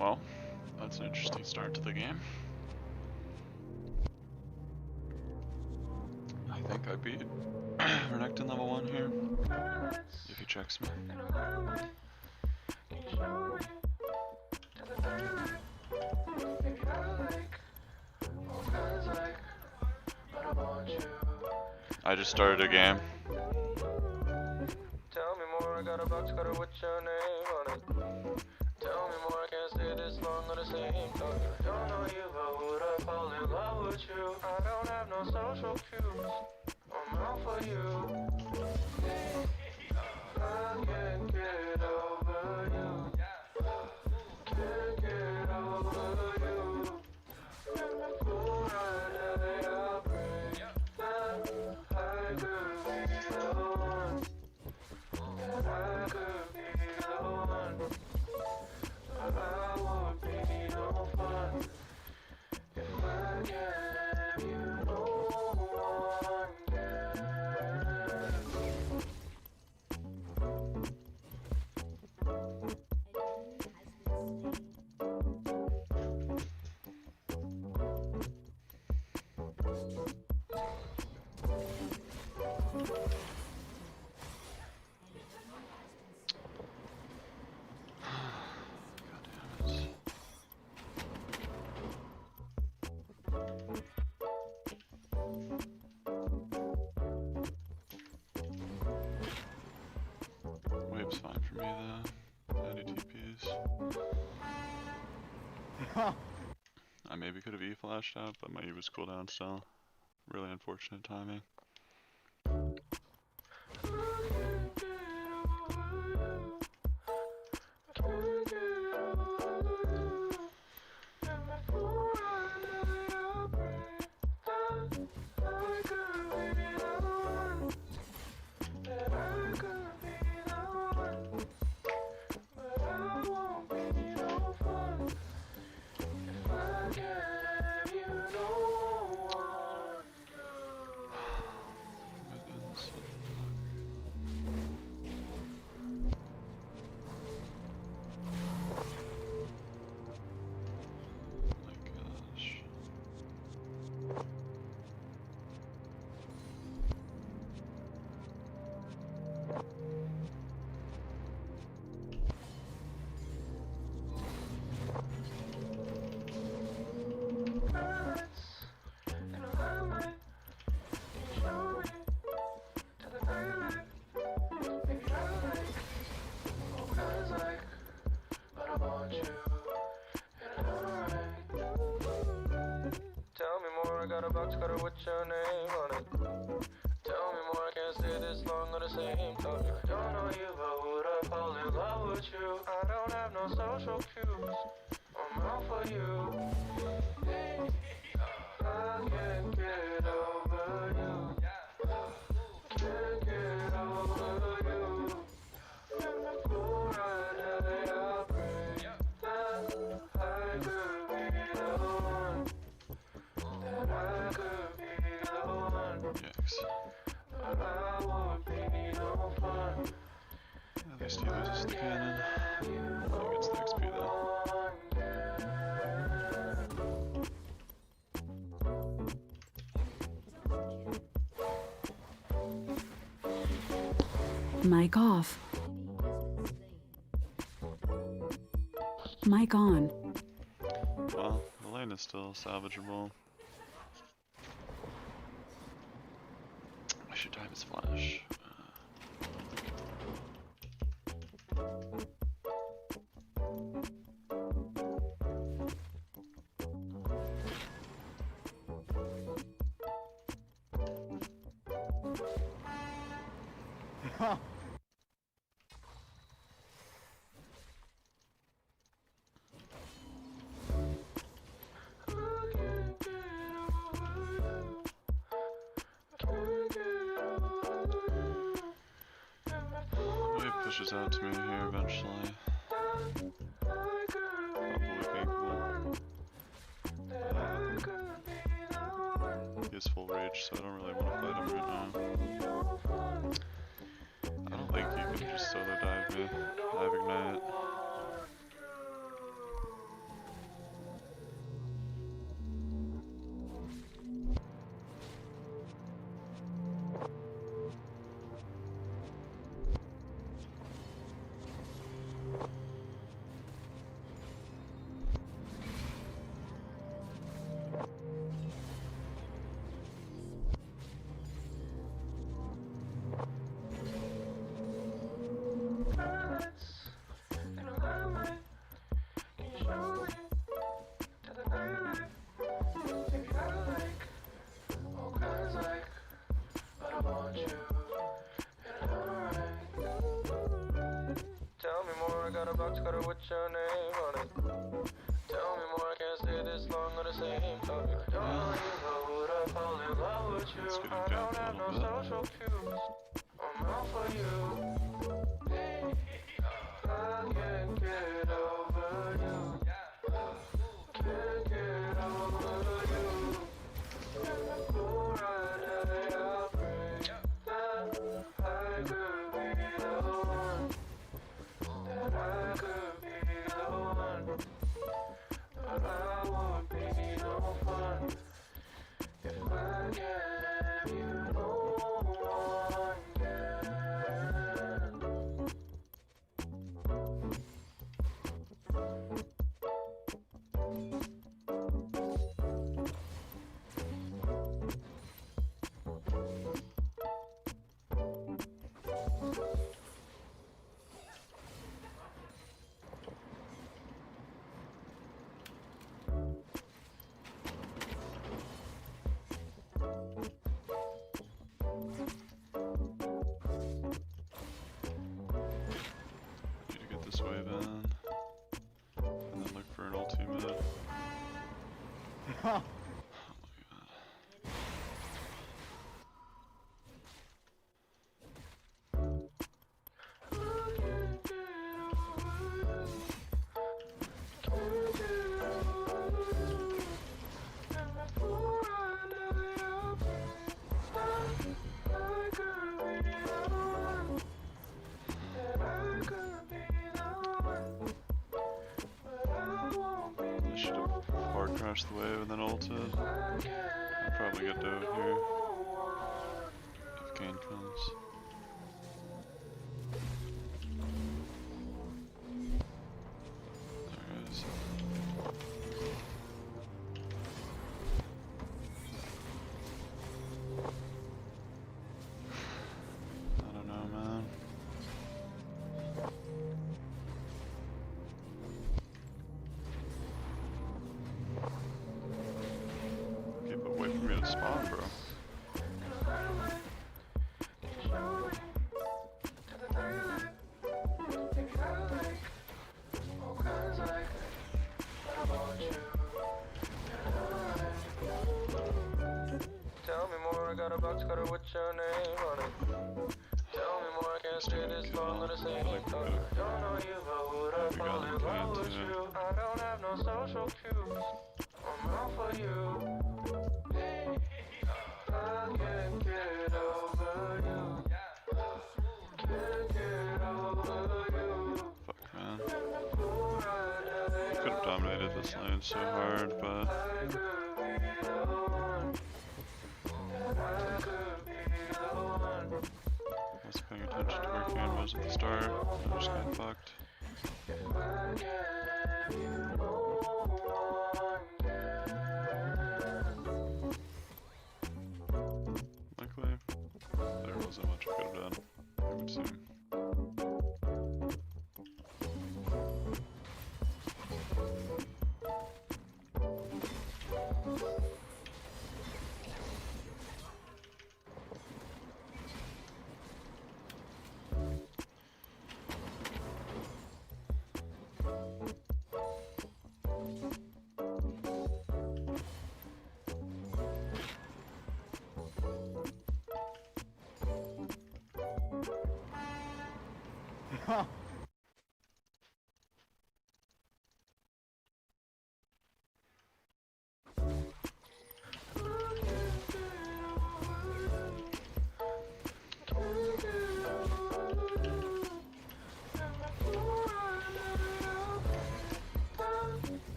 Well, that's an interesting start to the game. I think I beat Renekton level 1 here, if he checks me. I just started a game. Tell me more, I got a box cutter with your name on it. Tell me more, I can't stay this long on the same thought. I don't know you, but would I fall in love with you? I don't have no social cues. I'm out for you. I can't get over you. Can't get over you. And before I die, I pray that I could be the one. That I could be the one. But I would be no fun if I can't have you, no one can. Wave's fine for me though. 90 TPs. I maybe could have E-flashed out, but my E was cooldown still. Really unfortunate timing. I got a box cutter with your name on it. Tell me more, I can't stay this long on the same thought. I don't know you, but would I fall in love with you? I don't have no social cues. I'm out for you. I can't get over you. Can't get over you. And before I die, I pray that I could be the one. That I could be the one. Yikes. But I would be no fun. At least he loses the cannon. He gets the XP though. Mic off. Mic on. Well, the lane is still salvageable. I should dive his flash. Wave pushes out to me here eventually. Probably capable. He has full rage, so I don't really want to fight him right now. I don't think you can just solo dive me. I have ignite. Tell me more, I got a box cutter with your name on it. Tell me more, I can't stay this long on the same topic. I don't know you, but would I fall in love with you? I don't have no social cues. I'm out for you. I can't get over you. Can't get over you. And the poor I pray that I could be the one. That I could be the one, but I won't be no fun if I can't have you, no one can. Need to get this wave in. And then look for an ultimate. Oh my god. I should have hard crashed the wave and then ulted. I'll probably get Doe here. If Kane comes. There it is. I don't know, man. Keep away from me to spawn, bro. Tell me more, I got a box cutter with your name on it. Tell me more, I can't stay this long on the same topic. I don't know you, but would I fall in love with you? I don't have no social cues. I'm out for you. I can't get over you. Can't get over you. Fuck, man. Could have dominated this lane so hard, but I could be the one. I could be the one. I was paying attention to where Kane was at the start. I just got fucked. If I can't have you, no one can. Luckily, could have done. It would seem.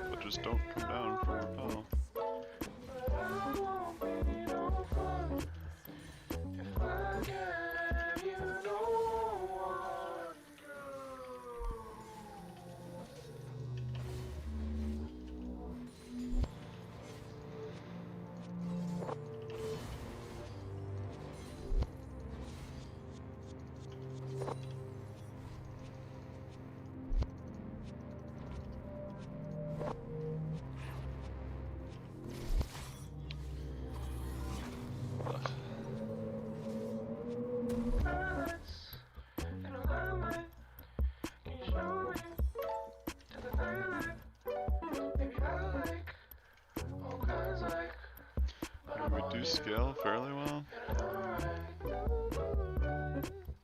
But just don't come down from repel. We do scale fairly well.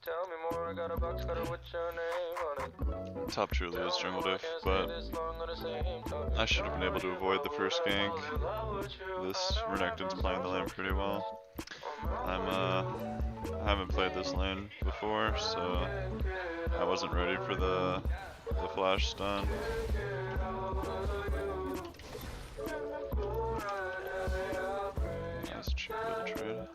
Tell me more, I got a box cutter with your name on it. Top truly is jungle diff, but I should have been able to avoid the first gank. This Renekton's playing the lane pretty well. I haven't played this lane before, so I wasn't ready for the flash stun. Nice cheap little trade.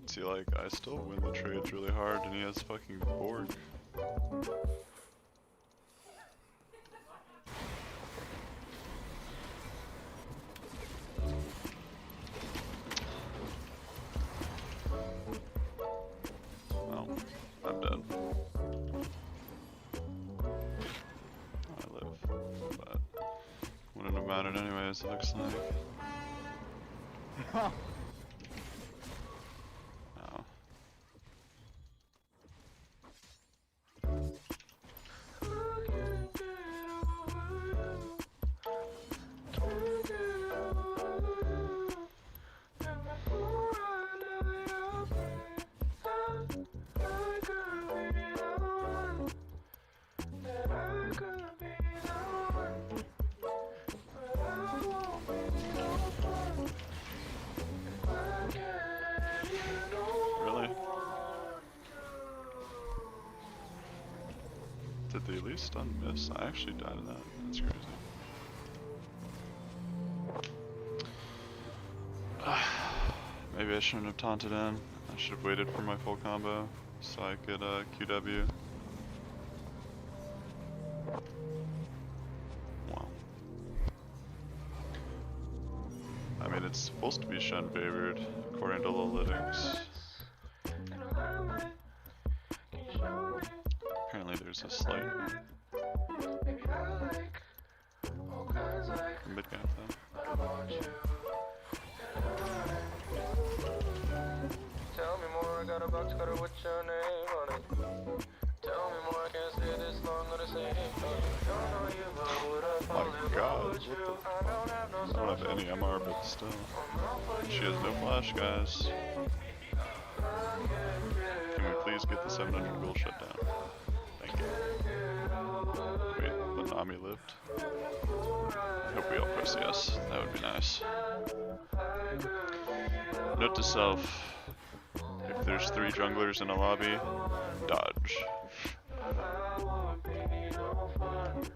See, like, I still win the trades really hard, and he has fucking Borg. Well, I'm dead. I live, but wouldn't have mattered anyways, it looks like. Oh. Did the Elite stun miss? I actually died in that. That's crazy. Maybe I shouldn't have taunted in. I should have waited for my full combo so I could QW. Wow. I mean, it's supposed to be Shen favored according to Lolytics. Apparently there's a slight mid gap though. Tell me more, I got a box cutter with your name on it. Tell me more, I can't stay this long on the same page. Don't know you, but would I fall in love God, with you? I I don't have any MR, but still. She has no flash, guys. Can we please get the 700 gold shut down? Thank you. Wait, but Nami lived? I hope we all press yes. That would be nice. Note to self. If If there's 3 junglers in a lobby, dodge. I won't be no fun.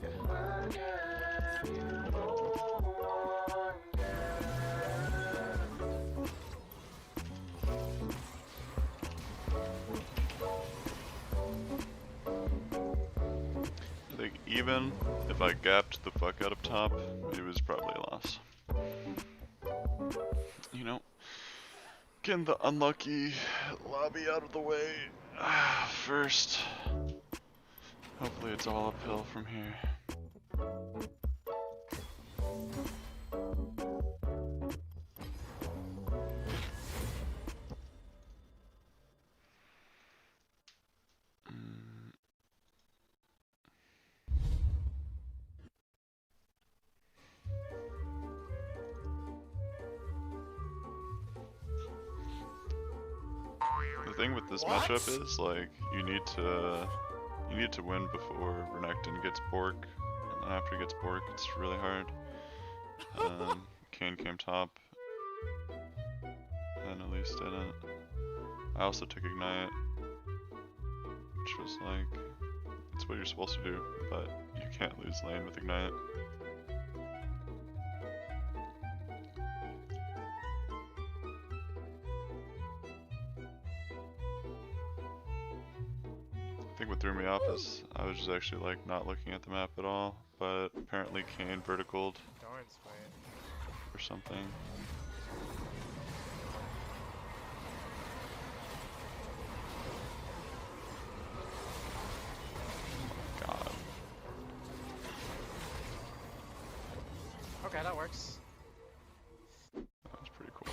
If I get you, no one I think even if I gapped the fuck out of top, it was probably a loss. You know, getting the unlucky lobby out of the way first. Hopefully it's all uphill from here. The thing with this matchup is like you need to win before Renekton gets Bork, and then after he gets Bork, it's really hard. Kane came top, and Elise didn't. I also took Ignite, which was like, it's what you're supposed to do, but you can't lose lane with Ignite. I think what threw me off is I was just actually like not looking at the map at all, but apparently Kane verticaled or something. God. Okay, that works. That was pretty cool.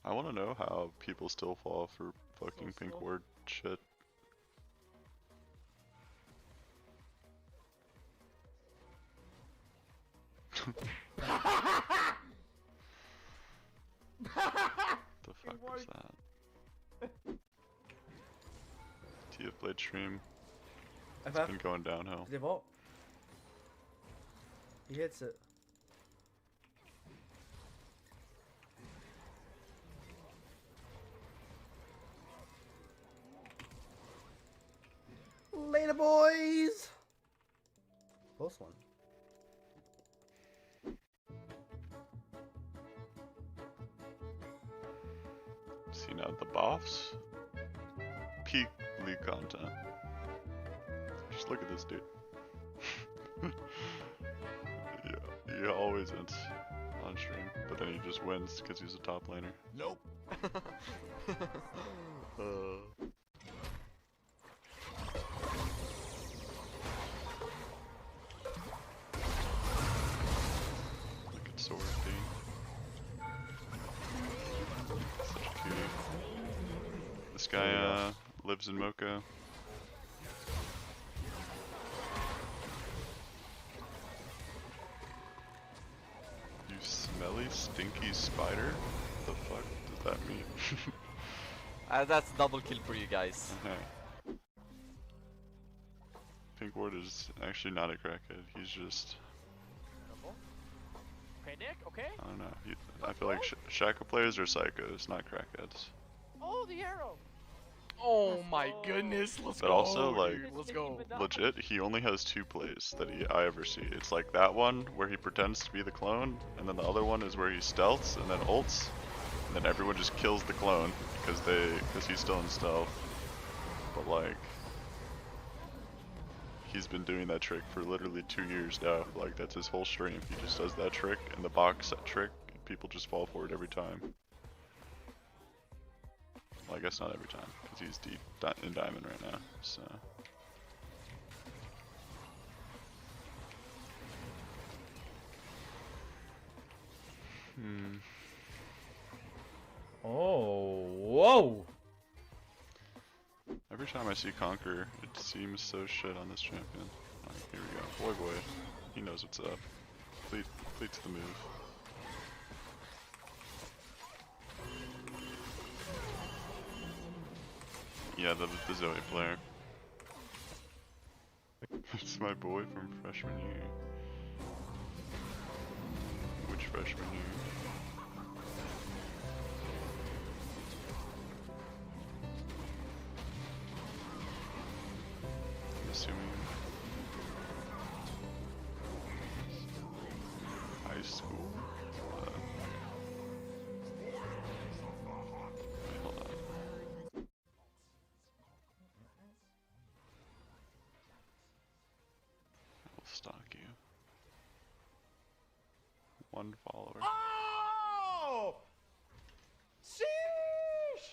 I want to know how people still fall for fucking pink ward shit. The fuck was that? TF Blade stream. It's been going downhill. They vault. He hits it. Later, boys. Close one. See now the buffs? Peak league content. Just look at this dude. Yeah, he always ends on stream, but then he just wins because he's a top laner. Nope. Look at Sword Dean. Such a cutie. This guy lives in Mocha. You smelly, stinky spider? What the fuck does that mean? That's double kill for you guys. Okay. Pink Ward is actually not a crackhead. He's just, Okay, Nick, okay? I don't know. I feel like Shaco players are psychos, not crackheads. Oh, the arrow! Oh my goodness, let's But go. also, like, dude, let's go. Legit, he only has 2 plays that I ever see. It's like that one where he pretends to be the clone, and then the other one is where he stealths and then ults, and then everyone just kills the clone because he's still in stealth. But like, he's been doing that trick for literally 2 years now. Like, that's his whole stream. He just does that trick and the box set trick, and people just fall for it every time. Well, I guess not every time, because he's deep in diamond right now, so. Oh, whoa! Every time I see Conquer, it seems so shit on this champion. Not Here we go. Boy. He knows what's up. Complete to the move. Yeah, the Zoe player. It's my boy from freshman year. Which freshman year? I'm assuming high school. Wait, hold on. I'll stalk you. One follower. Oh! Sheesh!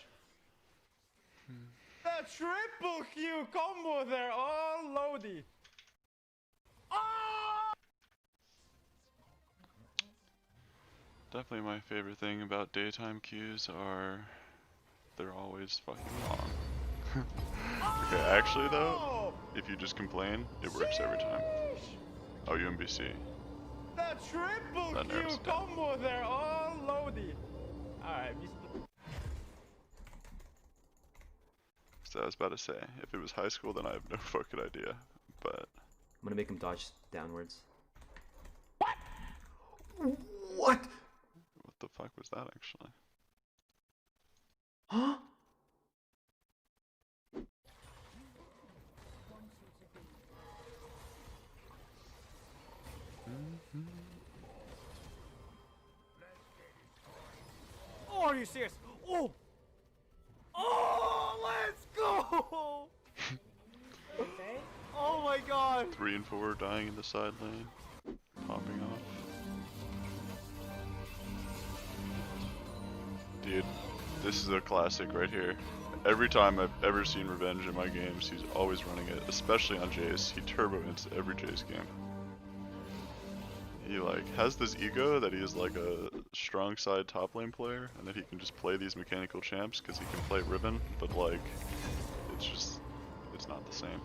The triple Q combo there, all loady. Oh! Definitely my favorite thing about daytime queues are they're always fucking long. Okay, actually though, if you just complain, it works every time. Oh, UMBC. The triple That narrows Q it down. combo there, all loady. Alright, So I was about to say, if it was high school, then I have no fucking idea. But I'm gonna make him dodge downwards. what the fuck was that actually? Huh? Oh, are you serious? Oh! Oh, let's go! Okay. Oh my god! 3 and 4 dying in the side lane, popping off. Dude, this is a classic right here. Every time I've ever seen Revenge in my games, he's always running it, especially on Jace. He turbo into every Jace game. He like has this ego that he is like a strong side top lane player, and that he can just play these mechanical champs because he can play Ribbon, but like, it's not the same.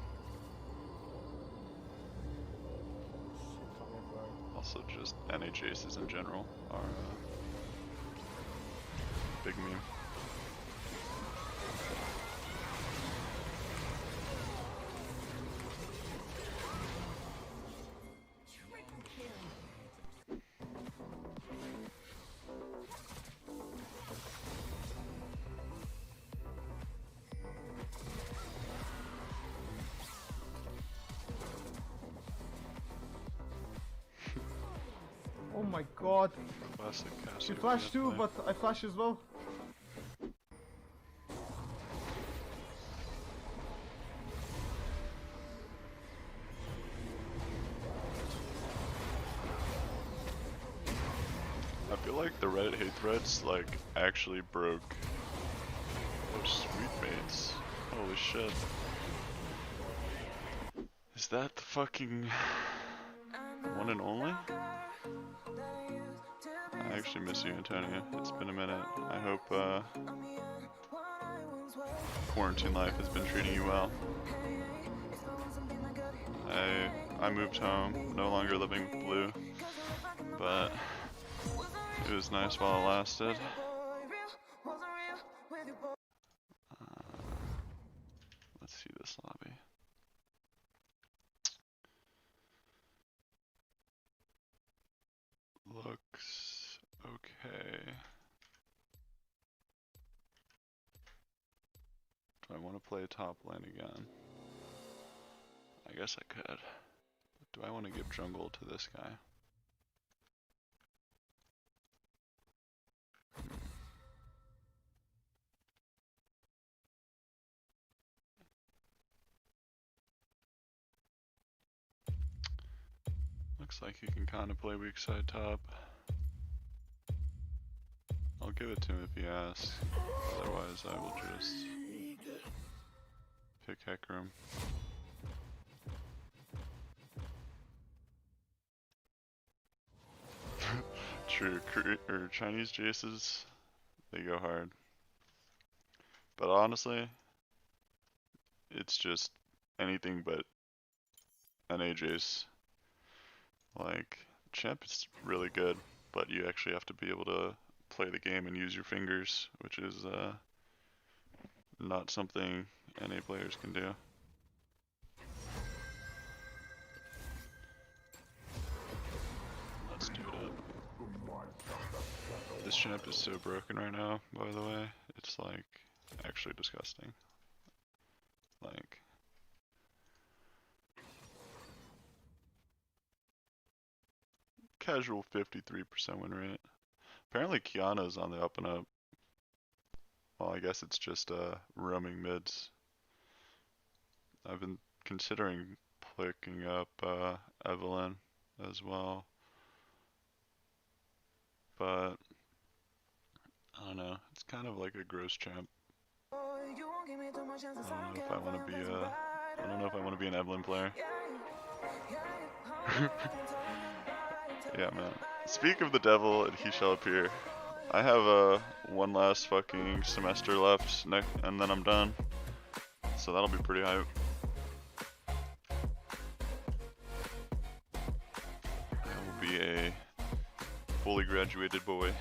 Also, just NA Jaces in general are big meme. Oh my god. Classic She Cassiopeia flashed too, play. but I flash as well. I feel like the Reddit hate threads like actually broke. Oh sweet mates. Holy shit. Is that the fucking one and only? I actually miss you, Antonio. It's been a minute. I hope quarantine life has been treating you well. I moved home, no longer living with Blue, but it was nice while it lasted. Let's see this lobby. Looks okay. Do I want to play top lane again? I guess I could. But do I want to give jungle to this guy? Looks like he can kind of play weak side top. I'll give it to him if he asks. Otherwise, I will just pick Hecarim. True, Chinese Jaces, they go hard. But honestly, it's just anything but NA Jace. Like, champ is really good, but you actually have to be able to play the game and use your fingers, which is not something NA players can do. Let's do it up. This champ is so broken right now, by the way. It's like actually disgusting. Like, casual 53% win rate. Apparently Kiana's on the up and up. Well, I guess it's just roaming mids. I've been considering picking up Evelyn as well, but I don't know. It's kind of like a gross champ. I don't know if I want to be I don't know if I want to be an Evelyn player. Yeah, man. Speak of the devil, and he shall appear. I have one last fucking semester left, and then I'm done. So that'll be pretty hype. I will be a fully graduated boy.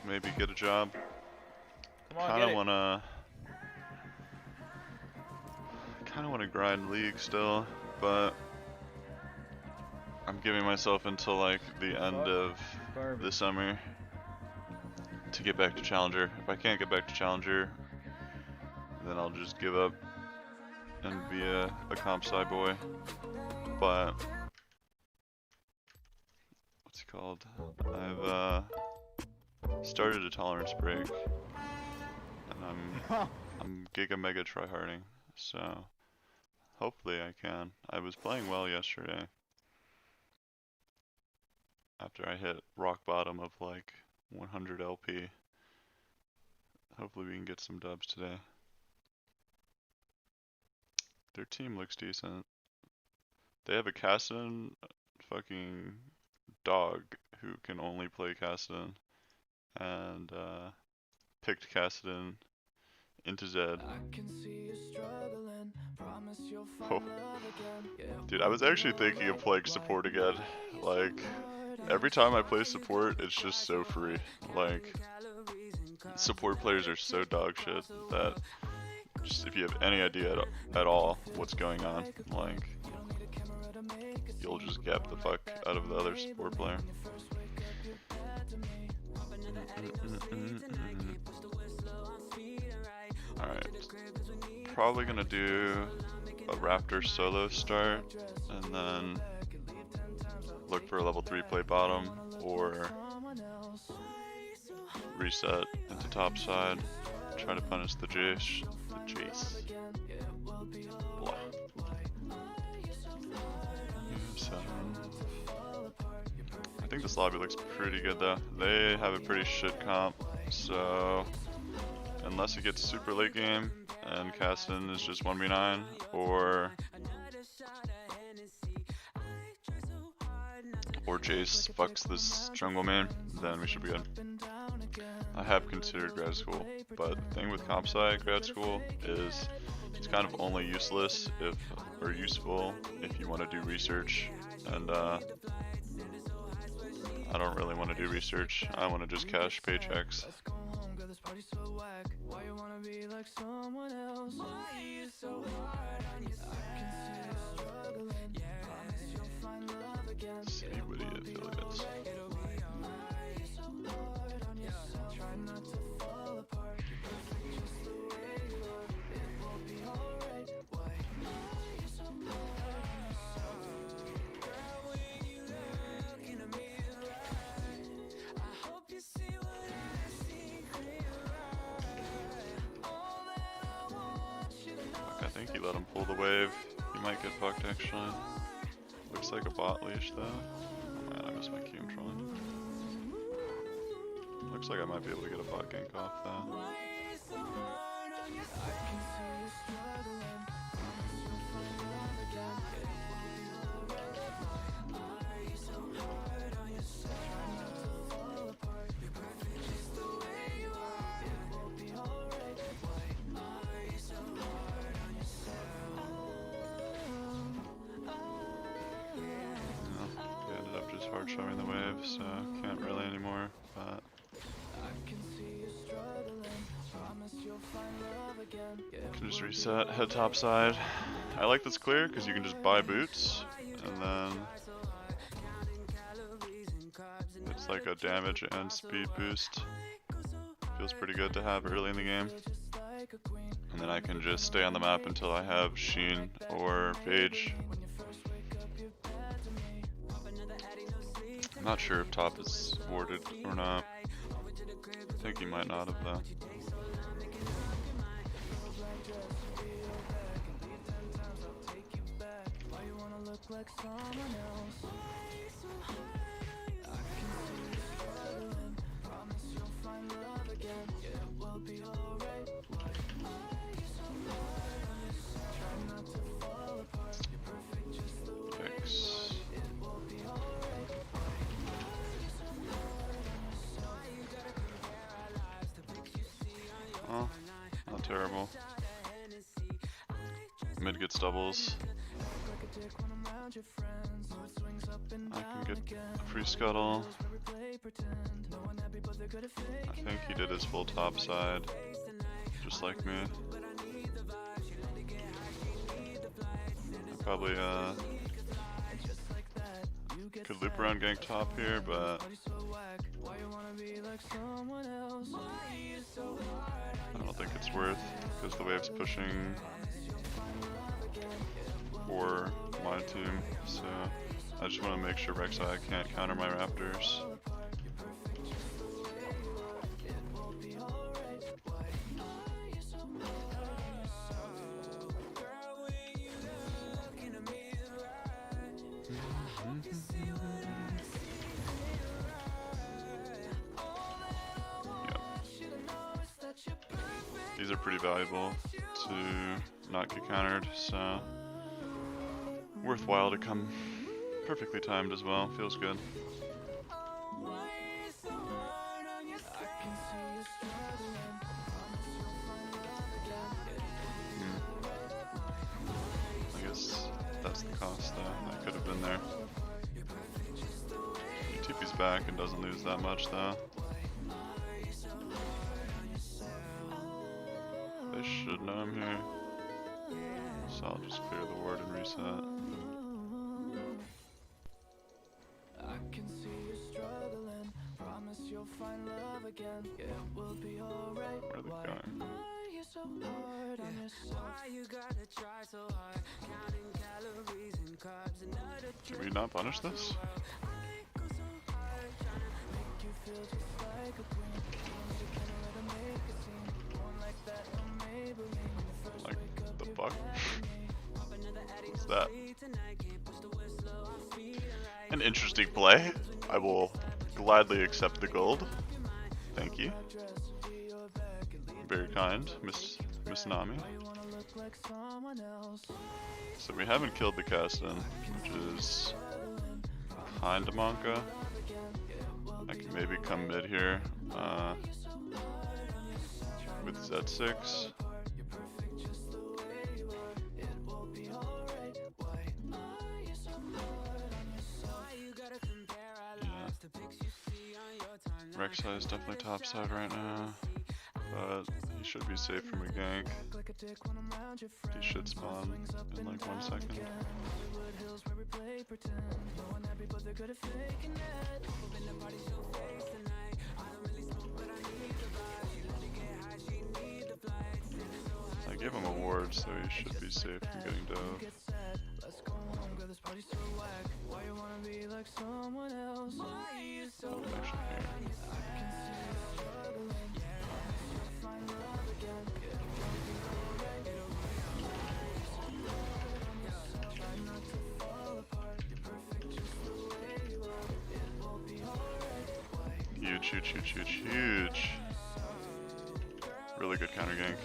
Maybe get a job. Come on, Kinda get it. wanna grind league still, but I'm giving myself until like the end of the summer to get back to Challenger. If I can't get back to Challenger, then I'll just give up and be a comp sci boy. But what's it called? I've started a tolerance break, and I'm giga mega tryharding, so hopefully I can. I was playing well yesterday after I hit rock bottom of like 100 LP. Hopefully we can get some dubs today. Their team looks decent. They have a Kassadin fucking dog who can only play Kassadin, and picked Kassadin into Zed. Oh. Dude, I was actually thinking of playing support again. Like, every time I play support, it's just so free. Like, support players are so dog shit that just if you have any idea at all what's going on, like, you'll just gap the fuck out of the other support player. Alright, probably gonna do a Raptor solo start and then look for a level 3 play bottom or reset into top side, try to punish the Jace. Blah. I think this lobby looks pretty good though. They have a pretty shit comp, so unless it gets super late game and Kassadin is just 1v9 or Jace fucks this jungle main, then we should be good. I have considered grad school, but the thing with comp sci grad school is it's kind of only useless or useful if you want to do research, and I don't really want to do research. I want to just cash paychecks. City Witty affiliates. I think he let him pull the wave. He might get fucked actually. Looks like a bot leash though. Oh man, I missed my Q, I'm trolling. Looks like I might be able to get a bot gank off though. hard showing the wave, so can't really anymore, but can just reset, head top side. I like this clear because you can just buy boots, and then it's like a damage and speed boost. Feels pretty good to have early in the game. And then I can just stay on the map until I have Sheen or Phage. I'm not sure if top is warded or not. I think he might not have though. Fix. Oh, not terrible. Mid gets doubles. I can get free scuttle. I think he did his full top side, just like me. I probably could loop around gank top here, but I don't think it's worth because the wave's pushing for my team, so I just want to make sure Rek'Sai can't counter my Raptors. These are pretty valuable to not get countered, so worthwhile to come perfectly timed as well. Feels good. I guess that's the cost though. That could have been there. He TP's back and doesn't lose that much though. They should know I'm here, so I'll just clear the ward and reset. Where are they going? Should we not punish this? Like the fuck? What's that? An interesting play. I will gladly accept the gold. Thank you. Very kind, Miss Nami. So we haven't killed the Kassadin, which is behind Amonka. I can maybe come mid here with Z6. Rek'Sai is definitely topside right now, but he should be safe from a gank. He should spawn in like 1 second. I gave him a ward, so he should be safe from getting dove. Actually, here. Huge, huge, huge, huge, huge. Really good counter gank.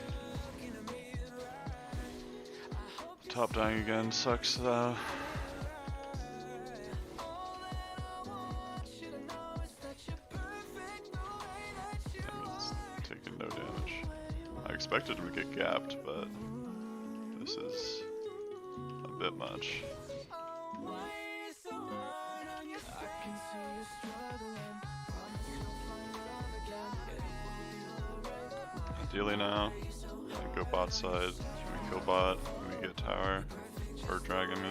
Top dying again, sucks though. Taking no damage. I expected him to get gapped, but this is a bit much. steely now. I go bot side. We kill bot. We get tower. Or dragon me.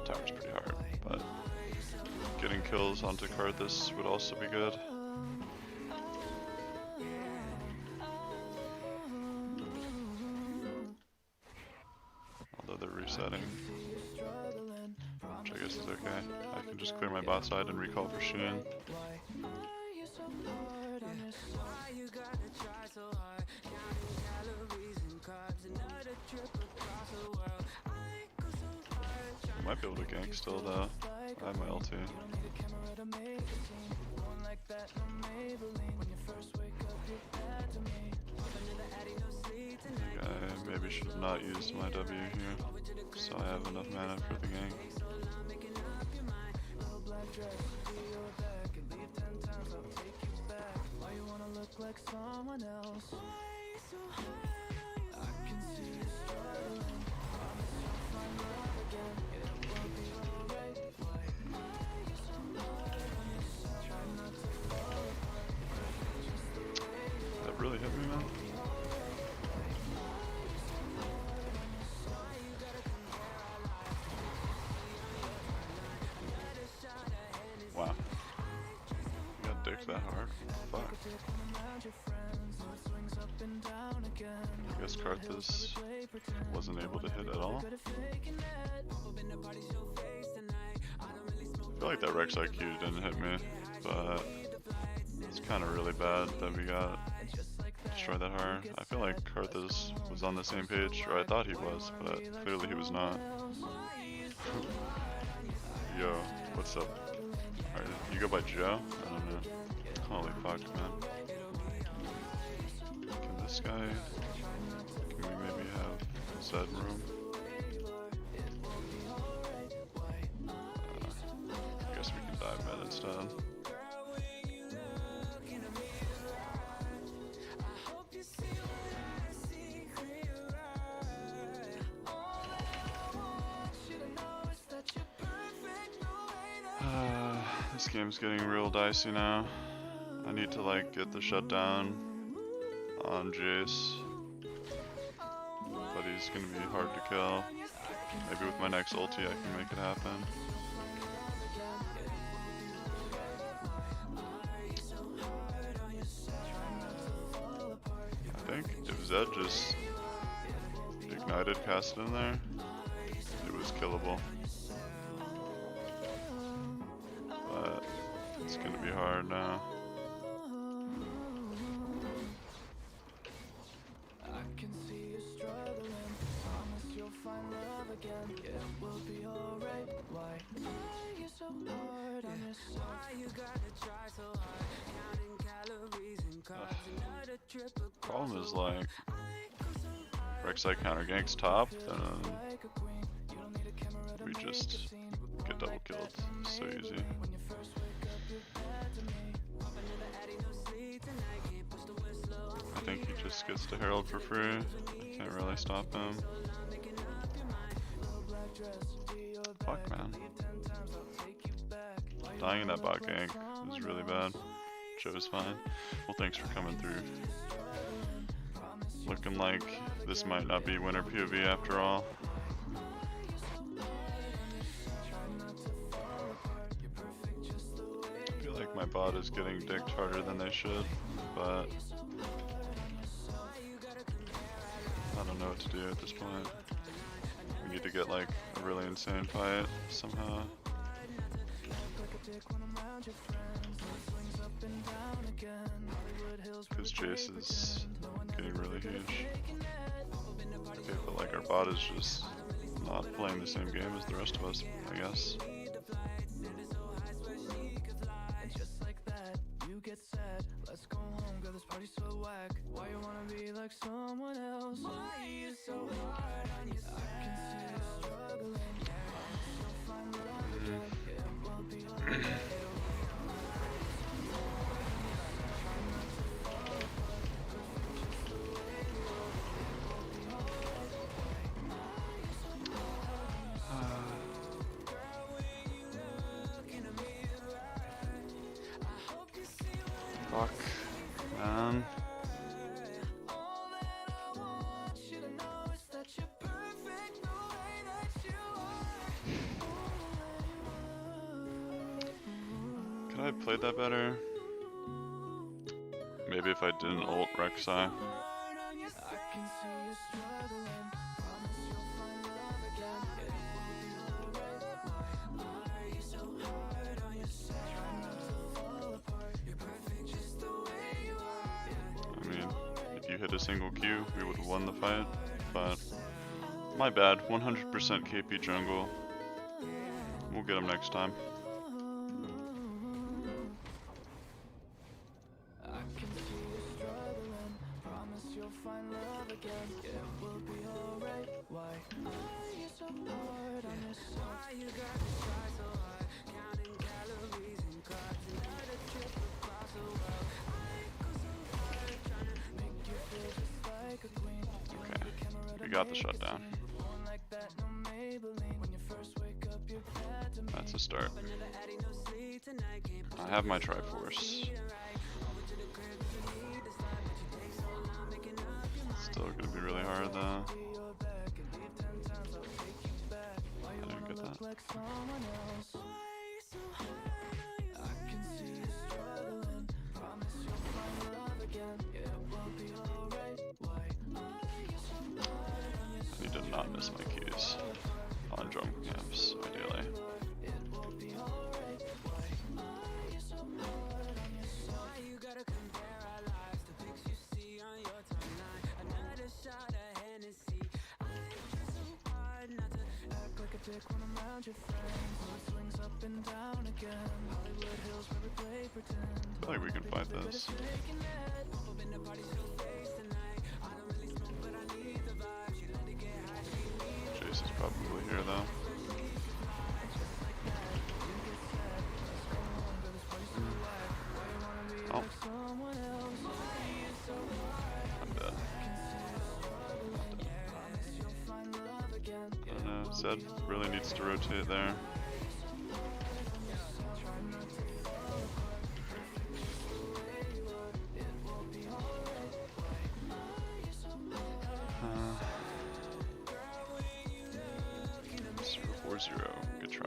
Tower's pretty hard, but getting kills onto Karthus would also be good. Although they're resetting. Which I guess is okay. I can just clear my bot side and recall for Sheen. I might be able to gank still though. I have my ulti. I maybe should have not used my W here, so I have enough mana for the gank. That really hit me, man. Wow. You got dicked that hard? Fuck. I guess Karthus wasn't able to hit at all. I feel like that Rex IQ didn't hit me, but it's kind of really bad that we got destroyed that hard. I feel like Karthus was on the same page, or I thought he was, but clearly he was not. Yo, what's up? Alright, you go by Joe? I don't know. Holy fuck, man. Can this guy... Can we maybe have Zed room? I guess we can dive mid instead. This game's getting real dicey now. I need to like get the shutdown on Jace, but he's gonna be hard to kill. Maybe with my next ulti I can make it happen. I think if Zed just ignited, cast it in there, it was killable. But it's gonna be hard now. Problem is like Rek'Sai counter ganks top, then we just get double killed. So easy. I think he just gets to Herald for free. Can't really stop him. Fuck, man. Dying in that bot gank is really bad. Joe's fine. Well, thanks for coming through. Looking like this might not be winner POV after all. I feel like my bot is getting dicked harder than they should, but I don't know what to do at this point. We need to get like a really insane fight somehow. Because Jace is getting really huge. Okay, but like our bot is just not playing the same game as the rest of us, I guess. Fuck, man. I have played that better? Maybe if I didn't ult Rek'Sai. I mean, if you hit a single Q, we would have won the fight, but my bad, 100% KP jungle. We'll get him next time. We got the shutdown. That's a start. I have my Triforce. Still gonna be really hard though. I didn't get that. I need to not miss my keys on drum camps, ideally. I feel like we can fight this. Jace is probably here though. Oh. I'm dead. I don't know, Zed really needs to rotate there. Super 4-0, good try.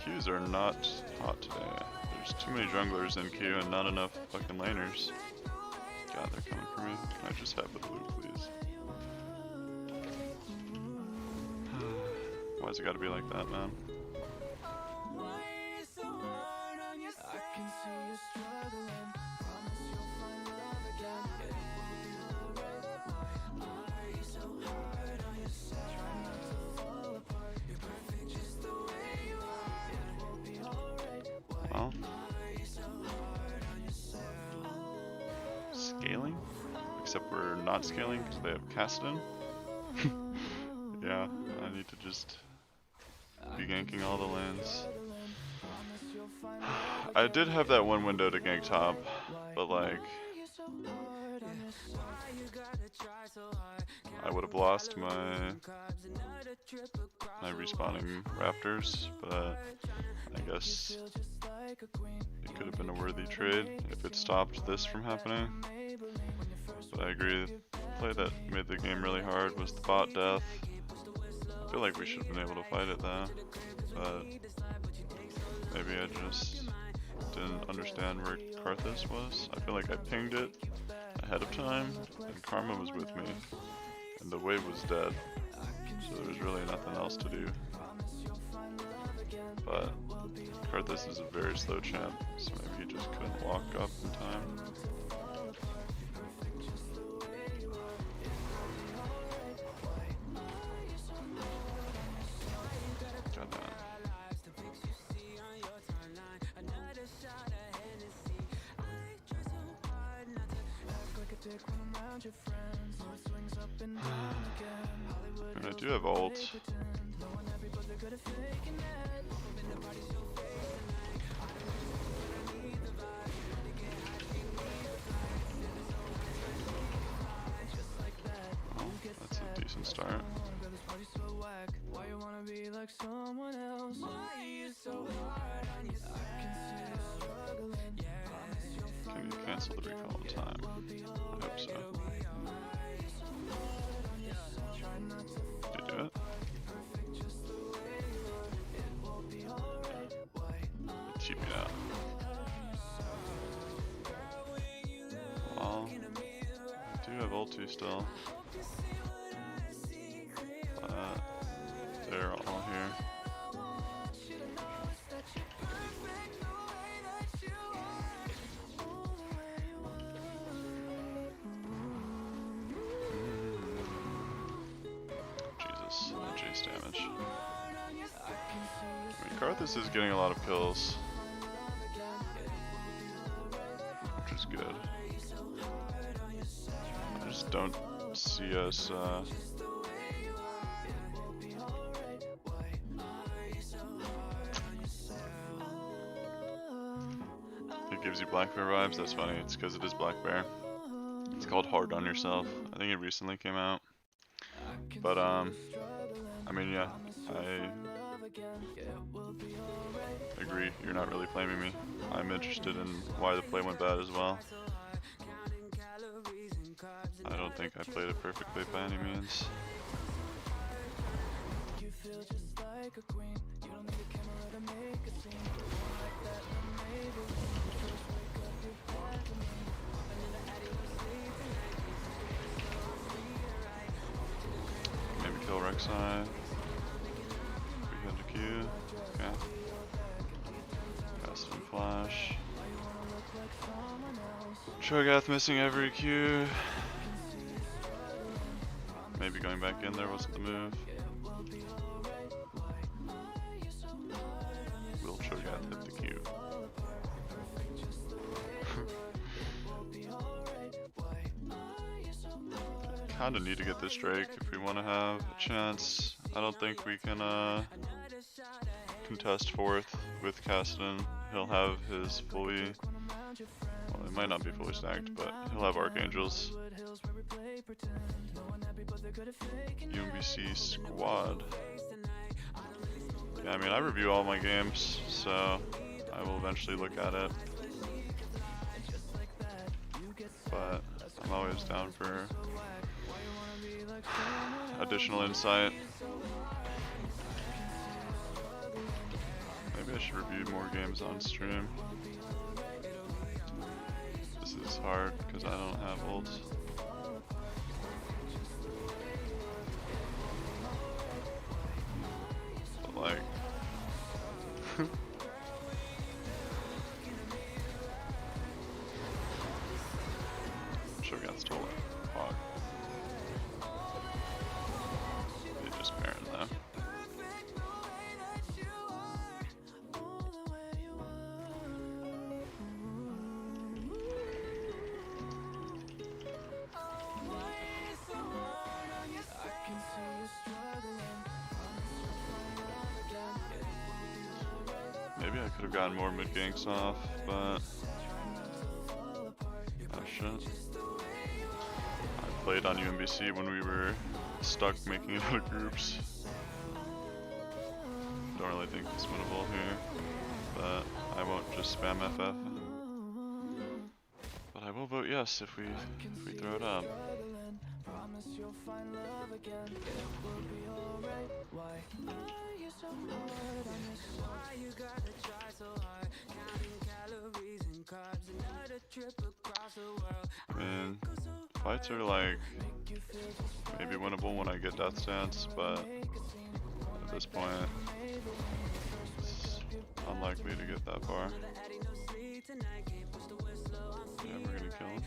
Qs are not hot today. There's too many junglers in Q and not enough fucking laners. God, they're coming for me. Can I just have the blue, please? Why's it gotta be like that, man? Well, scaling? Except we're not scaling because they have Kassadin. Yeah, I need to just be ganking all the lanes. I did have that one window to gank top, but like, I would have lost my respawning Raptors, but I guess it could have been a worthy trade if it stopped this from happening. But I agree, the play that made the game really hard was the bot death. I feel like we should have been able to fight it though, but maybe I just didn't understand where Karthus was. I feel like I pinged it ahead of time, and Karma was with me, and the wave was dead, so there was really nothing else to do. But Karthus is a very slow champ, so maybe he just couldn't walk up in time. And I do have ult. Oh, that's a decent start. Can you cancel the recall in time? I hope so. Did you do it? have ulti still. They're all here. Jesus, that chase damage. I mean, Karthus is getting a lot of kills, which is good. I just don't see us. It gives you Black Bear vibes. That's funny. It's because it is Black Bear. It's called Hard on Yourself. I think it recently came out. But I mean, yeah, I agree. You're not really blaming me. I'm interested in why the play went bad as well. I don't think I played it perfectly by any means. Maybe kill Rek'Sai. We hit the Q. Okay. Cast some flash. Cho'Gath missing every Q. Maybe going back in there wasn't the move. Will Cho'Gath hit the Q? Kinda need to get this Drake if we want to have a chance. I don't think we can contest fourth with Kassadin. He'll have his fully, well, it might not be fully stacked, but he'll have Archangels. UMBC squad. Yeah, I mean, I review all my games, so I will eventually look at it. But I'm always down for additional insight. Maybe I should review more games on stream. This is hard because I don't have ults. But like, Shogun's stolen. Hog. They just Baron though. Maybe I could have gotten more mid ganks off, but oh shit. I played on UMBC when we were stuck making it out of groups. Don't really think it's winnable here, but I won't just spam FF. But I will vote yes if we throw it up. Man, fights are like maybe winnable when I get Death Dance, but at this point it's unlikely to get that far. Yeah, we're gonna kill him.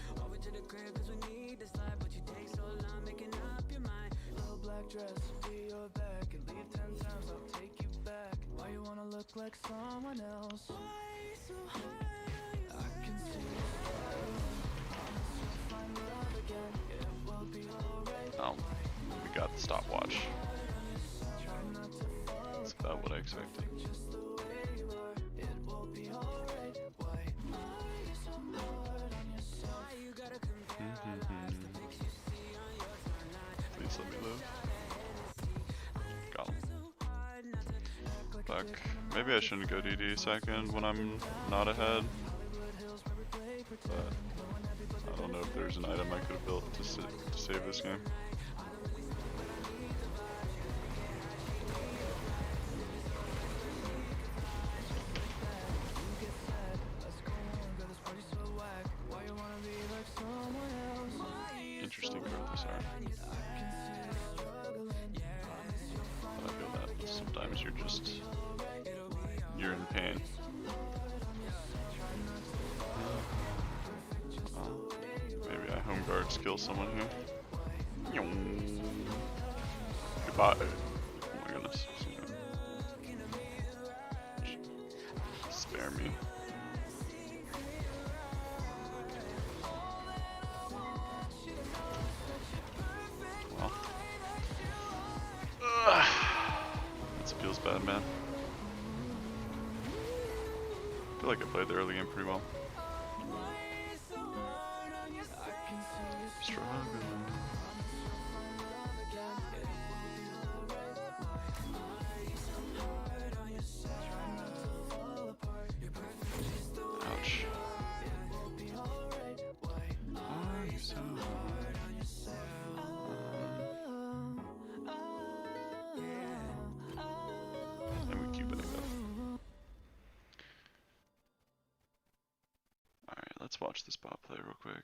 Oh, we got the stopwatch. That's about what I expected. Please let me live. Got him. Fuck. Maybe I shouldn't go DD second when I'm not ahead. But I don't know if there's an item I could have built to save this game. interesting card this art. But I feel that sometimes you're in pain. Well, maybe I home guards kill someone here. Goodbye. Oh my goodness. Spare me. Well. This feels bad, man. I feel like I played the early game pretty well. Struggling. Ouch. Are you so and we keep it up. Alright, let's watch this bot play real quick.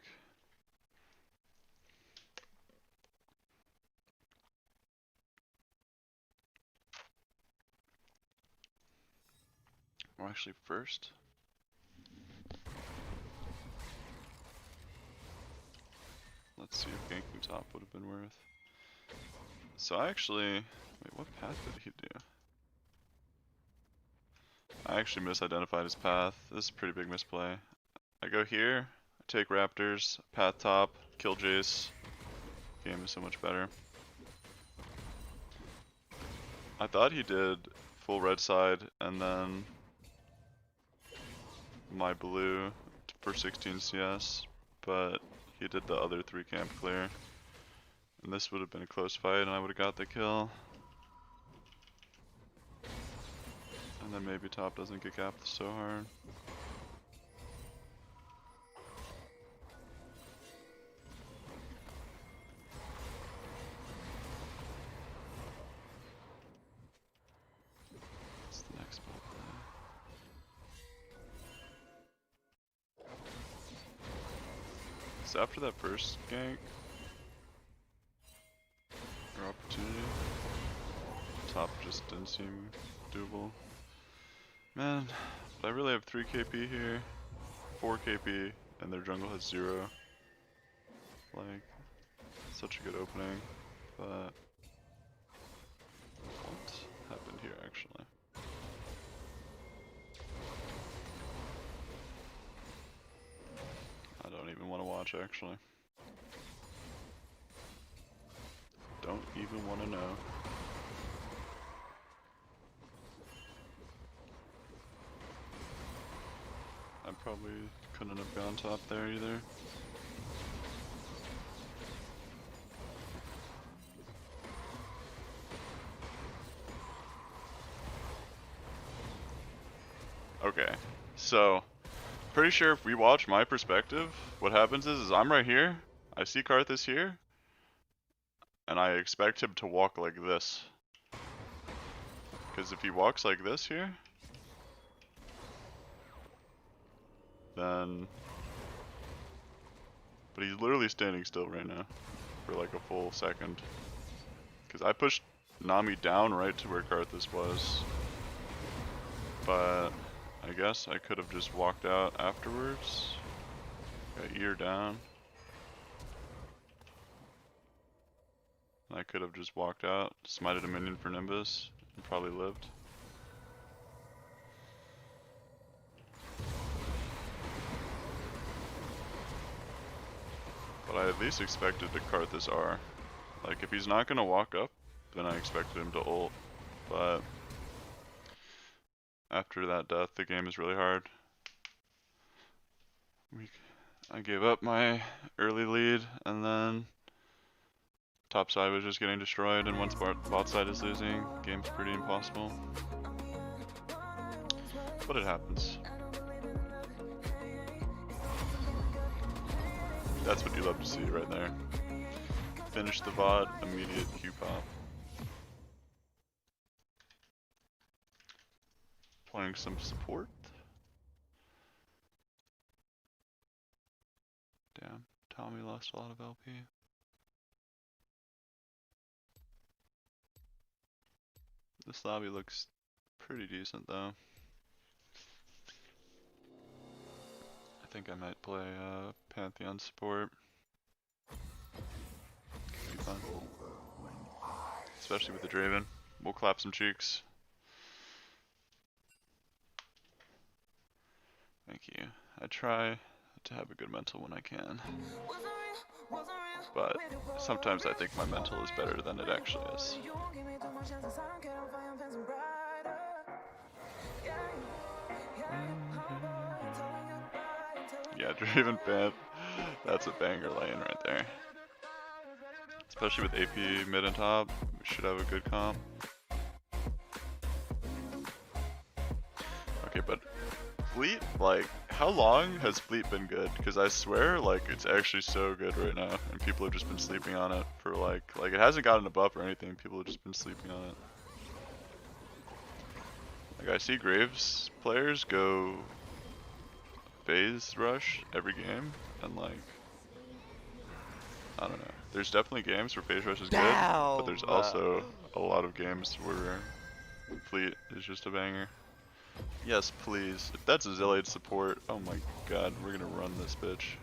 Or actually first. Let's see if ganking top would have been worth. So I actually, wait, what path did he do? I actually misidentified his path. This is a pretty big misplay. I go here, I take Raptors, path top, kill Jace. Game is so much better. I thought he did full red side and then my blue for 16 CS, but he did the other 3 camp clear. And this would have been a close fight and I would have got the kill. And then maybe top doesn't get gapped so hard. What's the next ball play? So after that first gank, or opportunity, top just didn't seem doable. Man, but I really have 3 KP here, 4 KP, and their jungle has 0. Like, such a good opening, but what happened here actually? I don't even want to watch actually. Don't even want to know. I probably couldn't have gone top there either. Okay, so pretty sure if we watch my perspective, what happens is I'm right here, I see Karthus here, and I expect him to walk like this. Because if he walks like this here, then... But he's literally standing still right now for like a full second. Because I pushed Nami down right to where Karthus was. But I guess I could have just walked out afterwards. Got ear down. I could have just walked out, smited a minion for Nimbus, and probably lived. But I at least expected to Karthus R. Like, if he's not gonna walk up, then I expected him to ult. But after that death, the game is really hard. I gave up my early lead, and then top side was just getting destroyed, and once bot side is losing, game's pretty impossible. But it happens. That's what you love to see right there. Finish the VOD, immediate Q pop. Playing some support. Damn, Tommy lost a lot of LP. This lobby looks pretty decent though. I think I might play Pantheon support. Could be fun. Especially with the Draven. We'll clap some cheeks. Thank you. I try to have a good mental when I can. But sometimes I think my mental is better than it actually is. Yeah, Draven Pant. That's a banger lane right there. Especially with AP mid and top, we should have a good comp. Okay, but Fleet, like, how long has Fleet been good? Because I swear, like, it's actually so good right now, and people have just been sleeping on it for like it hasn't gotten a buff or anything. People have just been sleeping on it. Like, I see Graves players go phase rush every game, and like, I don't know. There's definitely games where phase rush is good, but there's also a lot of games where Fleet is just a banger. Yes, please. If that's a Zillade support, oh my god, we're gonna run this bitch.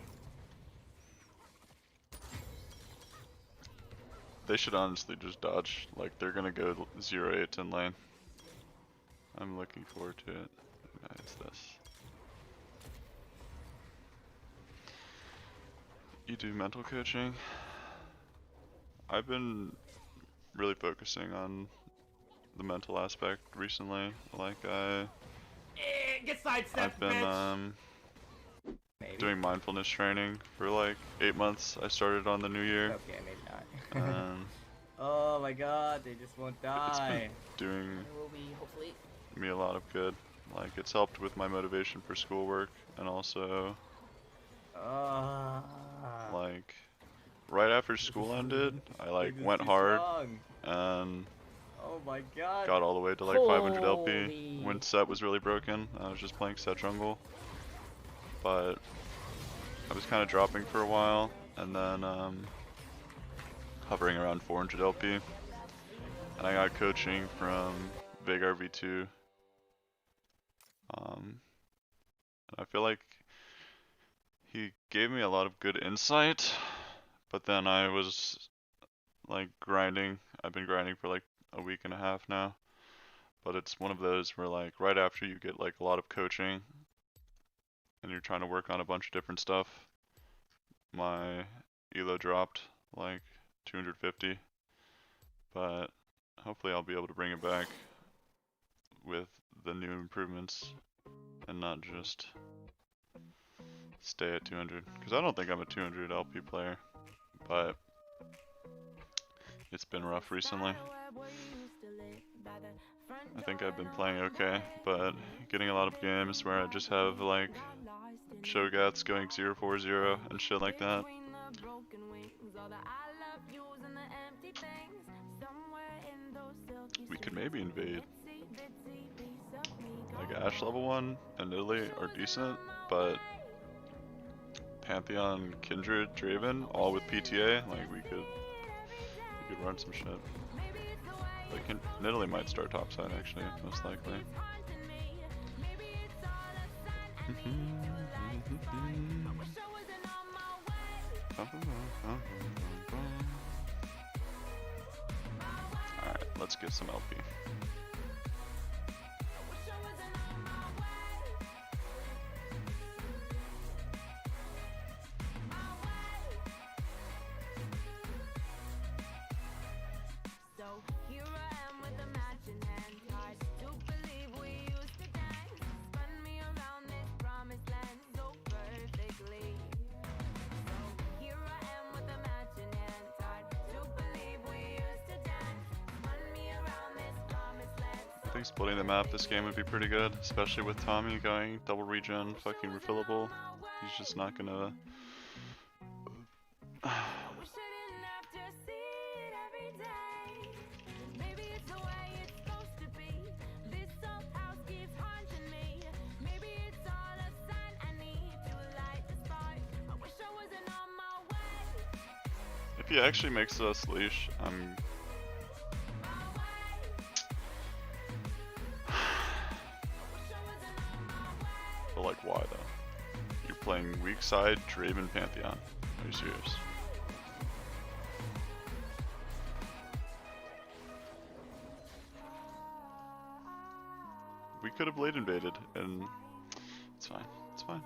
They should honestly just dodge. Like, they're gonna go 0-8 in lane. I'm looking forward to it. It's this. You do mental coaching? I've been really focusing on the mental aspect recently. Like, I've been doing mindfulness training for like 8 months. I started on the new year. Okay, maybe not. Oh my god, they just won't It's die. been doing Will be hopefully. me a lot of good. Like, it's helped with my motivation for schoolwork, and also like right after school ended, I like went hard and Oh my god. got all the way to like 500 LP Holy. when set was really broken. I was just playing set jungle, but I was kind of dropping for a while, and then hovering around 400 LP, and I got coaching from Vagar V2. And I feel like he gave me a lot of good insight, but then I was like grinding. I've been grinding for like a week and a half now, but it's one of those where like right after you get like a lot of coaching and you're trying to work on a bunch of different stuff, my elo dropped like 250, but hopefully I'll be able to bring it back with the new improvements and not just stay at 200, because I don't think I'm a 200 LP player, but it's been rough recently. I think I've been playing okay, but getting a lot of games where I just have like Shogats going 0-4-0 and shit like that. We could maybe invade. Like Ashe level 1 and Italy are decent, but Pantheon, Kindred, Draven, all with PTA, like we could run some shit. Like Nidalee might start topside actually, most likely. Alright, let's get some LP. I think splitting the map this game would be pretty good, especially with Tommy going double regen, fucking refillable. He's just not gonna... If he actually makes us leash, playing weak side Draven Pantheon. Are you serious? We could have late invaded, and it's fine. It's fine.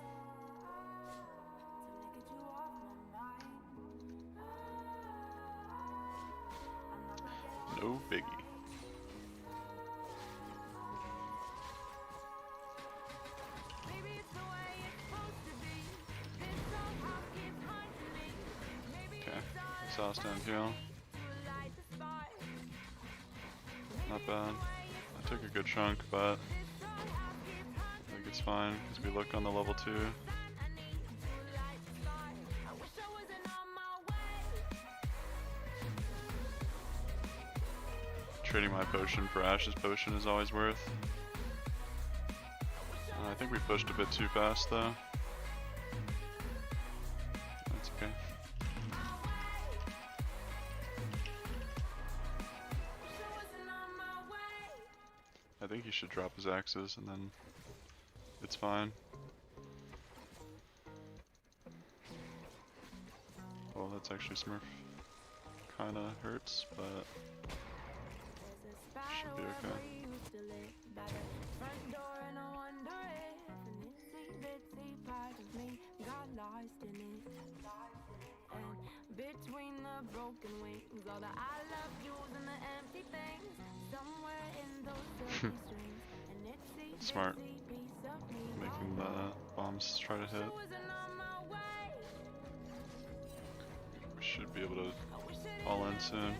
No biggie. Okay, sauce down here. Not bad. I took a good chunk, but I think it's fine because we look on the level 2. Trading my potion for Ash's potion is always worth. I think we pushed a bit too fast though. That's okay. I think he should drop his axes and then it's fine. Well, that's actually Smurf. Kinda hurts, but should be okay. Between the broken wings, all the I love yous and the empty things, somewhere in those silky strings, and it's the Smart. piece of me. Making the bombs try to hit. We should be able to fall in soon.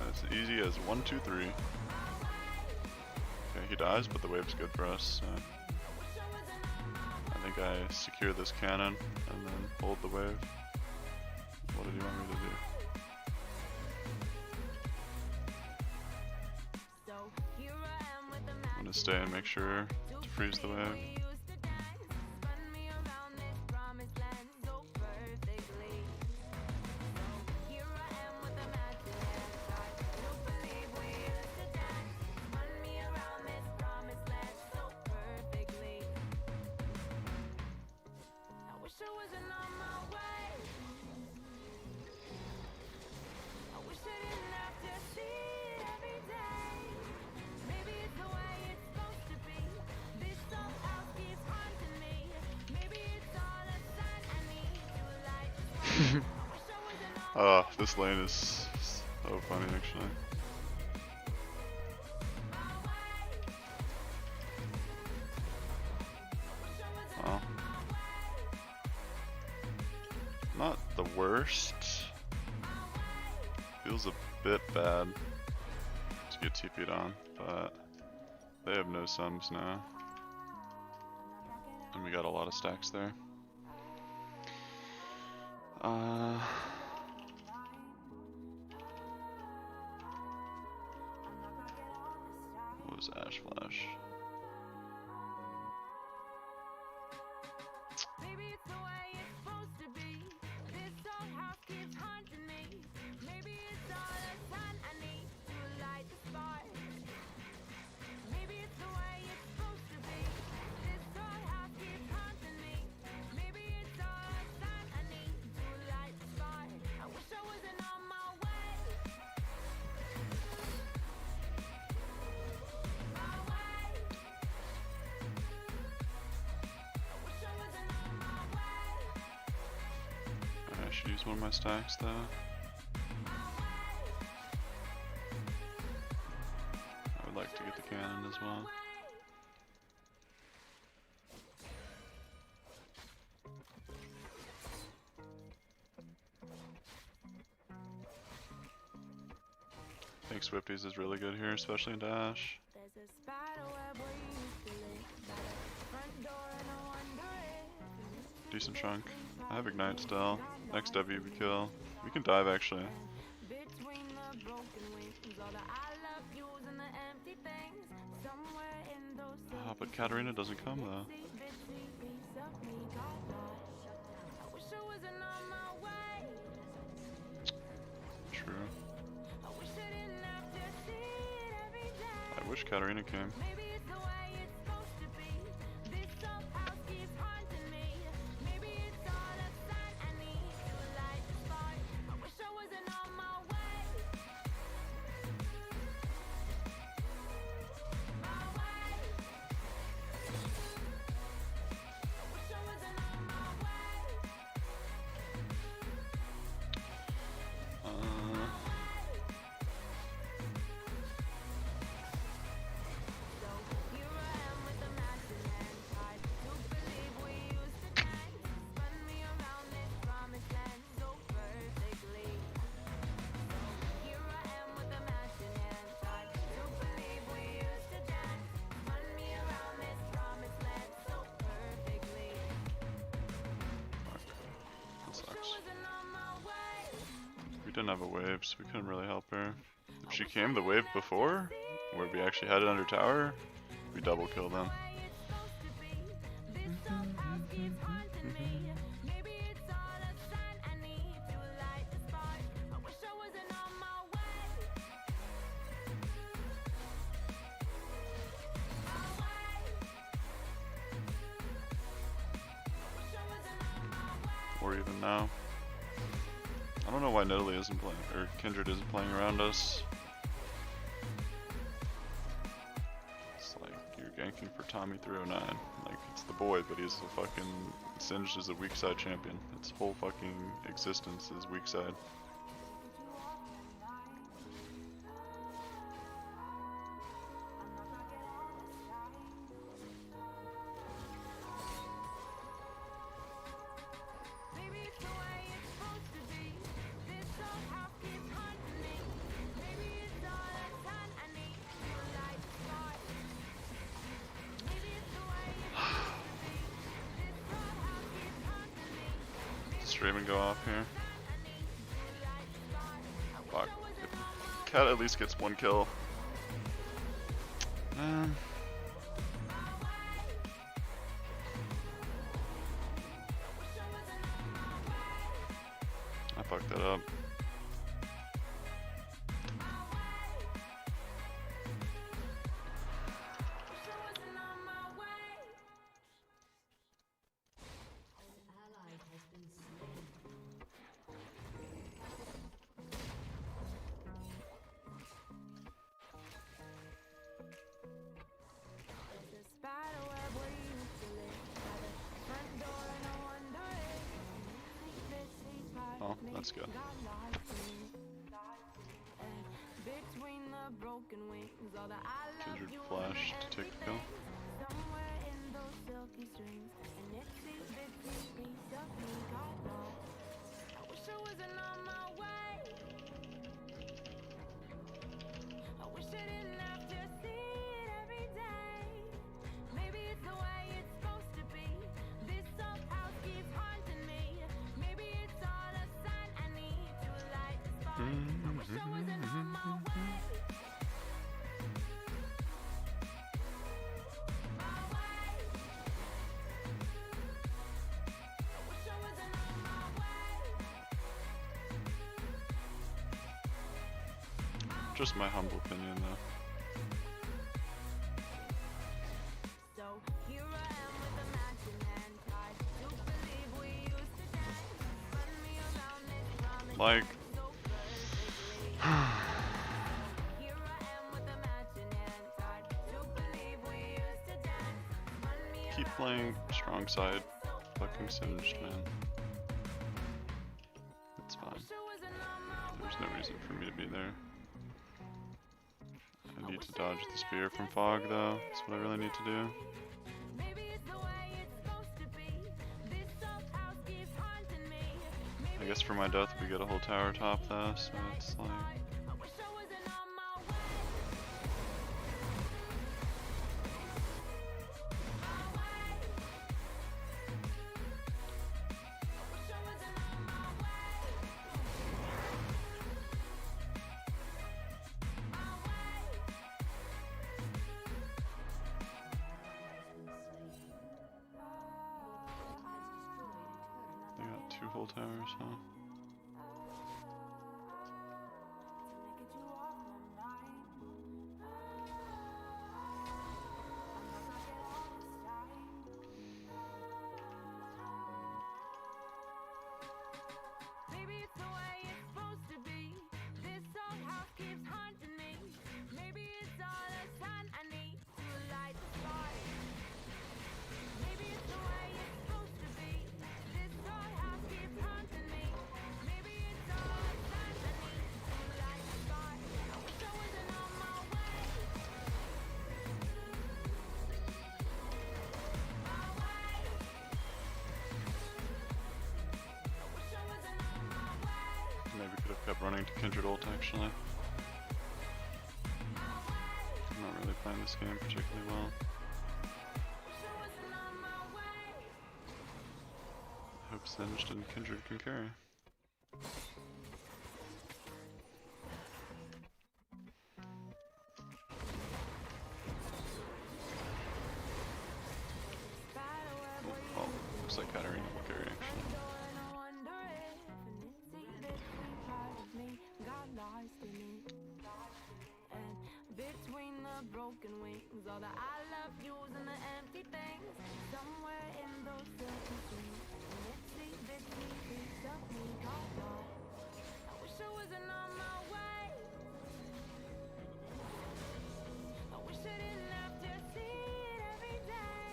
As easy as 1, 2, 3. Okay, he dies, but the wave's good for us. So I think I secure this cannon and then hold the wave. What did you want me to do? I'm gonna stay and make sure to freeze the wave. This lane is so funny actually. Well, not the worst. Feels a bit bad to get TP'd on, but they have no sums now. And we got a lot of stacks there. What was Ash Flash? I should use one of my stacks though. I would like to get the cannon as well. I think Swifties is really good here, especially in Dash. Decent chunk. I have Ignite still. Next W we kill. We can dive actually. Oh, but Katarina doesn't come though. True. I wish Katarina came. We didn't have a wave, so we couldn't really help her. If she came the wave before, where we actually had it under tower, we double kill them. Or even now. I don't know why Nidalee isn't playing, or Kindred isn't playing around us. It's like you're ganking for Tommy 309. Like, it's the boy, but he's a fucking Singed as a weak side champion. Its whole fucking existence is weak side. Raven go off here. Fuck. If Cat at least gets one kill. I fucked that up. Oh, that's good. Kindred flash to take the kill. Just my humble opinion, though. Like, keep playing strong side, fucking Singed, man. It's fine. There's no reason for me to be there. I need to dodge the spear from Fog, though. That's what I really need to do. I guess for my death we get a whole tower top though, so it's like... control towers, huh? Maybe it's the way it's supposed to be. This old house keeps haunting me. Maybe it's all the sun I need to light the spark. Maybe it's the way it's supposed to be. This old house keeps haunting me. Maybe it's all the sun I need to light the spark. I wish I wasn't on my way. My way. I wish I wasn't on my way. Maybe could have kept running to Kindred ult actually. I'm not really playing this game particularly well. Hope Singed and Kindred can carry. Oh, looks like Katarina will carry actually. Between the broken wings, all the I love yous and the empty things, somewhere in those silky strings, an itsy bitsy piece of me got lost. I wish I wasn't on my way. I wish I didn't have to see it every day.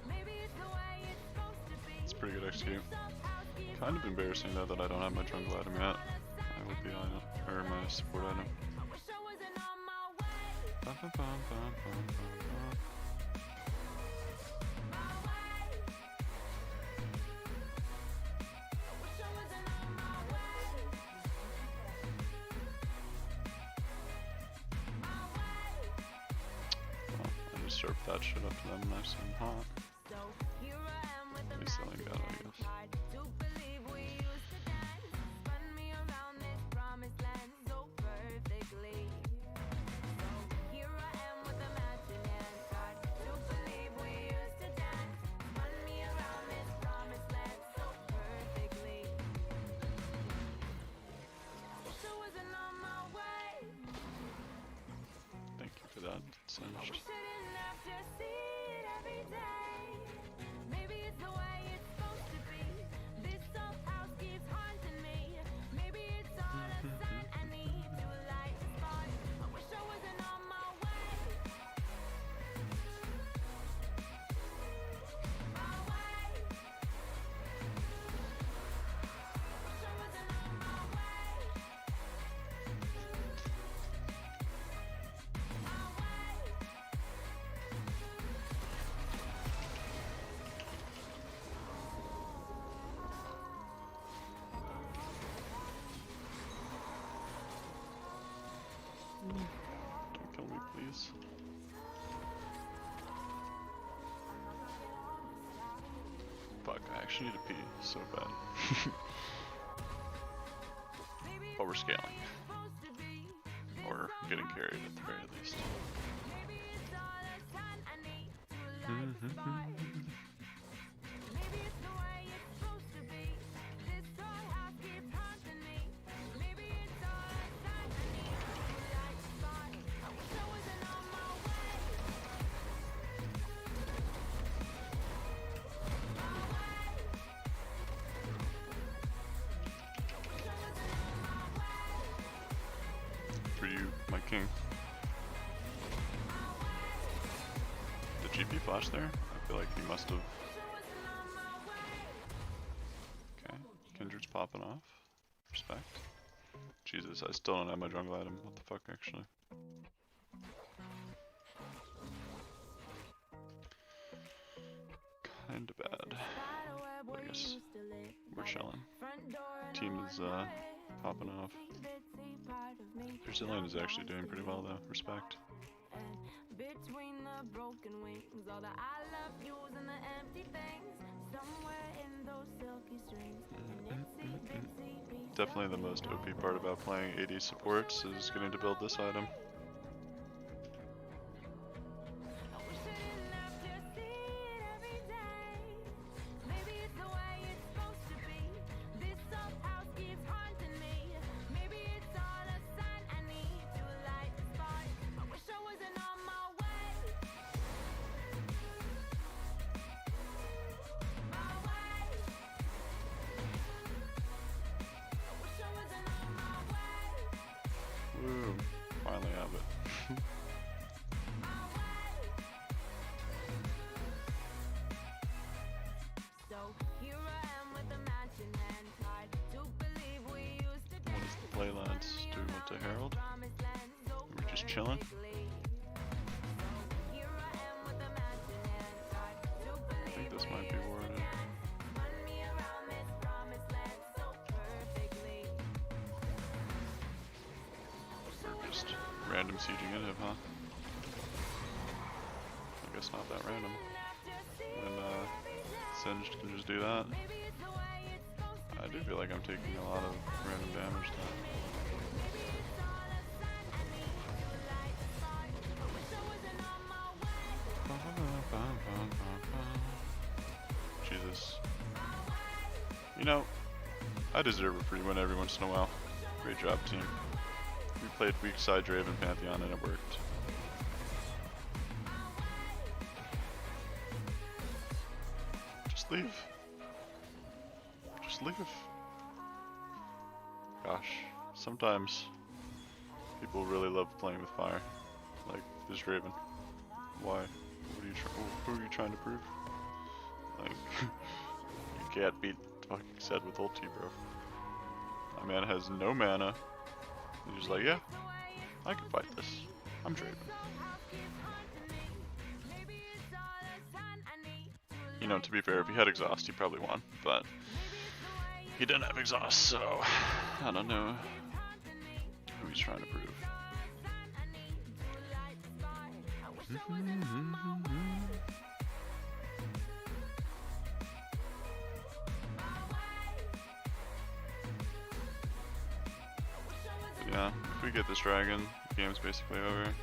Maybe it's the way it's supposed to be. It's pretty good XQ. Kind of embarrassing though that I don't have my jungle item yet. I would be on it, or my support item. Bum, bum, bum, bum, bum, bum. Well, I just served that shit up to them nice and hot. At least they only got it, I guess. Thank you for that, Singed. Don't kill me, please. Fuck, I actually need to pee so bad. But we're scaling. Or getting carried at the very least. For you, my king. Did GP flash there? I feel like he must have. Okay, Kindred's popping off. Respect. Jesus, I still don't have my jungle item. What the fuck, actually? Kinda bad. But I guess we're chilling. Team is popping off. Brazilian is actually doing pretty well though. Respect. Between the broken wings, all the I love yous and the empty things, somewhere in those silky strings, an itsy bitsy piece. Definitely the most OP part about playing AD supports is getting to build this item. finally have it. What is the play, lads? Do we want to Herald? We're just chilling. I think this might be worded. We're just random sieging into him, huh? I guess not that random. And Singed can just do that. I do feel like I'm taking a lot of random damage though. Jesus. You know, I deserve a free win every once in a while. Great job, team. We played weak side Draven Pantheon and it worked. Just leave. Just leave. Gosh, sometimes people really love playing with fire. Like this Draven. Why? What are you who are you trying to prove? Like, you can't beat fucking Zed with ulti, bro. My man has no mana. He's just like, yeah, I can fight this. I'm Draven. You know, to be fair, if he had exhaust, he probably won, but he didn't have exhaust, so I don't know who he's trying to prove. Yeah, if we get this dragon, the game's basically over.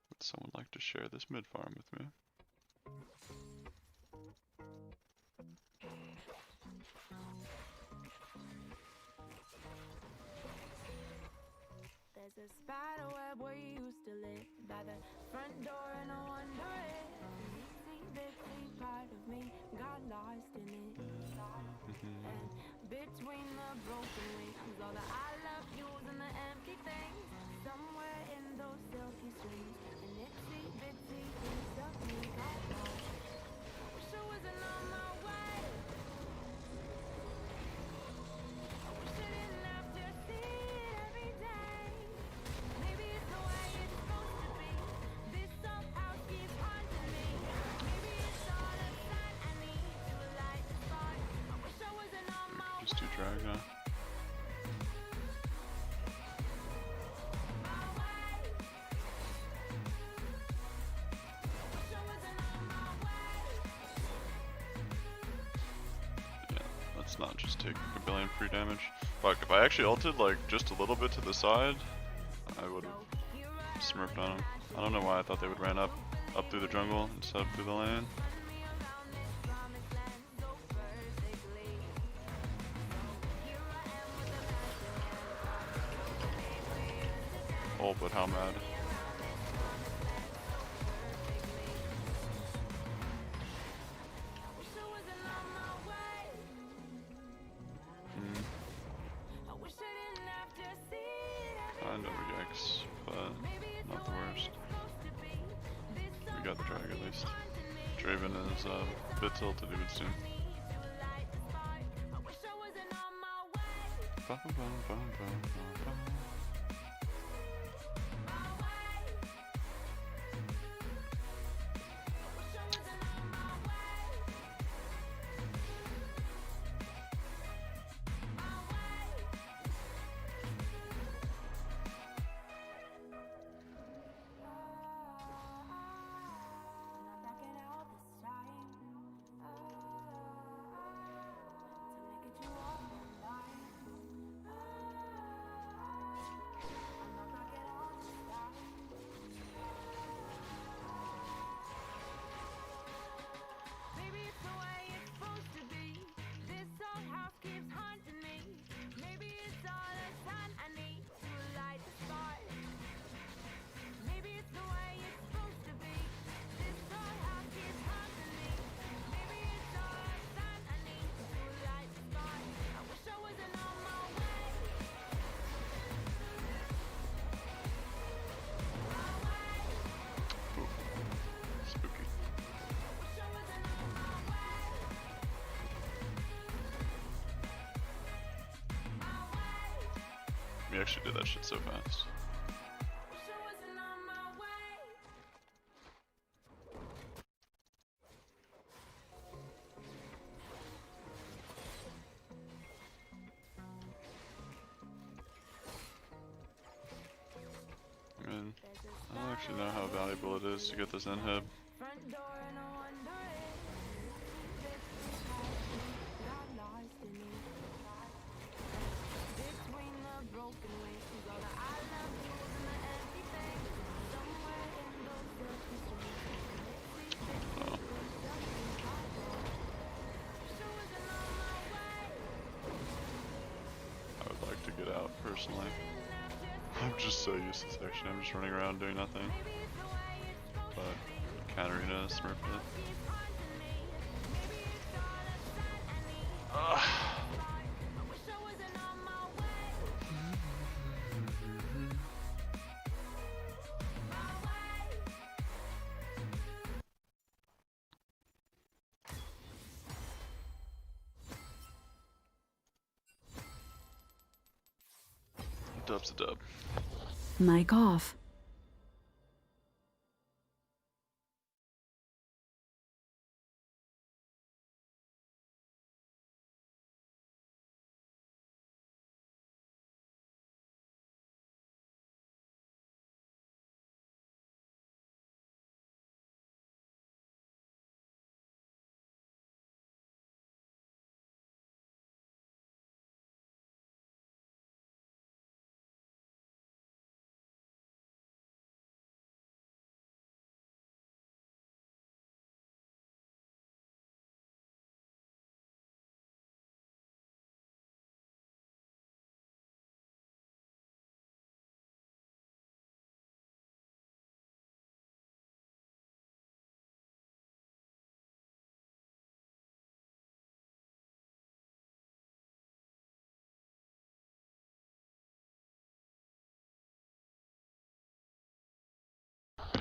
Would someone like to share this mid farm with me? There's a spider web where you used to live, by the front door, and I wonder if the bitsy part of me got lost in it. And between the broken wings, all the I love yous and the empty things, somewhere in those silky streams, an itsy bitsy piece of me got lost. Wish I wasn't on my way. I wish I didn't have to see it every day. Maybe it's the way it's supposed to be. This old house keeps haunting me. Maybe it's all the sign I need to light the spark. I wish I wasn't on my way. Just do drag now. Let's not just take a billion free damage. Fuck, if I actually ulted like just a little bit to the side, I would have smurfed on him. I don't know why I thought they would ran up through the jungle instead of through the lane. Oh, but how mad. Kind of yikes, but not the worst. We got the drag at least. Draven is a bit tilted even soon. We actually did that shit so fast. I mean, I don't actually know how valuable it is to get this inhib. Oh. I would like to get out personally. I'm just so used to this action. I'm just running around doing nothing. But Katarina smurfed it. Ugh. Dub's a dub. Mic off.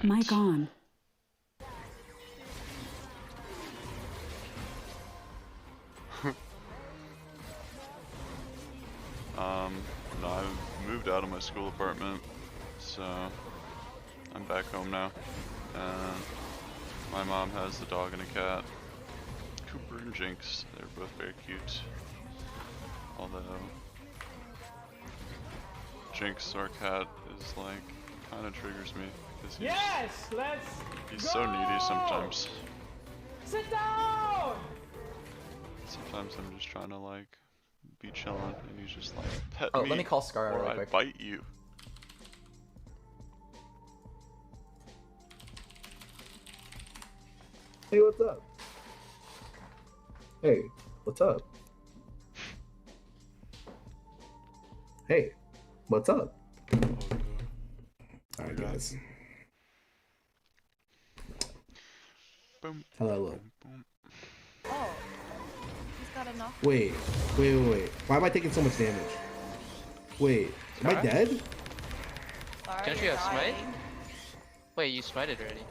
Mic on. No, I've moved out of my school apartment, so I'm back home now. And my mom has the dog and a cat. Cooper and Jinx, they're both very cute. Although Jinx, our cat, is like, kind of triggers me. Because he's so needy sometimes. Sit down! Sometimes I'm just trying to like be chilling and he's just like, pet Oh, me let me call Scar out or real I quick. bite you. Hey, what's up? Hey, what's up? Hey, what's up? Alright, guys. Boom. Hello, look. Boom. Oh, he's got enough. Wait. Why am I taking so much damage? Wait, am I dead? Sorry, Can't you have smite? dying. Wait, you smited already.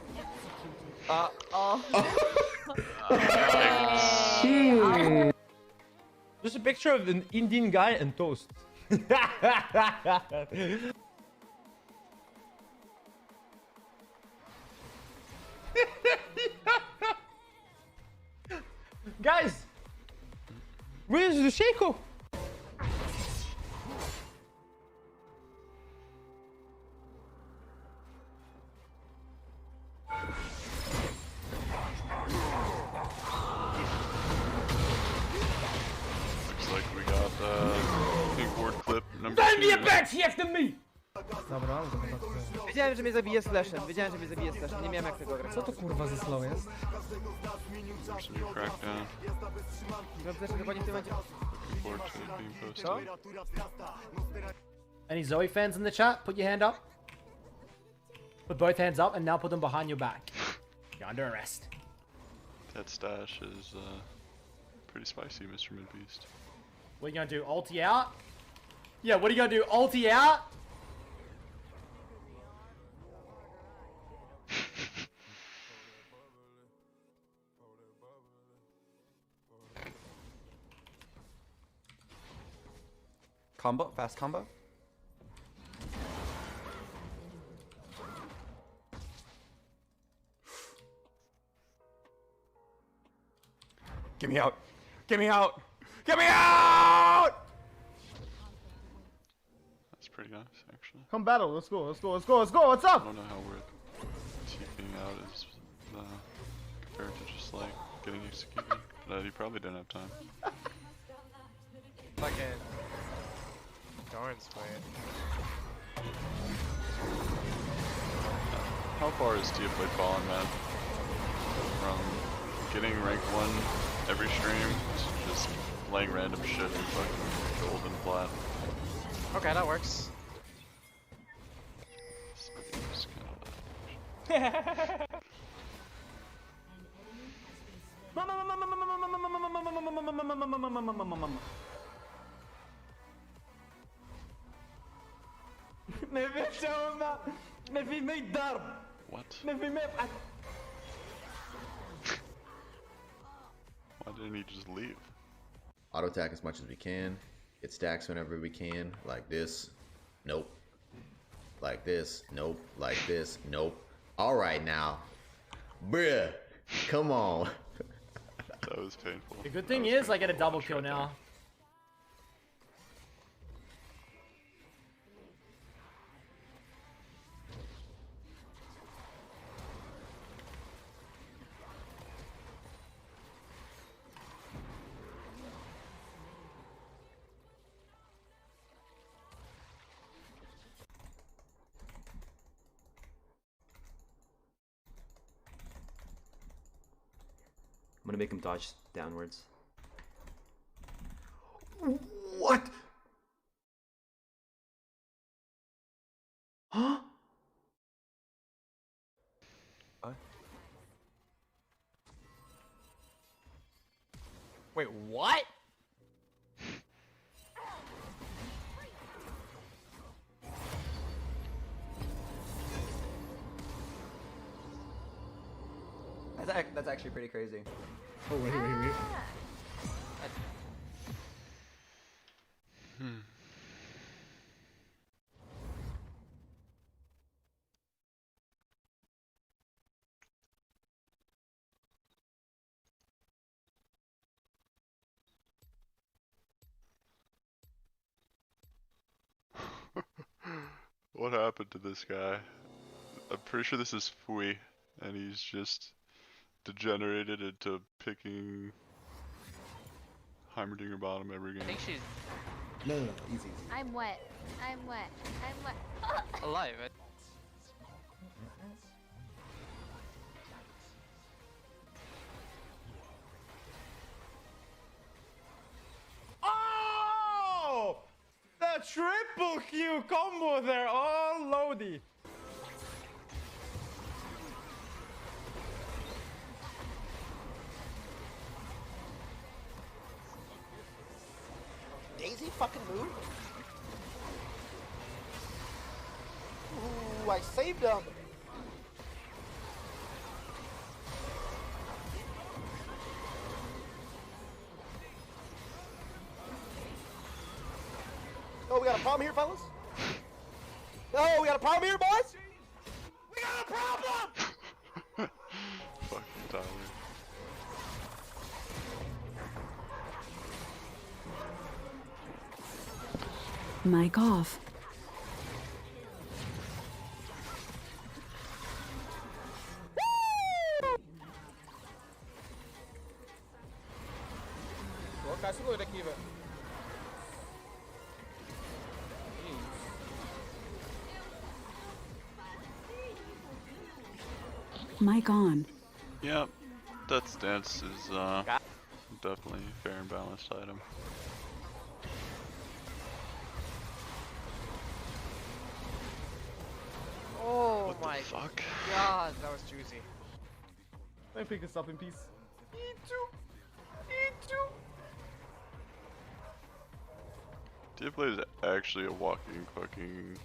Just a picture of an Indian guy and toast. Guys, where's the Shaco? Looks like we got pink ward clip number Daj mi 2. jebać, jestem mi! Wiedziałem, że mnie zabije slashem, nie miałem jak tego grać. Co to kurwa ze slow jest? There's a new crackdown. Flash chyba nie w tym momencie. Looking forward to it being posted. Any Zoe fans in the chat? Put your hand up. Put both hands up and now put them behind your back. You're under arrest. That stash is pretty spicy, Mr. Midbeast. What are you gonna do? Ulti out? Yeah, what are you gonna do? Ulti out? Combo? Fast combo? Get me out! Get me out! Get me out! That's pretty nice, actually. Come battle. Let's go. Let's go. Let's go. Let's go. What's I up? don't know how we're TPing out is compared to just like getting executed. But he probably didn't have time. Fucking Darn's playing. How far is Teoplay fallen, man? From getting rank 1 every stream to just playing random shit in fucking gold and plat. Okay, that works. Just kinda what? Why didn't he just leave? Auto attack as much as we can. Get stacks whenever we can. Like this. Nope. Like this. Nope. Like this. Nope. Alright now. Bruh. Come on. That was painful. The good thing is I get a double kill now. I'm gonna make him dodge downwards. What? Huh? Wait, what? That's actually pretty crazy. Oh, wait. What happened to this guy? I'm pretty sure this is Fui, and he's just degenerated into picking Heimerdinger bottom every game. I think she's No, easy. I'm wet. I'm wet. I'm wet. alive. Oh! The triple Q combo there, all loady. Daisy fucking move. Ooh, I saved him. Oh, we got a problem here, fellas? No, we got a problem here, boys? We got a problem! Fucking Tyler. Mic off. Mic on. Yep, that stance is definitely a fair and balanced item. Oh What my the fuck? god, that was juicy. Let me pick this up in peace. Teoplay is actually a walking fucking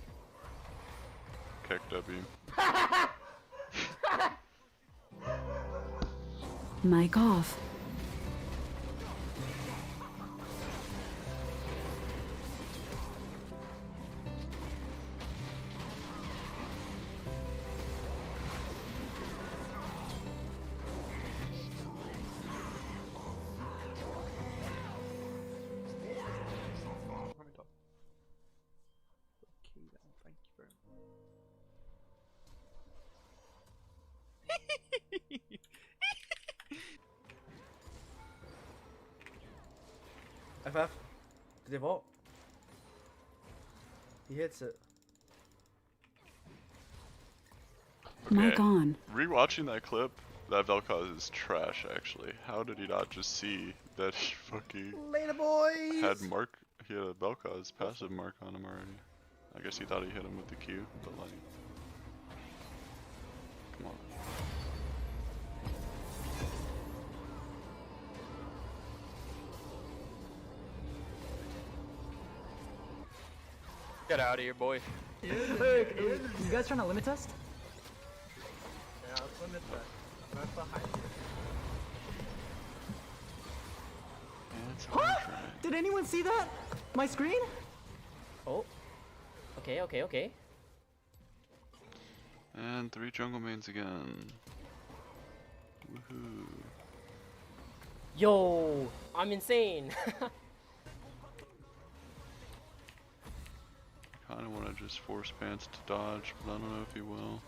Kekda beam. Mic off. FF. Did they vault? He hits it. Mic on. Rewatching that clip, that Vel'Koz is trash actually. How did he not just see that he fucking Later, boys! had mark? He had a Vel'Koz passive mark on him already. I guess he thought he hit him with the Q, but like, come on. Get out of here, boy. Hey, you guys trying to limit test? Yeah, let's limit that. Right behind you. Did anyone see that? My screen? Oh. Okay. And 3 jungle mains again. Woohoo. Yo, I'm insane. Kinda wanna just force Pants to dodge, but I don't know if he will.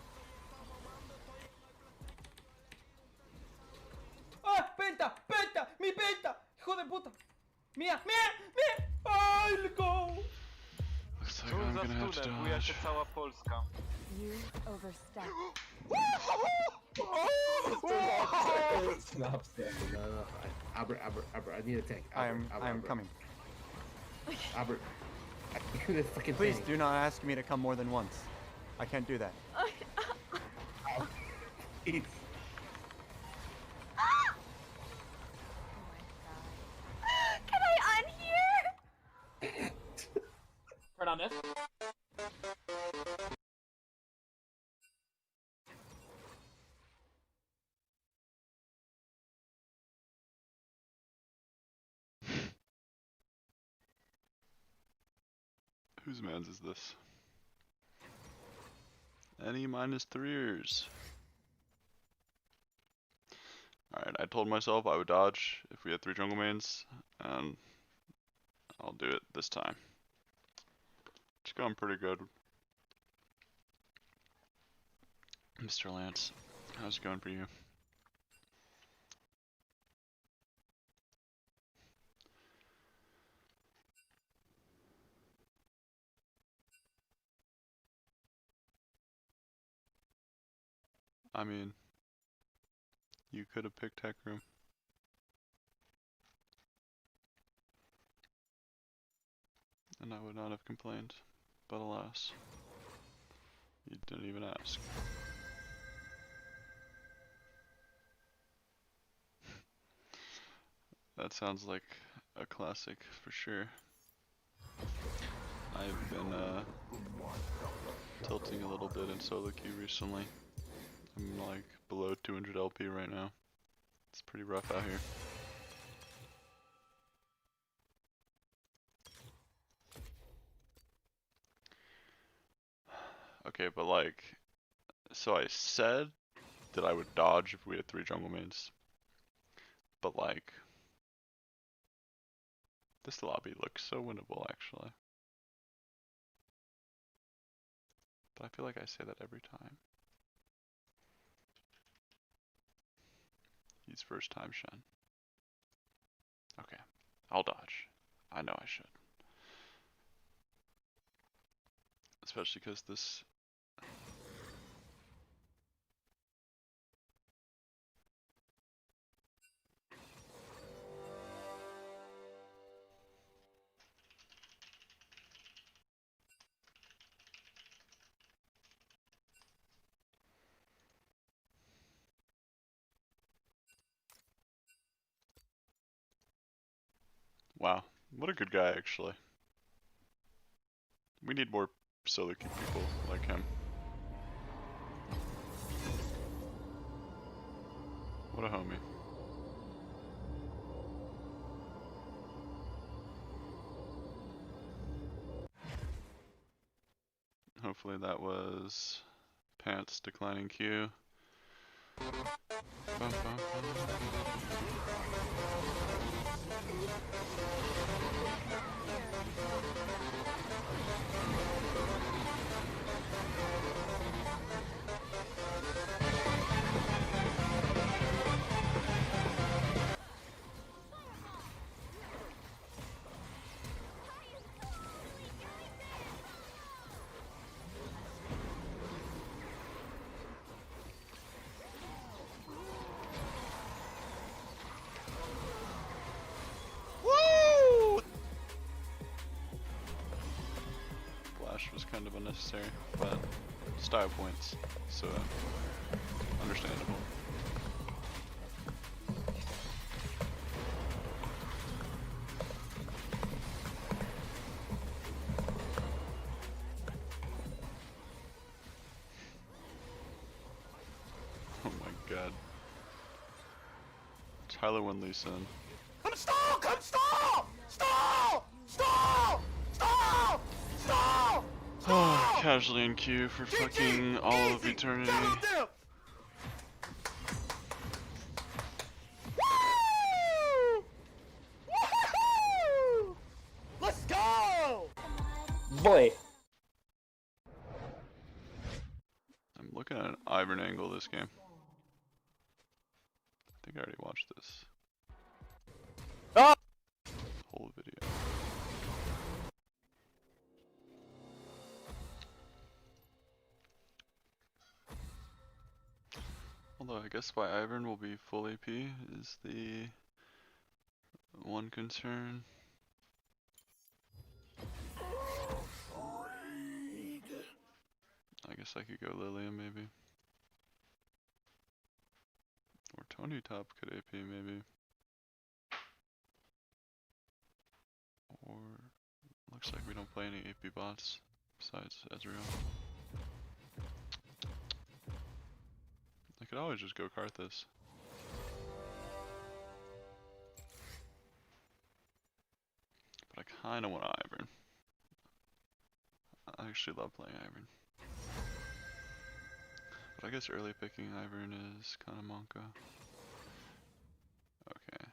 ¡Ah! ¡Penta! ¡Penta! ¡Mi penta! ¡Hijo de puta! ¡Mía! ¡Mía! ¡Mía! ¡Ay, let's go! Looks like I'm gonna have to dodge. cała Polska. You overstepped. Stop. No. Albert, I need a tank. I'm coming. Albert, I need a fucking Please tank. do not ask me to come more than once. I can't do that. Please. Can I unhear? Turn on this. Whose mans is this? Any -3ers. Alright, I told myself I would dodge if we had 3 jungle mains, and I'll do it this time. It's going pretty good. Mr. Lance, how's it going for you? I mean, you could have picked Tech Room. And I would not have complained, but alas, you didn't even ask. That sounds like a classic for sure. I've been tilting a little bit in solo queue recently. I'm like below 200 LP right now. It's pretty rough out here. Okay, but like, so I said that I would dodge if we had 3 jungle mains, but like, this lobby looks so winnable actually. But I feel like I say that every time. He's first time Shen. Okay, I'll dodge. I know I should. Especially because this... Wow, what a good guy actually. We need more solo queue people like him. What a homie. Hopefully that was Pants declining Q. Bum, bum, bum. unnecessary, but style points, so understandable. Oh my god. Tyler won Lee Sin. Come stall! Come stall! Stall! Stall! Stall! Stall! Oh, casually in queue for fucking all of eternity. Double dip! Woo! Woohoo! Let's go! Boy. I'm looking at an Ivern angle this game. I think I already watched this. Ah! Whole video. Although I guess why Ivern will be full AP is the one concern. I guess I could go Lilium maybe. Or Tony top could AP maybe. Or looks like we don't play any AP bots besides Ezreal. I could always just go Karthus. But I kinda want Ivern. I actually love playing Ivern. But I guess early picking Ivern is kinda Monka. Okay.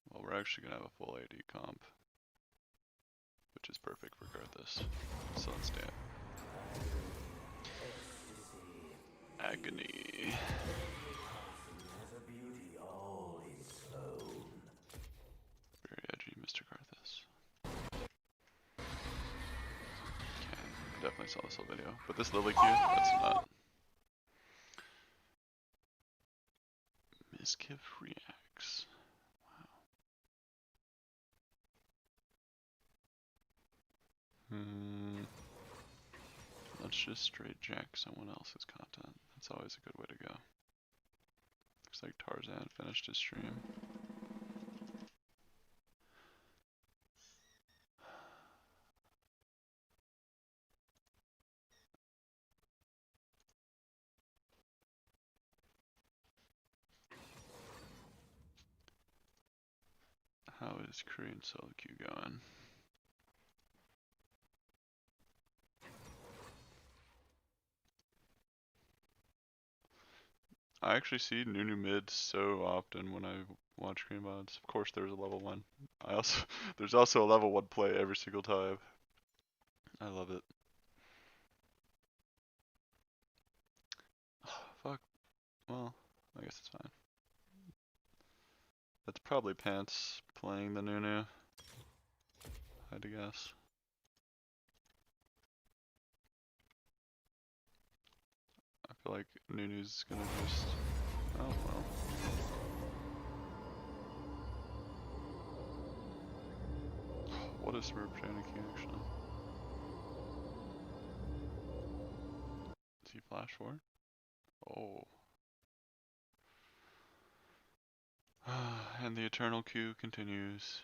Well, we're actually gonna have a full AD comp, which is perfect for Karthus. So let's do it. Agony. Very edgy, Mr. Karthus. Okay, I definitely saw this whole video. But this Lily Q, that's not. Miskiff reacts. Wow. Let's just straight jack someone else's content. That's always a good way to go. Looks like Tarzan finished his stream. How is Korean solo queue going? I actually see Nunu mid so often when I watch Korean mods. Of course there's a level 1. There's also a level 1 play every single time. I love it. Fuck. Well, I guess it's fine. That's probably Pants playing the Nunu. I had to guess. I feel like Nunu's gonna just... Oh well. What is Smurf panicking actually? Is he flash for? Oh. And the eternal queue continues.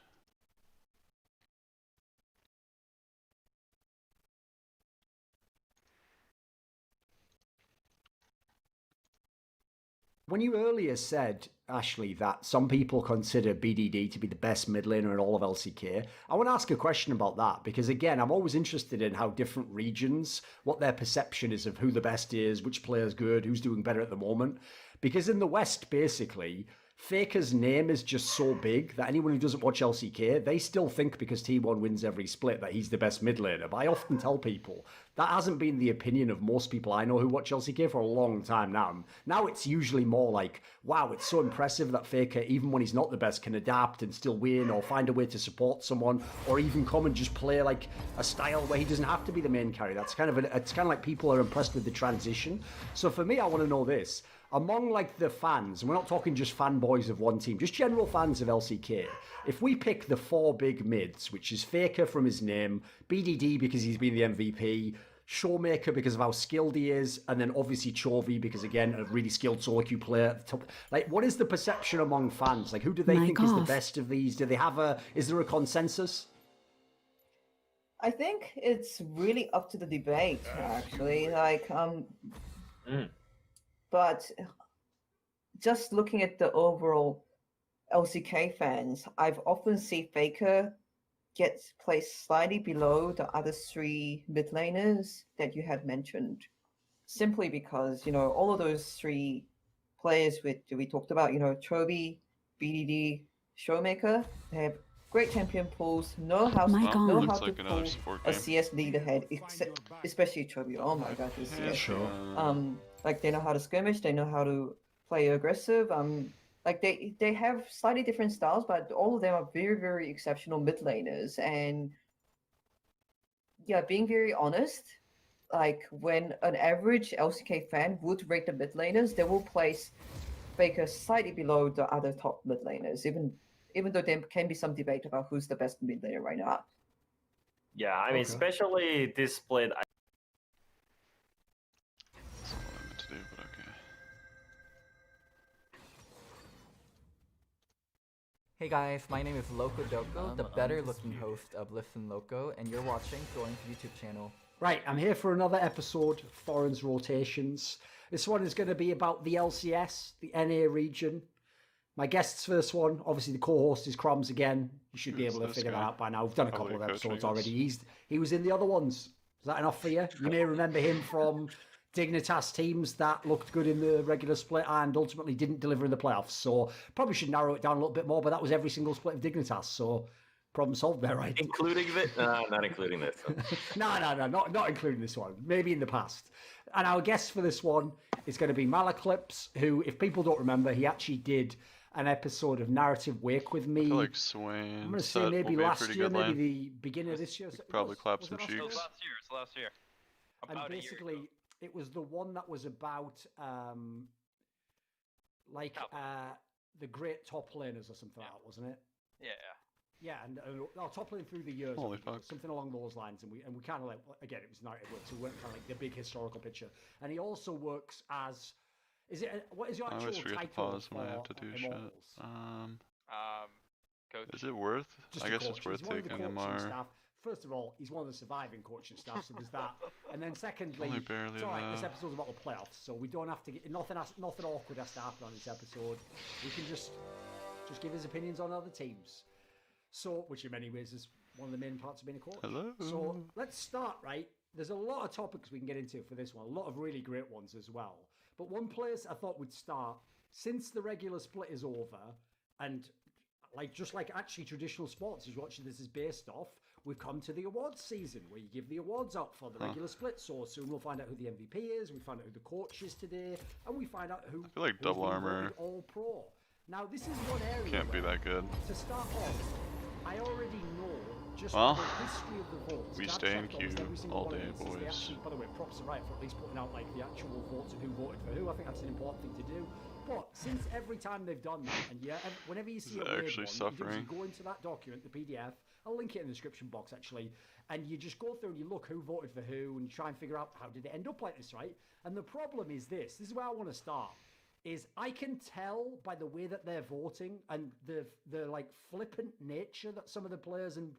When you earlier said, Ashley, that some people consider BDD to be the best mid laner in all of LCK, I want to ask a question about that, because again, I'm always interested in how different regions, what their perception is of who the best is, which player's good, who's doing better at the moment. Because in the West, basically, Faker's name is just so big that anyone who doesn't watch LCK, they still think because T1 wins every split that he's the best mid laner. But I often tell people that hasn't been the opinion of most people I know who watch LCK for a long time now. Now it's usually more like, wow, it's so impressive that Faker, even when he's not the best, can adapt and still win or find a way to support someone or even come and just play like a style where he doesn't have to be the main carry. That's kind of it's kind of like people are impressed with the transition. So for me, I want to know this. Among like the fans, and we're not talking just fanboys of one team, just general fans of LCK, if we pick the 4 big mids, which is Faker from his name, BDD because he's been the MVP, Showmaker because of how skilled he is, and then obviously Chovy because, again, a really skilled solo queue player at the top. Like, what is the perception among fans? Like, who do they think is the best of these? Do they have is there a consensus? I think it's really up to the debate, actually. Like, but just looking at the overall LCK fans, I've often seen Faker get placed slightly below the other three mid laners that you had mentioned, simply because, you know, all of those three players we talked about, you know, Chovy, BDD, Showmaker, they have great champion pools, know how to pull a CS lead ahead, especially Chovy. Oh my god, this CS. Sure. Like, they know how to skirmish, they know how to play aggressive. Like, they have slightly different styles, but all of them are very, very exceptional mid laners. And yeah, being very honest, like, when an average LCK fan would rate the mid laners, they will place Faker slightly below the other top mid laners, even though there can be some debate about who's the best mid laner right now. Yeah, I mean, especially this split. That's not what I meant to do, but okay. Hey guys, my name is Loco Doko, the better looking host of Listen Loco, and you're watching Thorn's YouTube channel. Right, I'm here for another episode of Thorin's Rotations. This one is going to be about the LCS, the NA region. My guests for this one, obviously the co-host is Crumbs again. You should be able to figure that out by now. We've done a couple of episodes already. He was in the other ones. Is that enough for you? You may remember him from Dignitas teams that looked good in the regular split and ultimately didn't deliver in the playoffs. So probably should narrow it down a little bit more, but that was every single split of Dignitas. So problem solved there, right? Including this? No, not including this. No, not including this one. Maybe in the past. And our guest for this one is going to be Malaclips, who, if people don't remember, he actually did an episode of Narrative Wake with me. I feel like Swain. I'm going to say maybe last year, maybe the beginning of this year. Probably clap some cheeks. It's last year. And basically, it was the one that was about the great top laners or something like that, wasn't it? Yeah. Yeah, and top lane through the years, Holy fuck. something along those lines, and we kind of like, again, it was narrative work, so we weren't kind of like the big historical picture. And he also works as, what is your actual title? I always forget to pause when I have to do Immortals? Coach. Is it worth? Just I guess coach. it's worth He's one of the taking coaching MR. staff. First of all, he's one of the surviving coaching staff, so there's that. And then secondly, Only barely it's all right, this though. episode's about the playoffs, so we don't have to get nothing awkward has to happen on this episode. We can just give his opinions on other teams. So, which in many ways is one of the main parts of being a coach. Hello. So let's start, right? There's a lot of topics we can get into for this one, a lot of really great ones as well. But one place I thought would start, since the regular split is over, and just like actually traditional sports is what this is based off, we've come to the awards season where you give the awards out for the regular split. So soon we'll find out who the MVP is, we find out who the coach is today, and we find out who I feel like Double Armor All Pro. Now this is one area can't be that good. to start off, I already know just Well, the history of the votes. we I've stay in checked almost queue every single all one of day, these since they boys. actually, by the way, props to Riot for at least putting out like the actual votes of who voted for who. I think that's an important thing to do. But since every time they've done that, and whenever you see a weird actually one, suffering? you go into that document, the PDF. I'll link it in the description box actually, and you just go through and you look who voted for who, and you try and figure out how did it end up like this, right? And the problem is this. This is where I want to start. Is I can tell by the way that they're voting and the like flippant nature that some of the players and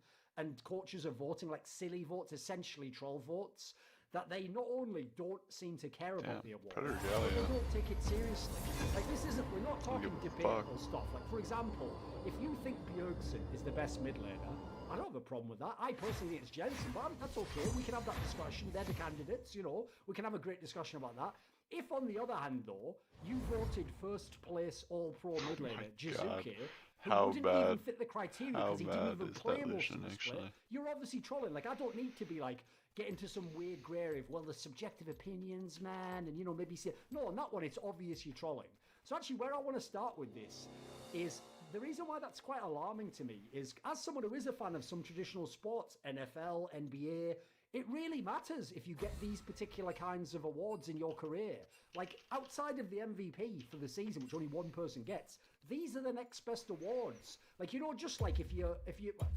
coaches are voting, like silly votes, essentially troll votes, that they not only don't seem to care about the award, Predator but they Gallia. don't take it seriously. Like we're not talking give a debatable stuff. Like for example, if you think Bjergsen is the best mid laner, I don't have a problem with that. I personally think it's Jensen, but that's okay. We can have that discussion. They're the candidates, you know. We can have a great discussion about that. If, on the other hand, though, you voted first place all-pro mid laner, Jizuke, who didn't even fit the criteria because he didn't even play most of the split, you're obviously trolling. Like, I don't need to be, like, get into some weird grey area of, well, the subjective opinions, man, and, you know, maybe say... No, on that one, it's obvious you're trolling. So actually, where I want to start with this is... The reason why that's quite alarming to me is, as someone who is a fan of some traditional sports, NFL, NBA... It really matters if you get these particular kinds of awards in your career. Like, outside of the MVP for the season, which only one person gets, these are the next best awards. Like, you know, just like if you,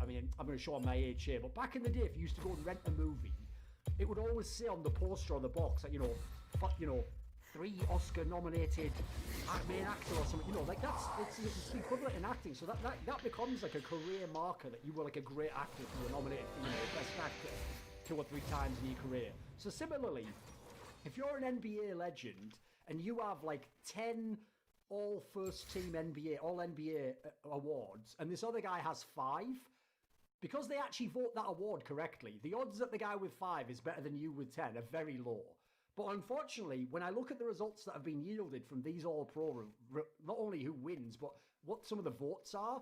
I mean, I'm going to show my age here, but back in the day, if you used to go and rent a movie, it would always say on the poster on the box that, 3 Oscar-nominated main actor or something. Like it's the equivalent in acting. So that becomes like a career marker that you were like a great actor if you were nominated for best actor 2 or 3 times in your career. So similarly, if you're an NBA legend and you have like 10 all first team all NBA awards, and this other guy has 5, because they actually vote that award correctly, the odds that the guy with 5 is better than you with 10 are very low. But unfortunately, when I look at the results that have been yielded from these All-Pro, not only who wins, but what some of the votes are,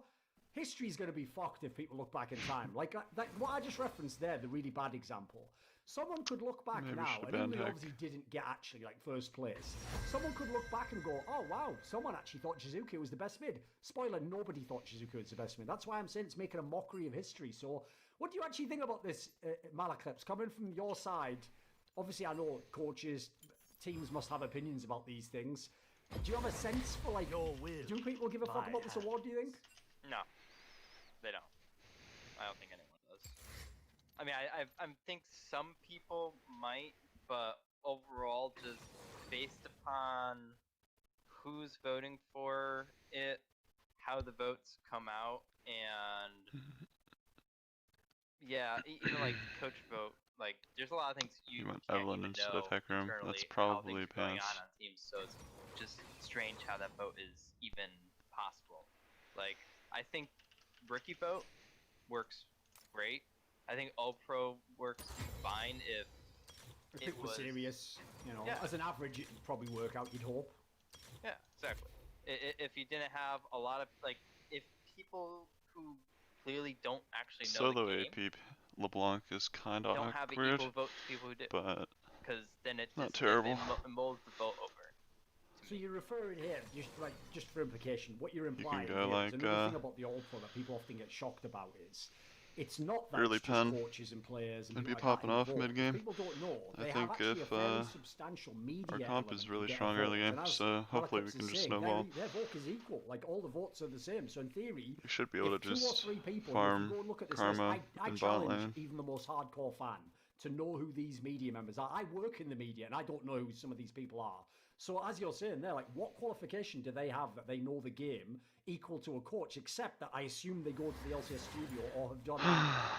history's going to be fucked if people look back in time. Like what I just referenced there, the really bad example. Someone could look back now, and even though obviously didn't get actually like first place, someone could look back and go, oh wow, someone actually thought Shizuku was the best mid. Spoiler, nobody thought Shizuku was the best mid. That's why I'm saying it's making a mockery of history. So what do you actually think about this, Malakleps? Coming from your side, obviously I know coaches, teams must have opinions about these things. Do you have a sense for like, do people give a fuck about this award, do you think? No, they don't. I don't think anyone does. I mean, I think some people might, but overall, just based upon who's voting for it, how the votes come out, and yeah, even like coach vote, like there's a lot of things you want can't Evelyn even instead know of Hecarim. internally That's how probably things are going Pants. on teams, so it's just strange how that vote is even possible. Like, I think rookie vote works great. I think All Pro works fine if it was serious. Yeah. As an average, it'd probably work out, you'd hope. Yeah, exactly. If you didn't have a lot of, like, if people who clearly don't actually know Solo the game AP LeBlanc is kind of don't have an awkward, equal vote to people who do, but because then it not just terrible. It molds the vote over. So you're referring here, just for implication, what you're implying go here like, is another thing about the All Pro that people often get shocked about is, it's not that Early it's just pen. coaches and players and It'd be people like that popping off involved. mid-game. People don't know. I They think have actually if, a fairly substantial media our comp element is to really get strong a vote. early game, And as so hopefully we Malakleps can is just saying, snowball. Their vote is equal. Like, all the votes are the same. So in theory, We should be able if to 2 or just 3 people, farm if you go and look at this Karma list, I in bot lane. challenge even the most hardcore fan to know who these media members are. I work in the media and I don't know who some of these people are. So as you're saying there, like, what qualification do they have that they know the game equal to a coach, except that I assume they go to the LCS studio or have done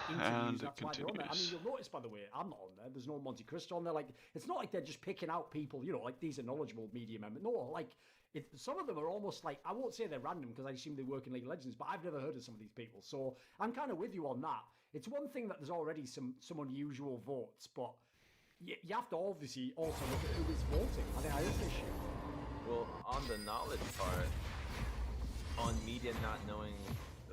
interviews, And that's it why they're on there. I mean, continues. you'll notice, by the way, I'm not on there. There's no Monte Cristo on there. Like, it's not like they're just picking out people, like these are knowledgeable media members. No, like, some of them are almost like, I won't say they're random because I assume they work in League of Legends, but I've never heard of some of these people. So I'm kind of with you on that. It's one thing that there's already some unusual votes, but you have to obviously also look at who is voting. I think that is an issue. Well, on the knowledge part, on media not knowing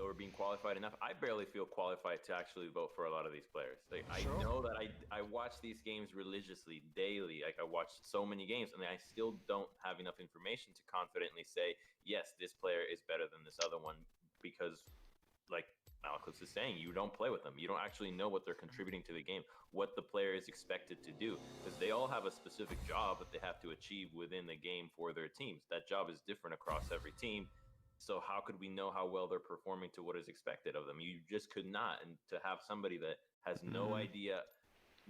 or being qualified enough, I barely feel qualified to actually vote for a lot of these players. Like, I know that I watch these games religiously, daily. Like, I watch so many games, and I still don't have enough information to confidently say, yes, this player is better than this other one, because, like Malakleps is saying, you don't play with them. You don't actually know what they're contributing to the game, what the player is expected to do, because they all have a specific job that they have to achieve within the game for their teams. That job is different across every team. So how could we know how well they're performing to what is expected of them? You just could not. And to have somebody that has no idea,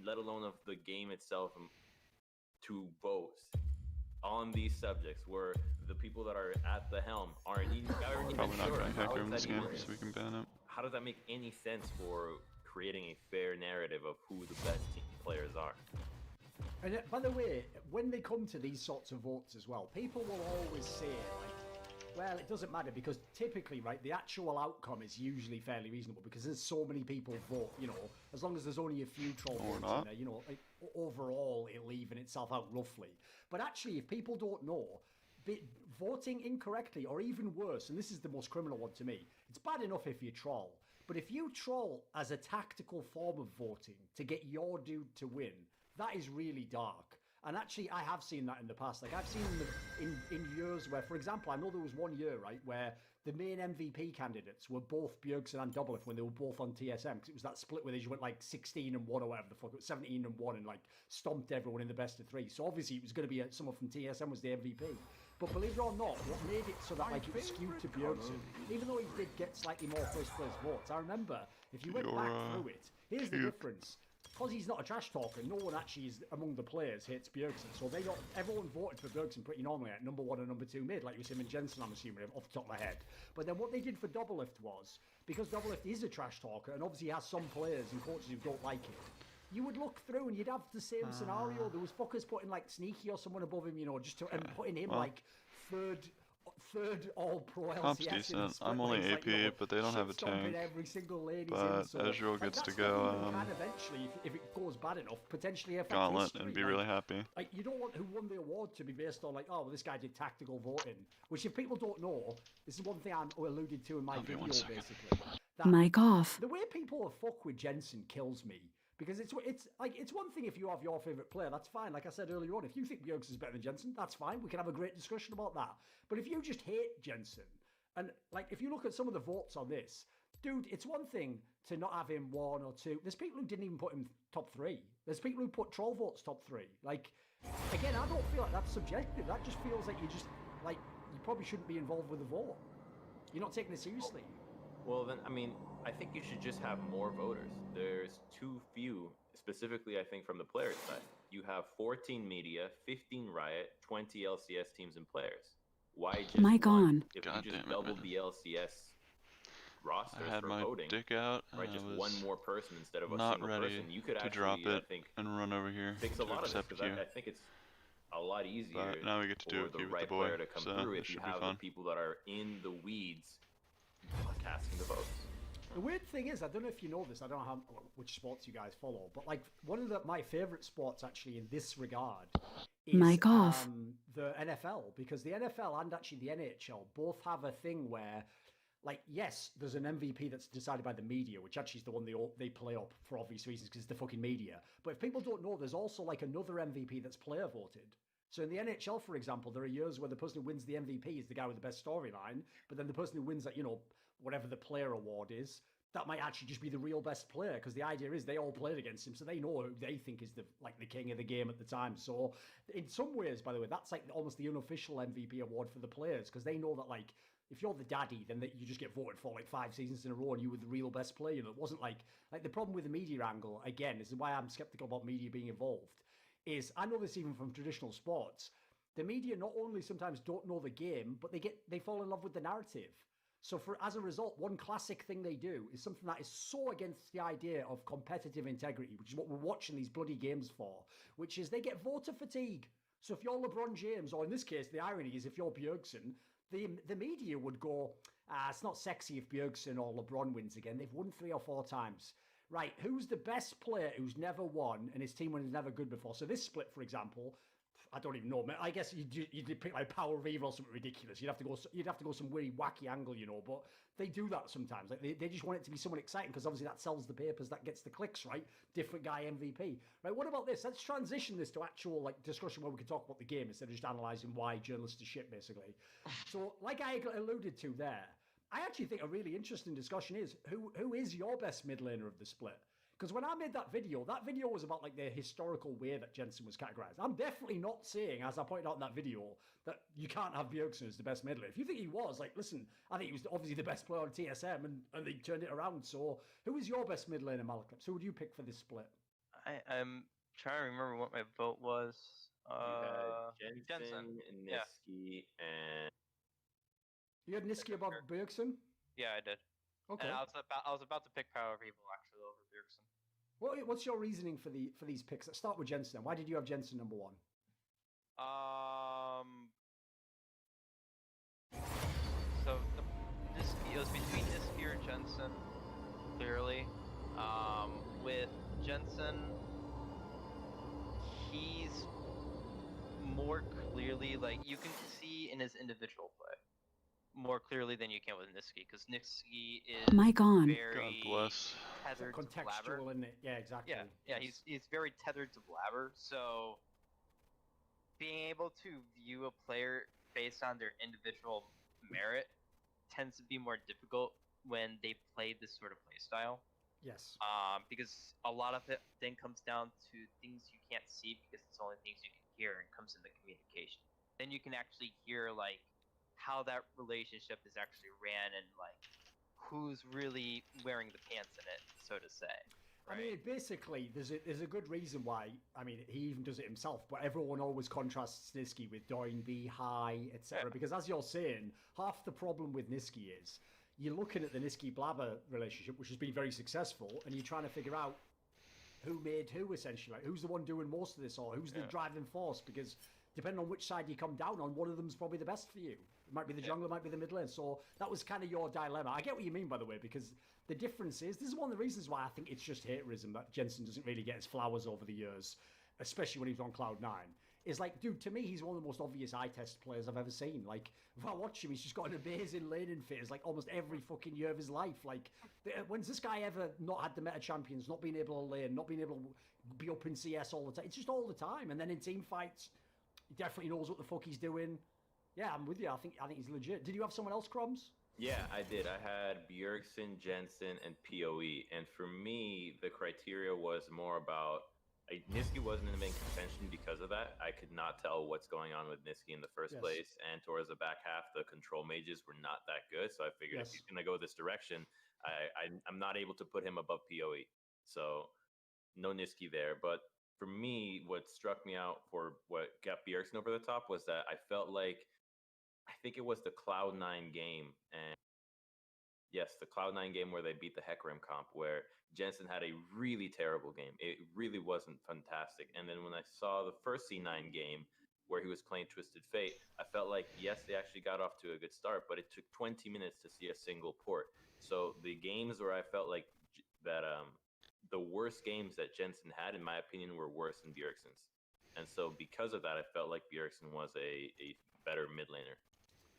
let alone of the game itself, to vote on these subjects where the people that are at the helm aren't even Probably not sure. going How Hecarim is this that game, even- so we can ban it. How does that make any sense for creating a fair narrative of who the best team players are? And by the way, when they come to these sorts of votes as well, people will always say, like, well, it doesn't matter because typically, right, the actual outcome is usually fairly reasonable because there's so many people vote, as long as there's only a few troll Or votes not. in there, like, overall it'll even itself out roughly. But actually, if people don't know, voting incorrectly, or even worse, and this is the most criminal one to me, it's bad enough if you troll. But if you troll as a tactical form of voting to get your dude to win, that is really dark. And actually, I have seen that in the past. Like, I've seen in years where, for example, I know there was one year, right, where the main MVP candidates were both Bjergsen and Doublelift when they were both on TSM, because it was that split where they just went like 16-1 or whatever the fuck, it was 17-1 and like stomped everyone in the best of 3. So obviously it was going to be someone from TSM was the MVP. But believe it or not, what made it so that like it was skewed to Bjergsen, even though he did get slightly more first place votes, I remember if you went back through it, here's the difference. because he's not a trash talker, no one actually is among the players hates Bjergsen. So everyone voted for Bjergsen pretty normally at number 1 and number 2 mid, like you him and Jensen, I'm assuming, off the top of my head. But then what they did for Doublelift was, because Doublelift is a trash talker, and obviously has some players and coaches who don't like it, you would look through and you'd have the same scenario. There was fuckers putting like Sneaky or someone above him, you know, and putting him like third all pro LCS. Comp's decent. I'm only AP, like, but they don't have a tank. Every single lady's But in, so, Ezreal like, gets to that's go something you can eventually, if it goes bad enough, potentially affect Gauntlet history. and be Like, really happy. Like, you don't want who won the award to be based on, like, oh, well, this guy did tactical voting. Which, if people don't know, this is one thing I alluded to in my video, basically. That Mic off. the way people are fuck with Jensen kills me. Because it's one thing if you have your favourite player, that's fine. Like I said earlier on, if you think Bjergsen is better than Jensen, that's fine. We can have a great discussion about that. But if you just hate Jensen, and like if you look at some of the votes on this, dude, it's one thing to not have him 1 or 2. There's people who didn't even put him top 3. There's people who put troll votes top 3. Like, again, I don't feel like that's subjective. That just feels like you probably shouldn't be involved with the vote. You're not taking it seriously. Well, then, I mean, I think you should just have more voters. There's too few, specifically, I think, from the players' side. You have 14 media, 15 Riot, 20 LCS teams and players. Why just Mic one? on. If God you just damn it, doubled man. the LCS rosters I had for my voting, dick out, and right, I just was one more person instead of a not single ready person, you could to actually, drop I it think, and run over here fix to a lot of this, accept because you. I think it's a lot easier But now we get to do for it the with the right boy, player to come so through this if you should be have fun. the people that are in the weeds casting the votes. The weird thing is, I don't know if you know this, I don't know which sports you guys follow, but like one of my favourite sports actually in this regard is Mic off. The NFL, because the NFL and actually the NHL both have a thing where, like, yes, there's an MVP that's decided by the media, which actually is the one they play up for obvious reasons because it's the fucking media. But if people don't know, there's also like another MVP that's player voted. So in the NHL, for example, there are years where the person who wins the MVP is the guy with the best storyline, but then the person who wins that, you know, whatever the player award is, that might actually just be the real best player, because the idea is they all played against him, so they know who they think is the king of the game at the time. So in some ways, by the way, that's like almost the unofficial MVP award for the players, because they know that, like, if you're the daddy, then you just get voted for like 5 seasons in a row and you were the real best player. You know, it wasn't like the problem with the media angle, again, this is why I'm skeptical about media being involved, is I know this even from traditional sports. The media not only sometimes don't know the game, but they fall in love with the narrative. So as a result, one classic thing they do is something that is so against the idea of competitive integrity, which is what we're watching these bloody games for, which is they get voter fatigue. So if you're LeBron James, or in this case, the irony is if you're Bjergsen, the media would go, it's not sexy if Bjergsen or LeBron wins again. They've won 3 or 4 times. Right, who's the best player who's never won and his team was never good before? So this split, for example, I don't even know. I guess you'd pick like Power of Evil or something ridiculous. You'd have to go some really wacky angle, you know. But they do that sometimes. Like they just want it to be somewhat exciting because obviously that sells the papers, that gets the clicks, right? Different guy MVP, right? What about this? Let's transition this to actual like discussion where we can talk about the game instead of just analysing why journalists are shit, basically. So, like I alluded to there, I actually think a really interesting discussion is who is your best mid laner of the split? Because when I made that video was about like the historical way that Jensen was categorized. I'm definitely not saying, as I pointed out in that video, that you can't have Bjergsen as the best mid laner. If you think he was, like, listen, I think he was obviously the best player on TSM and they turned it around. So who is your best mid laner, Malcolm? So who would you pick for this split? I'm trying to remember what my vote was. You had Jensen, Niski, and... You had Niski above Bjergsen? Yeah, I did. Okay. And I was about to pick Power of Evil actually over Bjergsen. What's your reasoning for these picks? Let's start with Jensen. Why did you have Jensen number 1? So it was between Niski or Jensen, clearly. With Jensen, he's more clearly, like, you can see in his individual play more clearly than you can with Niski, because Niski is Mic on. very God bless. tethered to Blabber. Contextual, isn't it? Yeah, exactly. Yeah, he's very tethered to Blabber, so being able to view a player based on their individual merit tends to be more difficult when they play this sort of play style. Yes. Because a lot of it then comes down to things you can't see because it's only things you can hear, and comes in the communication. Then you can actually hear like how that relationship is actually ran and like who's really wearing the pants in it, so to say. I mean, basically, there's a good reason why. I mean, he even does it himself, but everyone always contrasts Niski with Doinby, High, etc. Because as you're saying, half the problem with Niski is you're looking at the Niski-Blabber relationship, which has been very successful, and you're trying to figure out who made who, essentially. Like, who's the one doing most of this, or who's the driving force? Because depending on which side you come down on, one of them's probably the best for you. It might be the jungler, might be the mid lane. So that was kind of your dilemma. I get what you mean, by the way, because the difference is, this is one of the reasons why I think it's just haterism that Jensen doesn't really get his flowers over the years, especially when he was on Cloud9. Is like, dude, to me, he's one of the most obvious eye test players I've ever seen. Like, if I watch him, he's just got an amazing laning phase, like almost every fucking year of his life. Like, when's this guy ever not had the meta champions, not being able to lane, not being able to be up in CS all the time? It's just all the time. And then in team fights, he definitely knows what the fuck he's doing. Yeah, I'm with you. I think he's legit. Did you have someone else, Crumbs? Yeah, I did. I had Bjergsen, Jensen, and PoE. And for me, the criteria was more about Niski wasn't in the main contention because of that. I could not tell what's going on with Niski in the first place. And towards the back half, the control mages were not that good. So I figured if he's going to go this direction, I'm not able to put him above PoE. So no Niski there. But for me, what struck me out for what got Bjergsen over the top was that I felt like, I think it was the Cloud9 game. And yes, the Cloud9 game where they beat the Hecarim comp, where Jensen had a really terrible game. It really wasn't fantastic. And then when I saw the first C9 game where he was playing Twisted Fate, I felt like, yes, they actually got off to a good start, but it took 20 minutes to see a single port. So the games where I felt like that the worst games that Jensen had, in my opinion, were worse than Bjergsen's. And so because of that, I felt like Bjergsen was a better mid laner.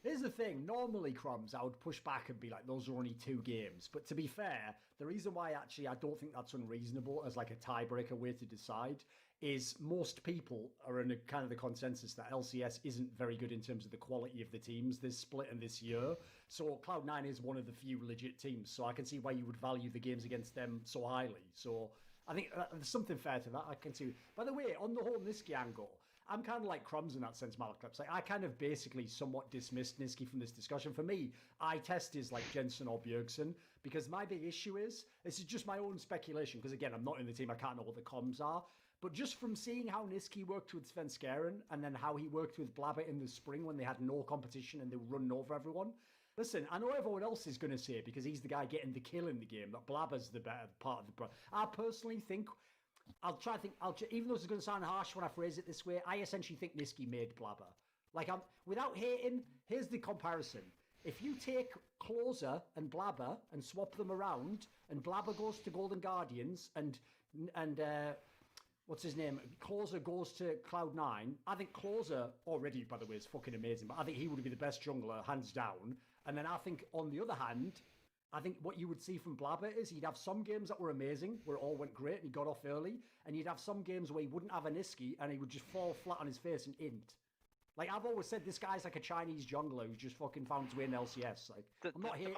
Here's the thing, normally, Crumbs, I would push back and be like, those are only 2 games. But to be fair, the reason why actually I don't think that's unreasonable as like a tiebreaker way to decide is most people are in a kind of the consensus that LCS isn't very good in terms of the quality of the teams this split and this year. So Cloud9 is one of the few legit teams. So I can see why you would value the games against them so highly. So I think there's something fair to that. I can see. By the way, on the whole Niski angle, I'm kind of like Crumbs in that sense, Malaclips. Like, I kind of basically somewhat dismissed Niski from this discussion. For me, eye test is like Jensen or Bjergsen, because my big issue is, this is just my own speculation, because again, I'm not in the team, I can't know what the comms are, but just from seeing how Niski worked with Svenskeren, and then how he worked with Blabber in the spring when they had no competition and they were running over everyone. Listen, I know everyone else is going to say, because he's the guy getting the kill in the game, that Blabber's the better part of the... I personally think... even though this is going to sound harsh when I phrase it this way, I essentially think Niski made Blabber. Like, without hating, here's the comparison. If you take Closer and Blabber and swap them around, and Blabber goes to Golden Guardians, and what's his name? Closer goes to Cloud9. I think Closer, already, by the way, is fucking amazing, but I think he would be the best jungler, hands down. And then I think, on the other hand, I think what you would see from Blabber is he'd have some games that were amazing, where it all went great and he got off early, and you'd have some games where he wouldn't have a Niski and he would just fall flat on his face and int. Like, I've always said, this guy's like a Chinese jungler who's just fucking found his way in LCS. Like, I'm not hating.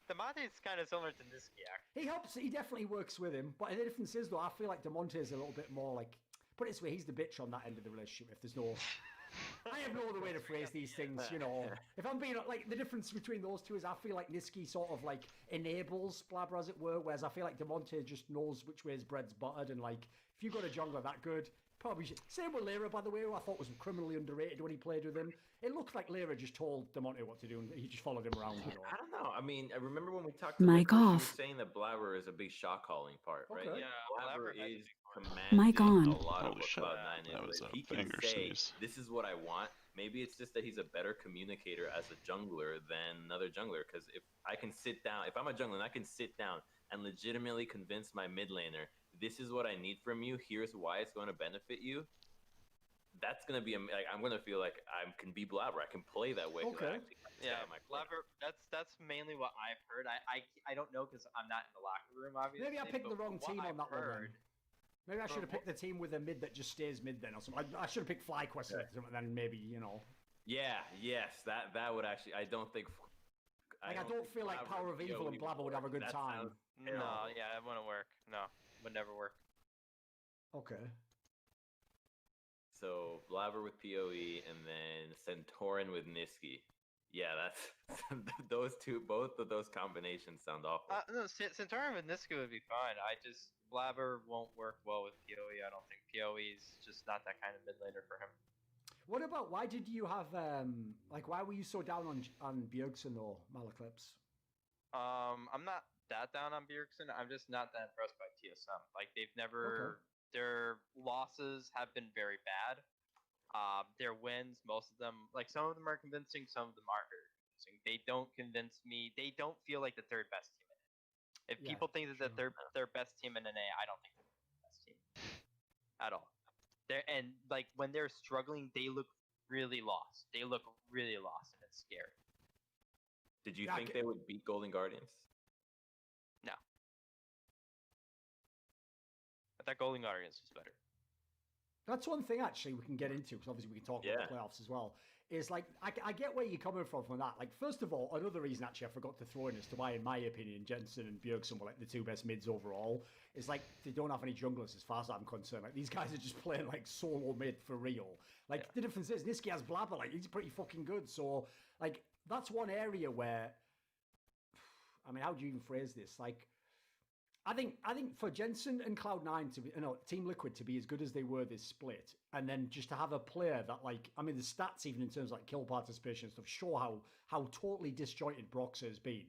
The Mate is kind of similar to Niski, actually. He helps, he definitely works with him, but the difference is, though, I feel like Demonte is a little bit more like, put it this way, he's the bitch on that end of the relationship if there's no... I have no other way to phrase these things, you know. If I'm being, like, the difference between those two is I feel like Niski sort of, like, enables Blabber, as it were, whereas I feel like Demonte just knows which way his bread's buttered, and, like, if you got a jungler that good, probably should. Same with Lyra, by the way, who I thought was criminally underrated when he played with him. It looked like Lyra just told Demonte what to do, and he just followed him around, you know. I don't know. I mean, I remember when we talked Mic about you were off. saying that Blabber is a big shot calling part, right? Okay. Yeah, Blabber Blabber is Mic commanding on. a lot of Holy what shit, Cloud9 that is. was Like, a he can banger say, sneeze. this is what I want. Maybe it's just that he's a better communicator as a jungler than another jungler. Because if I can sit down, if I'm a jungler and I can sit down and legitimately convince my mid laner, this is what I need from you, here's why it's going to benefit you, that's going to be, like, I'm going to feel like I can be Blabber. I can play that way. 'Cause I Okay. actually have to stay Yeah, in my corner. Blabber, that's mainly what I've heard. I don't know because I'm not in the locker room, obviously. Maybe I picked the but wrong from team what on I've that one. heard, Maybe I should have From picked the team with a mid that just stays mid then, or something. I should have picked FlyQuest or something, then maybe, you know. Yeah, yes, that would actually, I don't think... Like, I don't feel like Power of Evil and Blabber would have a good That time. sounds no, terrible. yeah, it wouldn't work. No, would never work. Okay. So Blabber with PoE and then Centauran with Niski. Yeah, that's those two. Both of those combinations sound awful. No, Centurion with Niska would be fine. Blabber won't work well with PoE. I don't think PoE's just not that kind of mid laner for him. What about why did you have why were you so down on Bjergsen though, Malaclips? I'm not that down on Bjergsen. I'm just not that impressed by TSM. Like they've never their losses have been very bad. Their wins, most of them, like some of them are convincing, some of them aren't very convincing. They don't convince me. They don't feel like the third best team in NA. If people think that they're their best team in NA, I don't think they're the best team at all. And like when they're struggling, they look really lost. They look really lost, and it's scary. Did you think they would beat Golden Guardians? No. I thought Golden Guardians was better. That's one thing actually we can get into, because obviously we can talk about the playoffs as well. Is like I get where you're coming from that. Like first of all, another reason actually I forgot to throw in as to why, in my opinion, Jensen and Bjergsen were like the two best mids overall. Is like they don't have any junglers as far as I'm concerned. Like these guys are just playing like solo mid for real. Like the difference is Nisqy has Blabber. Like he's pretty fucking good. So like that's one area where, I mean, how do you even phrase this? Like, I think for Jensen and Cloud9 to be, Team Liquid to be as good as they were this split, and then just to have a player that, like, I mean, the stats even in terms of like kill participation and stuff show how totally disjointed Broxah has been.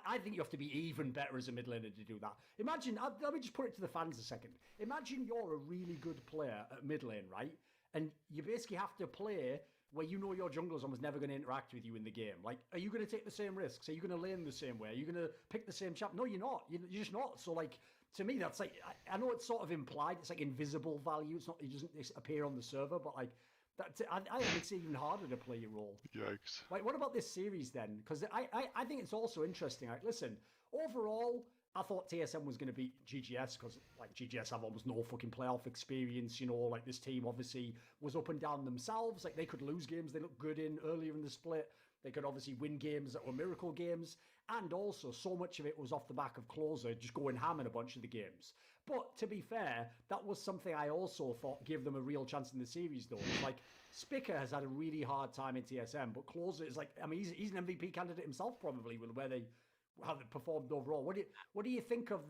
I think you have to be even better as a mid laner to do that. Imagine, let me just put it to the fans a second. Imagine you're a really good player at mid lane, right? And you basically have to play where you know your jungler's almost never going to interact with you in the game. Like, are you going to take the same risks? Are you going to lane the same way? Are you going to pick the same champ? No, you're not. You're just not. So, like, to me, that's like, I know it's sort of implied. It's like invisible value. It's not, it doesn't appear on the server, but like, I think it's even harder to play your role. Yikes. Like, what about this series then? Because I think it's also interesting. Like, listen, overall, I thought TSM was going to beat GGS because, like, GGS have almost no fucking playoff experience. You know, like, this team obviously was up and down themselves. Like, they could lose games they looked good in earlier in the split. They could obviously win games that were miracle games. And also, so much of it was off the back of Closer just going ham in a bunch of the games. But, to be fair, that was something I also thought gave them a real chance in the series, though. It's like, Spicker has had a really hard time in TSM, but Closer is like, I mean, he's an MVP candidate himself, probably, with how they performed overall. What do you think of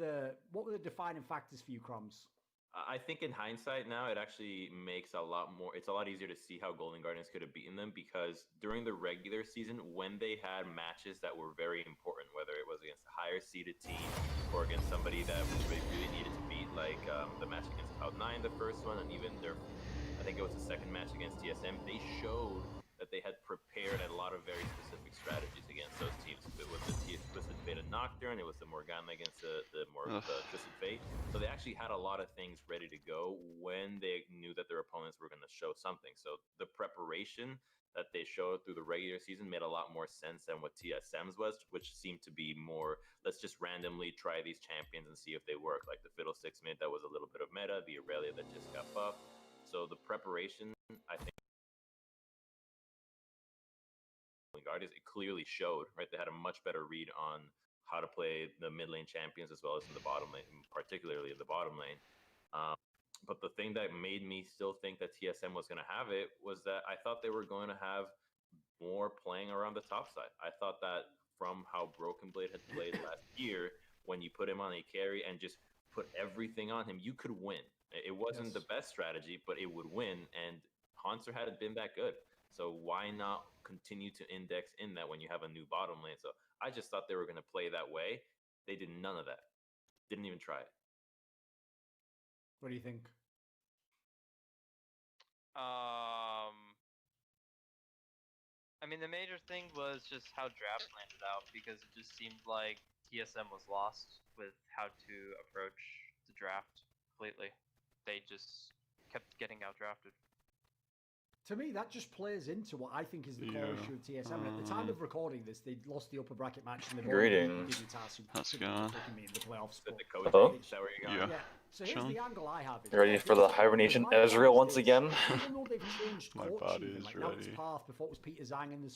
what were the defining factors for you, Crumbs? I think in hindsight now, it actually makes it's a lot easier to see how Golden Guardians could have beaten them, because during the regular season, when they had matches that were very important, whether it was against a higher seeded team or against somebody that we really needed to beat, like the match against Cloud9, the first one, and even I think it was the second match against TSM, they showed that they had prepared a lot of very specific strategies against those teams. It was the Twisted Fate and Nocturne, it was the Morgana against the Twisted Fate. So they actually had a lot of things ready to go when they knew that their opponents were going to show something. So the preparation that they showed through the regular season made a lot more sense than what TSM's was, which seemed to be more, let's just randomly try these champions and see if they work. Like the Fiddlesticks mid, that was a little bit of meta, the Aurelia that just got buffed. So the preparation, I think, Guardians, it clearly showed, right? They had a much better read on how to play the mid lane champions as well as in the bottom lane, particularly in the bottom lane. But the thing that made me still think that TSM was going to have it was that I thought they were going to have more playing around the top side. I thought that from how Broken Blade had played last year, when you put him on a carry and just put everything on him, you could win. It wasn't the best strategy, but it would win, and Hanser hadn't been that good. So why not continue to index in that when you have a new bottom lane? So I just thought they were going to play that way. They did none of that. Didn't even try it. What do you think? I mean, the major thing was just how draft landed out, because it just seemed like TSM was lost with how to approach the draft completely. They just kept getting outdrafted. To me, that just plays into what I think is the core issue of TSM. At the time of recording this, they lost the upper bracket match in the Greetings. How's it going? In the playoffs. Hello? Yeah. So here's the angle I have. You ready for the hibernation Ezreal once again? My body is ready.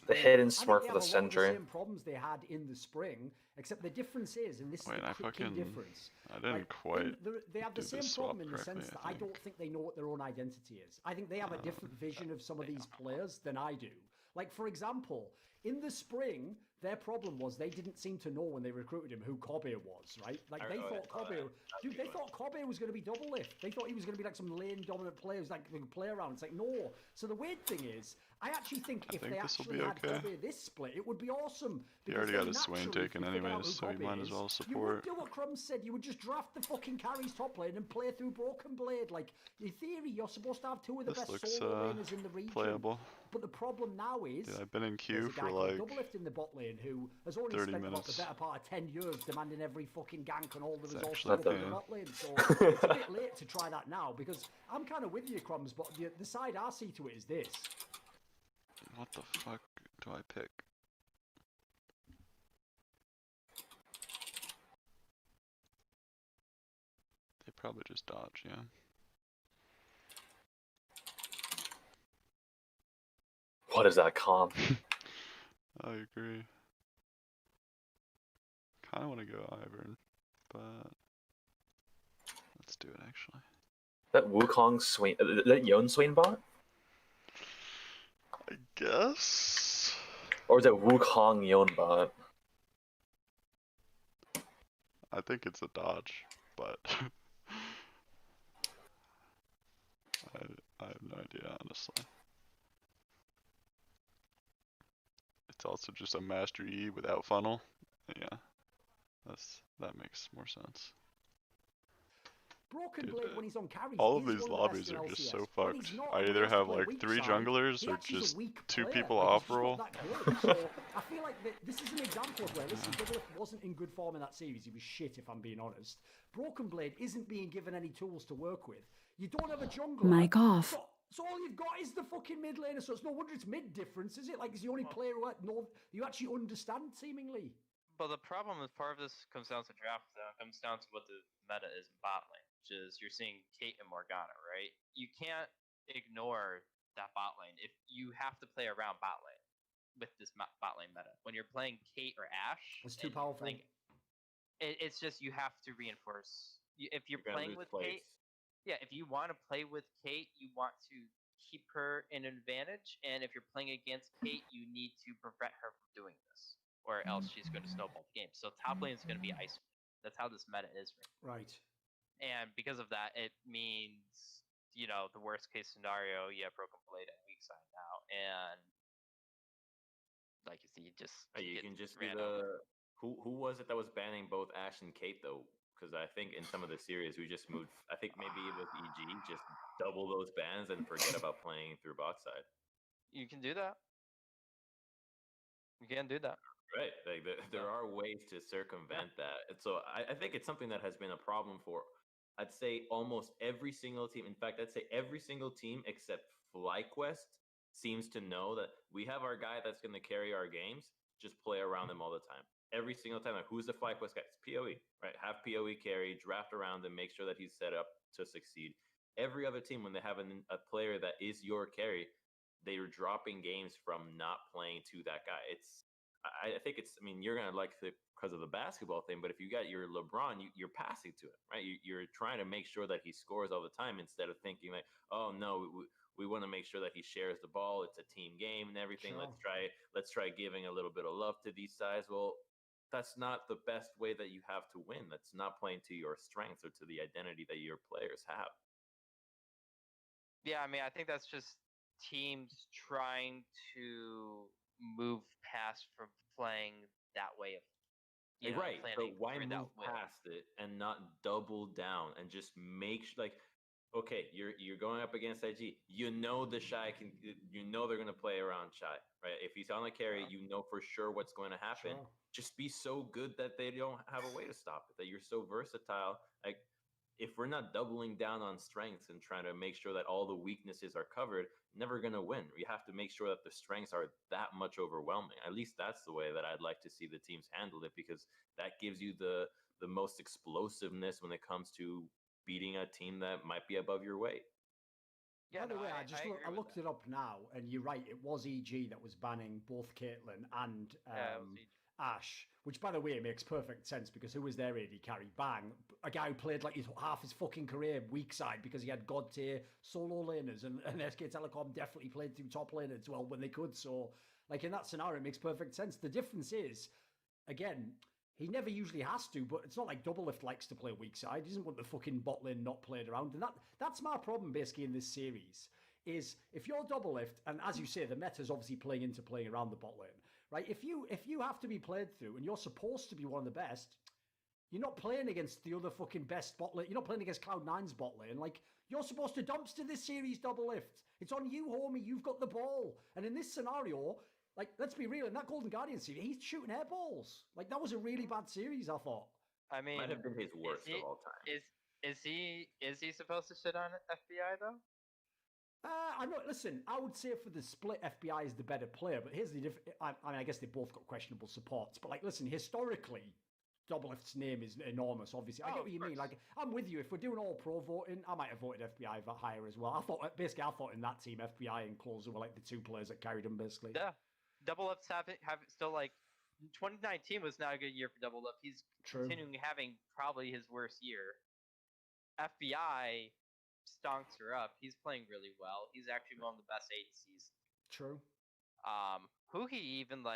The hidden smurf for the century. The same problems they had in the spring, except the difference is, and this is the key difference. I didn't quite. They have the same problem in the sense that I don't think they know what their own identity is. I think they have a different vision of some of these players than I do. Like, for example, in the spring, their problem was they didn't seem to know when they recruited him who Kobe was, right? Like, they thought Kobe... Dude, they thought Kobe was going to be double lift. They thought he was going to be like some lane dominant player who's like going to play around. It's like, no. So the weird thing is, I actually think if they actually had Kobe this split, it would be awesome. He already got his Swain taken anyways, so he might as well You would support. do what Crumbs said. You would just draft the fucking carries top lane and play through Broken Blade. Like, in theory, you're supposed to have two of the This best looks solo laners in the region. playable. But the problem now is... Dude, I've been in queue there's a guy for called like Doublelift in the bot lane who has only 30 spent about minutes. the better part of 10 years demanding every fucking gank and all the resources actually up in the bad. bot lane. So it's a bit late to try that now because I'm kind of with you, Crumbs, but the side I see to it is this. What the fuck do I pick? They probably just dodge, yeah. What is that comp? I agree. Kinda wanna go Ivern, but let's do it actually. That Wukong Swain, that Yon Swain bot? I guess. Or is it Wukong Yon bot? I think it's a dodge, but I have no idea honestly. It's also just a Master E without funnel. Yeah, that makes more sense. Broken Dude, Blade when he's on carries. all of is these one the lobbies best in are just LCS. so When he's fucked. not I and he either has to have play like weak 3 side, junglers he or actually is a just weak 2 player. people Like, off he's just roll. not that good. So I feel like this is an example of where, listen, Doublelift wasn't in good form in that series. He was shit, if I'm being honest. Broken Blade isn't being given any tools to work with. You don't have a jungler. Mic off. So all you've got is the fucking mid laner. So it's no wonder it's mid difference, is it? Like, he's the only player who you actually understand, seemingly. But the problem is part of this comes down to draft, though. It comes down to what the meta is in bot lane, which is you're seeing Kate and Morgana, right? You can't ignore that bot lane if you have to play around bot lane with this bot lane meta. When you're playing Kate or Ashe, It's too powerful. It's just you have to reinforce. If you're gonna playing lose with plays. Kate, yeah, if you want to play with Kate, you want to keep her in an advantage, and if you're playing against Kate, you need to prevent her from doing this, or else she's going to snowball the game. So top lane is going to be isolated. That's how this meta is right. And because of that, it means, you know, the worst case scenario, you have Broken Blade and weak side now, and like you see, You can just do ran the who was it that was banning both Ashe and Kate though? Because I think in some of the series we just moved. I think maybe with EG, just double those bans and forget about playing through bot side. You can do that. You can do that. Right, like there are ways to circumvent that. And so I think it's something that has been a problem for, I'd say, almost every single team. In fact, I'd say every single team except FlyQuest seems to know that we have our guy that's going to carry our games. Just play around him all the time. Every single time, like, who's the FlyQuest guy? It's PoE, right? Have PoE carry, draft around him, make sure that he's set up to succeed. Every other team, when they have a player that is your carry, they are dropping games from not playing to that guy. I think it's, I mean, you're going to like it because of the basketball thing, but if you got your LeBron, you're passing to it, right? You're trying to make sure that he scores all the time instead of thinking like, oh no, we want to make sure that he shares the ball. It's a team game and everything. Sure. Let's try giving a little bit of love to these guys. Well, that's not the best way that you have to win. That's not playing to your strengths or to the identity that your players have. Yeah, I mean, I think that's just teams trying to move past from playing that way of, you know, Right. So planning why for that move win. past it and not double down and just make like, okay, you're going up against IG. You know the Shy can. You know they're going to play around Shy, right? If he's on the carry, you know for sure what's going to happen. Sure. Just be so good that they don't have a way to stop it. That you're so versatile. Like, if we're not doubling down on strengths and trying to make sure that all the weaknesses are covered, never going to win. We have to make sure that the strengths are that much overwhelming. At least that's the way that I'd like to see the teams handle it, because that gives you the most explosiveness when it comes to beating a team that might be above your weight. Yeah, By the no, way, I I looked it up now, and you're right. It was EG that was banning both Caitlyn and Ash, which by the way makes perfect sense because who was their AD carry? Bang, a guy who played like half his fucking career weak side because he had god tier solo laners, and SK Telecom definitely played through top laners as well when they could. So like in that scenario, it makes perfect sense. The difference is, again, he never usually has to, but it's not like Doublelift likes to play weak side. He doesn't want the fucking bot lane not played around, and that's my problem basically in this series. Is if you're Doublelift, and as you say, the meta's obviously playing around the bot lane, right? If you have to be played through and you're supposed to be one of the best, you're not playing against the other fucking best bot lane. You're not playing against Cloud9's bot lane. Like, you're supposed to dumpster this series, Doublelift. It's on you, homie. You've got the ball. And in this scenario, like, let's be real, in that Golden Guardian series, he's shooting air balls. Like, that was a really bad series, I thought. I mean, Might have been his worst of all time. Is he supposed to shit on FBI though? I'm not. Listen, I would say for the split, FBI is the better player. But here's the difference. I mean, I guess they both got questionable supports. But like, listen, historically, Doublelift's name is enormous. Obviously, I get what you mean. Like, I'm with you. If we're doing all pro voting, I might have voted FBI higher as well. I thought in that team, FBI and Closer were like the two players that carried them basically. Yeah, Doublelift's have still like 2019 was not a good year for Doublelift. He's continuing having probably his worst year. FBI stonks her up. He's playing really well. He's actually one of the best ADCs. True. Huhi even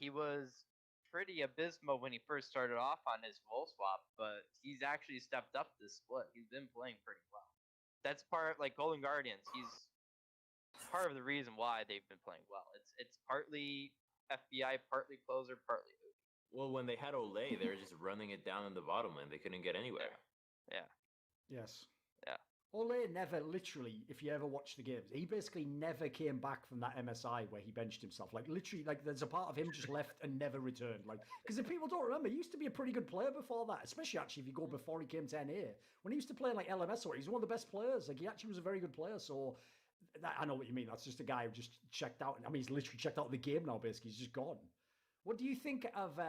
he was pretty abysmal when he first started off on his Vol Swap, but he's actually stepped up this split. He's been playing pretty well. That's part like Golden Guardians. He's part of the reason why they've been playing well. It's partly FBI, partly Closer, partly Huhi. Well, when they had Olay, they were just running it down in the bottom lane. They couldn't get anywhere. Yeah. Yes. Yeah. Ole never, literally, if you ever watch the games, he basically never came back from that MSI where he benched himself. Like, literally, like, there's a part of him just left and never returned. Like, because if people don't remember, he used to be a pretty good player before that, especially actually if you go before he came to NA. When he used to play in, like, LMS, or he's one of the best players. Like, he actually was a very good player. So, I know what you mean. That's just a guy who just checked out. I mean, he's literally checked out of the game now, basically. He's just gone. What do you think of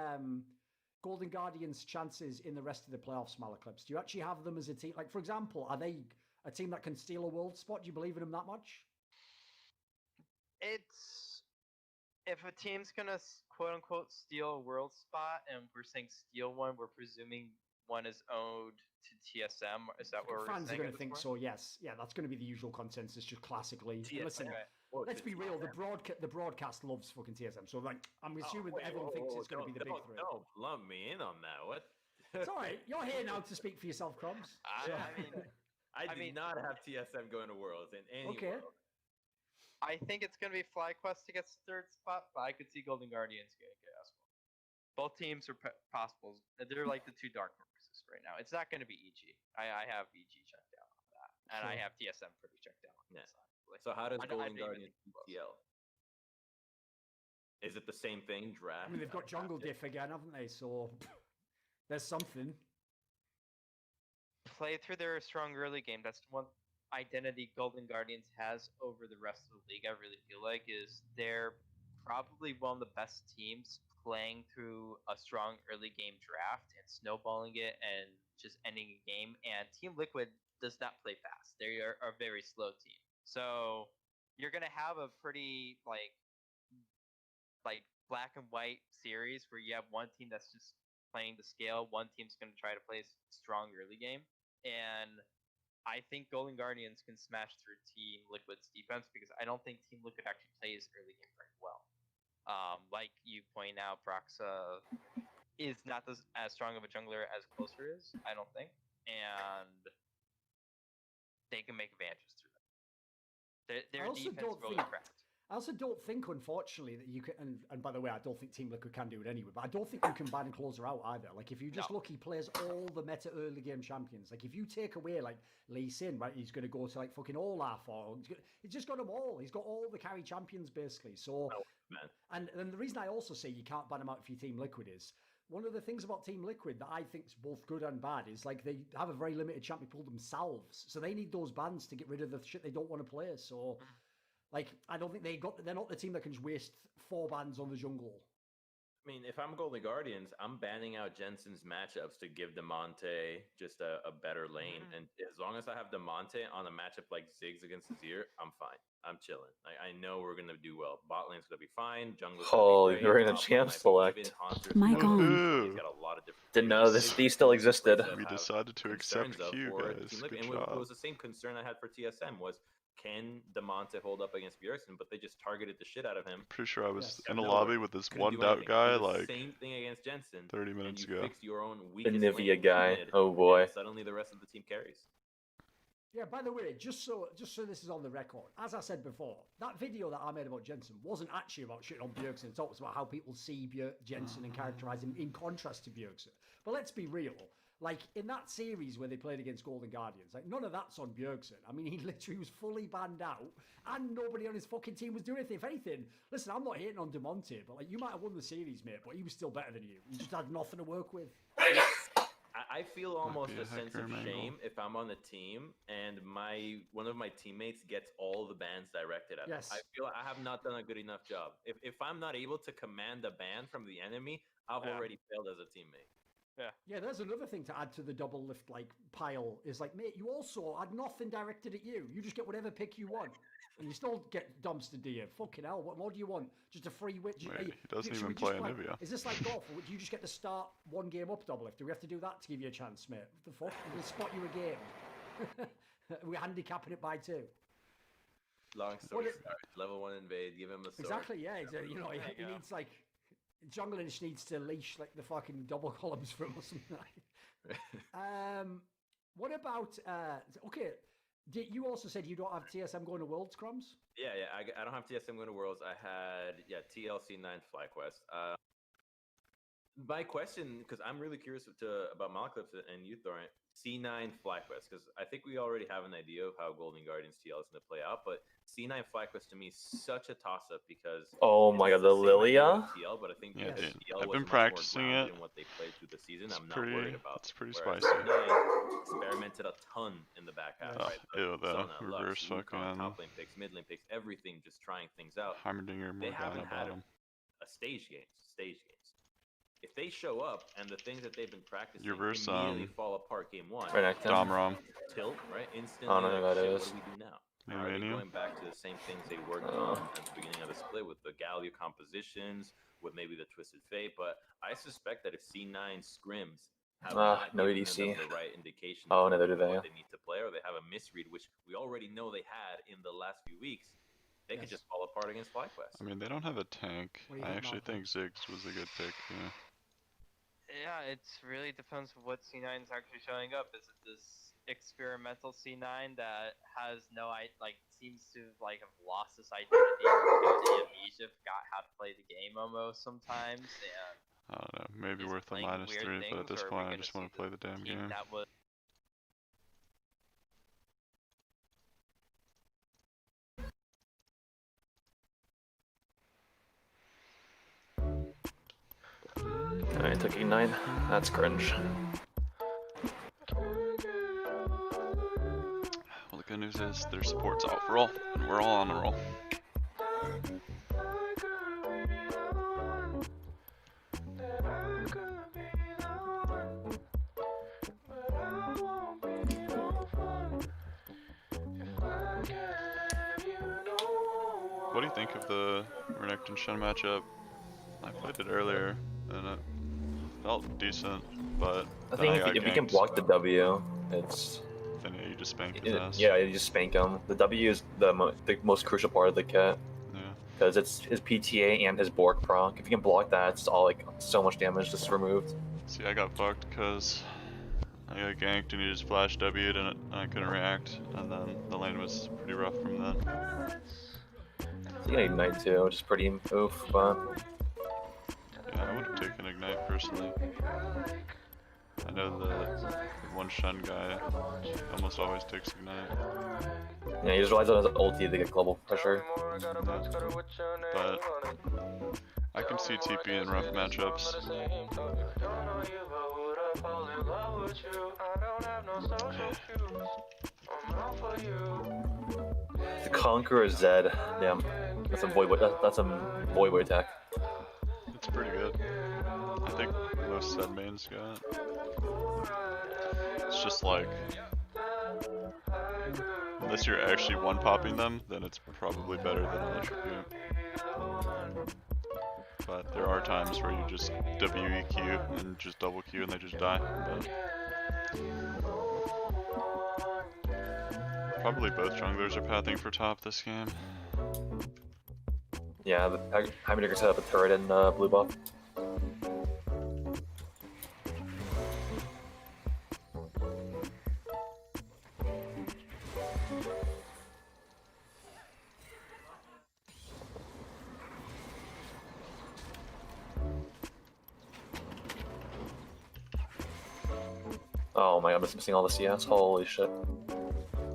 Golden Guardians' chances in the rest of the playoffs, Malaclips? Do you actually have them as a team? Like, for example, are they a team that can steal a world spot? Do you believe in them that much? It's if a team's gonna quote unquote steal a world spot, and we're saying steal one, we're presuming one is owed to TSM. Is that what we're saying? Fans are going to think so. Yes, yeah, that's going to be the usual consensus. Just classically, listen. Let's be real. The broadcast loves fucking TSM. So like, I'm assuming everyone thinks it's going to be the big three. Don't lump me in on that. What? It's all right. You're here now to speak for yourself, Crumbs. I did not have TSM going to Worlds in any world. I think it's going to be FlyQuest to get the third spot, but I could see Golden Guardians getting it as well. Both teams are possible. They're like the two dark horses right now. It's not going to be EG. I have EG checked out on that, and I have TSM pretty checked out on that side. So how does Golden Guardians TL? Is it the same thing? Draft? I mean, they've got Jungle Diff again, haven't they? So there's something. Play through their strong early game. That's one identity Golden Guardians has over the rest of the league. I really feel like is they're probably one of the best teams playing through a strong early game draft and snowballing it and just ending a game. And Team Liquid does not play fast. They are a very slow team. So you're gonna have a pretty like black and white series where you have one team that's just playing the scale, one team's gonna try to play a strong early game, and I think Golden Guardians can smash through Team Liquid's defense because I don't think Team Liquid actually plays early game very well. Like you point out, Proxa is not as strong of a jungler as Closer is, I don't think, and they can make advantages through that. Their defense really cracked. I also don't think, unfortunately, that you can. And by the way, I don't think Team Liquid can do it anyway. But I don't think you can ban Closer out either. Like, if you just look, he plays all the meta early game champions. Like, if you take away like Lee Sin, right, he's going to go to like fucking Olaf, or he's just got them all. He's got all the carry champions basically. So, and the reason I also say you can't ban him out if you Team Liquid is one of the things about Team Liquid that I think is both good and bad is like they have a very limited champion pool themselves, so they need those bans to get rid of the shit they don't want to play. So. Like, I don't think they're not the team that can just waste 4 bans on the jungle. I mean, if I'm Golden Guardians, I'm banning out Jensen's matchups to give Demonte just a better lane. And as long as I have Demonte on a matchup like Ziggs against Azir, I'm fine. I'm chilling. I know we're gonna do well. Bot lane's gonna be fine. Jungle's Oh, gonna be you're great. in a Top lane champ might be select. even. Haunter's My gonna be God. good. He's got a lot of different. Didn't know these still existed. We decided to accept concerns of Q, for guys. Team Liquid. Good And it job. was the same concern I had for TSM was, can Demonte hold up against Bjergsen? But they just targeted the shit out of him. Pretty sure I was Yes. in a No, lobby with this couldn't one do doubt anything. guy Did the like same thing against Jensen, 30 minutes and you ago. fixed your own The weakest Nivea lane, guy. mid, Oh boy. and suddenly the rest of the team carries. Yeah, by the way, just so this is on the record, as I said before, that video that I made about Jensen wasn't actually about shitting on Bjergsen. It talks about how people see Jensen and characterize him in contrast to Bjergsen. But let's be real. Like, in that series where they played against Golden Guardians, like, none of that's on Bjergsen. I mean, he literally was fully banned out, and nobody on his fucking team was doing anything. If anything, listen, I'm not hating on Demonte, but, like, you might have won the series, mate, but he was still better than you. You just had nothing to work with. I feel almost be a a sense hacker of mangle. shame if I'm on the team and one of my teammates gets all the bans directed at Yes. them. I feel I have not done a good enough job. If I'm not able to command a ban from the enemy, I've already failed as a teammate. Yeah, there's another thing to add to the double lift like pile is like, mate, you also had nothing directed at you. You just get whatever pick you want, and you still get dumpster, do you? Fucking hell, what more do you want? Just a free witch? Wait, he doesn't should even we play just Anivia. Is this like golf? Or do you just get to start one game up double lift? Do we have to do that to give you a chance, mate? What the fuck? We'll spot you a game. We're handicapping it by 2. Long story short, level 1 invade, give him a sword. Exactly, yeah. You know, he needs like Jungler just needs to leash like the fucking double columns for him or something. What about okay? You also said you don't have TSM going to Worlds, Crumbs? Yeah, I don't have TSM going to Worlds. I had TLC9 FlyQuest. My question, because I'm really curious about Malclips and you, Thorent, C9 FlyQuest, because I think we already have an idea of how Golden Guardians TL is going to play out, but C9 FlyQuest to me is such a toss-up because Oh my god, the idea Lilia? of TL, but I think Yeah, because dude. TL I've was been much more practicing grounded it. in what they played through the season. I'm not pretty- worried about. it's pretty Whereas spicy. C9 experimented a ton in the back half. Right? Ew, the Sona, reverse Lux, Wukong, fucking top lane picks, mid lane picks, everything, just trying things out. Heimerdinger They haven't Morgana had bottom. a stage games. If they show up and the things that they've been practicing Your verse, immediately fall apart game 1, Renekton. Domrom. tilt, right? Instantly, I don't know who like, that shit, is. what do we do now? Are they Mania? going back to the same things they worked on at the beginning of the split with the Galio compositions, with maybe the Twisted Fate? But I suspect that if C9 scrims have not no given EDC. them the right indication Oh, of neither do what they. they need to play, or they have a misread, which we already know they had in the last few weeks, they could just fall apart against FlyQuest. I mean, they don't have a tank. What do you I think, actually Malcolm? think Ziggs was a good pick. Yeah. Yeah, it's really depends on what C9 is actually showing up. Is it this experimental C9 that has seems to have lost this identity, the amnesia, forgot how to play the game almost sometimes, and I don't know. Maybe is worth the playing -3, weird but at things, this or are we point, I gonna just see want to play the damn team game. that was I took E9. That's cringe. Well, the good news is their support's out for all, and we're all on a roll. What do you think of the Renekton Shen matchup? I played it earlier, and it felt decent, but I then think got if you can ganked, block the W, it's then yeah, you just spanked his ass. yeah, you just spank him. The W is the most crucial part of the kit. Yeah. Because it's his PTA and his Bork proc. If you can block that, it's all so much damage just removed. See, I got fucked because I got ganked and he just flash W'd and I couldn't react, and then the lane was pretty rough from then. You can Ignite too, which is pretty oof, but Yeah, I would have taken Ignite personally. I know the one Shen guy almost always takes Ignite. yeah, he just relies on his ulti to get global pressure. But I can see TP in rough matchups. The Conqueror Zed, damn, that's a void attack. It's pretty good. most Zed mains got. It's just like, unless you're actually one-popping them, then it's probably better than Electrocute. But there are times where you just WEQ and just double Q and they just die. But probably both junglers are pathing for top this game. Yeah, the Heimerdinger set up a turret in blue buff. Oh my god, I'm just missing all the CS. Holy shit.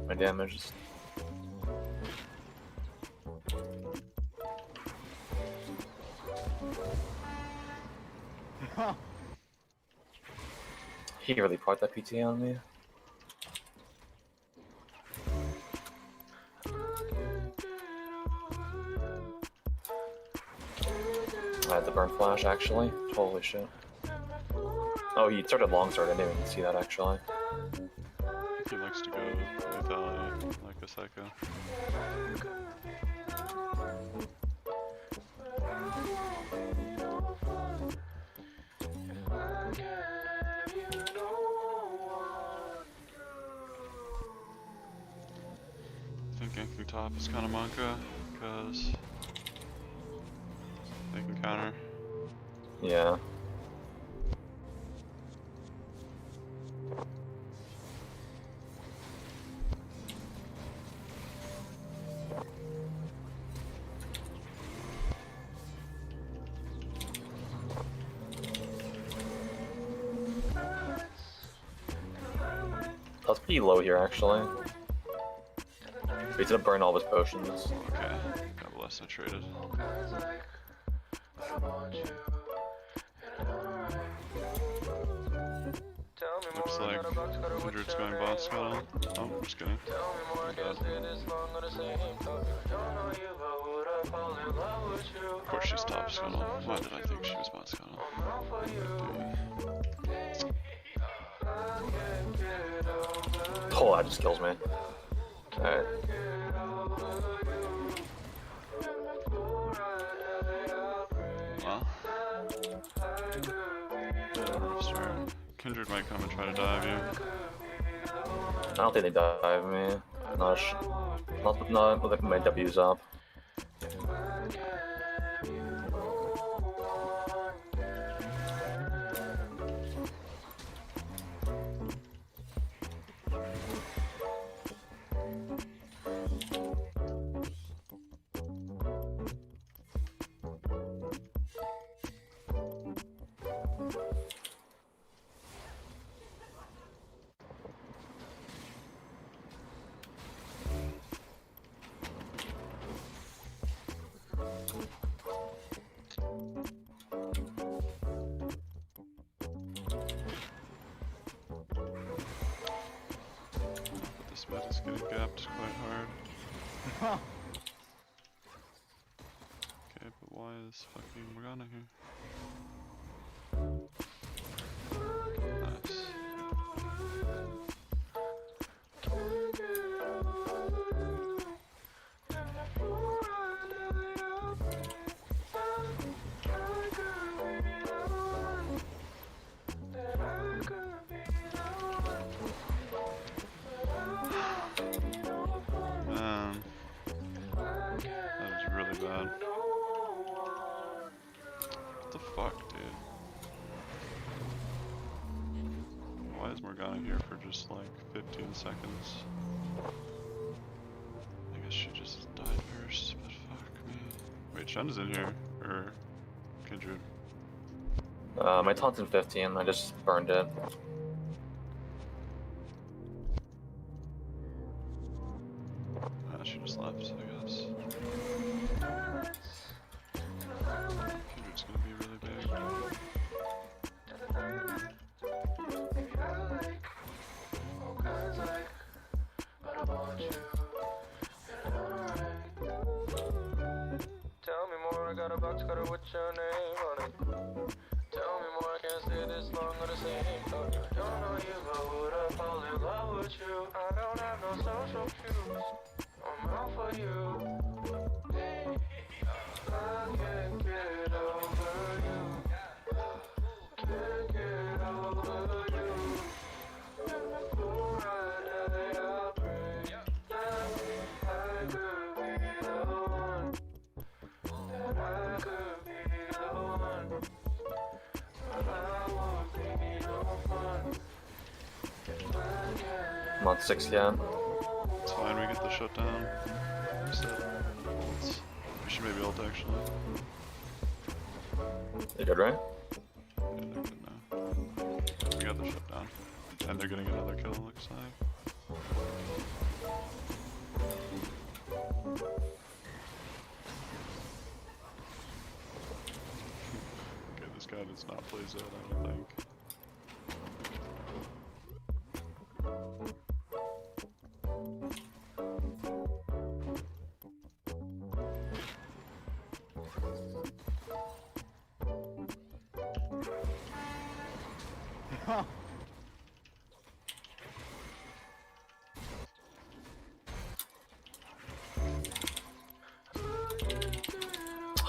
My damage is... He really parked that PT on me. I had the burn flash actually. Holy shit. Oh, he started longsword. I didn't even see that actually. He likes to go with like a psycho. I think ganking top is kind of Monka because they can counter. Yeah. That's pretty low here, actually. He's gonna burn all of his potions. Okay, God bless, I traded. Looks like Kindred's going bot scuttle. Oh, just kidding. Of course she's top scuttle. Why did I think she was bot scuttle? Oh, that just kills me. Alright. Well. Kindred might come and try to dive you. I don't think they dive me. Not with my W's up. This mid is getting gapped quite hard. Okay, but why is fucking Morgana here? Nice. Man, that is really bad. What the fuck, dude? Why is Morgana here for just like 15 seconds? I guess she just died first, but fuck me. Wait, Shen is in here, or Kindred? My taunt's in 15, I just burned it. She just left, I guess. Kindred's gonna be really big. Tell me more, I got a box cutter with your name on it. Tell me more, I can't stay stay this long on the same talk. Don't know you, but would I fall in love with you? I don't have no social cues. I'm out for you. I can't get over you. Can't get over you. And before I die, I pray that I could be the one. That I could be the one. But I won't be no fun. I'm on 6 yet. It's fine, we get the shutdown. We should maybe ult actually. You good, right? We got the shutdown. And they're getting another kill, looks like. Okay, this guy does not play Zed, I don't think.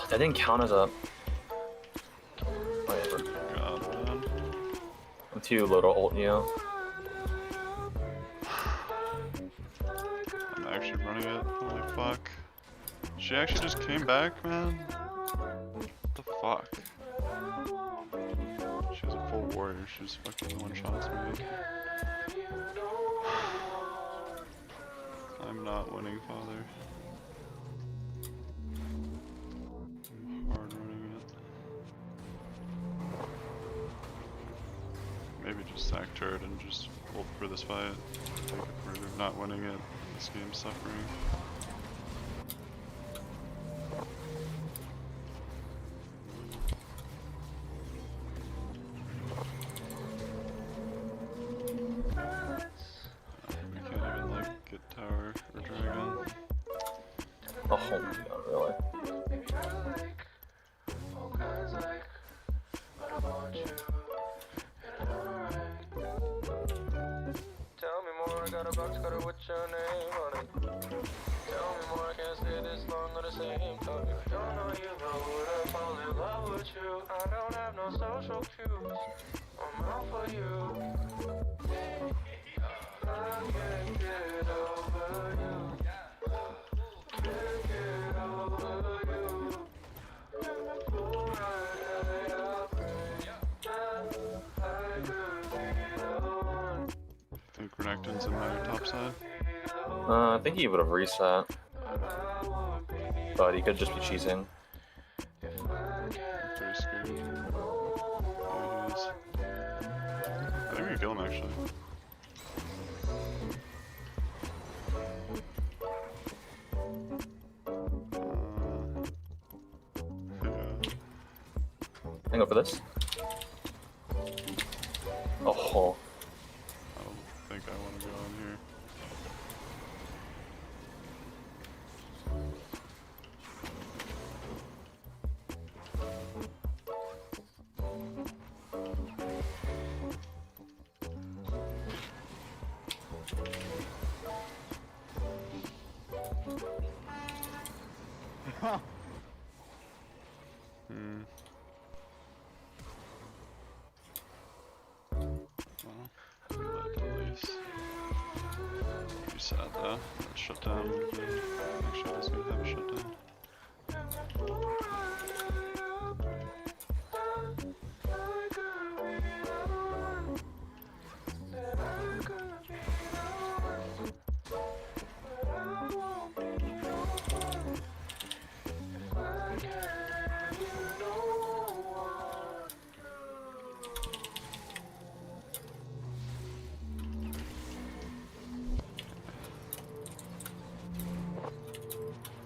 That didn't count as a. Whatever. God, man. I'm too low to ult you. I'm actually running it. Holy fuck. She actually just came back, man? What the fuck? She was a full warrior. She was fucking one-shots me. I'm not winning, father. I'm hard running it. Maybe just sack turret and just hold for this fight. Take it further. Not winning it. This game's suffering. We can't even like get tower or dragon. Oh my god, really? Tell me more, I got a box cutter with your name on it. Tell me more, I can't stay this long on the same talk. Don't know you, but would I fall in love with you? I don't have no social cues. I'm out for you. I can't get over you. Can't get over you. And before I die, I pray that I could be the one. I think Renekton's in my top side. I think he would have reset. But he could just be cheesing. Very scared. There he is. I think we can kill him actually. I can go for this. Oh. I don't think I want to go in here. Pretty sad though. That shutdown would have been. Actually, I was gonna have a shutdown.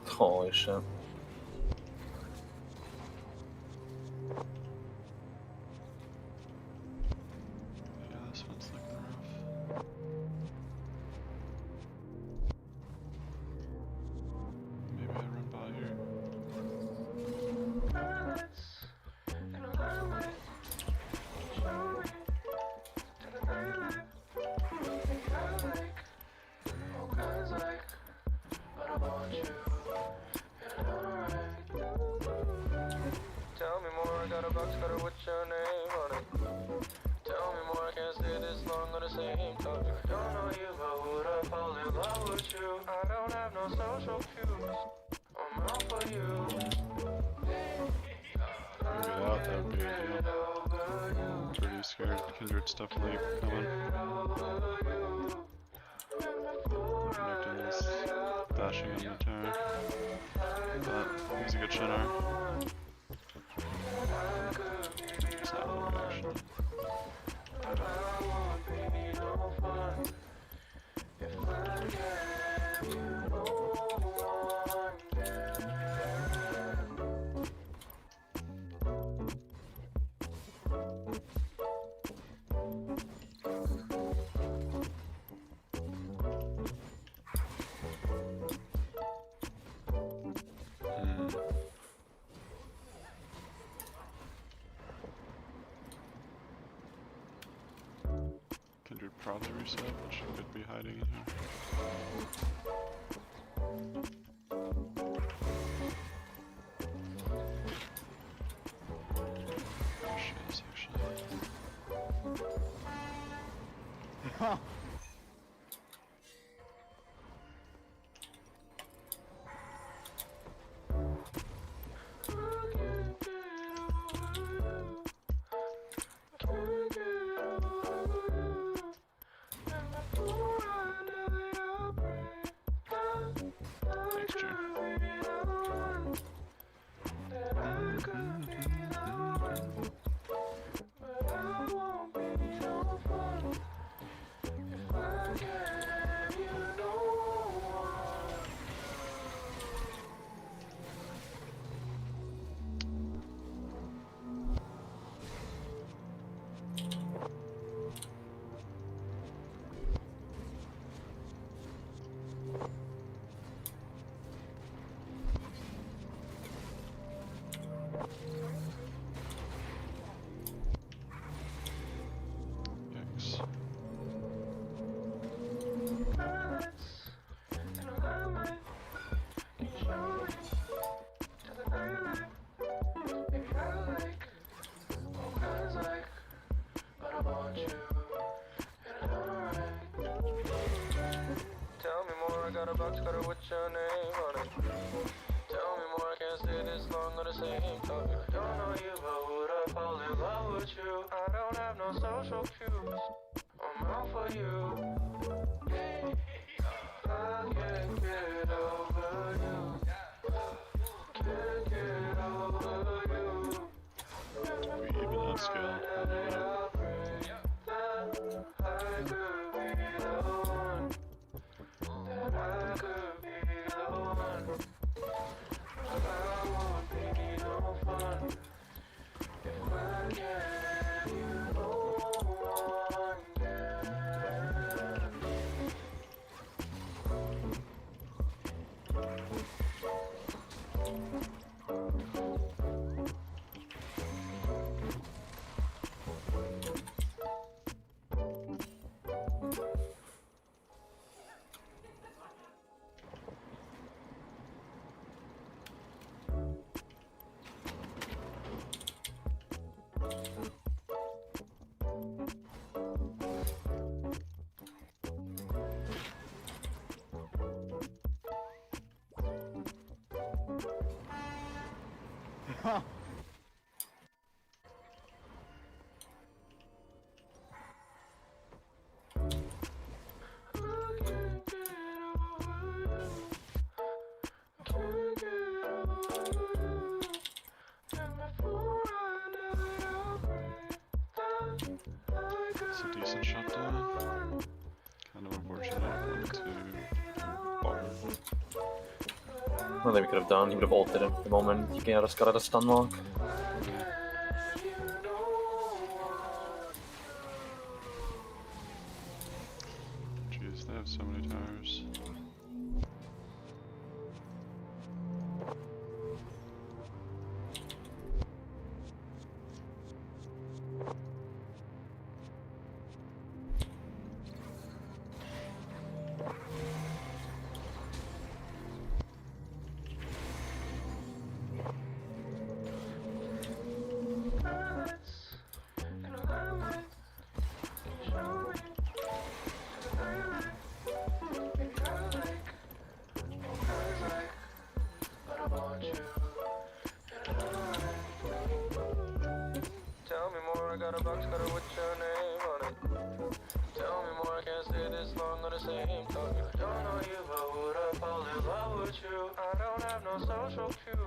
Holy shit. Yeah, this one's looking rough. Maybe I run by here. Show told you I don't know you, but would I fall in love with you? I don't have no social cues. I'm out for you. Get out, that would be ideal. Pretty scared. Kindred's definitely coming. Renekton is dashing on the turn. But he's a good Shinar. It's not a reaction. Kindred probably reset, but she could be hiding in here. There she is, actually. Thanks, June. Yikes. Tell me more, I got a box cutter with your name on it. Tell me more, I can't stay this long on the same topic. I don't know you, but would I fall in love with you? I don't have no social cues. I'm out for you. I can't get over you. Can't get over you. Do we even have scale? I don't know. I could be the one. That I could be the one. I won't be no fun if I get you no one. It's a decent shutdown. Kind of unfortunate. Went to bar. Nothing we could have done. He would have ulted him the moment he got out of stun lock. Jeez, they have so many towers.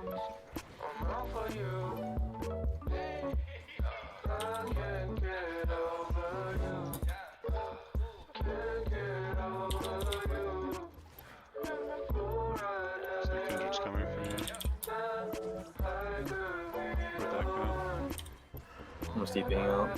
I'm out for you. I can't get over you. Can't get over you. So Kindred's coming for you. Where'd that go? I'm just TPing out.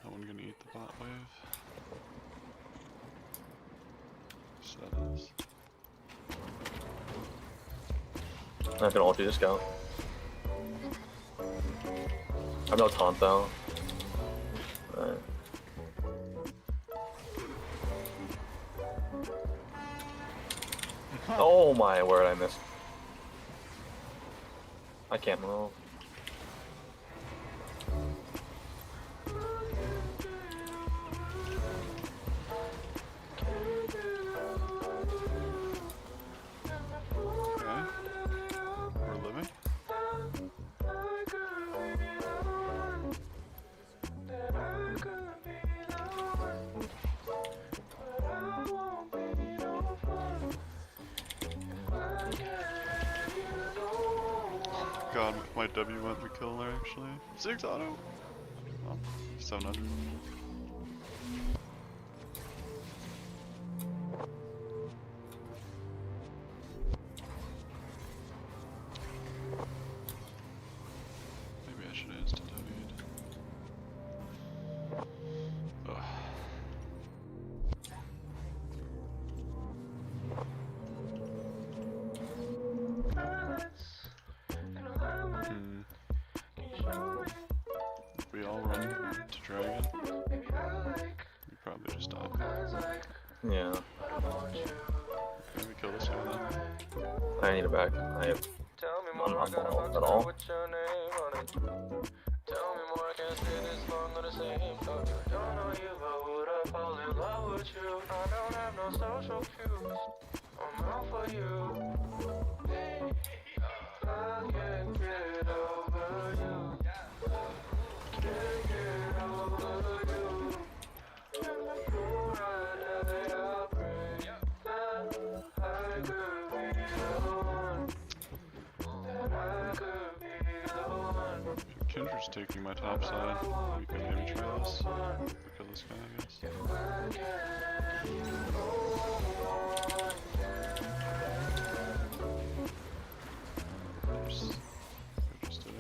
No one gonna eat the bot wave. So that is. I can all do this scout. I have no taunt though. Alright. Oh my word, I missed. I can't move. Okay. We're living. God, my W went the kill there actually. 6 auto. Oh, 700. Maybe I should have instant W'd. Ugh. If we all run to dragon, we probably just die. Yeah. Okay, we kill this guy then. I need it back. I have. I'm not going at all. Tell me more, I can't stay this long on the same thought. Don't know you, but would I fall in love with you? I don't have no social cues. I'm out for you. I can't get over you. Can't get over you. And the fool right that I pray that I could be the one. That I could be the one. Kindred's taking my top side. We can maybe try this. Or kill this guy, I guess. I just did it.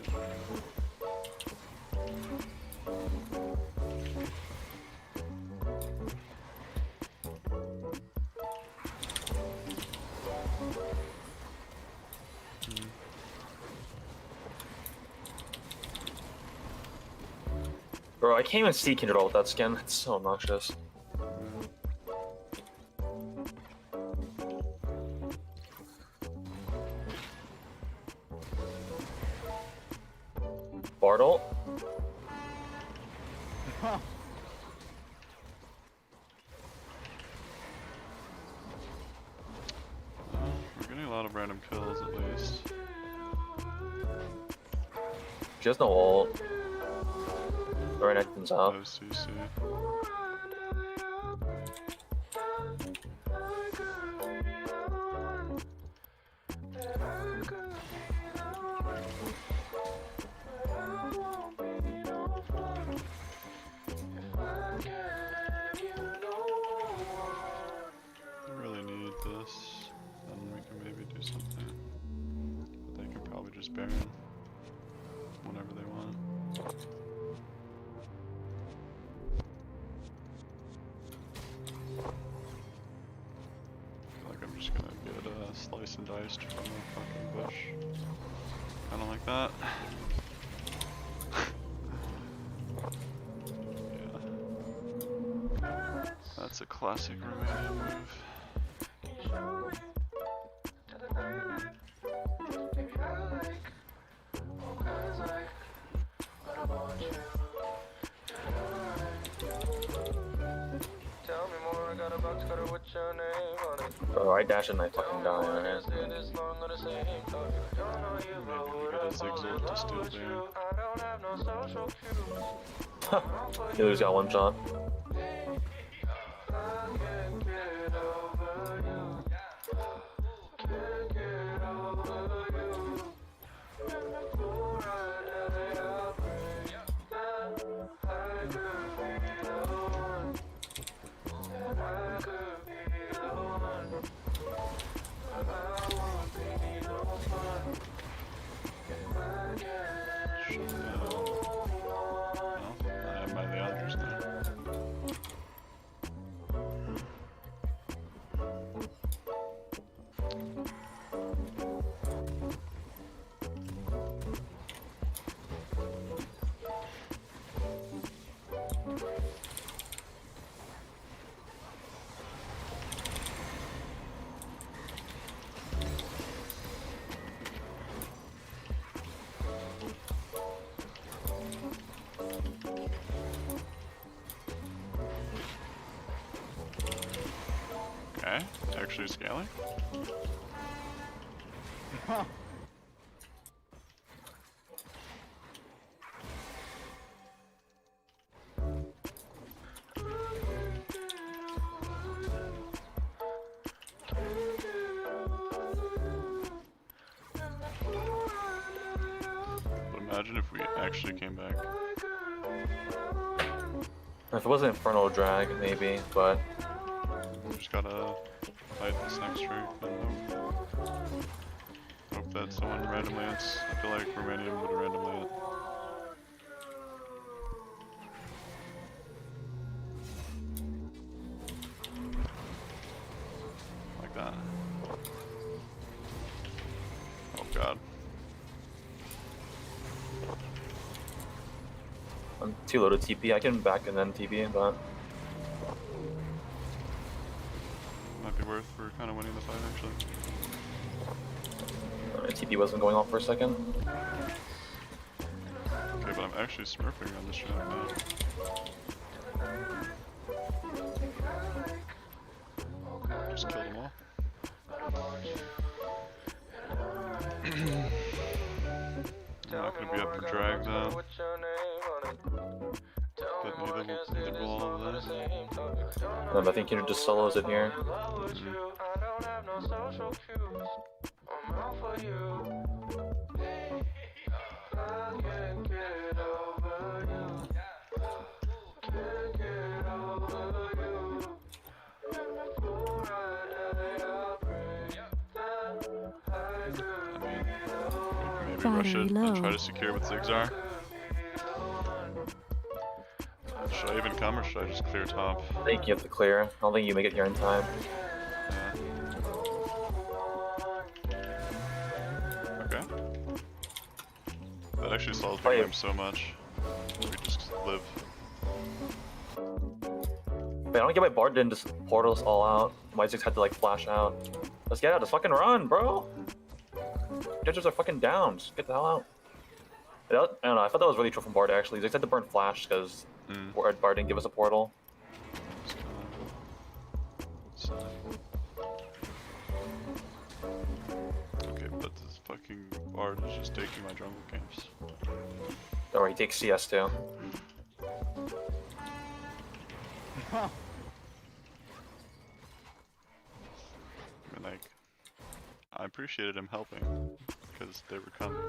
Bro, I can't even see Kindred all with that skin. It's so obnoxious. Bartle? We're getting a lot of random kills at least. She has no ult. Right next comes out. No CC. I really need this, then we can maybe do something. But they can probably just Baron whenever they want. I feel like I'm just gonna get slice and diced from the fucking bush. Kinda like that. Yeah. That's a classic Romanian move. Cause like, what about you? Tell me more, I got a box cutter with your name on it. Bro, I dash and I fucking die on it. Stay this long on the same topic. Don't know you, but what Get a I'm zigzag to steal there. I don't have no social cues. He lose got one shot. I can't get over you. Can't get over you. And the fool right I pray that I could be the one. That I could be the one. But I won't be no fun. If I get I am by the others now. Okay, actually scaling. But imagine if we actually came back. If it wasn't Infernal Drag, maybe, but We just gotta fight this next streak and hope that someone randomly hits. I feel like Romanian would randomly hit. Like that. Oh god. I'm too low to TP. I can back and then TP, but Might be worth for kind of winning the fight actually. TP wasn't going off for a second. Okay, but I'm actually smurfing on this shit now. Just kill them all. I'm not gonna be up for drag though. But neither will all of that. I think you just solos it here. I don't have no social cues. I'm out for you. I can't get over you. Can't get over you. And the fool right I pray that I could be the one. Maybe Battery rush it low. and try to secure with Zigzar. Should I even come or should I just clear top? I think you have to clear. I don't think you make it here in time. Yeah. Okay. That actually solves my game so much. We just live. Wait, I don't get why Bard didn't just portal us all out. Why Ziggs had to like flash out. Let's get out. Let's fucking run, bro. Judges are fucking down. Just get the hell out. I don't know. I thought that was really true from Bard actually. Ziggs had to burn flash because Bard didn't give us a portal. Okay, but this fucking Bard is just taking my jungle camps. Don't worry, he takes CS too. I mean, like, I appreciated him helping because they were coming,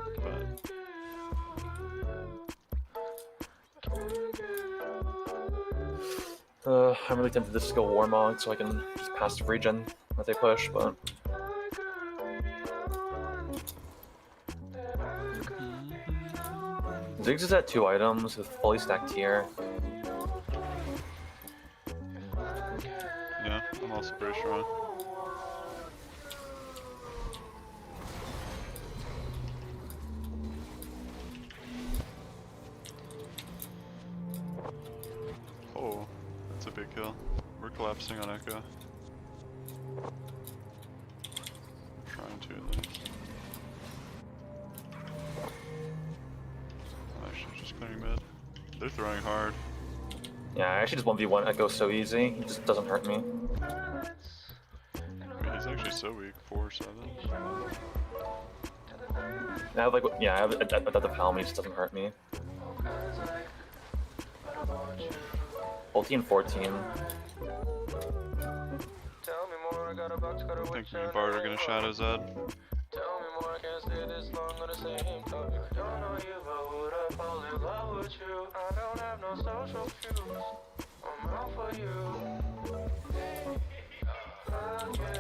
but I'm really tempted to just go Warmog so I can just passive regen as they push, but Ziggs is at 2 items with fully stacked tier. yeah, I'm also pretty strong. Oh, that's a big kill. We're collapsing on Echo. Trying to at least. playing mid. They're throwing hard. Yeah, I actually just 1v1. It goes so easy. He just doesn't hurt me. I mean, he's actually so weak. 4-7. I have like, yeah, I have the Palm. He just doesn't hurt me. 14-14. I think me and Bard are gonna shadow Zed. Tell me more, I can't stay this long on the same topic. I don't know you, but would I fall in love with you? I don't have no social cues. I'm out for you.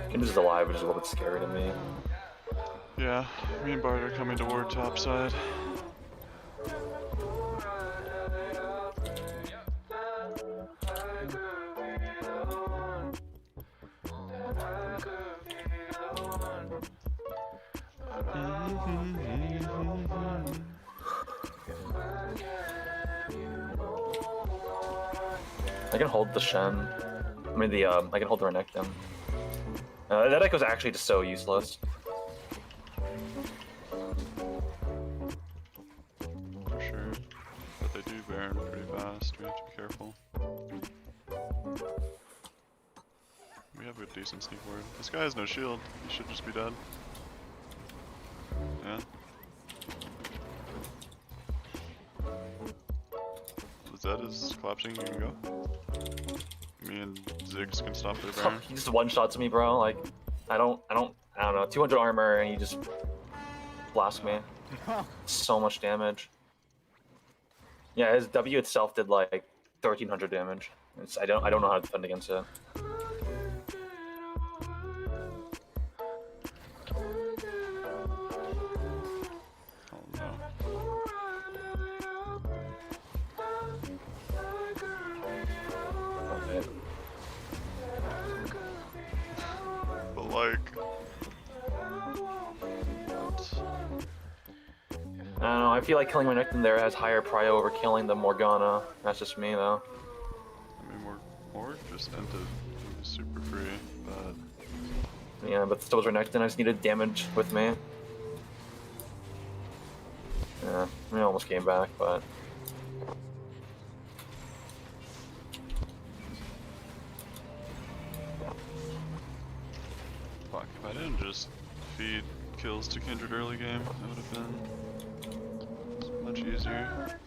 Him just alive, which is a little bit scary to me. Yeah, me and Bard are coming toward top side. I can hold the Shen. I mean, I can hold the Renekton. That echo's actually just so useless. For sure. But they do Baron pretty fast. We have to be careful. We have a decent sneak ward. This guy has no shield. He should just be dead. Yeah. Zed is collapsing, you can go. Me and Ziggs can stop their Baron. He just one-shots me, bro. Like, I don't know. 200 armor and he just blasts me. So much damage. Yeah, his W itself did like 1300 damage. I don't know how to defend against it. But like, I don't know, I feel like killing Renekton there has higher prio over killing the Morgana. That's just me though. I mean, more just ended super free, but Yeah, but still Renekton, I just needed damage with me. Yeah, I almost came back, but... fuck, if I didn't just feed kills to Kindred early game, it would have been much easier.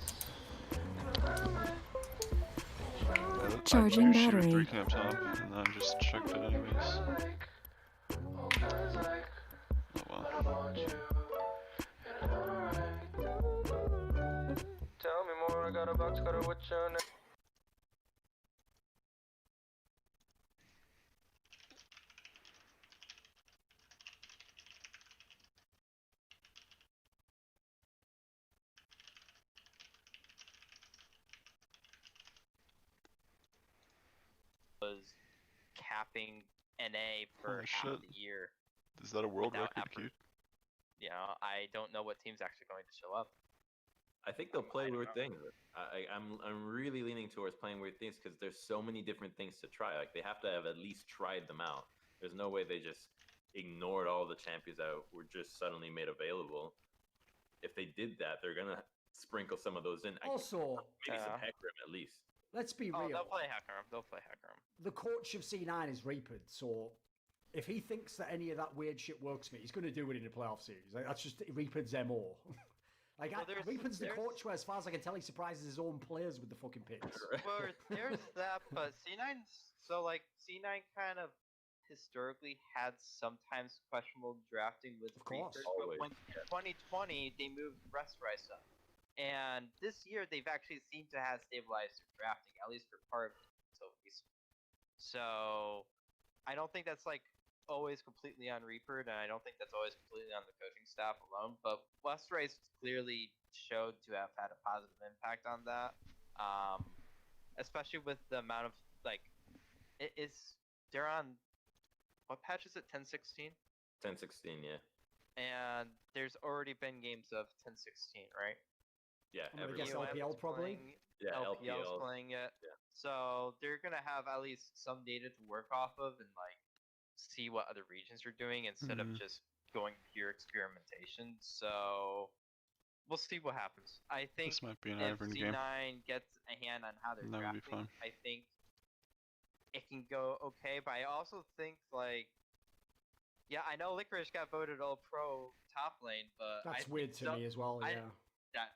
Charging I shoot a battery. 3-camp top, and then just checked it anyways. Oh well. Tell me more, I got a box cutter with your name. Was capping NA for Holy half shit. the year. Is that a world without record effort. queue? You know, I don't know what team's actually going to show up. I think they'll play weird things. I'm really leaning towards playing weird things because there's so many different things to try. Like they have to have at least tried them out. There's no way they just ignored all the champions that were just suddenly made available. If they did that, they're gonna sprinkle some of those in. Also, maybe some Hecarim at least. let's be real. They'll play Hecarim. They'll play Hecarim. The coach of C9 is Reapered, so if he thinks that any of that weird shit works for me, he's going to do it in a playoff series. Like, that's just Reapered's MO. Like, Reapered's the coach where, as far as I can tell, he surprises his own players with the fucking picks. Well, there's that, but C9's so like C9 kind of historically had sometimes questionable drafting with course. Reapers, but when 2020 they moved Restorice up, and this year they've actually seemed to have stabilized their drafting, at least for part of it until recently. So I don't think that's like always completely on Reaper, and I don't think that's always completely on the coaching staff alone. But Restorice clearly showed to have had a positive impact on that, especially with the amount of like they're on. What patch is it? 1016? 10-16, yeah. And there's already been games of 1016, right? Yeah, I'm gonna guess LPL probably. Yeah, LPL's playing it. Yeah. So they're gonna have at least some data to work off of and like see what other regions are doing instead of just going pure experimentation. So we'll see what happens. I think This might be an if Ivern Z9 game. gets a hand on how they're That would be drafting, fun. I think it can go okay. But I also think like, yeah, I know Licorice got voted All Pro top lane, but That's I weird think to me as well. Yeah.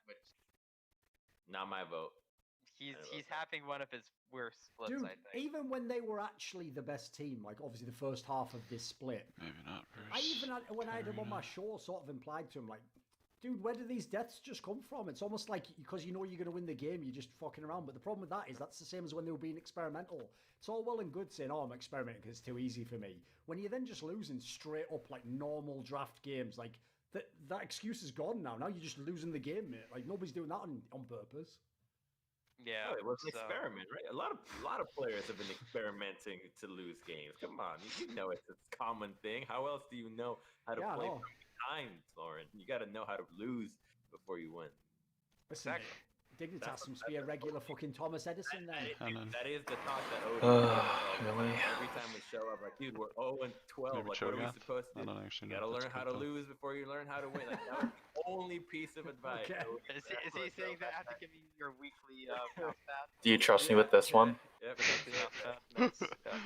which Not my vote. he's having one of his worst splits. Dude, I think. even when they were actually the best team, like obviously the first half of this split, Maybe not I versus even had, when I had him on my show, sort of implied to him like, dude, where do these deaths just come from? It's almost like because you know you're going to win the game, you're just fucking around. But the problem with that is that's the same as when they were being experimental. It's all well and good saying, oh, I'm experimenting because it's too easy for me. When you're then just losing straight up like normal draft games, like that excuse is gone now. Now you're just losing the game, mate. Like nobody's doing that on purpose. Yeah, Oh, it was an so- experiment, right? A lot of players have been experimenting to lose games. Come on, you know it's a common thing. How else do you know how to Yeah, I play know. times, Lauren? You got to know how to lose before you win. Listen, Dignitas seems to be a regular fucking Thomas Edison then. That is the talk that Odin Really? every time we show up, like, dude, we're 0 and 12. Maybe Like, what are we Cho'Gath? supposed to I do? don't actually You know gotta if that's learn how good, to though. lose before you learn how to win. Like, that was the only piece of advice. Okay. Odin. Is he saying that I have to give you your weekly mouse pad? Do you trust me with this one? Yep,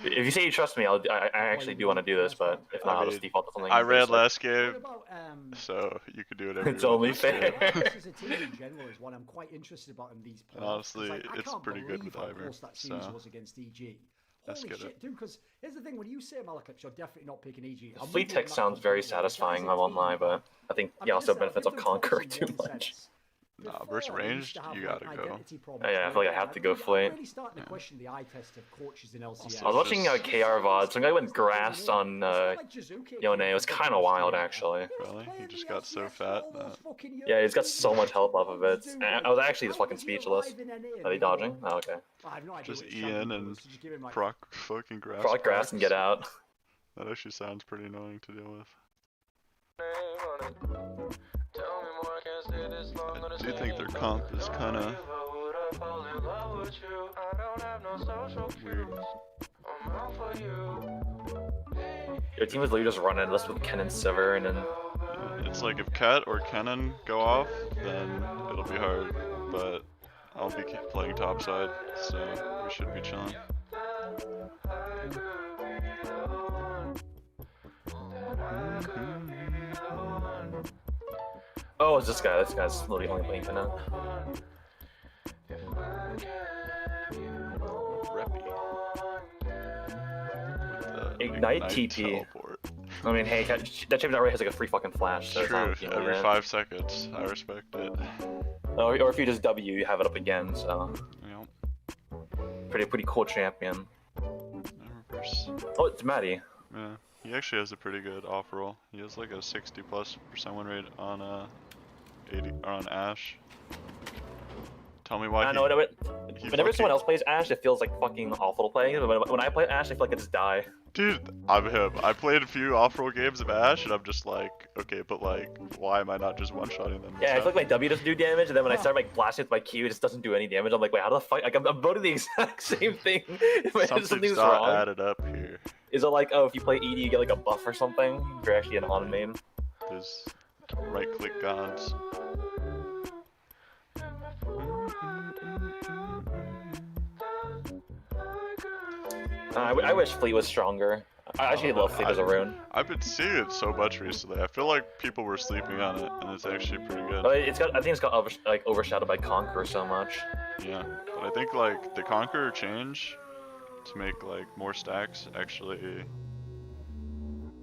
If you say you trust me, I actually do want to do this, but if not, I'll just default to something. I read basic. last game, What about so you could do whatever It's you want. only fair. This as a team in general is one I'm quite interested about in these And playoffs. 'cause, honestly, like, I it's can't pretty good believe with how Ivern, close that series so was against EG. let's Holy get shit, it. dude, because here's the thing, when you say Malaklips, you're definitely not picking EG. I'm Fleet with you on tech that sounds very completely. Like, as satisfying, a I won't team, lie, but I think I he mean, also listen, I'll benefits give of them props Conqueror in too one much. sense. Nah, versus Before, they used ranged, to have, you like, gotta go. identity problems Yeah, I with feel like I it. have to go I'm Fleet. really starting to question the eye test of coaches in LCS. I was watching KR VOD. Some guy went grass on Yone. It was kind of wild, actually. Really? He just got so fat that... Yeah, he's got so much health off of it. And I was actually just fucking speechless. Are they dodging? Oh, okay. I have no idea Just which Ian champion it and was, so just give him, like, proc fucking grass. Proc grass and get out. That actually sounds pretty annoying to deal with. I do think their comp is kinda weird. Your team was literally just running this with Ken and Sivir, and then It's like if Cat or Kennen go off, then it'll be hard, but I'll be playing topside, so we should be chilling. oh, it's this guy. This guy's literally only playing Ken now. Ignite TP. Teleport. I mean, hey, that champion already has like a free fucking flash. So it's True, not, you know, every yeah. 5 seconds. I respect it. Or if you just W, you have it up again. So Yep. pretty cool champion. Reverse. Oh, it's Matty. Yeah, he actually has a pretty good off roll. He has like a 60+% win rate on 80 or on Ashe. Tell me why. I know. Whenever fucking- someone else plays Ashe, it feels like fucking awful to play. But when I play Ashe, I feel like I just die. Dude, I'm him. I played a few off-roll games of Ashe, and I'm just like, okay, but like, why am I not just one-shotting them? Yeah, I feel like my W doesn't do damage, and then when I start like blasting with my Q, it just doesn't do any damage. I'm like, wait, how the fuck? Like, I'm voting the exact same thing. Something's not added up here. Is it like, oh, if you play ED, you get like a buff or something? If you're actually an on main. There's right-click gods. I wish Fleet was stronger. I actually love Fleet as a rune. I've been seeing it so much recently. I feel like people were sleeping on it, and it's actually pretty good. But I think it's got overshadowed by Conqueror so much. Yeah, but I think like the Conqueror change to make like more stacks actually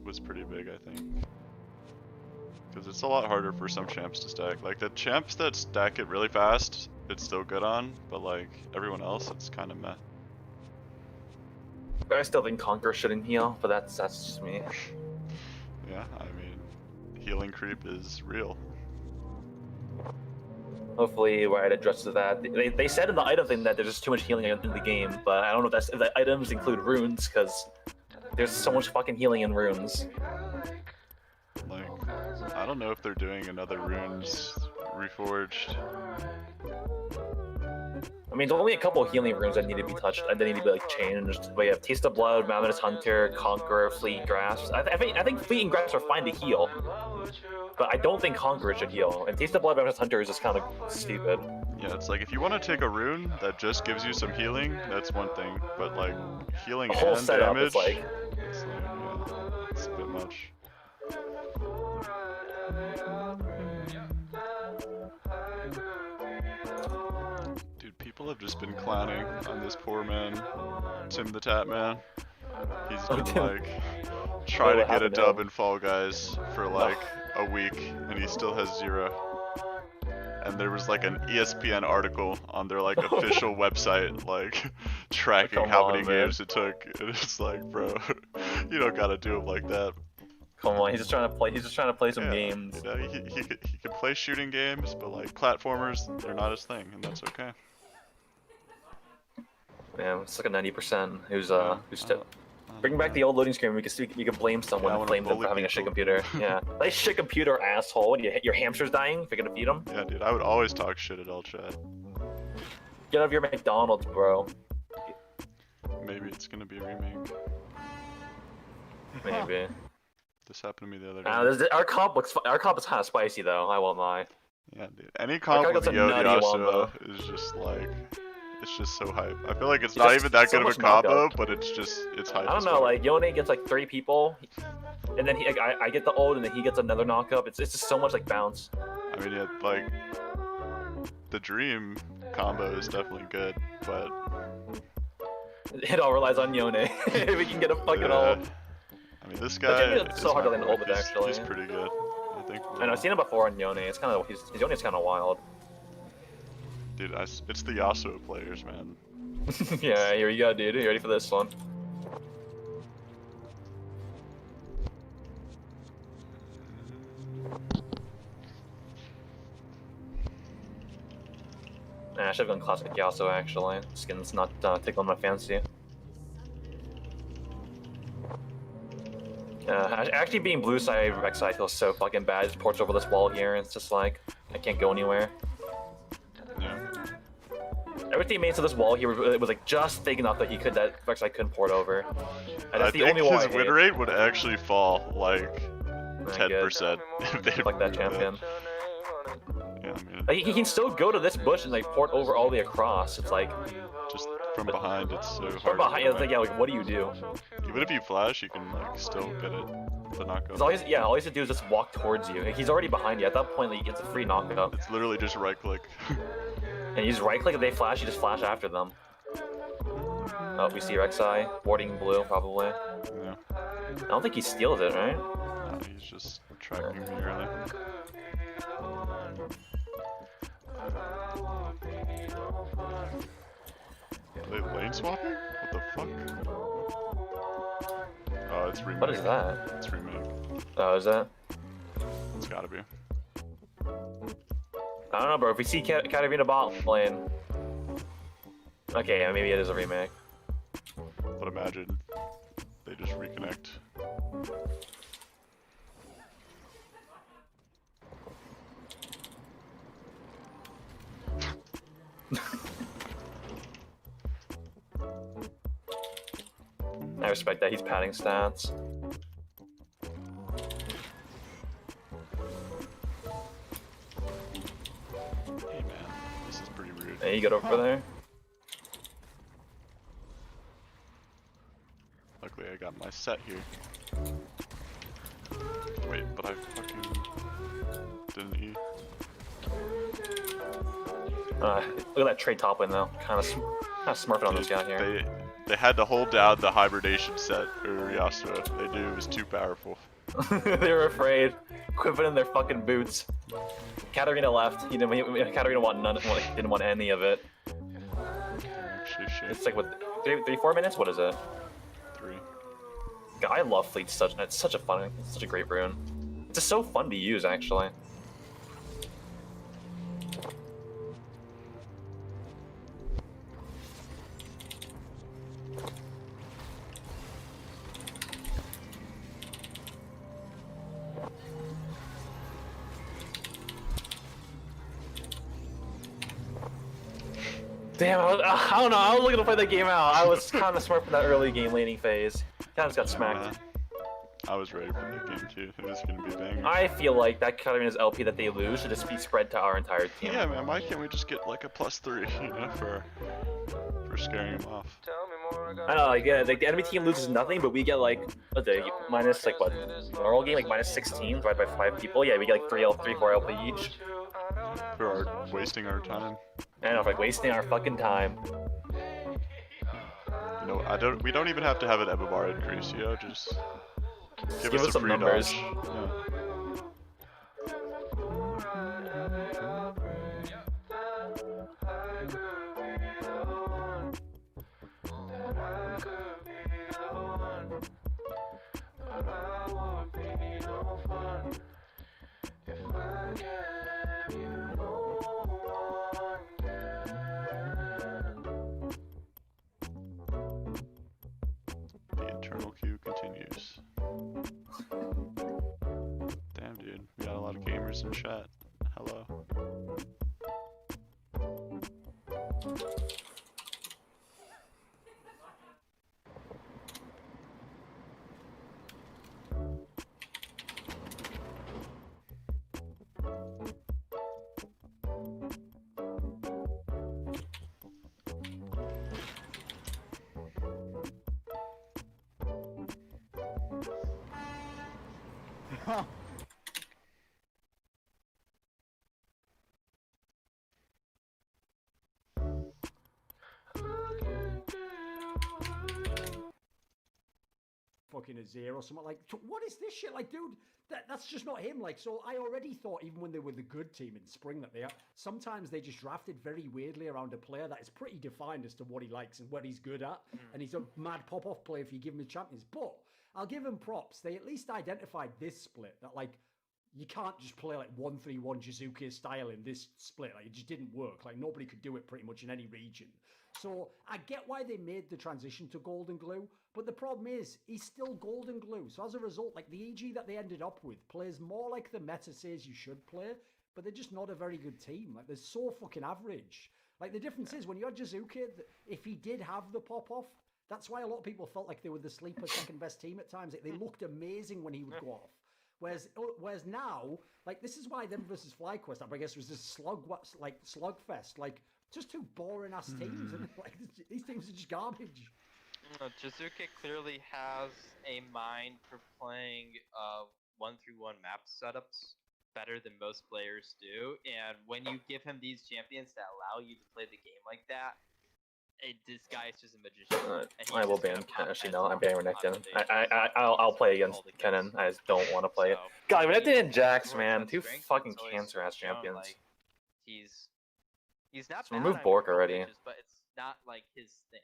was pretty big, I think. Because it's a lot harder for some champs to stack. Like the champs that stack it really fast, it's still good on, but like everyone else, it's kind of meh. But I still think Conqueror shouldn't heal, but that's just me. Yeah, I mean, healing creep is real. Hopefully, Riot addresses that. They said in the item thing that there's just too much healing in the game, but I don't know if the items include runes, because there's so much fucking healing in runes. Like, I don't know if they're doing another runes reforged. I mean, there's only a couple of healing runes that need to be touched, and they need to be like changed. But you have Taste of Blood, Mammoth Hunter, Conqueror, Fleeting Grasp. I think Fleeting Grasp are fine to heal, but I don't think Conqueror should heal. And Taste of Blood, Mammoth Hunter is just kind of stupid. Yeah, it's like if you want to take a rune that just gives you some healing, that's one thing. But like healing The whole and setup damage, is like, it's a bit much. Dude, people have just been clowning on this poor man, Tim the Tap Man. He's been like trying to get a dub in Fall Guys for like a week, and he still has 0. And there was like an ESPN article on their like official website, like tracking how many games it took. And it's like, bro, you don't gotta do it like that. Come on, he's just trying to play. He's just trying to play some games. You know, he can play shooting games, but like platformers, they're not his thing, and that's okay. Yeah, it's like a 90%. Who's still bring back the old loading screen. You can blame someone and blame them for having a shit computer. Yeah, like shit computer, asshole. Your hamster's dying. If you're gonna feed him. Yeah, dude, I would always talk shit at all chat. Get out of your McDonald's, bro. Maybe it's gonna be a remake. Maybe. This happened to me the other day. Our comp is kind of spicy though. I won't lie. Yeah, dude. Any comp with Yasuo is just like, it's just so hype. I feel like it's not even that good of a combo, but it's hype. I don't know, like Yone gets like 3 people, and then I get the ult, and then he gets another knockup. It's just so much like bounce. I mean, yeah, like the Dream combo is definitely good, but it all relies on Yone. If we can get a fucking ult. I mean, this guy it's so hard to land ult with actually. He's pretty good, I think. I know, I've seen him before on Yone. It's kind of Yone's kind of wild. Dude, it's the Yasuo players, man. Yeah, here you go, dude. You ready for this one? Nah, I should have gone classic Yasuo actually. Skin's not tickling my fancy. Actually being blue side Rek'Sai feels so fucking bad. It ports over this wall here, and it's just like I can't go anywhere. Yeah. Every teammate to this wall here was like just big enough that Rek'Sai couldn't port over. And that's I the think only wall his win rate would actually fall like 10% if they like that champion. Yeah, I mean, Like, he can still go to this bush and like port over all the way across. It's like just from behind, it's so hard. from behind, it's like yeah, like what do you do? Even if you flash, you can like still get it the knockup. All he has to do is just walk towards you. He's already behind you. At that point, like, he gets a free knockup. It's literally just right click. And you just right click if they flash, you just flash after them. Oh, we see Rek'Sai warding blue probably. Yeah. I don't think he steals it, right? No, he's just tracking me early. Are they lane swapping? What the fuck? Oh, it's remake. What is that? It's remake. Oh, is that? It's gotta be. I don't know, bro. If we see Katarina bot lane. Okay, yeah, maybe it is a remake. But imagine they just reconnect. I respect that. He's padding stats. Hey man, this is pretty rude. Hey, you get over there. Luckily I got my set here. Wait, but I fucking didn't eat. Look at that trade top win though. Kind of smurfing on this guy here. They had to hold down the hibernation set for Yasuo. They knew it was too powerful. They were afraid. Quit putting in their fucking boots. Katarina left. Katarina didn't want any of it. Actually, shit. It's like what, 4 minutes? What is it? 3. God, I love Fleet. It's such a great rune. It's just so fun to use actually. Damn, I don't know. I was looking to play that game out. I was kind of smart for that early game laning phase. Kind of got smacked. I was ready for that game too. It was gonna be a banger. I feel like that kind of is LP that they lose should just be spread to our entire team. Yeah, man. Why can't we just get like a +3, you know, for scaring him off? I know, like, yeah, like the enemy team loses nothing, but we get like minus like what normal game like minus 16 divided by 5 people. Yeah, we get like 4 LP each. For wasting our time. I know, like wasting our fucking time. You know, we don't even have to have an Ebabar increase, you know, just give us some free numbers. dodge. Yeah. The internal queue continues. Damn, dude, we got a lot of gamers in chat. Hello. Fucking a 0 or something like. What is this shit? Like, dude, that's just not him. Like, so I already thought even when they were the good team in spring that they are. Sometimes they just drafted very weirdly around a player that is pretty defined as to what he likes and what he's good at, and he's a mad pop-off player if you give him the champions. But I'll give him props. They at least identified this split that like. You can't just play like 1-3-1 Jizuke style in this split. Like, it just didn't work. Like, nobody could do it pretty much in any region. So I get why they made the transition to Golden Glue, but the problem is he's still Golden Glue. So as a result, like the EG that they ended up with plays more like the meta says you should play, but they're just not a very good team. Like, they're so fucking average. Like, the difference is when you had Jizuke, if he did have the pop-off, that's why a lot of people felt like they were the sleeper second best team at times. Like, they looked amazing when he would go off. Whereas now, like, this is why them versus FlyQuest, I guess, was just slugfest. Like, just two boring ass teams, and like these teams are just garbage. Jizuke clearly has a mind for playing 1-3-1 map setups better than most players do, and when you give him these champions that allow you to play the game like that, this guy is just a magician. I will ban Kennen. Actually, no, I'm banning Renekton. I'll play against Kennen. I just don't want to play it. God, Renekton and Jax, man, two fucking cancer ass champions. Like, he's not. So remove Bork already. But it's not like his thing.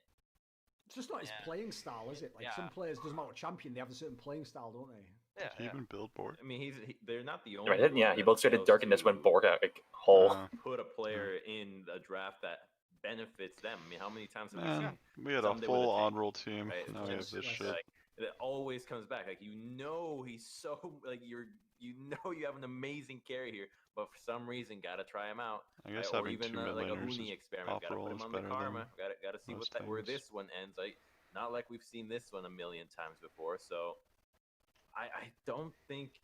It's just not his playing style, is it? Like, some players, doesn't matter what champion, they have a certain playing style, don't they? Did he even build Bork? I mean, they're not the only. Right, yeah, he built straight at Darkness when Bork out like whole. Put a player in a draft that benefits them. I mean, how many times have we seen? We had a full on-roll team. Right? Now we have this shit. Like, it always comes back. Like, you know, he's so like you have an amazing carry here, but for some reason, gotta try him out. I guess or having even two like a mid-laners Huni experiment. Gotta put him on the karma. Gotta see where this one ends. Like, not like we've seen this one a million times before. So, I don't think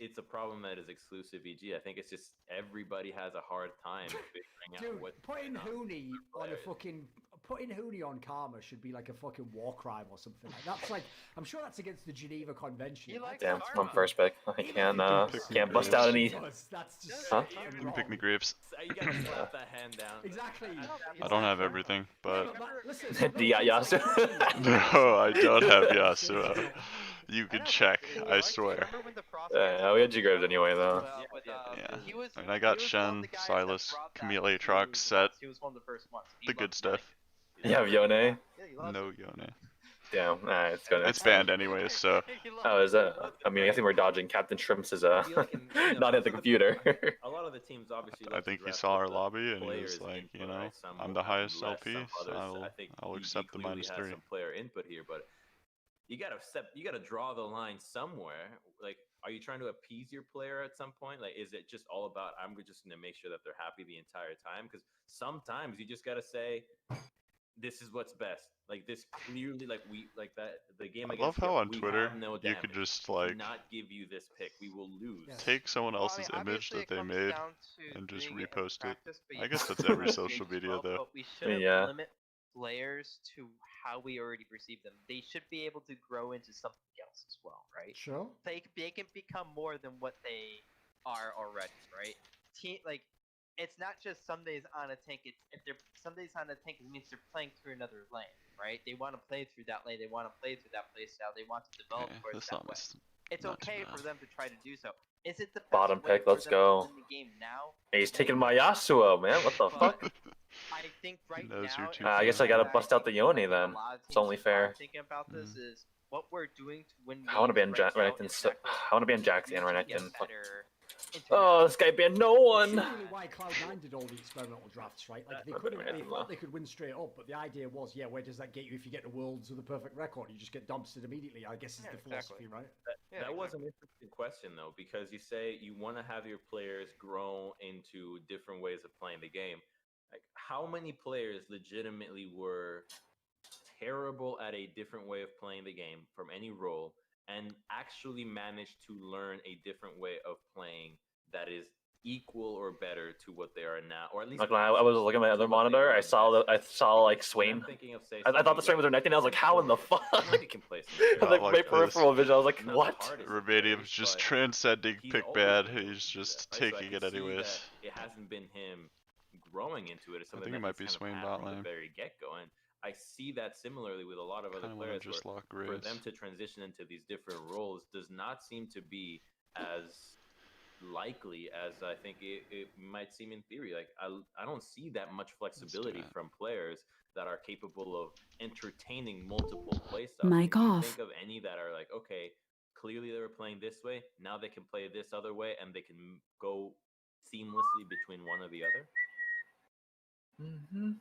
it's a problem that is exclusive EG. I think it's just everybody has a hard time figuring out what. Putting Huni on a fucking Huni on Karma should be like a fucking war crime or something. Like, that's like, I'm sure that's against the Geneva Convention. Damn, I'm first pick. I can't bust out any. That's just. Huh? Didn't pick me Graves. You gotta slap that hand down. Exactly. I don't have everything, but. The Yasuo. No, I don't have Yasuo. You can check, I swear. Yeah, we had G-Graves anyway, though. Yeah. I mean, I got Shen, Silas, Camille Aatrox, Set, the good stuff. You have Yone? No Yone. Damn, nah, it's gonna. It's banned anyways, so. Oh, is that? I mean, I think we're dodging Captain Shrimps is not at the computer. A lot of the teams obviously. I think he saw our lobby and he was like, you know, I'm the highest LP, so I'll accept the -3. Some player input here, but you gotta draw the line somewhere. Like, are you trying to appease your player at some point? Like, is it just all about I'm just going to make sure that they're happy the entire time? Because sometimes you just got to say, this is what's best. Like this clearly, like the game. I love how on Twitter you could just like not give you this pick. We will lose. take someone else's image that they made and just repost it. I guess that's every social media though. But we shouldn't limit players to how we already perceive them. They should be able to grow into something else as well, right? Sure. They can become more than what they are already, right? Like, it's not just some days on a tank. It's if they're some days on a tank, it means they're playing through another lane, right? They want to play through that lane. They want to play through that playstyle. They want to develop towards that way. It's okay for them to try to do so. Is it the best Bottom way pick, for let's them to go. win the game now? Hey, he's taking my Yasuo, man. What the fuck? I think right Knows now. you're too I guess I gotta bust out the Yoni then. It's only fair. Thinking about this is what we're doing to win. I want to be on games right now Renekton. is that I want to be on Jax and Renekton. get better Oh, this guy banned no one. That's really why Cloud9 did all the experimental drafts, right? Like they couldn't, they thought they could win straight up, but the idea was, yeah, where does that get you if you get the worlds with a perfect record? You just get dumpstered immediately. I guess is the philosophy, right? That was an interesting question though, because you say you want to have your players grow into different ways of playing the game. Like, how many players legitimately were terrible at a different way of playing the game from any role and actually managed to learn a different way of playing that is equal or better to what they are now, or at least. Like when I was looking at my other monitor, I saw like Swain. I thought the Swain was Renekton. And I was like, how in the fuck? Like my peripheral vision, I was like, what? Remedium's just transcending pick bad. He's just taking it anyways. It hasn't been him growing into it. It's something I think it might be Swain bot from the lane. very get-go, and I see that similarly with a lot of other players. Just lock for Graves. them to transition into these different roles does not seem to be as likely as I think it might seem in theory. Like I don't see that much flexibility from players that are capable of entertaining multiple playstyles. Mic Can you off. think of any that are like, okay, clearly they were playing this way, now they can play this other way, and they can go seamlessly between one or the other?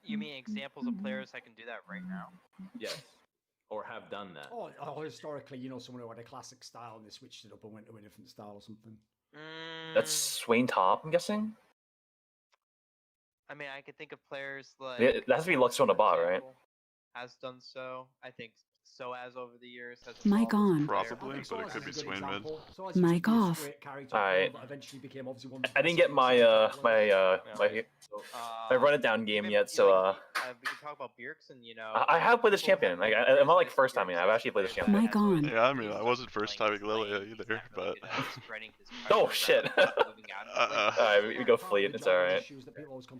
You mean examples of players that can do that right now? Yes. Or have done that. Or historically, you know, someone who had a classic style and they switched it up and went to a different style or something. That's Swain top, I'm guessing. I mean, I could think of players like. Yeah, it has to be Luxo on the bot, right? Has done so. I think Soaz over the years has. Mic on. Probably, but it could be Swain mid. Mic off. Alright. Eventually became obviously one. I didn't get my my run it down game yet, so we can talk about Bjergsen, you know. I have played this champion. Like I'm not like first timing. I've actually played this champion. Mic on. Yeah, I mean, I wasn't first timing Lilia either, but. Oh shit! Alright, we go fleet. It's alright.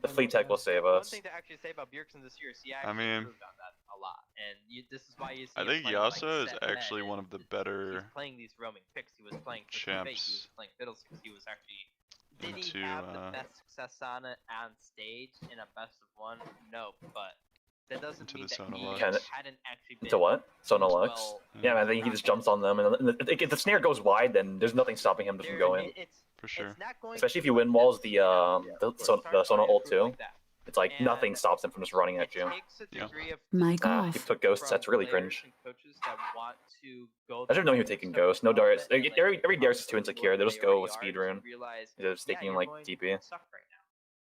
The fleet tech will save One us. thing to actually say about Bjergsen this year is he I actually mean, improved on that a lot, and this is why you see. I him think playing, like, Yasuo is set actually mid, one of the and better he's playing these roaming picks. He was playing champs Fate, he was playing Fiddlesticks. He was actually. Did he into, have the best success on it on stage in a best of one? No, but that doesn't into mean the that Sona he Lux. hadn't actually been. To what? Sona Lux? well, Yeah, man, I think he just jumps on them, and if the snare goes wide, then there's nothing stopping him from going. For sure. Especially if you win walls the Sona ult too. It's like nothing stops him from just running at you. Mic He off. took ghosts. That's really cringe. Coaches that want to go I should know he was taking ghosts. No Darius. Every Darius is too insecure. They'll just go with speed rune. They're just taking like TP.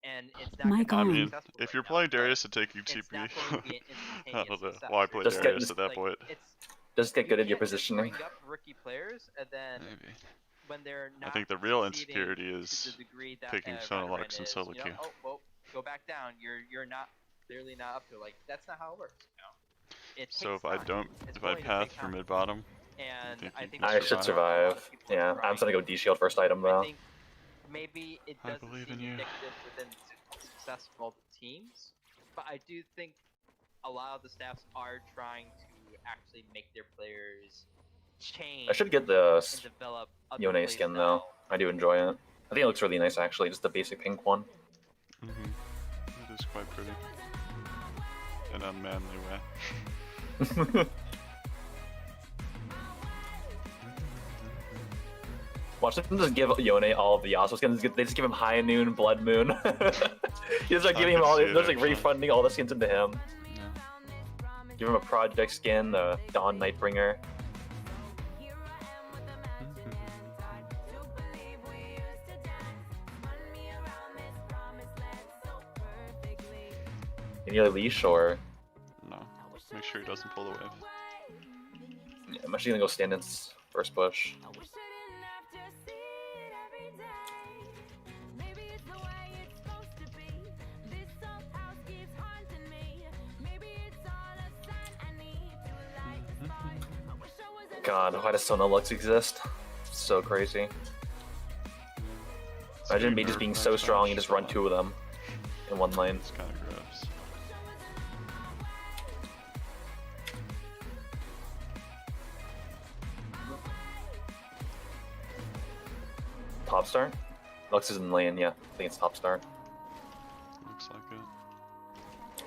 And it's not Mic gonna I be mean, successful if right you're now, playing but Darius and taking TP, it's not going to be an I don't know instantaneous why success. play Just Darius get- at that point. Just get good at your can't just positioning. bring up rookie players and then Maybe. when they're I not think the real succeeding insecurity to is the degree that, picking Sona Valorant Lux and is, solo you know, queue. oh, well, go back down. You're not clearly not up to like that's not how it works. You know? It So takes if I time. don't, It's if I going to path take from time. mid bottom, And I think I that's should why a lot of survive. people are Yeah, I'm trying. just gonna go D shield first item I though. think maybe it I doesn't believe seem in you. indicative within successful teams, but I do think a lot of the staffs are trying to actually make their players change. I should get the and develop other Yone play skin though. I do enjoy it. I think it looks really nice actually. Just the basic pink one. it is quite pretty. In a manly way. Watch them just give Yone all of the Yasuo skins. They just give him High Noon, Blood Moon. You just like giving him all. They're just like refunding all the skins into him. Give him a Project skin, the Dawn Nightbringer. You need a leash or? No. Make sure he doesn't pull the wave. Yeah, I'm actually gonna go stand in first bush. God, why does Sona Lux exist? So crazy. Imagine me just being so strong and just run two of them in one lane. It's kind of gross. Top start? Lux is in lane, yeah. I think it's top start. Looks like it.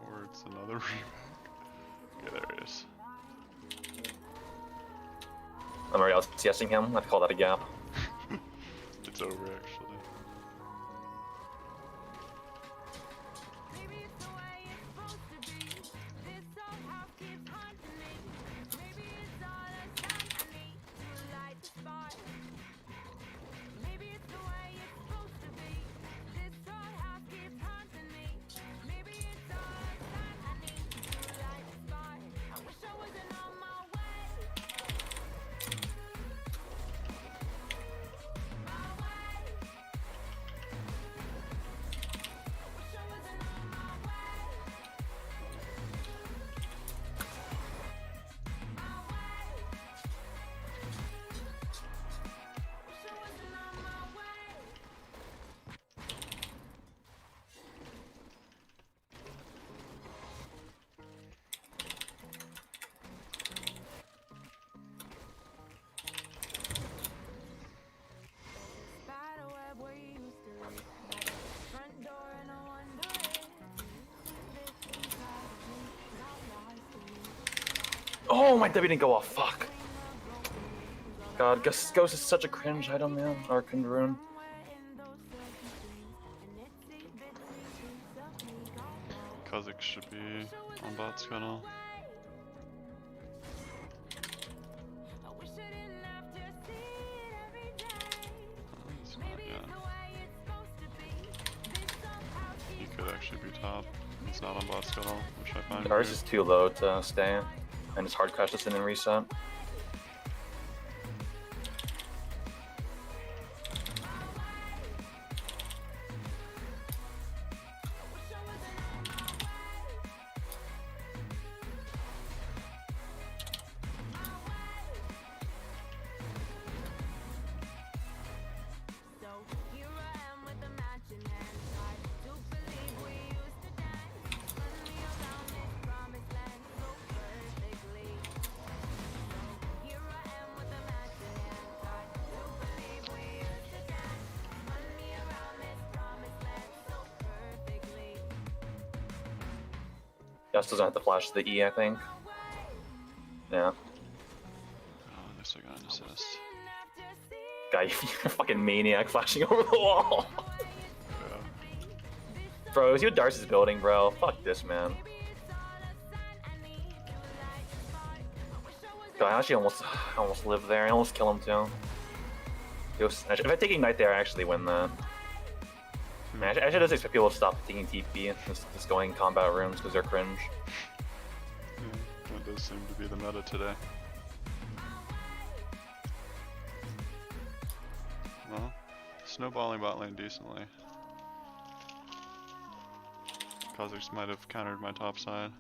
Or it's another remake. Okay, there it is. I'm already out CSing him. I'd call that a gap. It's over actually. Oh, my W didn't go off. Fuck. God, Ghost is such a cringe item, man. Or Rune. Kha'Zix should be on bot scuttle. He's not yet. He could actually be top. He's not on bot scuttle, which I find Ours weird. is too low to stay. And it's hard crash this in and reset. Just doesn't have to flash the E, I think. Yeah. Oh, at least I got an assist. Guy, you're a fucking maniac flashing over the wall. Bro, you Darcy's building, bro. Fuck this, man. God, I actually almost live there. I almost kill him too. If I take Ignite there, I actually win that. Man, I should just expect people to stop taking TP and just going combat rooms because they're cringe. Yeah, that does seem to be the meta today. Well, snowballing bot lane decently. Kha'Zix might have countered my top side.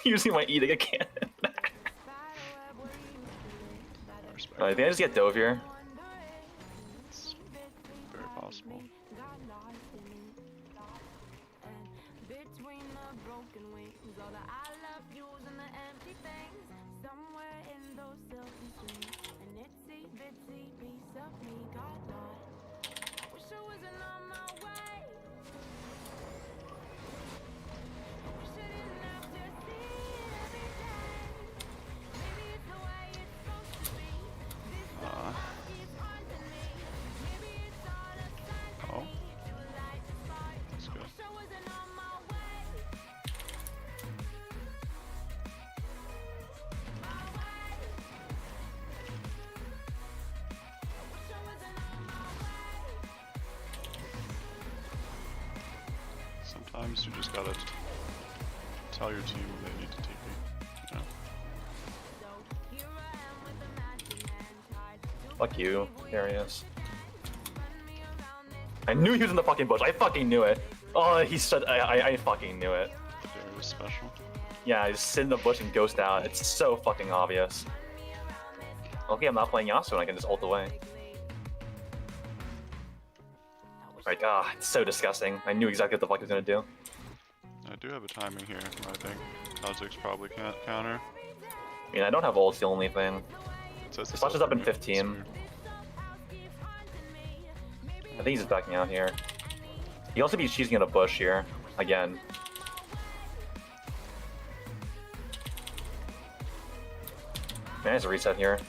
using my E to get cannon. I think I just get dove here. It's very possible. Oh. That's good. Sometimes you just gotta tell your team when they need to TP. You know? Fuck you, Darius. I knew he was in the fucking bush. I fucking knew it. Oh, he said I fucking knew it. Darius special. Yeah, I just sit in the bush and ghost out. It's so fucking obvious. Okay, I'm not playing Yasuo and I can just ult away. Like, it's so disgusting. I knew exactly what the fuck he was gonna do. I do have a timing here, I think. Kha'Zix probably can't counter. I mean, I don't have ults, the only thing. It Flash is up in 15. I think he's just backing out here. He also be cheesing in a bush here, again. Man, there's a reset here.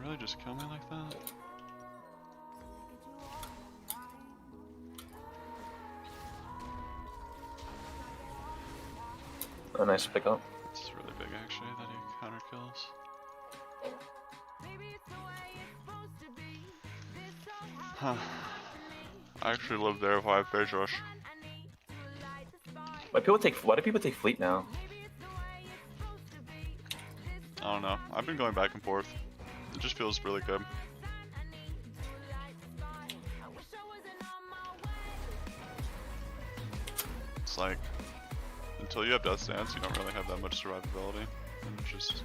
Really just kill me like that? A nice pickup. It's really big actually that he counter kills. Huh. I actually live there if I have phase rush. Why do people take fleet now? I don't know. I've been going back and forth. It just feels really good. It's like, until you have Death Stance, you don't really have that much survivability. And it's just...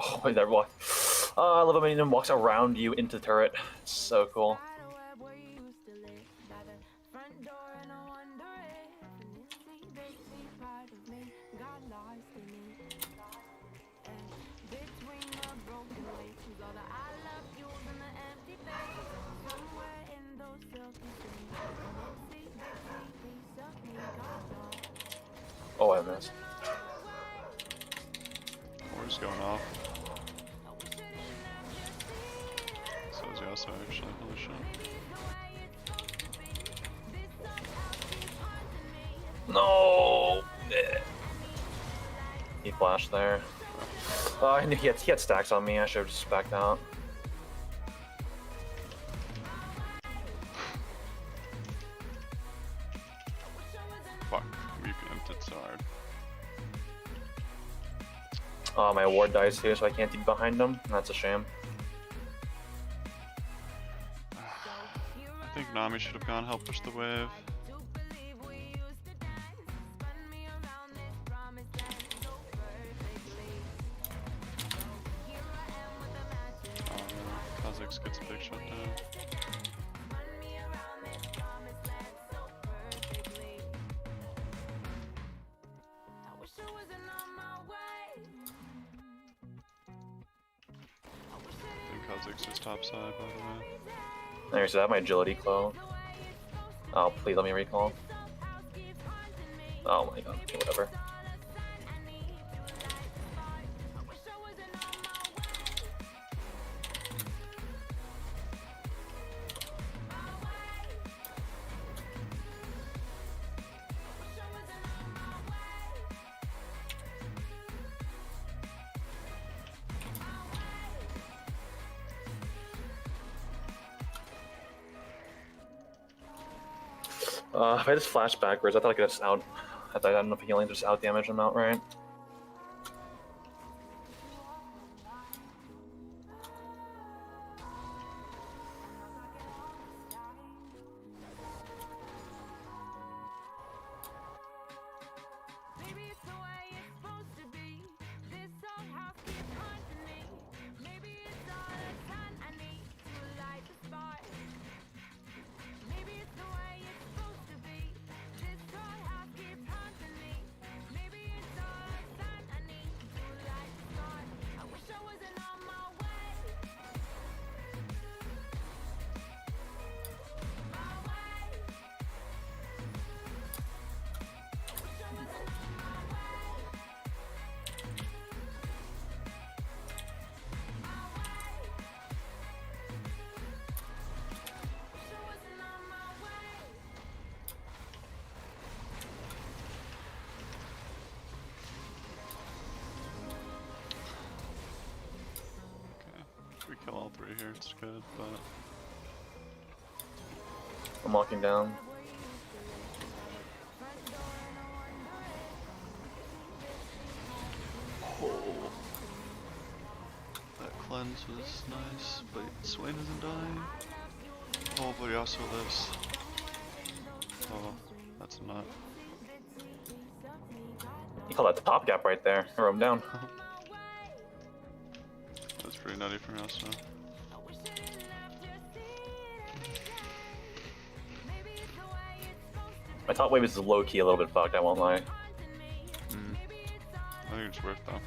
Oh, wait, there walk. I love it when minion walks around you into the turret. It's so cool. Oh, I missed. War's going off. So is Yasuo actually, holy shit. No! He flashed there. I knew he had stacks on me, I should have just backed out. Fuck, we pimped it so hard. Oh, my ward dies here, so I can't be behind him. That's a shame. I think Nami should have gone help push the wave. Kha'Zix gets a big shutdown. Kha'Zix is top side, by the way. There, so I have my agility clo. Oh, please let me recall. Oh my god, okay, whatever. If I just flash backwards, I thought I could just out. I don't know if healing just out damage him outright. If we kill all three here, it's good, but... I'm walking down. Oh. That cleanse was nice, but Swain isn't dying. Oh, but he also lives. Oh, that's a nut. You call that the top gap right there. I wrote him down. That's pretty nutty from us now. My top wave is low key a little bit fucked, I won't lie. I think it's worth though.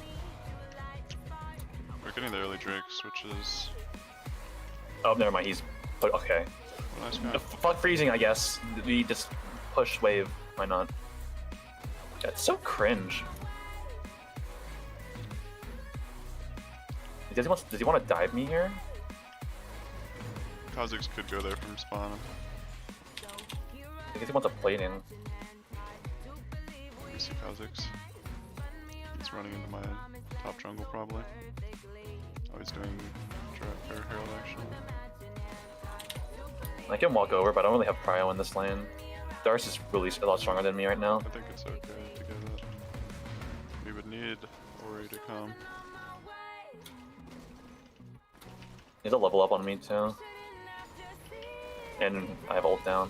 We're getting the early Drakes, which is... Oh, never mind, he's... Okay. Oh, nice guy. Fuck freezing, I guess. We just push wave, why not? That's so cringe. Does he want to dive me here? Kha'Zix could go there from spawn. I guess he wants a plating. Let me see Kha'Zix. He's running into my top jungle probably. Oh, he's doing Herald actually. I can walk over, but I don't really have prio in this lane. Darius is really a lot stronger than me right now. I think it's okay to get it. We would need Ori to come. He's a level up on me too. And I have ult down.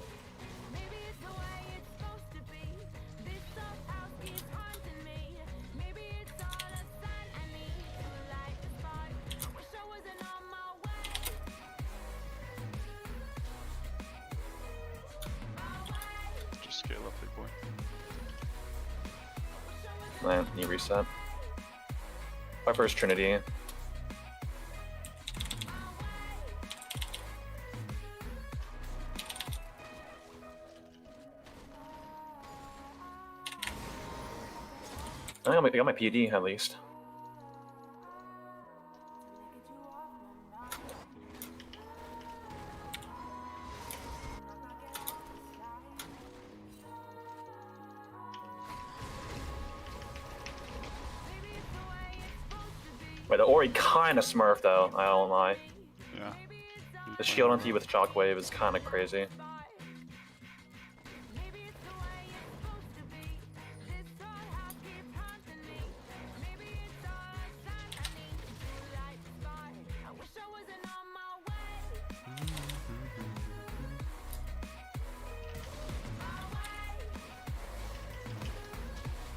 Just scale up, big boy. Man, need reset. My first Trinity. I got my PD at least. Wait, the Ori kinda smurf though, I don't lie. Yeah. The shield onto you with Shockwave is kinda crazy.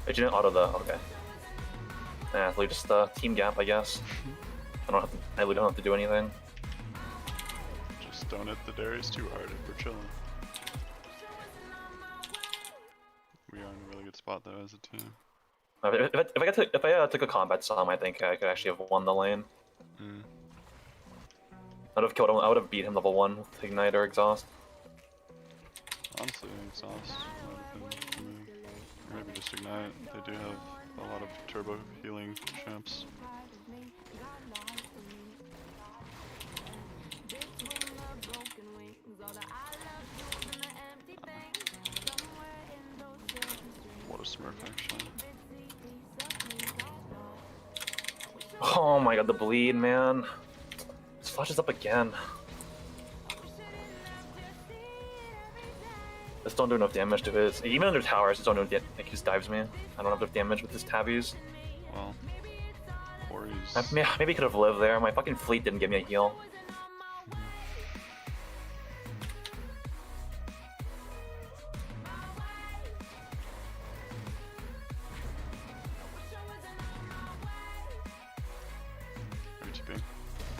Wait, you didn't auto the... okay. Yeah, we just team gap, I guess. I really don't have to do anything. Just don't hit the Darius too hard if we're chilling. We are in a really good spot though as a team. If I took a combat Psalm, I think I could actually have won the lane. I would have beat him level 1 with Ignite or Exhaust. Honestly, Exhaust might have been for me. Or maybe just Ignite. They do have a lot of turbo healing champs. What a smurf, actually. Oh my god, the bleed, man. This flashes up again. Just don't do enough damage to his. Even under towers, just don't do like he just dives me. I don't have enough damage with his tabbies. Well, or he's... Maybe he could have lived there. My fucking fleet didn't give me a heal. Are you TP?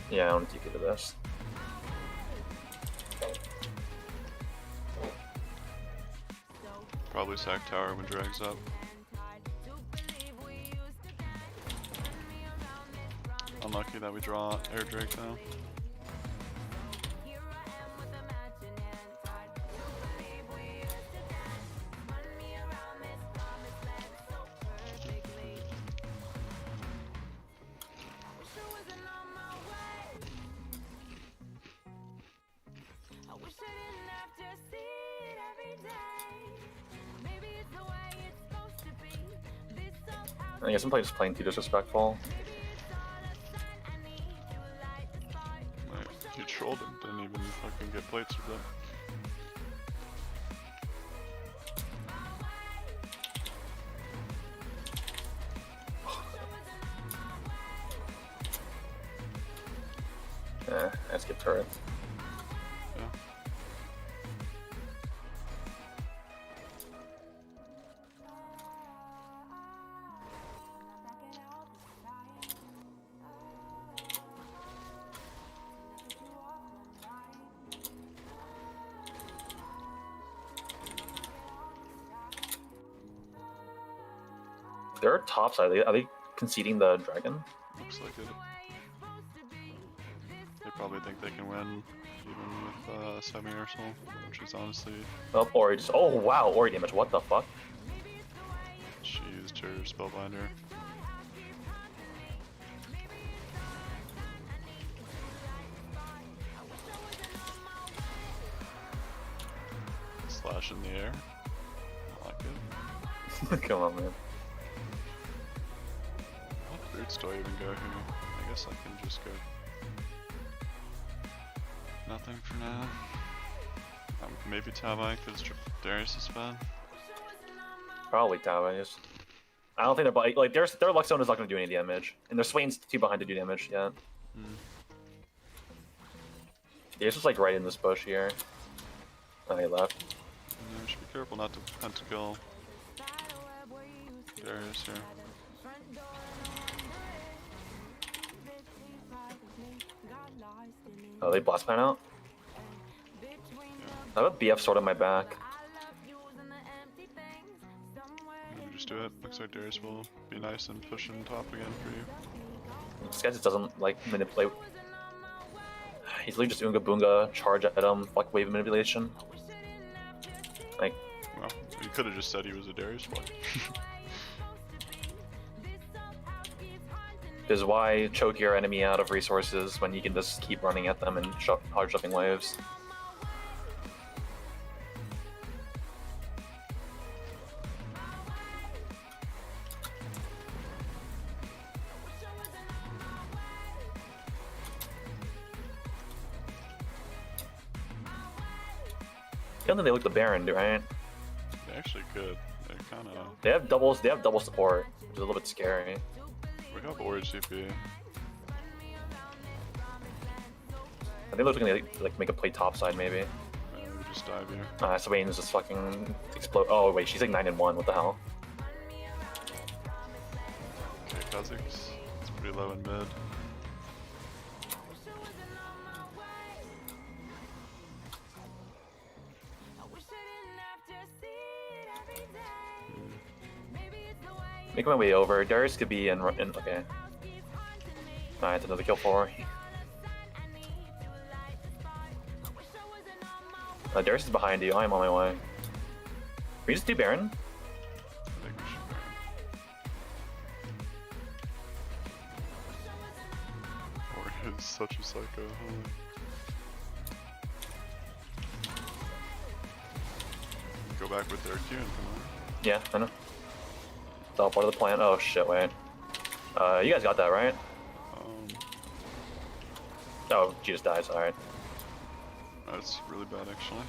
Yeah, I want to TP to this. Probably sack tower when drags up. Unlucky that we draw air drake though. I guess I'm just playing too disrespectful. You trolled him, didn't even fucking get plates with them. I skipped turret. Yeah. They're top side. Are they conceding the dragon? Looks like it. They probably think they can win, even with semi-Ursel, which is honestly... Oh, Ori just... Oh, wow, Ori damage. What the fuck? She used her Spellbinder. Slash in the air. I like it. Come on, man. What roots do I even go here? I guess I can just go... Nothing for now. Maybe Tavai, because Darius is bad. Probably Tavai. I don't think they're... Like, their Luxone is not going to do any damage. And their Swain's too behind to do damage yet. Darius was like right in this bush here. Oh, he left. Yeah, we should be careful not to pentakill Darius here. Oh, they blast plan out? Yeah. I have a BF sword on my back. Just do it. Looks like Darius will be nice and push in top again for you. This guy just doesn't like manipulate. He's literally just Unga Boonga, charge at him, fuck wave manipulation. Like, well, you could have just said he was a Darius player. is why choke your enemy out of resources when you can just keep running at them and hard shoving waves. I don't think they look the Baron, right? They actually could. They kind of. They have doubles. They have double support, which is a little bit scary. We got Ori CP. I think they're looking to like make a play topside maybe. We just dive here. Swain's just fucking explode. Oh wait, she's like 9-1. What the hell? Okay, Kha'Zix. It's pretty low in mid. Make my way over. Darius could be in okay. Alright, another kill for Ori. Darius is behind you. I'm on my way. Can we just do Baron? I think we should Baron. Ori is such a psycho. Holy. Go back with their Q and come on. Yeah, I know. It's all part of the plan. Oh shit, wait. You guys got that, right? Oh, she just dies, alright. That's really bad actually.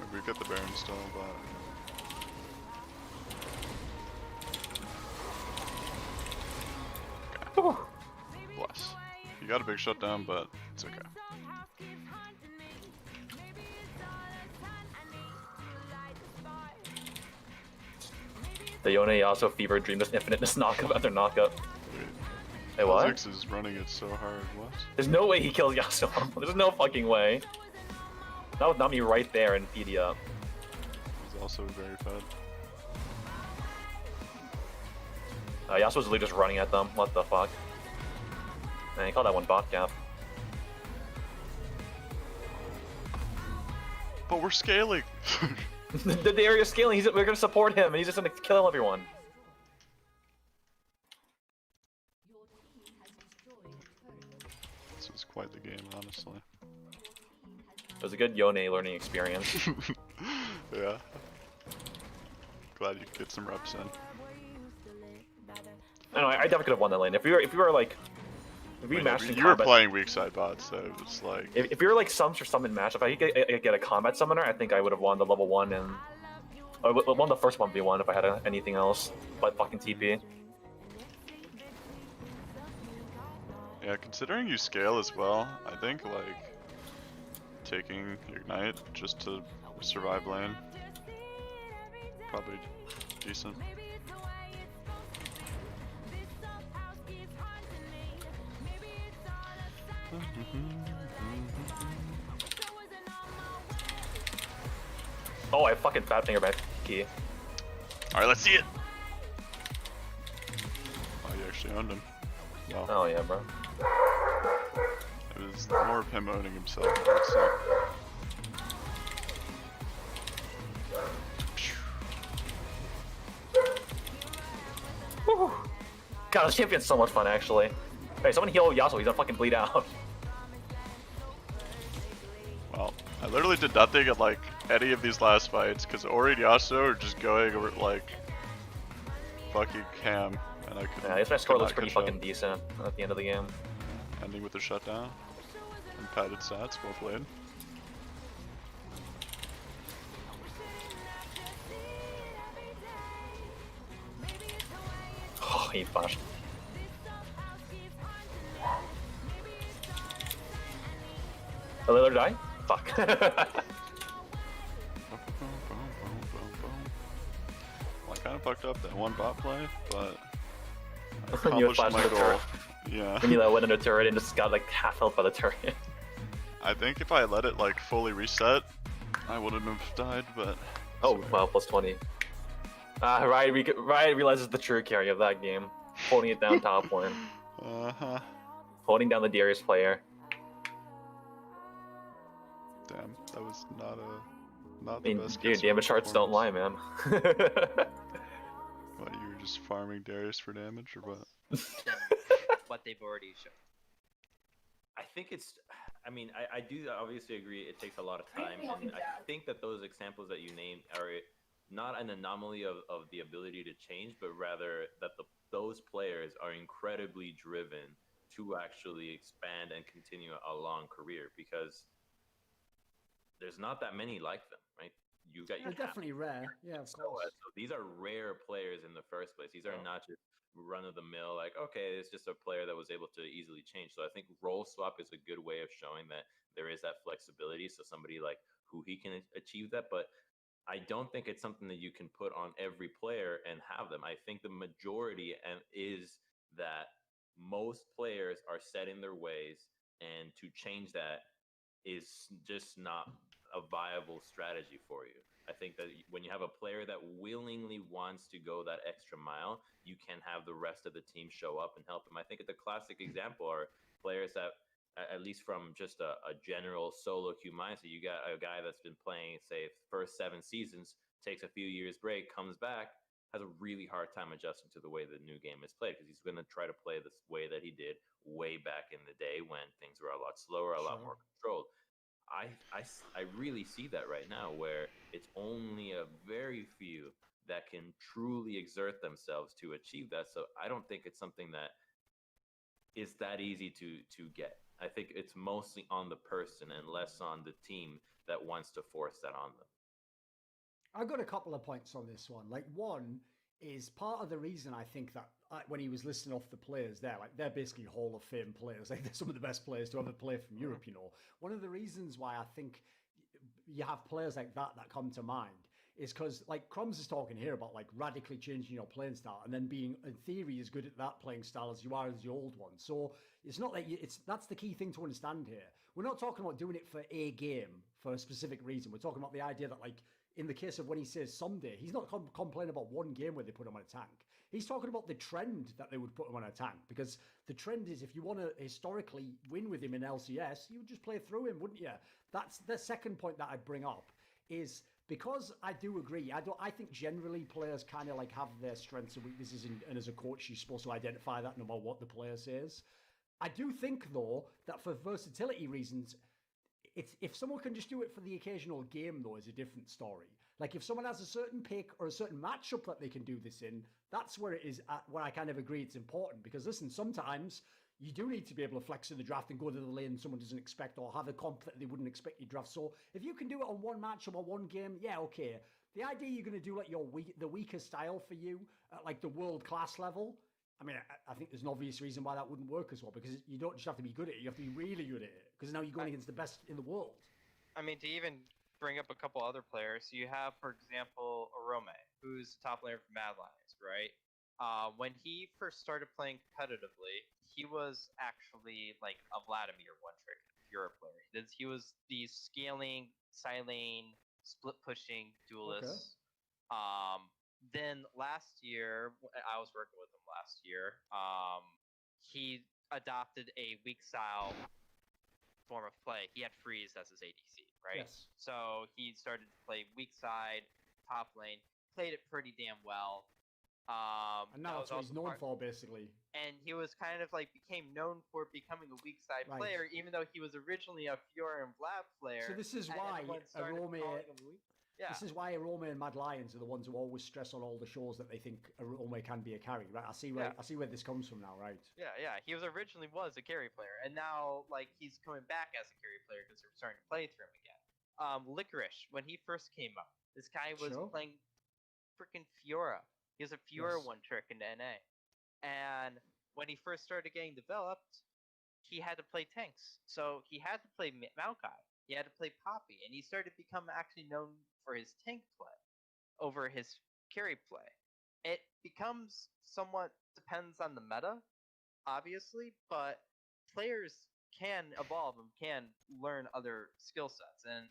Maybe we get the Baron still, but bless. You got a big shutdown, but it's okay. The Yone Yasuo fever dream this infiniteness knockup after knockup. Hey, what? Kha'Zix is running it so hard. What? There's no way he kills Yasuo. There's no fucking way. That was Nami right there and feed you up. He's also very fed. Yasuo's literally just running at them. What the fuck? Man, he called that one bot gap. But we're scaling. the area scaling. We're gonna support him, and he's just gonna kill everyone. This was quite the game, honestly. It was a good Yone learning experience. Yeah. Glad you could get some reps in. I know. I definitely could have won that lane. If we were like, if we matched in you combat, were playing weak side bots, so it was like. If we were like sums or summon match, if I could get a combat summoner, I think I would have won the level 1 and won the first 1v1 if I had anything else but fucking TP. Yeah, considering you scale as well, I think like taking Ignite just to survive lane probably decent. Oh, I fucking fat finger back key. Alright, let's see it! Oh, you actually owned him. Wow. Oh yeah, bro. It was more of him owning himself, I would say. Woo. God, this champion's so much fun actually. Hey, someone heal Yasuo, he's gonna fucking bleed out. Well, I literally did nothing at like any of these last fights because Ori and Yasuo are just going over like fucking ham, and I couldn't. Yeah, I guess my score could looks not pretty catch up. fucking decent at the end of the game. Ending with a shutdown and padded stats, well played. Oh, he flashed. Did Lillard die? Fuck. Well, I kind of fucked up that one bot play, but I When you accomplished flashed my the goal. turret. Yeah. When you went into a turret and just got like half health by the turret. I think if I let it like fully reset, I wouldn't have died, but. Oh, wow, plus 20. Riot realizes the true carry of that game. Holding it down top lane. Uh-huh. Holding down the Darius player. Damn, that was not I mean, the best dude, case damage charts don't lie, man. What, you were just farming Darius for damage, or what? What they've already shown. I think it's. I mean, I do obviously agree it takes a lot of time, and I think that those examples that you named are not an anomaly of the ability to change, but rather that those players are incredibly driven to actually expand and continue a long career, because there's not that many like them, right? You got your They're definitely rare. Yeah, of course. So these are rare players in the first place. These are not just run of the mill, like, okay, it's just a player that was able to easily change. So I think role swap is a good way of showing that there is that flexibility. So somebody like who he can achieve that, but I don't think it's something that you can put on every player and have them. I think the majority is that most players are set in their ways, and to change that is just not a viable strategy for you. I think that when you have a player that willingly wants to go that extra mile, you can have the rest of the team show up and help them. I think the classic example are players that, at least from just a general solo queue mindset, you got a guy that's been playing, say, first 7 seasons, takes a few years break, comes back, has a really hard time adjusting to the way the new game is played, because he's going to try to play this way that he did way back in the day when things were a lot slower, a lot more controlled. I really see that right now, where it's only a very few that can truly exert themselves to achieve that. So I don't think it's something that is that easy to get. I think it's mostly on the person and less on the team that wants to force that on them. I've got a couple of points on this one. Like, one is part of the reason I think that when he was listing off the players there, like they're basically Hall of Fame players. Like they're some of the best players to ever play from Europe, you know. One of the reasons why I think you have players like that come to mind is because, like, Crumbs is talking here about like radically changing your playing style and then being, in theory, as good at that playing style as you are as the old one. So it's not that that's the key thing to understand here. We're not talking about doing it for a game for a specific reason. We're talking about the idea that, like, in the case of when he says someday, he's not complaining about one game where they put him on a tank. He's talking about the trend that they would put him on a tank, because the trend is if you want to historically win with him in LCS, you would just play through him, wouldn't you? That's the second point that I'd bring up, is because I do agree. I think generally players kind of like have their strengths and weaknesses, and as a coach, you're supposed to identify that no matter what the player says. I do think, though, that for versatility reasons, if someone can just do it for the occasional game, though, is a different story. Like, if someone has a certain pick or a certain matchup that they can do this in, that's where it is where I kind of agree it's important. Because, listen, sometimes you do need to be able to flex in the draft and go to the lane someone doesn't expect, or have a comp that they wouldn't expect you to draft. So if you can do it on one matchup or one game, yeah, okay. The idea you're going to do, like, the weaker style for you at, like, the world-class level, I mean, I think there's an obvious reason why that wouldn't work as well, because you don't just have to be good at it, you have to be really good at it, because now you're going against the best in the world. I mean, to even bring up a couple other players, you have, for example, Arome, who's top laner for Mad Lions, right? When he first started playing competitively, he was actually like a Vladimir one-trick Fiora player. He was the scaling, side-lane, split-pushing duelist. Okay. Then last year, I was working with him last year, he adopted a weak style form of play. He had Freeze as his ADC, right? Yes. So he started to play weak side, top lane, played it pretty damn well. And now that's what he's known for, basically. And he was kind of like became known for becoming a weak side player, even though he was originally a Fiora and Vlad player. So this is why Arome... This is why Arome and Mad Lions are the ones who always stress on all the shows that they think Arome can be a carry, right? I see where this comes from now, right? Yeah. He originally was a carry player, and now like he's coming back as a carry player because they're starting to play through him again. Licorice, when he first came up, this guy was playing freaking Fiora. He was a Fiora one trick in NA, and when he first started getting developed, he had to play tanks. So he had to play Maokai. He had to play Poppy, and he started to become actually known for his tank play over his carry play. It becomes somewhat depends on the meta, obviously, but players can evolve and can learn other skill sets. And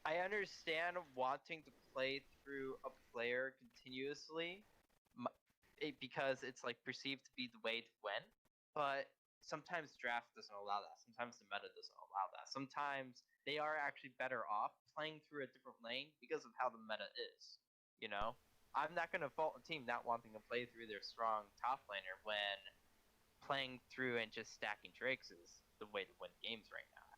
I understand wanting to play through a player continuously because it's like perceived to be the way to win, but sometimes draft doesn't allow that. Sometimes the meta doesn't allow that. Sometimes they are actually better off playing through a different lane because of how the meta is. You know, I'm not going to fault a team not wanting to play through their strong top laner when playing through and just stacking Drakes is the way to win games right now.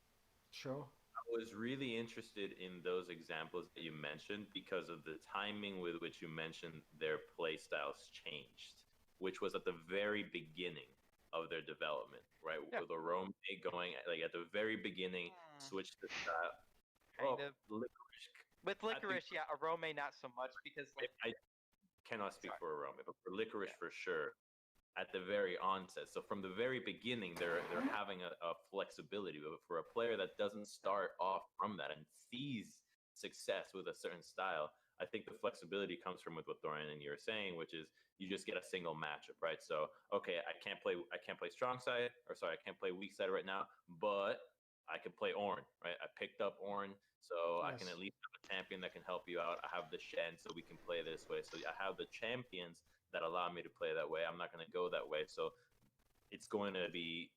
Sure. I was really interested in those examples that you mentioned because of the timing with which you mentioned their play styles changed, which was at the very beginning of their development, right? Yeah. With Arome going like at the very beginning, switched the style. Kind of. Licorice. With Licorice, yeah, Arome not so much because like I cannot speak for Arome, but for Licorice for sure. At the very onset, so from the very beginning, they're having a flexibility. But for a player that doesn't start off from that and sees success with a certain style, I think the flexibility comes from with what Thorin and you're saying, which is you just get a single matchup, right? So okay, I can't play strong side, or sorry, I can't play weak side right now, but I can play Ornn, right? I picked up Ornn, so I can at least have a champion that can help you out. I have the Shen, so we can play this way. So I have the champions that allow me to play that way. I'm not going to go that way. So it's going to be,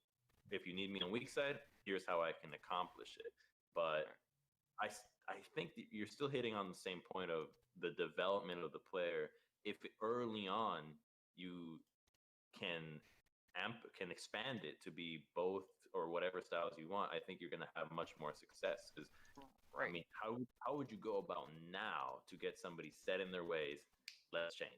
if you need me on weak side, here's how I can accomplish it. But I think that you're still hitting on the same point of the development of the player. If early on you can expand it to be both or whatever styles you want, I think you're going to have much more success. Because I mean, how would you go about now to get somebody set in their ways? Let's change.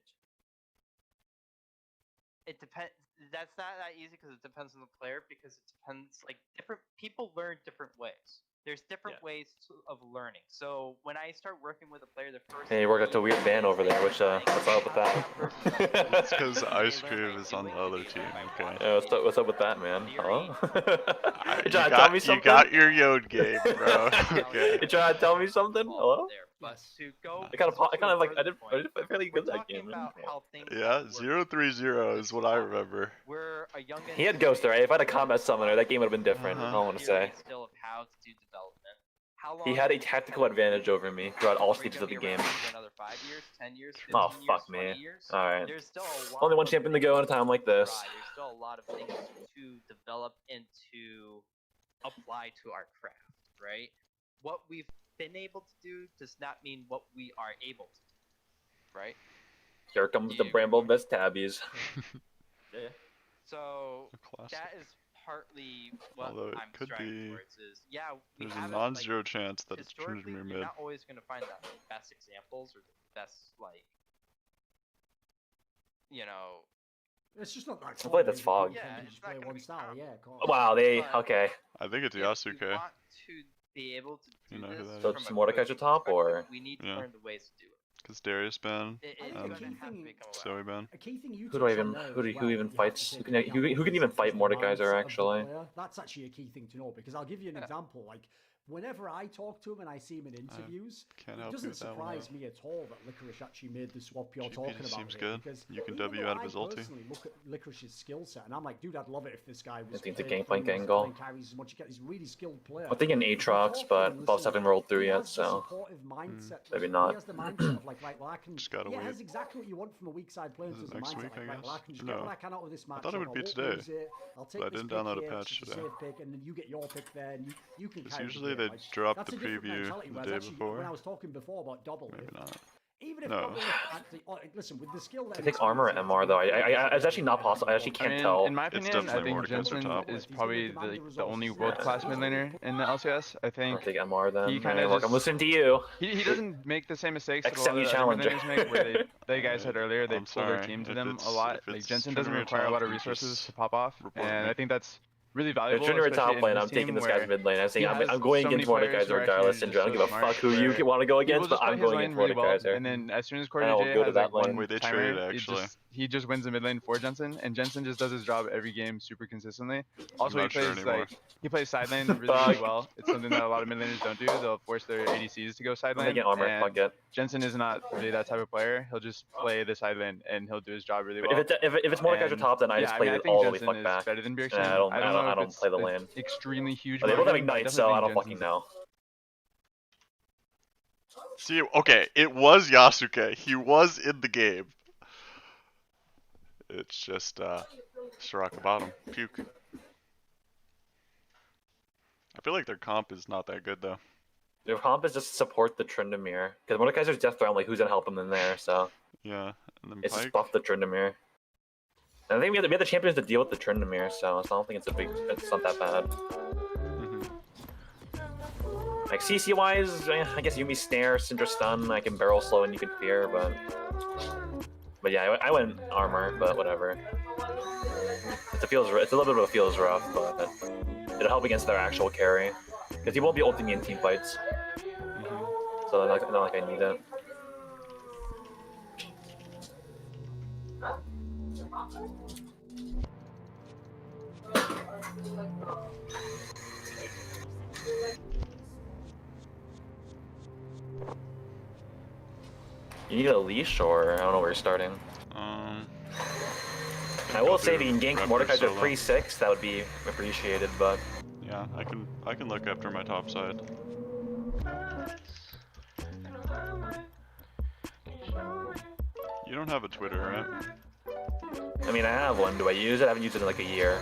It depends. That's not that easy because it depends on the player. Because it depends. Like different people learn different ways. There's different ways of learning. So when I start working with a player, the first Hey, you worked out a weird ban over there, which what's up with that? It's because Ice Cream is on the other team, okay? Yeah, what's up with that, man? Huh? You You trying to tell me got, something? you got your Yode game, bro. Okay. You trying to tell me something? Hello? But to go, I kind of like I did fairly good that game. Man. Yeah, 0-3-0 is what I remember. we're a young. He had Ghost, right? If I had a combat summoner, that game would have been different. I don't want to say. Still of how to do development. How long He had a tactical advantage over me throughout all stages of the game. Another 5 years, 10 years, 15 Oh years, fuck 20 me. years. Alright. There's still a lot Only one of champion to go at a time like this. There's still a lot of things to develop and to apply to our craft, right? What we've been able to do does not mean what we are able to do, right? Here comes the Bramble Vest tabbies. Yeah. So Classic. that is partly what Although it I'm could striving be- towards is, yeah, we There's a have non-zero chance that it's historically, Trinity you're mid. not always going to find the best examples or the best, like, you know, It's just not that. I feel like that's common. Fog. You can just play one style, yeah, of course. Wow, they But okay. I think it's if Yasuke. we want to be able to do You know who this that So is. it's from a Mordekaiser coaching top perspective, or we need to Yeah. learn the ways to do it. Because Darius ban It's and going to have to become a Zoe ban. A key thing you who do I touched on even there who as do, well, who that even you have to fights take who into can account even fight is the mindset Mordekaiser of the actually? player. That's actually a key thing to know because I'll give you an example. Like whenever I talk to him and I see him in interviews, can't it help you doesn't with that one, surprise me at all that Licorice actually made the swap you're GP talking just about seems here, good. because You can even W though out of his I ulti. personally look at Licorice's skill set and I'm like, dude, I'd love it if this guy was. I think the playing Gangplank things, angle. playing carries as much. He's a really skilled player. I'm thinking If you Aatrox, talk to him but and buffs listen, haven't rolled through he yet, has the so supportive mindset. maybe He not. has the mindset of like, right, well, I can. Just gotta He wait. has exactly what you want from a weak side player. Is it There's a next mindset week, like, I right, well, I guess? can just No. get what I can out of this match. I thought it would be won't today, lose it. I'll take but I this didn't pick download a here, patch it's just a today. safe pick, and then you get your pick there, and you can. Because carry usually the game. they Like, drop that's the a different preview mentality, the whereas day actually, before. When I was talking before about double, Maybe not. even if No. double actually, listen, with the skill that I think armor or MR though. It's actually not possible. I actually can't tell. In my It's opinion, I definitely think Mordekaiser Jensen top. is probably the only world-class mid laner in the LCS. I I think think MR then. he kind Okay, of look, I'm listening to you. he doesn't make the same mistakes that a Accept lot me of the other mid challenger. laners make, where they, like I said earlier, they I'm pull their sorry. team to If them a it's- lot. if Like it's Jensen doesn't Trinity require a lot of top, resources just to pop off, report and me. I think that's really If valuable. Junior top especially lane, in I'm this taking team this guy's where mid lane. I'm saying he I'm has going so many against players Mordekaiser who are regardless, actually and I don't give a just so fuck who smart, you want to go He against, will but just play I'm his going lane against really well, Mordekaiser. and then as soon as And Corey I'll J go to has that like one lane. Wait, they timer, traded, actually. he just wins the mid lane for Jensen, and Jensen just does his job every game super consistently. Also, he not sure plays anymore. like he plays side lane really, really well. It's something that a lot of mid laners don't do. They'll force their ADCs to go side I'm lane. taking armor. and Fuck it. Jensen is not really that type of player. He'll just play the side lane and he'll do his job really But well. if it's Mordekaiser And, top, then I yeah, just I play mean, I it think all the way Jensen fuck is back. better than Bjergsen. Yeah, I don't know I if don't it's play the an lane. extremely huge. But they both have margin, but Ignite, so I don't definitely fucking think know. See, okay, it was Yasuke. He was in the game. It's just, Soraka bottom. Puke. I feel like their comp is not that good, though. Their comp is just support the Tryndamere. Because Mordekaiser's Death Throw, I'm like, who's gonna help him in there, so. Yeah, and then It's just Pyke. buff the Tryndamere. And I think we have the champions to deal with the Tryndamere, so I don't think it's not that bad. Like CC wise, I guess Yumi Snare, Syndra Stun, I can barrel slow and you can fear, but yeah, I went armor, but whatever. It's a little bit of a feels rough, but it'll help against their actual carry, because he won't be ulting me in team fights. So not like I need it. You need a leash, or I don't know where you're starting. I will say if you can gank Raptor Mordekaiser solo. pre-6, that would be appreciated, but Yeah, I can look after my top side. You don't have a Twitter, right? I mean, I have one. Do I use it? I haven't used it in like a year.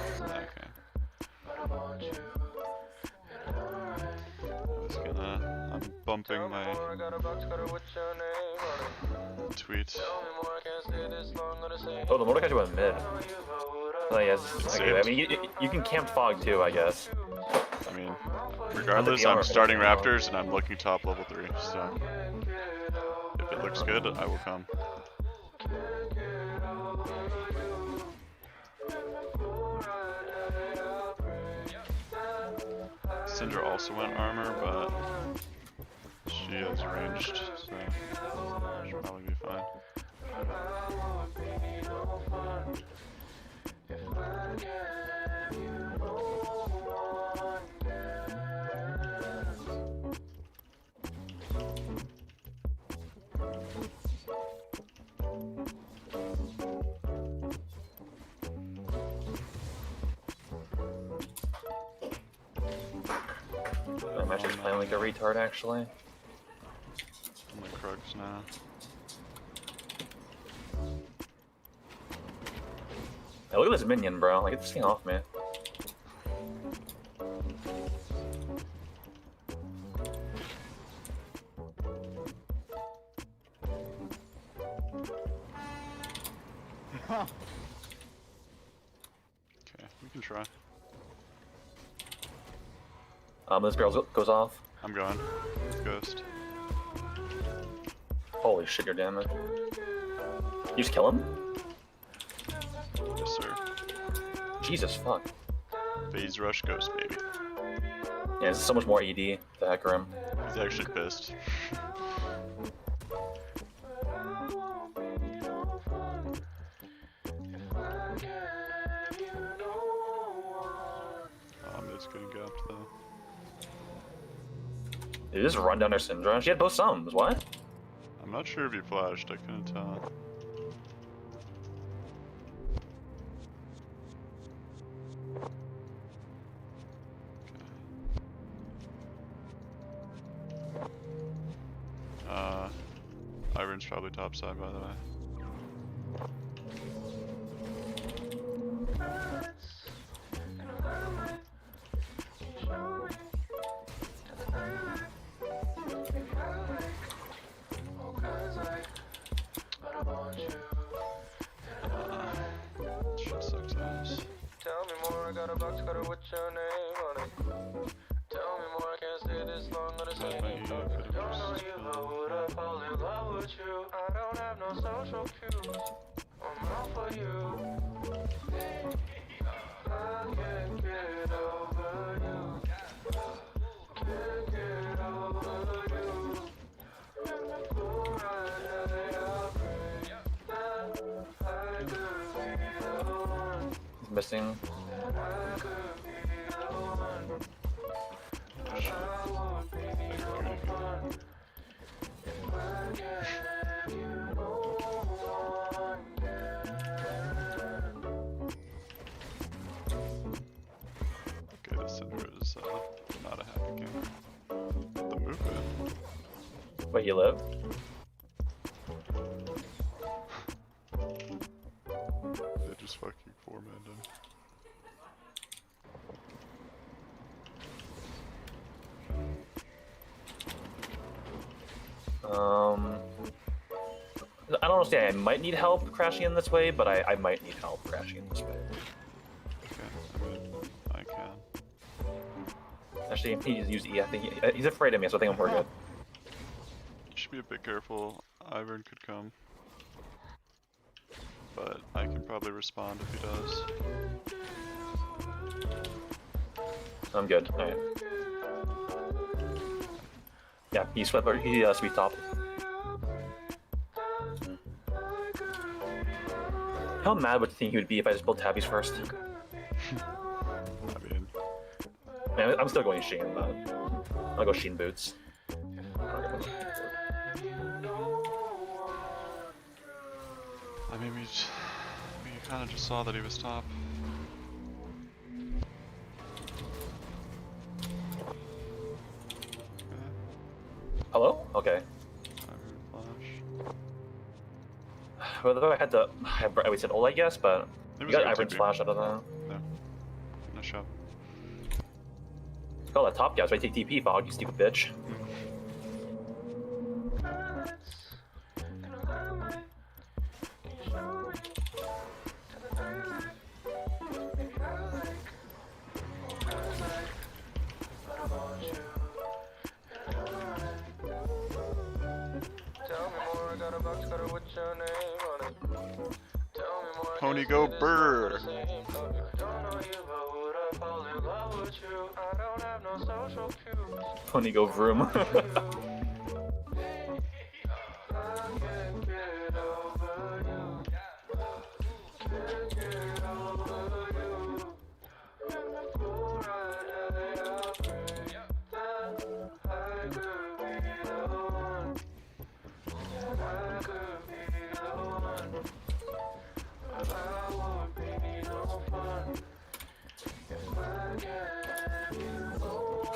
I'm bumping my tweet. Oh, the Mordekaiser went mid. Oh, yes. It's Okay, I saved. mean, you can camp Fog too, I guess. I mean, regardless, I'm starting Raptors and I'm looking top level 3, so if it looks good, I will come. Syndra also went armor, but she has ranged, so she'll probably be fine. I'm actually playing like a retard, actually. I'm like Krugs now. Hey, look at this minion, bro. Like, get this thing off me. Okay, we can try. This barrel goes off. I'm going. Ghost. Holy shit, you're damaged. You just kill him? Yes, sir. Jesus fuck. Phase rush ghost, baby. Yeah, this is so much more ED to hacker him. He's actually pissed. Mid's getting gapped though. Did you just run down her Syndra? She had both sums, what? I'm not sure if he flashed, I couldn't tell. Iron's probably topside, by the way. Shit sucks ass. Tell me more, I got a box cutter with your name on it. Tell me more, I can't stay this long on the same topic. Don't know you, but would I fall in love with you? I don't have no social cues. I'm all for you. I can't get over you. Can't get over you. And before I die, I pray that I could be the one. He's missing. I could be the one. I would be the one. If I gave you no one Okay, this Syndra is not a happy game. The movement. Wait, he lived? They just fucking four-manned him. I don't understand. I might need help crashing in this way, but I might need help crashing in this way. Okay, I mean, I can. Actually, he's used E. I think he's afraid of me, so I think we're good. You should be a bit careful. Ivern could come. But I can probably respond if he does. I'm good. Alright. Yeah, he swept. He sweep top. How mad would you think he would be if I just built tabbies first? I mean, Man, I'm still going Sheen, but I'll go Sheen boots. I mean, we kind of just saw that he was top. Hello? Okay. Whether I had to, I wasted ult, I guess, but you got Ivern's flash out of that. No. Nice shot. Oh, that top guy, so I take TP, Fog, you stupid bitch. Pony go burr. Don't know you, but would I fall in love with you? I don't have no social social cues. Pony go vroom. I can't get over you. Can't get over you. And before I die, I pray that I could be the one. That I could be the one. But I would be no fun if I gave you one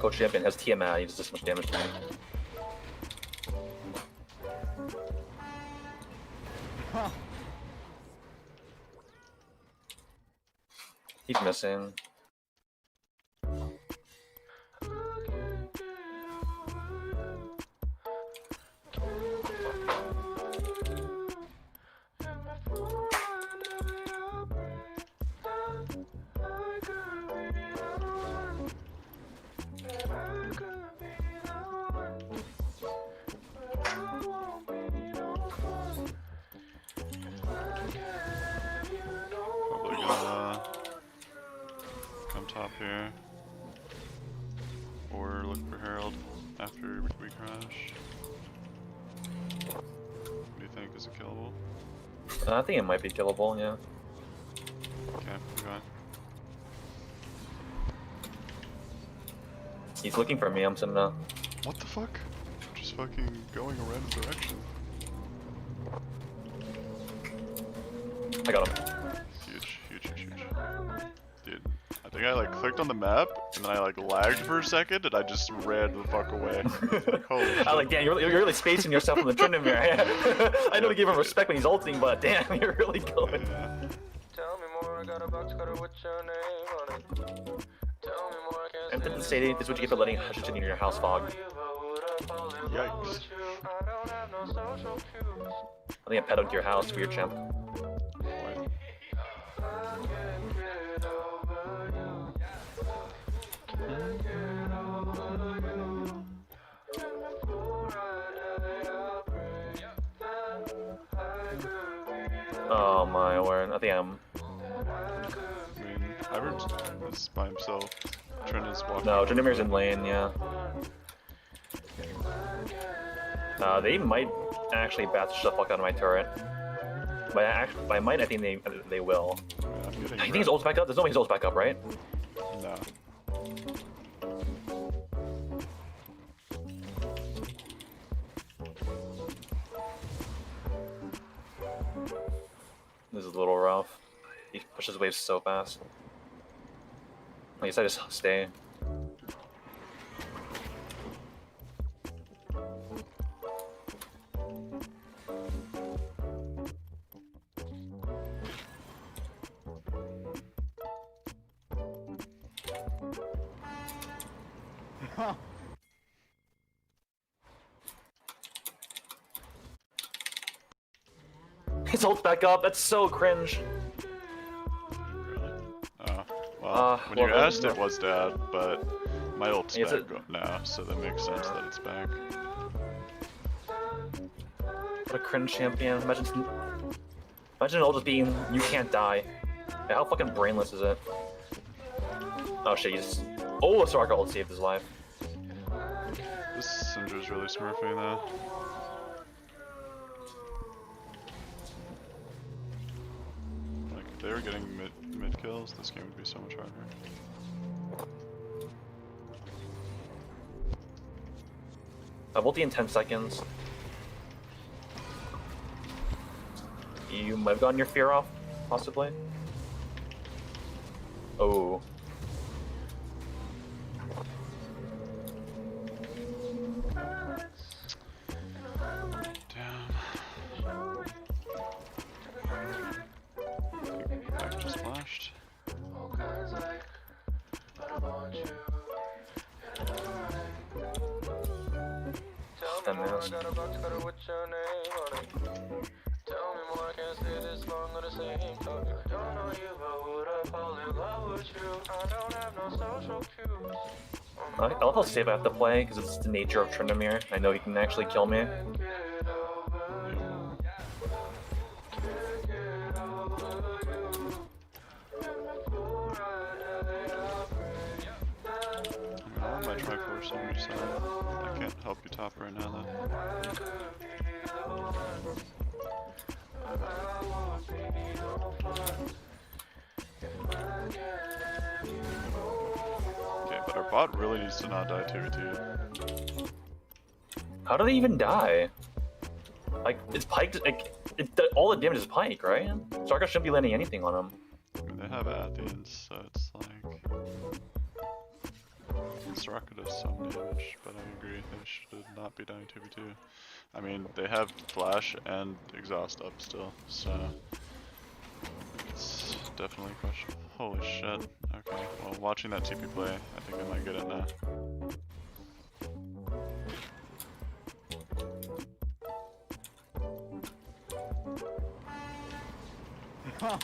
Coach Champion has Tiamat, he does this much damage to me. He's missing. Probably gonna come top here. Or look for Herald after we crash. What do you think? Is it killable? I think it might be killable, yeah. Okay, we're going. He's looking for me, I'm sending a... What the fuck? Just fucking going a random direction. I got him. Huge. Dude, I think I like clicked on the map, and then I like lagged for a second, and I just ran the fuck away. Like, holy shit. I like, damn, you're really spacing yourself from the Tryndamere. I know to give him respect when he's ulting, but damn, you're really going. Yeah. Tell me more, I got a box cutter with your name on it. Tell me more, I can't And then say this is what you get for letting Hutchinson in your house fog. Yikes. I don't have no social cues. I think I pet into your house, weird champ. Oh my word, I think I'm... I mean, Ivor's is by himself. Trent is walking. No, Tryndamere's in lane, yeah. They might actually bat the fuck out of my turret. By might, I think they will. Yeah, You think his ult's back up? There's no way his ult's back up, right? No. This is a little rough. He pushes waves so fast. I guess I just stay. His ult's back up, that's so cringe. Oh, well, when you well, asked it was dead, but my ult's Is back it- now, so that makes sense that it's back. What a cringe champion. Imagine an ult just being, you can't die. Yeah, how fucking brainless is it? Oh shit, he's... Oh, Soraka ult saved his life. This Syndra's really smurfing though. Like, if they were getting mid kills, this game would be so much harder. I've ulti in 10 seconds. You might have gotten your fear off, possibly. Oh. Back just flashed. fast. Got a box cutter with your name on it. Tell me more, I can't stay this long on the same topic. Don't know you, but would I fall in love with you? I don't have no social cues. I love how safe I have to play because it's the nature of Tryndamere. I know he can actually kill me. I might try force on your side. I can't help you top right now though. Okay, but our bot really needs to not die 2v2. How do they even die? Like, it's Pyke, like, all the damage is Pyke, right? Sarka shouldn't be landing anything on him. I mean, they have Athians, so it's like... Soraka does some damage, but I agree, they should not be dying 2v2. I mean, they have Flash and Exhaust up still, so... It's definitely questionable. Holy shit. Okay, well, watching that TP play, I think I might get it now. Huh.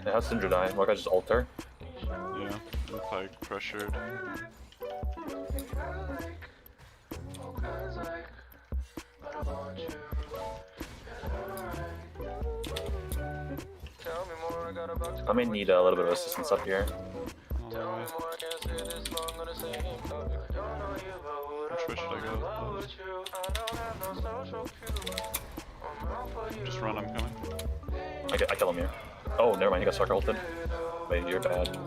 How's Syndra die? What, I just alter? Yeah, and Pyke pressured. I may need a little bit of assistance up here. Which way should I go? Just run, I'm coming. I kill him here. Oh, never mind, he got Sarka ulted. Wait, you're bad.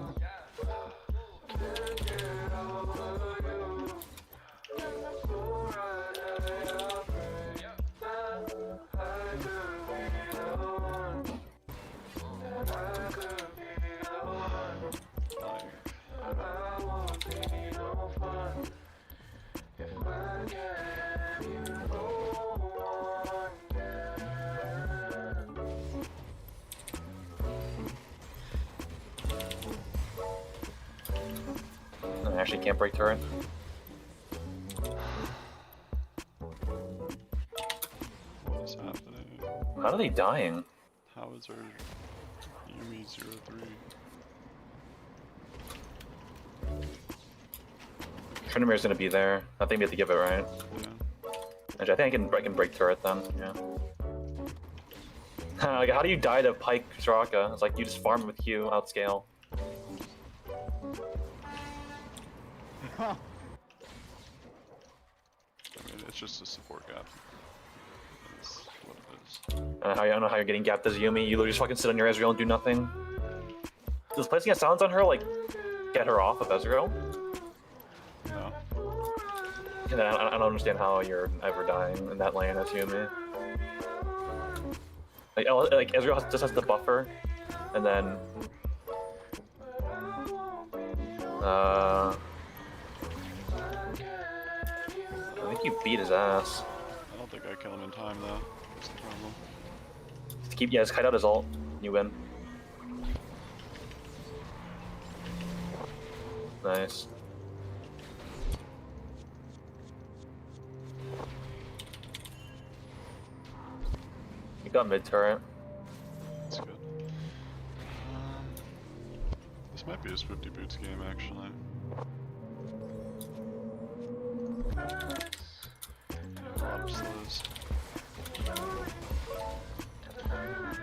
I actually can't break turret. What is happening? How are they dying? How is our Yumi 03? Tryndamere's gonna be there. I think we have to give it, right? Yeah. Actually, I think I can break turret then, yeah. Like, how do you die to Pyke Soraka? It's like you just farm with Q, outscale. I mean, it's just a support gap. That's what it is. I don't know how you're getting gapped as Yumi. You literally just fucking sit on your Ezreal and do nothing. Does placing a silence on her, like, get her off of Ezreal? No. And then I don't understand how you're ever dying in that lane as Yumi. Like Ezreal just has the buffer, and then... I think you beat his ass. I don't think I kill him in time though. That's the problem. Just kite out his ult. You win. Nice. You got mid turret. That's good. This might be a Swifty Boots game actually.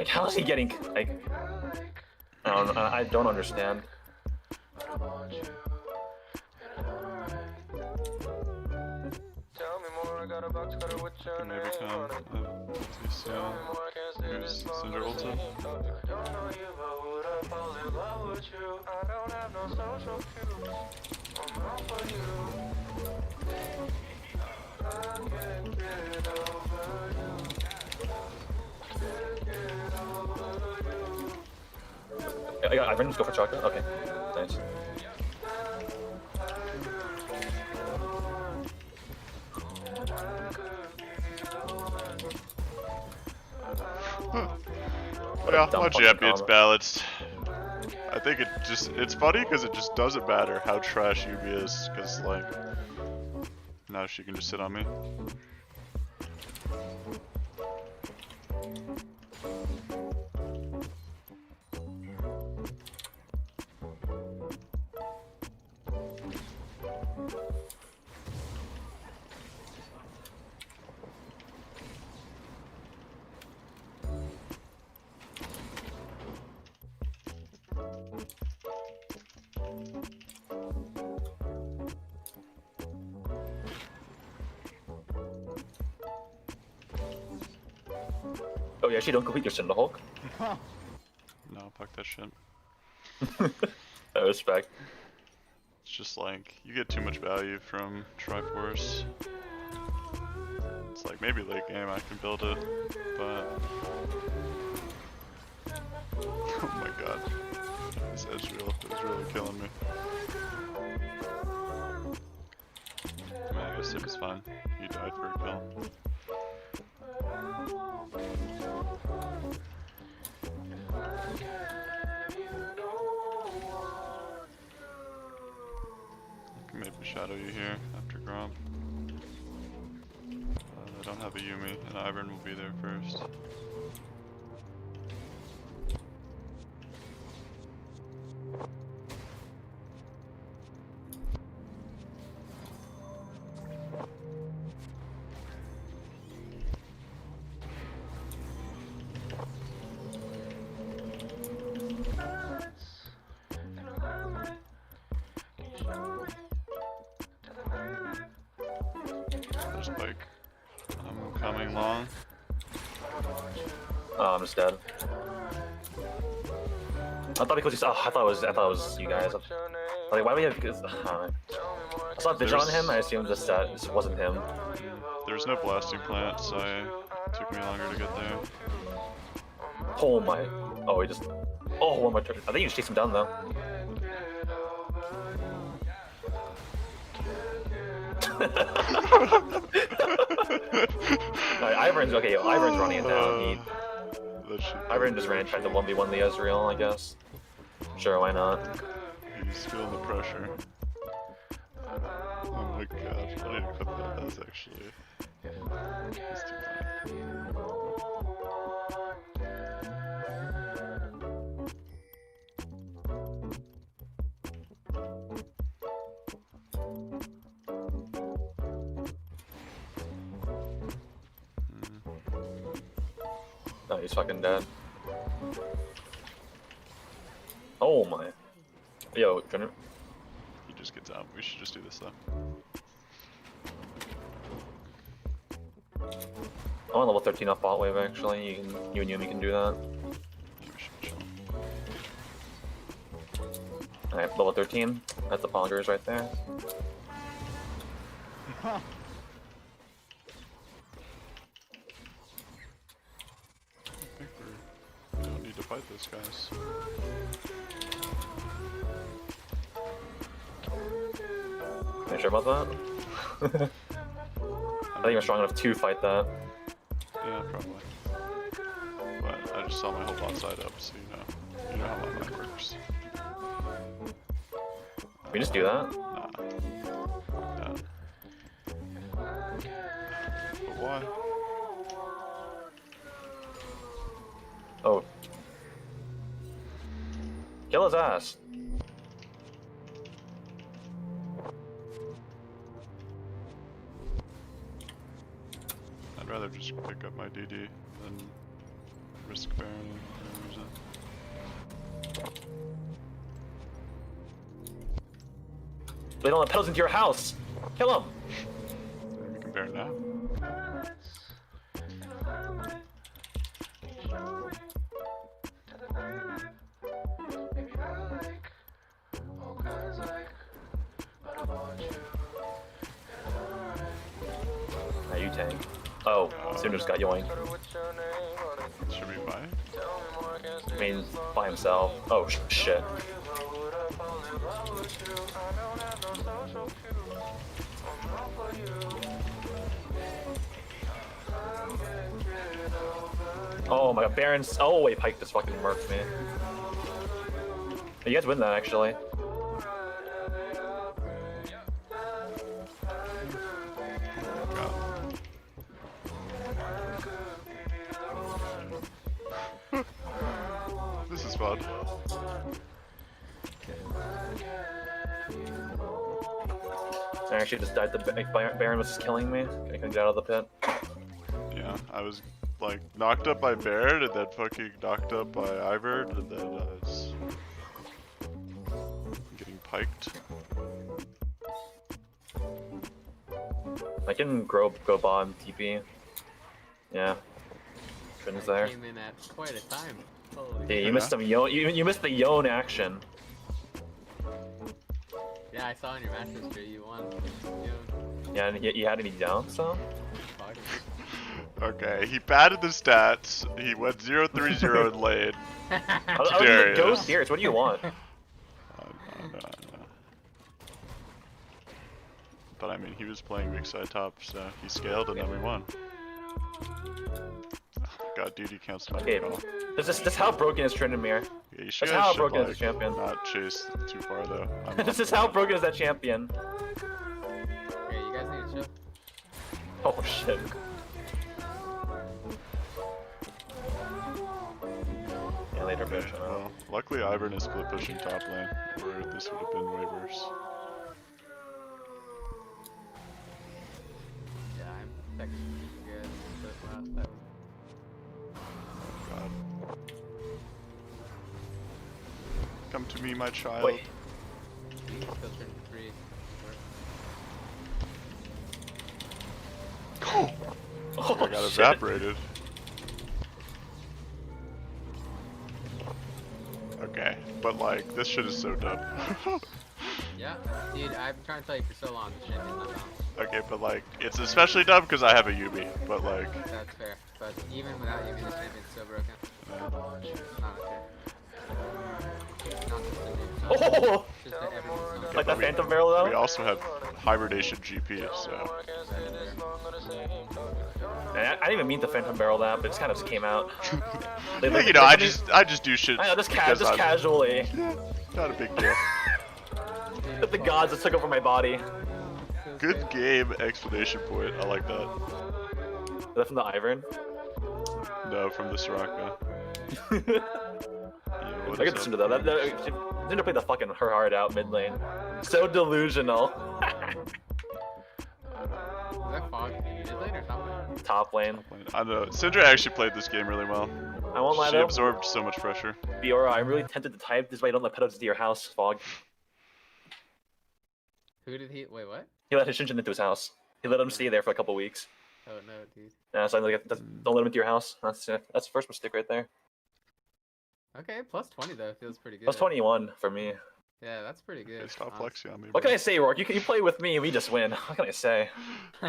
Like, how is he getting like? I don't understand. Maybe come too soon. Here's Cinder Ulta. I got Ivan, just go for chocolate. Okay, nice. Yeah, my champion's balanced. I think it's funny because it just doesn't matter how trash Yubi is, because like, now she can just sit on me. Oh, you actually don't complete your Cinderhulk? No, fuck that shit. I respect. It's just like, you get too much value from Triforce. It's like, maybe late game I can build it, but... Oh my god. This Ezreal is really killing me. I mean, I guess it was fine. He died for a kill. I can maybe shadow you here after Gromp. I don't have a Yuumi, and Ivern will be there first. There's like, I'm coming long. Oh, I'm just dead. I thought because I thought it was you guys. Like, why do we have? I saw Vigil on him. I assumed this wasn't him. There was no blasting plant, so it took me longer to get there. Oh my! Oh, he just. Oh, one more turn. I think you just chased him down though. Ivern's okay. Ivern's running it down. Ivern just tried to 1v1 the Ezreal, I guess. Sure, why not? He's feeling the pressure. Oh my god, I need to cut that. That's actually. That's too bad. No, he's fucking dead. Oh my. Yo, He just gets out. We should just do this though. I'm on level 13 off bot wave actually. You and Yuumi can do that. Alright, level 13. That's the Poggers right there. We don't need to fight those guys. Are you sure about that? I think I'm strong enough to fight that. Yeah, probably. But I just saw my whole bot side up, so you know how my mind works. We just do that? Nah. Yeah. But why? Oh. Kill his ass. I'd rather just pick up my DD than risk Baron. Where is it? They don't let pedals into your house. Kill him. We can Baron now. Now you tank. Oh, Cinder just got yoinked. Should we buy? I mean, by himself. Oh shit. Oh my god, Baron's. Oh wait, Pike just fucking murked me. You guys win that actually. This is fun. I actually just died. Baron was just killing me. I couldn't get out of the pit. Yeah, I was like knocked up by Baron and then fucking knocked up by Ivern and then I was getting piked. I can go bomb TP. Yeah. Trin's there. Came in at quite a time. Yeah, you missed some you missed the Yone action. Yeah, I saw in your match history you won. Yeah, and you had any down, so? Okay, he padded the stats. He went 0-3-0 in lane. Go Sears, what do you want? But I mean, he was playing weak side top, so he scaled and then we won. God, dude, he counts my call. This is how broken is Tryndamere. Yeah, you That's how broken is a champion. Not chase too far though. This is how broken is that champion. Okay, you guys need to chill. Oh shit. Yeah, later bitch. Okay, well, luckily Ivern is split pushing top lane, or this would have been way worse. Yeah, I'm technically good. This last time. God. Come to me, my child. Wait. Still turn 3. I got evaporated. Okay, but like, this shit is so dumb. Yeah, dude, I've been trying to tell you for so long this champion's not balanced. Okay, but like, it's especially dumb because I have a Yubi, but like... That's fair, but even without Yubi, the champion's so broken. It's not okay. Not just to me. Oh! Just to everyone. Like that Phantom Barrel though? We also have Hibernation GP, so... I didn't even mean the Phantom Barrel that, but it just kind of just came out. Yeah, you know, I just do shit. I know, just casually. Yeah, not a big deal. The gods just took over my body. Good game, explanation point. I like that. Is that from the Ivern? No, from the Soraka. I could listen to that. Didn't play the fucking her heart out mid lane. So delusional. Is that Fog mid lane or top lane? Top lane. I don't know. Syndra actually played this game really well. I won't lie She though. absorbed so much pressure. Biora, I'm really tempted to type. This is why you don't let pedos into your house, Fog. Who did he? Wait, what? He let his Shinshin into his house. He let him stay there for a couple weeks. Oh no, dude. Yeah, so I'm like, don't let him into your house. That's the first mistake right there. Okay, plus 20 though feels pretty good. Plus 21 for me. Yeah, that's pretty good. Okay, stop flexing on me. What can I say, Rourke? You play with me, we just win. What can I say?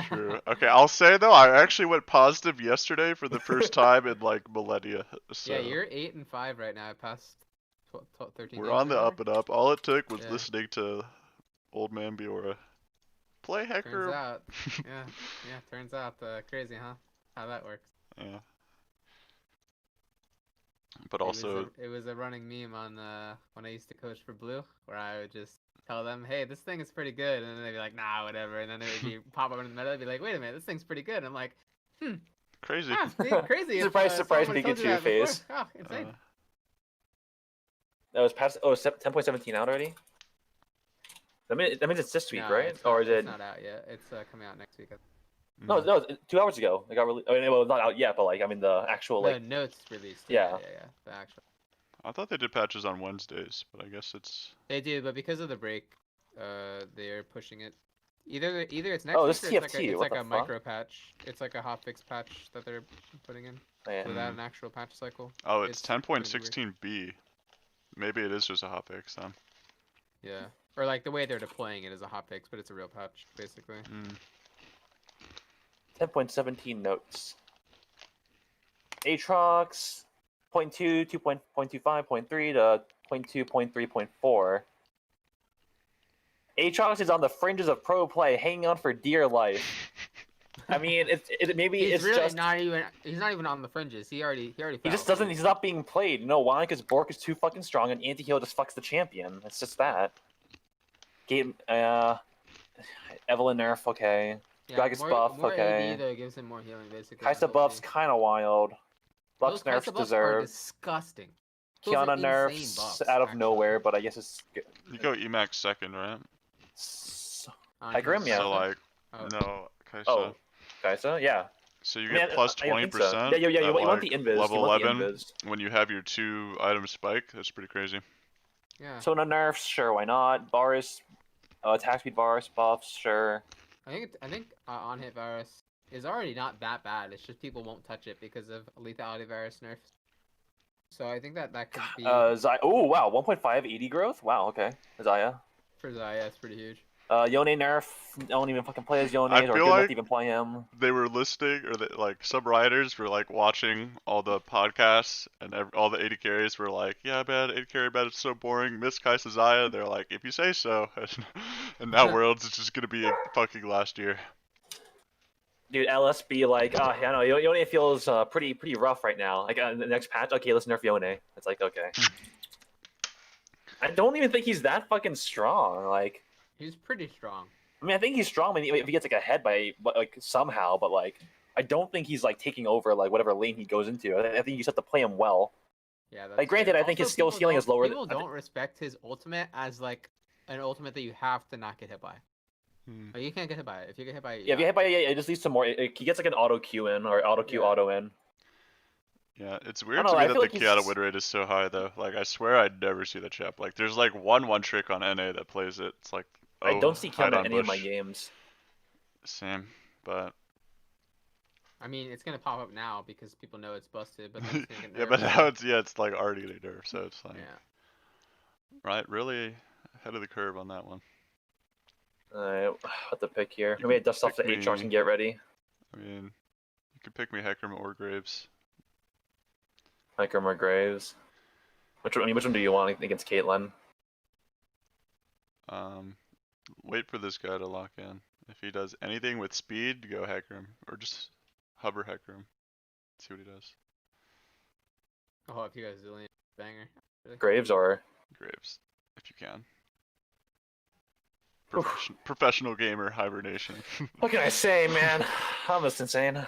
True. Okay, I'll say though, I actually went positive yesterday for the first time in like millennia. So Yeah, you're 8 and 5 right now. I passed 13. we're games on the or up and up. All it took was Yeah. listening to old man Biora. Play whatever. hacker. Turns out, turns out, crazy, huh? How that works. Yeah. But also, it was a running meme on when I used to coach for Blue, where I would just tell them, "Hey, this thing is pretty good," and then they'd be like, "Nah, whatever," and then it would be pop up in the meta, they'd be like, "Wait a minute, this thing's pretty good," and I'm like, crazy. crazy. if, Surprise someone told you Pikachu that before. phase. Oh, insane. That was past. Oh, 10.17 out already. That means it's this week, No, right? It's not, Or is it? It's not out yet. It's coming out next week. No, no, 2 hours ago. It got released. I mean, well, not out yet, but like, I mean, the actual The like. notes released. Yeah. Yeah. The actual. I thought they did patches on Wednesdays, but I guess it's. They do, but because of the break, they're pushing it. Either it's next Oh, week this or it's TFT, like what a the fuck? micro patch. It's like a hotfix patch that they're putting in Yeah. without an actual patch cycle. Oh, it's pretty weird. 10.16b. Maybe it is just a hotfix then. Yeah, or like the way they're deploying it is a hotfix, but it's a real patch basically. 10.17 notes. Aatrox, 0.2, 2.25, 0.3 to 0.2, 0.3, 0.4. Aatrox is on the fringes of pro play, hanging on for dear life. I mean, maybe He's it's really just he's not even on the fringes. He already he just fouled. doesn't. He's not being played. You know why? Because Bork is too fucking strong, and anti-heal just fucks the champion. It's just that. Game. Evelyn nerf. Okay. Gragas buff. More okay. AD though gives him more healing basically. Kaisa buff's kind of wild. Lux Those Kaisa nerfs buffs are deserved. disgusting. Those are Kiana insane nerfs buffs, out of actually. nowhere, but I guess it's good. You go Emax second, right? Hecarim, yeah. So like, Oh. no, Kaisa. Oh, Kaisa, yeah. So you I mean, get plus I think so. 20%. Yeah, you at, want the like, invis. Level you want 11 the invis. when you have your 2 item spike. That's pretty crazy. Yeah. Sona nerfs, sure, why not? Varus, attack speed Varus buffs, sure. I think on hit Varus is already not that bad. It's just people won't touch it because of lethality Varus nerfs. So I think that could be Oh wow, 1.5 80 growth. Wow, okay. Zaya. for Zaya. It's pretty huge. Yone nerf. Don't even fucking play as Yone, I or feel good enough like to even play him. They were listening, or like some writers were like watching all the podcasts, and all the 80 carries were like, "Yeah, man, 80 carry man, it's so boring." Miss Kaisa Zaya. They're like, "If you say so." And now Worlds is just gonna be a fucking last year. Dude, LSB like, oh yeah, no, Yone feels pretty rough right now. Like the next patch, okay, let's nerf Yone. It's like okay. I don't even think he's that fucking strong. Like, he's pretty strong. I mean, I think he's strong if he gets like ahead by like somehow, but like, I don't think he's like taking over like whatever lane he goes into. I think you just have to play him well. Yeah. That's Like, granted, fair. I think Also, his skill people ceiling is don't- lower. People don't respect his ultimate as like an ultimate that you have to not get hit by. Like, you can't get hit by it. If you get hit by it, Yeah, if you hit by it just leads to more. He gets like an auto Q in or auto Q auto in. Yeah, it's weird know, to I me that feel the like Kiata he's- win rate is so high though. Like I swear I'd never see that chap. Like there's like one trick on NA that plays it. It's like I don't see hide Kiana on in any of my bush. games. Same, but I mean, it's gonna pop up now because people know it's busted, but then it's gonna get yeah, but nerfed. now it's like already getting nerfed, so it's like right, really ahead of the curve on that one. Alright, what to pick here? Maybe dust off the pick Aatrox me- and get ready. I mean, you could pick me Hecarim or Graves. Hecarim or Graves. Which one do you want against Caitlyn? Wait for this guy to lock in. If he does anything with speed, go Hecarim or just hover Hecarim. See what he does. Oh, if you guys Zillion banger. Really? Graves or Graves, if you can. Professional gamer hibernation. what can I say, man? I'm just insane.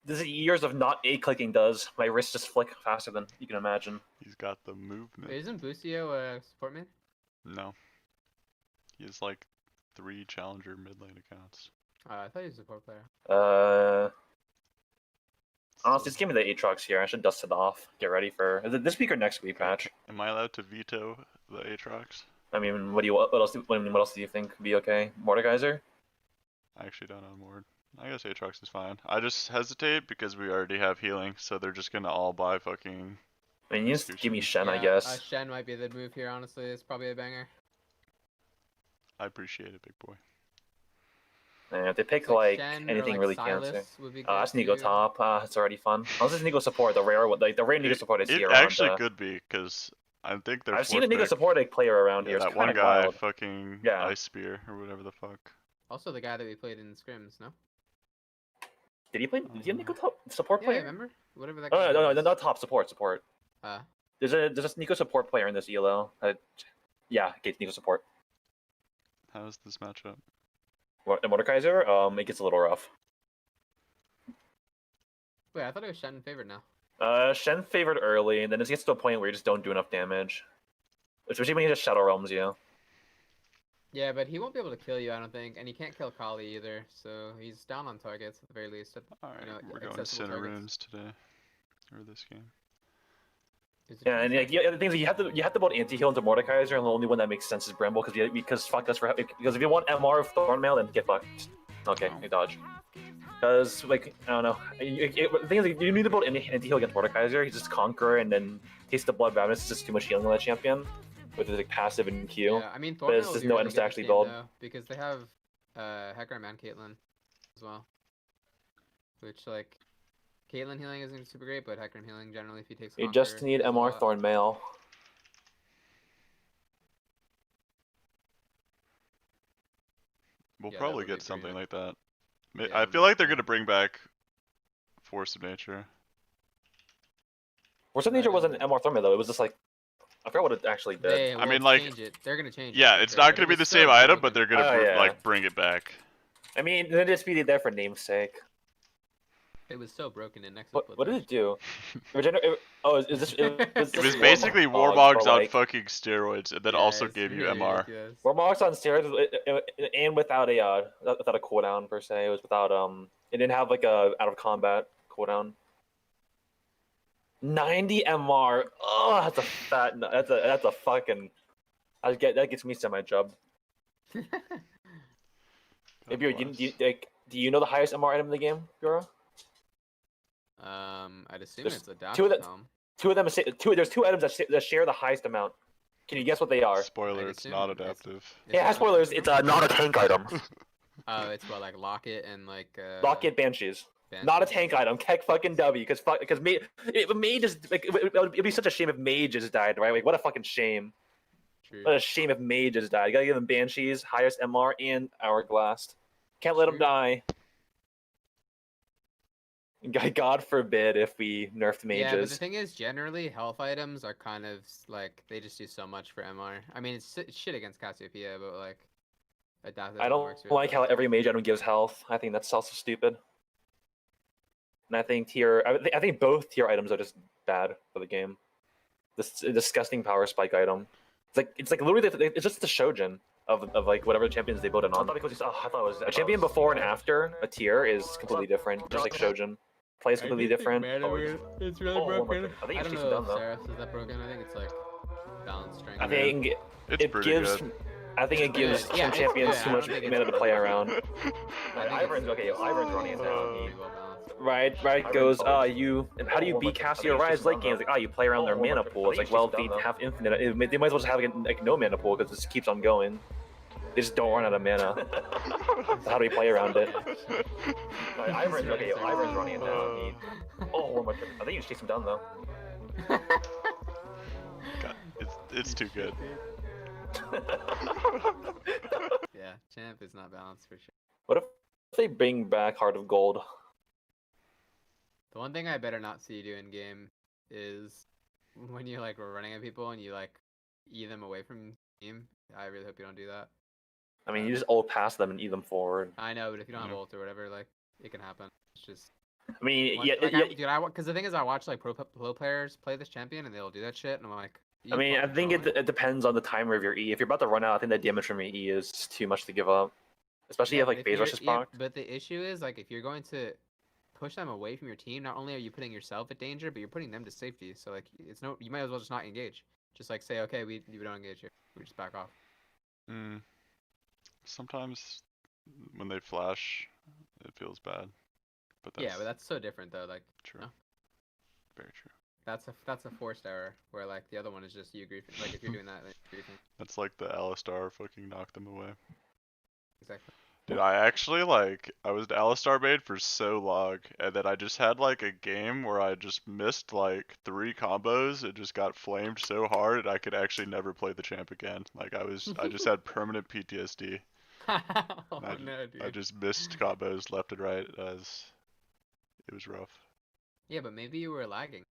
This is years of not A clicking does. My wrists just flick faster than you can imagine. He's got the movement. Wait, isn't Busio a support mid? No. He has like 3 challenger mid lane accounts. I thought he was a support player. Honestly, just give me the Aatrox here. I should dust it off. Get ready for is it this week or next week, patch. Am I allowed to veto the Aatrox? I mean, what else do you think would be okay? Mordekaiser? I actually don't know more. I guess Aatrox is fine. I just hesitate because we already have healing, so they're just gonna all buy fucking. I mean, you just give me Shen, I Yeah, guess. Shen might be the move here. Honestly, it's probably a banger. I appreciate it, big boy. And if they pick Like like Shen or, anything like, really Sylas cancer. would be That's good Nigo too. top. It's already fun. Unless it's Nigo support, the rare Nigo support I see It around. actually could be because I think they're. I've seen a fourth Nigo pick. support player around Yeah, here. It's that one kinda guy, wild. fucking Yeah. Ice Spear or whatever the fuck. Also, the guy that we played in scrims, no? Did he play? Did he have Nico top support Yeah, player? remember? Whatever that. Oh guy no, was. not top support. Uh, There's a Nico support player in this ELO. Yeah, okay, Nico support. How's this matchup? Mordekaiser, it gets a little rough. Wait, I thought it was Shen favored now. Shen favored early, and then it gets to a point where you just don't do enough damage. Especially when he just Shadow Realms you. Yeah, but he won't be able to kill you, I don't think, and he can't kill Kali either. So he's down on targets at the very least. Alright, You know, we're going accessible center targets. rooms today. Or this game. Yeah, and like, the thing is, you have to build anti-heal into Mordekaiser, and the only one that makes sense is Bramble, because fuck us because if you want MR of Thornmail, then get fucked. Okay, you dodge. Because like I don't know, the thing is, like, you need to build anti-heal against Mordekaiser. He's just Conqueror, and then Taste the Blood Ravenous is just too much healing on that champion, with his like passive and Q. Yeah, I mean, but it's Thornmail just would be no really items good to this actually game, build. though, because they have Hecarim and Caitlyn as well. Which like, Caitlyn healing isn't super great, but Hecarim healing generally, if he takes. You just need does a MR lot. Thornmail. We'll Yeah, that probably would be get something pretty like that. Yeah, I it feel would like they're gonna bring back Force of Nature. Force of Nature wasn't MR Thornmail though. It was just like I forgot what it actually did. They, I well, mean, like, change it. They're gonna change it. yeah, for it's sure, not but gonna it be was the still same item, but broken. they're gonna Oh, yeah. like bring it back. I mean, then just be there for namesake. It was so broken in Nexus. What did it do? Is this? It was basically Warmogs on fucking steroids, and then also gave you MR. Warmogs on steroids, and without a cooldown per se. It was without It didn't have like a out of combat cooldown. 90 MR. Oh, that's a fat. That's a fucking. That gets me semi job. Maybe do you know the highest MR item in the game, Yura? I'd assume There's it's a dash two of them. helm. There's two items that share the highest amount. Can you guess what they are? Spoiler: it's not adaptive. Yeah, spoilers. It's not a tank item. Oh, it's what, like Locket and like Locket Banshees. Not a tank item. Keck fucking W. Because Mage is like it'd be such a shame if Mage just died, right? Like what a fucking shame. True. What a shame if Mage just died. You gotta give him Banshees, highest MR, and Hourglass. Can't let him die. God forbid if we nerfed mages. Yeah, but the thing is, generally, health items are kind of like they just do so much for MR. I mean, it's shit against Cassiopeia, but like adaptive. I don't works really like how every mage item gives health. I think that's also stupid. And I think I think both tier items are just bad for the game. This disgusting power spike item. It's like literally it's just the Shojin of like whatever champions they voted on. I thought it was a champion before and after a tier is completely different, just like Shojin. Plays completely different. It's really Oh, broken. I think I it's don't just know done if though. Seraph's is that broken. I think it's like balance strength. I think It's it pretty gives. good. I think it gives Yeah, some it's champions good. too I much don't think it's mana to play around. Ivern's running it down. Pretty well balanced. Right goes, you. And how do you beat Cassio Rise late games? Like, you play around their mana pool. It's like, well, they have infinite. They might as well just have like no mana pool because this keeps on going. They just don't run out of mana. So how do we play around it? Ivern's running it down. Oh my god! I think you should chase him down though. God, it's too good. Yeah, champ is not balanced for sure. What if they bring back Heart of Gold? The one thing I better not see you do in game is when you like were running at people and you like E them away from team. I really hope you don't do that. I mean, you just ult past them and E them forward. I know, but if you don't have ult or whatever, like it can happen. It's just. I mean, Like, because the thing is, I watch like pro players play this champion and they'll do that shit, and I'm like. I mean, I think it depends on the timer of your E. If you're about to run out, I think the damage from your E is too much to give up. Especially if like phase rush is proc. But the issue is like if you're going to push them away from your team, not only are you putting yourself at danger, but you're putting them to safety. So like you might as well just not engage. Just like say, okay, we don't engage here. We just back off. Sometimes when they flash, it feels bad. But that's, yeah, but that's so different though. Like true. You know? Very true. That's a forced error where like the other one is just you griefing. Like if you're doing that, then you're griefing. That's like the Alistar fucking knocked them away. Exactly. Dude, I actually I was an Alistar main for so long, and then I just had like a game where I just missed like 3 combos and just got flamed so hard and I could actually never play the champ again. Like I just had permanent PTSD. Oh no, dude. I just missed combos left and right as it was rough. Yeah, but maybe you were lagging.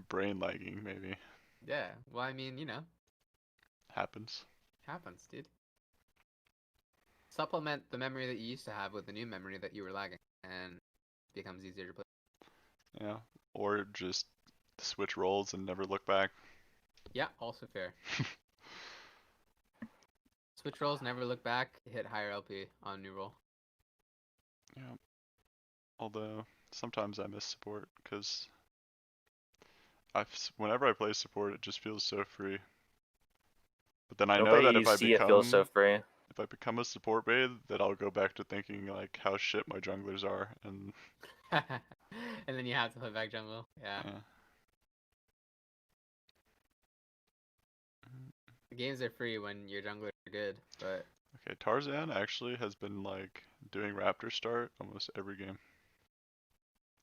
Brain lagging, maybe. Yeah, well, I mean, you know. Happens, dude. Supplement the memory that you used to have with the new memory that you were lagging, and it becomes easier to play. Yeah, or just switch roles and never look back. Yeah, also fair. switch roles, never look back, hit higher LP on new role. Yeah. Although sometimes I miss support because whenever I play support, it just feels so free. But then I know that if I it feels so free. if I become a support maid, that I'll go back to thinking like how shit my junglers are, and And then you have to play back jungle. Yeah. The games are free when your junglers are good, but okay, Tarzan actually has been like doing Raptor start almost every game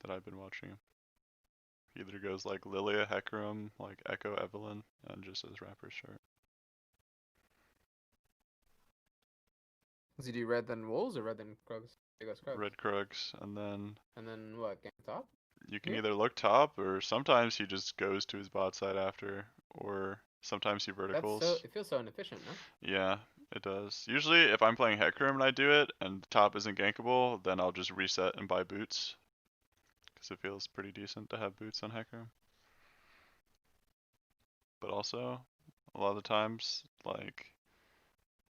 that I've been watching him. He either goes like Lilia, Hecarim, like Echo, Evelyn, and just says Raptor start. does he do red then wolves or red then Krugs? He goes Krugs. Red Krugs, and then What, game top? you can either look top, or sometimes he just goes to his bot side after, or sometimes he verticals. It feels so inefficient, no? Yeah, it does. Usually if I'm playing Hecarim and I do it, and top isn't gankable, then I'll just reset and buy boots. Because it feels pretty decent to have boots on Hecarim. But also, a lot of the times, like,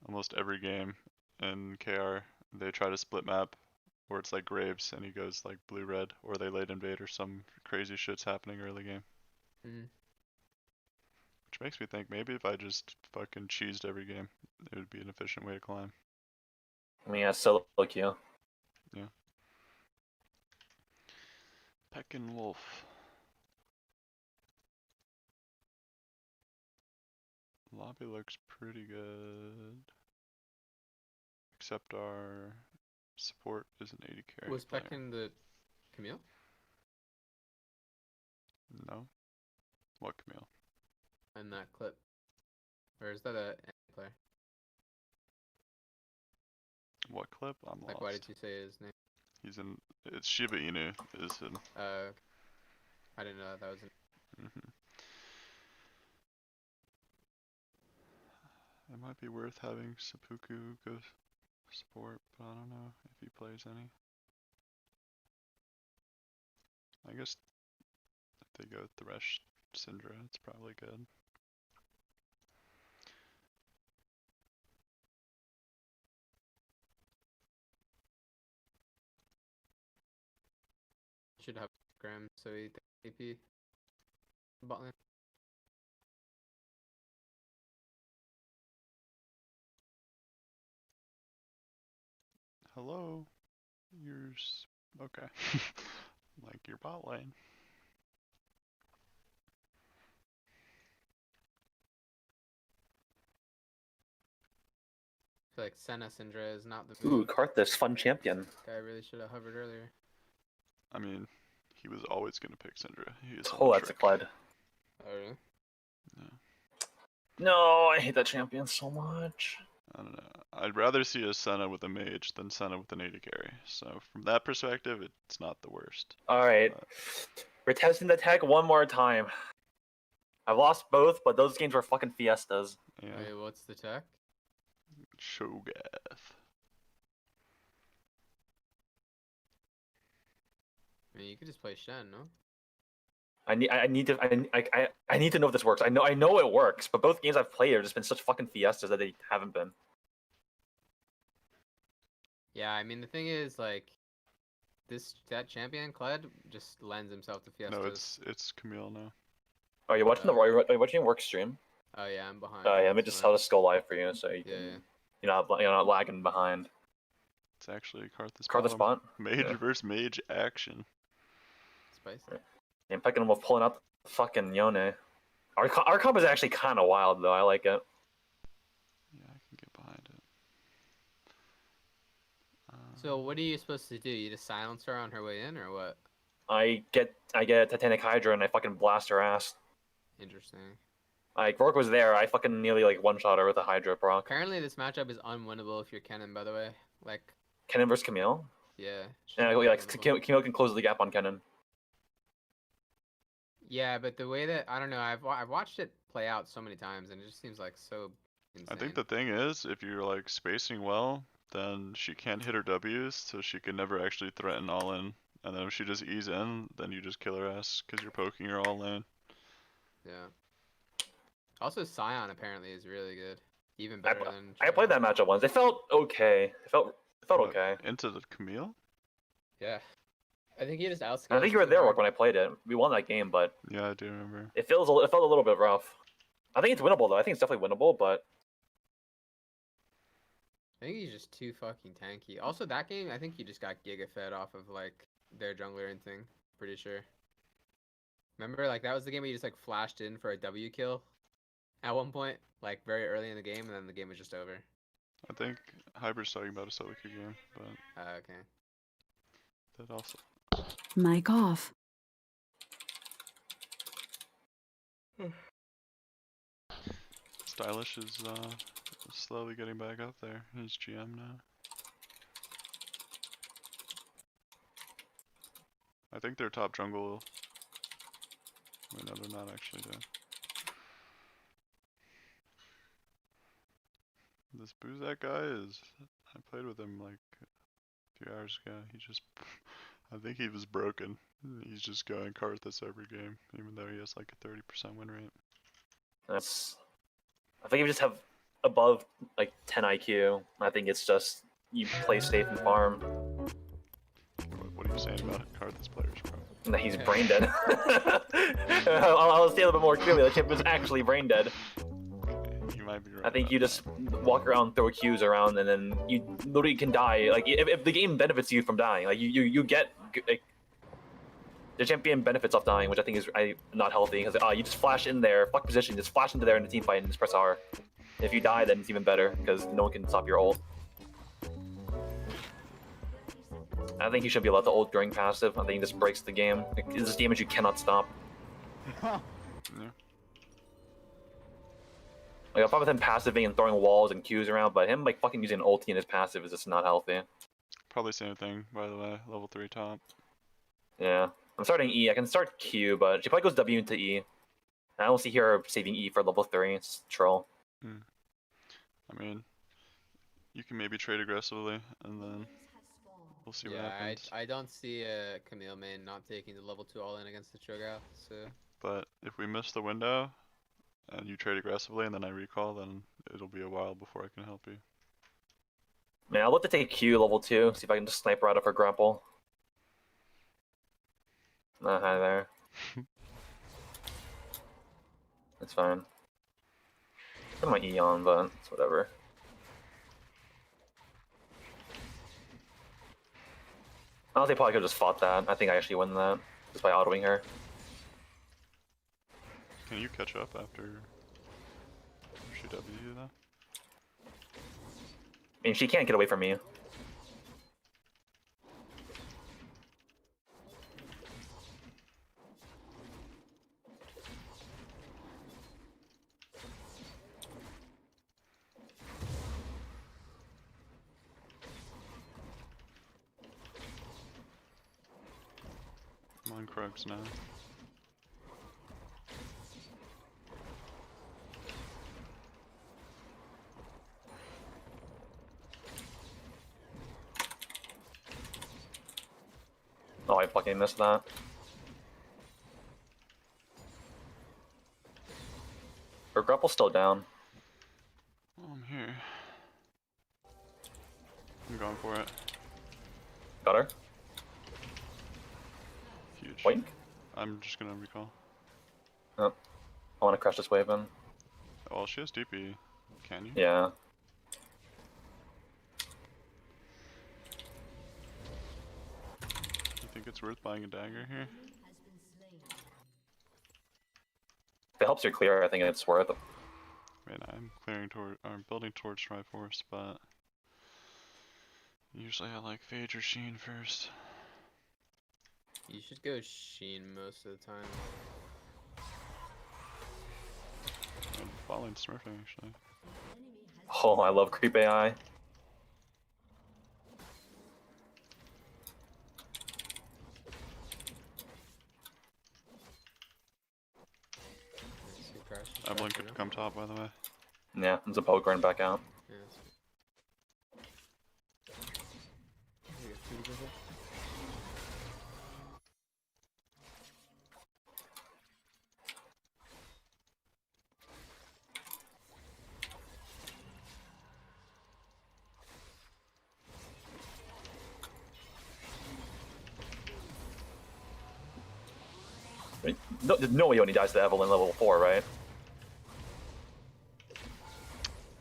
almost every game in KR, they try to split map, or it's like Graves and he goes like blue-red, or they late invade or some crazy shit's happening early game. Which makes me think maybe if I just fucking cheesed every game, it would be an efficient way to climb. I mean, yeah, solo queue. Yeah. Peckin' Wolf. Lobby looks pretty good. Except our support is an 80 carry. Was Peckin the Camille? No. What Camille? In that clip. Or is that a player? What clip? I'm like, lost. why did you say his name? He's in. It's Shiba Inu. Is him. I didn't know that was in. It might be worth having Seppuku go support, but I don't know if he plays any. I guess if they go Thresh Syndra, it's probably good. Should have Graham, so he AP bot lane. Hello? Okay. Like your bot lane. I feel like Senna Syndra is not the Ooh, Karthus, fun champion. Guy really should have hovered earlier. I mean, he was always gonna pick Syndra. He is Oh, that's a Clyde. Oh, really? No, I hate that champion so much. I don't know. I'd rather see a Senna with a mage than Senna with an AD carry. So from that perspective, it's not the worst. Alright. We're testing the tech one more time. I've lost both, but those games were fucking fiestas. Yeah. Wait, what's the tech? Shogath. I mean, you could just play Shen, no? I need to know if this works. I know it works, but both games I've played have just been such fucking fiestas that they haven't been. Yeah, I mean the thing is like that champion Kled just lends himself to fiestas. No, it's Camille now. Are you watching are you watching work stream? Oh yeah, I'm behind. Yeah, let me just I'll just go live for you so you can, yeah. you're not lagging behind. It's actually Karthus. Karthus bot. Mage versus mage action. Spicy. And Peckin Wolf pulling out the fucking Yone. Our comp is actually kind of wild though. I like it. Yeah, I can get behind it. So what are you supposed to do? You just silence her on her way in, or what? I get Titanic Hydra and I fucking blast her ass. Interesting. Like Rourke was there, I fucking nearly like one-shot her with a Hydra proc. Apparently this matchup is unwinnable if you're Kennen, by the way. Like Kennen versus Camille? Yeah. Yeah, Camille can close the gap on Kennen. Yeah, but the way that I don't know, I've watched it play out so many times, and it just seems like so insane. I think the thing is, if you're like spacing well, then she can't hit her W's, so she can never actually threaten all in. And then if she just ease in, then you just kill her ass because you're poking her all lane. Yeah. Also, Scion apparently is really good. Even better than. I played that matchup once. It felt okay. It felt okay. Into the Camille? Yeah. I think he just outscaled. I think you were there when I played it. We won that game, but Yeah, I do remember. it felt a little bit rough. I think it's winnable though. I think it's definitely winnable, but I think he's just too fucking tanky. Also, that game, I think he just got giga fed off of like their jungler and thing. Pretty sure. Remember, like that was the game where he just like flashed in for a W kill at one point, like very early in the game, and then the game was just over. I think Hybrid's talking about a solo queue game, but Okay. that also. Mic off. Stylish is slowly getting back up there. He's GM now. I think they're top jungle. Wait, no, they're not actually though. This Buzak guy is. I played with him like a few hours ago. He just. I think he was broken. He's just going Karthus every game, even though he has like a 30% win rate. that's. I think if you just have above like 10 IQ, I think it's just you play safe and farm. What are you saying about Karthus players, bro? And that he's brain dead. I'll say a little bit more clearly. The champ was actually brain dead. You might be right. I think you just walk around, throw Qs around, and then you literally can die. Like if the game benefits you from dying, like you get like, the champion benefits off dying, which I think is not healthy because you just flash in there, fuck position, just flash into there in the team fight and just press R. If you die, then it's even better because no one can stop your ult. I think you should be allowed to ult during passive. I think this breaks the game. It's just damage you cannot stop. Yeah. Like, I'm fine with him passiving and throwing walls and Qs around, but him like fucking using an ulti in his passive is just not healthy. Probably same thing, by the way. Level 3 top. Yeah. I'm starting E. I can start Q, but she probably goes W into E. I don't see her saving E for level 3. It's troll. I mean, you can maybe trade aggressively, and then we'll see what happens. I don't see a Camille main not taking the level 2 all in against the Cho'Gath, so. But if we miss the window, and you trade aggressively, and then I recall, then it'll be a while before I can help you. Man, I'll look to take Q level 2, see if I can just sniper out of her grapple. Hi there. It's fine. Put my E on, but it's whatever. Honestly, probably could have just fought that. I think I actually win that just by autoing her. Can you catch up after she W you though? I mean, she can't get away from me. I'm on Krugs now. Oh, I fucking missed that. Her grapple's still down. Oh, I'm here. I'm going for it. Got her. Huge. Boink. I'm just gonna recall. Oh. I wanna crash this wave in. Oh, she has DP. Can you? Yeah. You think it's worth buying a dagger here? If it helps you clear, I think it's worth it. Right, I'm building towards Triforce, but usually I like Phage or Sheen first. You should go Sheen most of the time. I'm following smurfing actually. Oh, I love creep AI. I'm blinking to come top, by the way. Yeah, there's a poke run back out. No, there's no way Yoni dies to Evelyn level 4, right?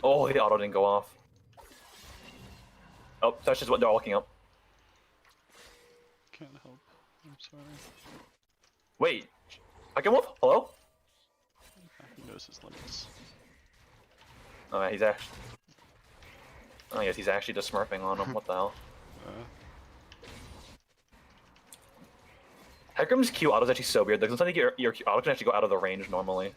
Oh, the auto didn't go off. Oh, that's just what they're walking up. Can't help. I'm sorry. Wait, I can move? Hello? He knows his limits. Oh, he's actually. Oh, yes, he's actually just smurfing on him. What the hell? Hecarim's Q auto is actually so weird. Like, sometimes your Q auto can actually go out of the range normally.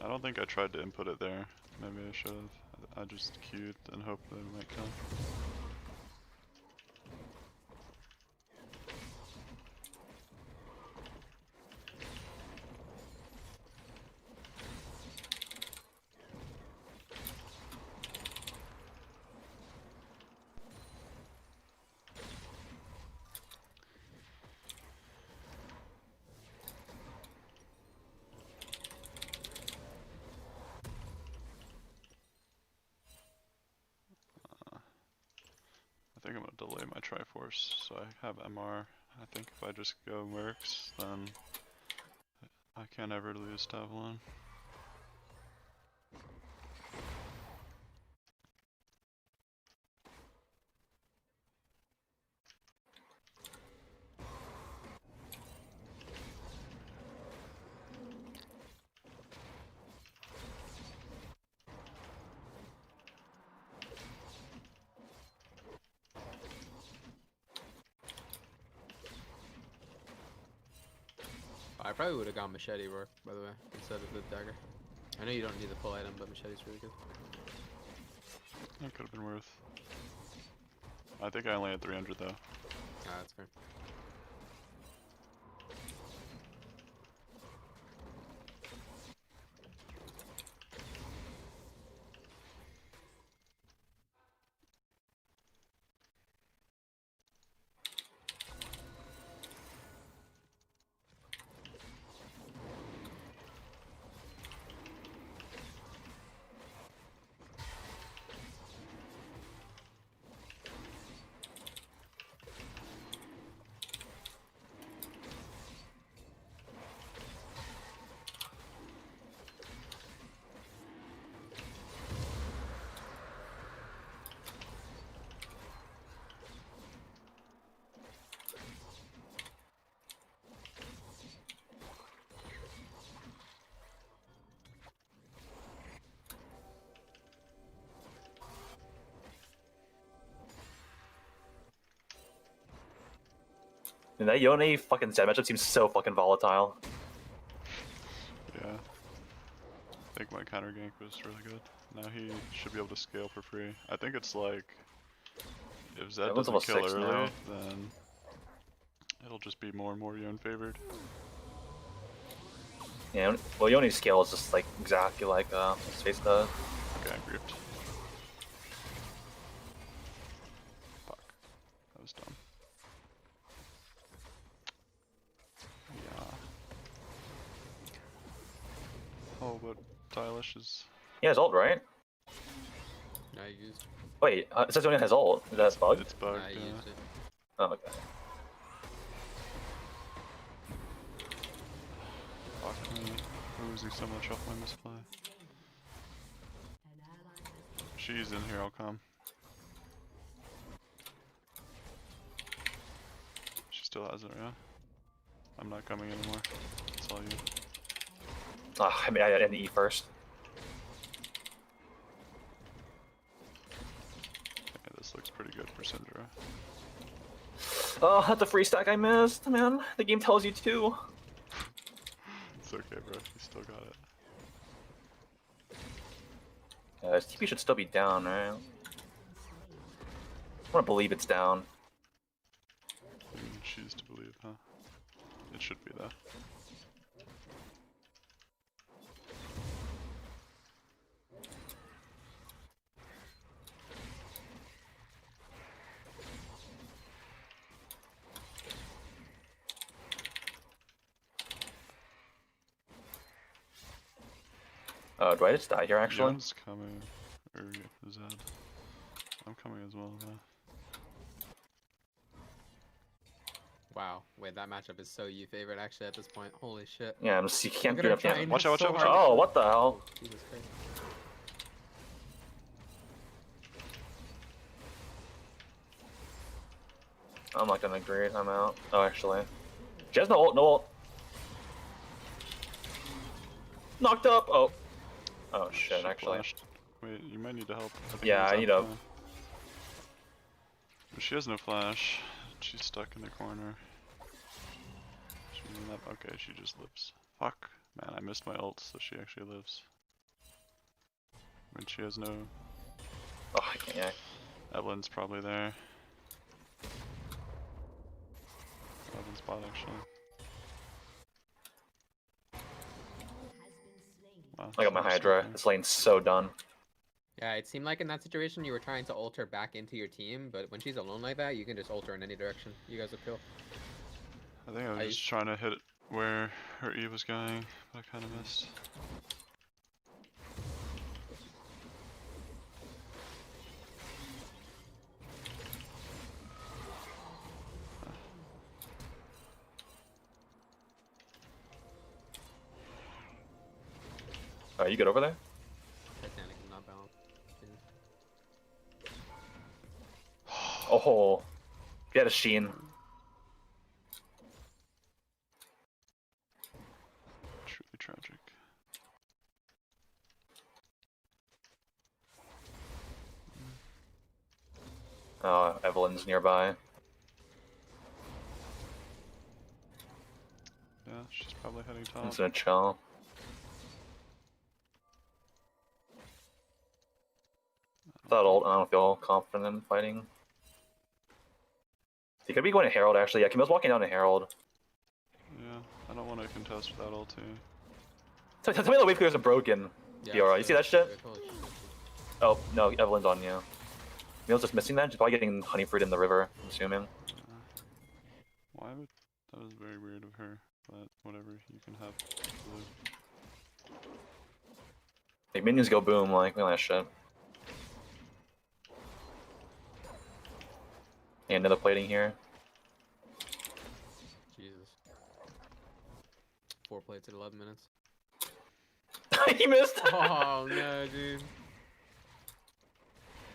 I don't think I tried to input it there. Maybe I should have. I just queued and hoped that it might come. I think I'm gonna delay my Triforce so I have MR. I think if I just go Mercs, then I can't ever lose to Avalon. I probably would have gone machete work, by the way, instead of the dagger. I know you don't need the full item, but machete's really good. That could have been worth. I think I only had 300 though. Ah, that's fair. And that Yone fucking Zed matchup seems so fucking volatile. Yeah. I think my counter gank was really good. Now he should be able to scale for free. I think it's like, if Zed Everyone's doesn't level kill 6 early, now. then it'll just be more and more Yone favored. Yeah, well, Yone's scale is just like exactly like his face does. Okay, I grouped. Fuck. That was dumb. Yeah. Oh, but Stylish is... He has ult, right? No, I used. Wait, it says Yone has ult. Is that bugged? It's bugged, I used it. Oh, okay. Fuck me. I'm losing so much off my misplay. She's in here, I'll come. She still has it, yeah? I'm not coming anymore. It's all you. Ah, I mean, I had the E first. Okay, this looks pretty good for Syndra. Oh, that's a free stack I missed, man. The game tells you to. It's okay, bro. You still got it. His TP should still be down, right? I want to believe it's down. You can choose to believe, huh? It should be though. Do I just die here, actually? Yone's coming. Or Zed. I'm coming as well, yeah. Wow. Wait, that matchup is so you favorite actually at this point. Holy shit. Yeah, you can't Look do at her anything. trying Watch out, watch so out, watch hard out. to Oh, what the hell? Jesus Christ. I'm not gonna agree. I'm out. Oh, actually. She has no ult, no ult. Knocked up. Oh. Oh shit, She actually. flashed. Wait, you might need to help. think Yeah, it was I need up, help. But she has no flash. She's stuck in the corner. She's in that. Okay, she just lives. Fuck. Man, I missed my ult, so she actually lives. When she has no. Oh, I can't. Yeah. Evelyn's probably there. Evelyn's bot actually. Wow, I got my she's Hydra. sleeping. This lane's so done. Yeah, it seemed like in that situation you were trying to ult her back into your team, but when she's alone like that, you can just ult her in any direction. You guys will kill. I think I was just trying to hit it where her E was going, but I kind of missed. You good over there? Titanic is not balanced. Oh, get a Sheen. Truly tragic. Evelyn's nearby. Yeah, she's probably heading top. I'm just gonna chill. Without ult, I don't feel confident in fighting. He could be going to Herald actually. Yeah, Camille's walking down to Herald. Yeah, I don't want to contest without ult too. Tell me the wave clears are broken. Yeah, DRL. You see that shit? Holy shit. Oh, no, Evelyn's on you. Camille's just missing that. She's probably getting honey fruit in the river, I'm assuming. Why would... That was very weird of her, but whatever, you can have blue. Hey, minions go boom, like, look at that shit. And another plating here. Jesus. 4 plates at 11 minutes. He missed! Oh no, dude. Is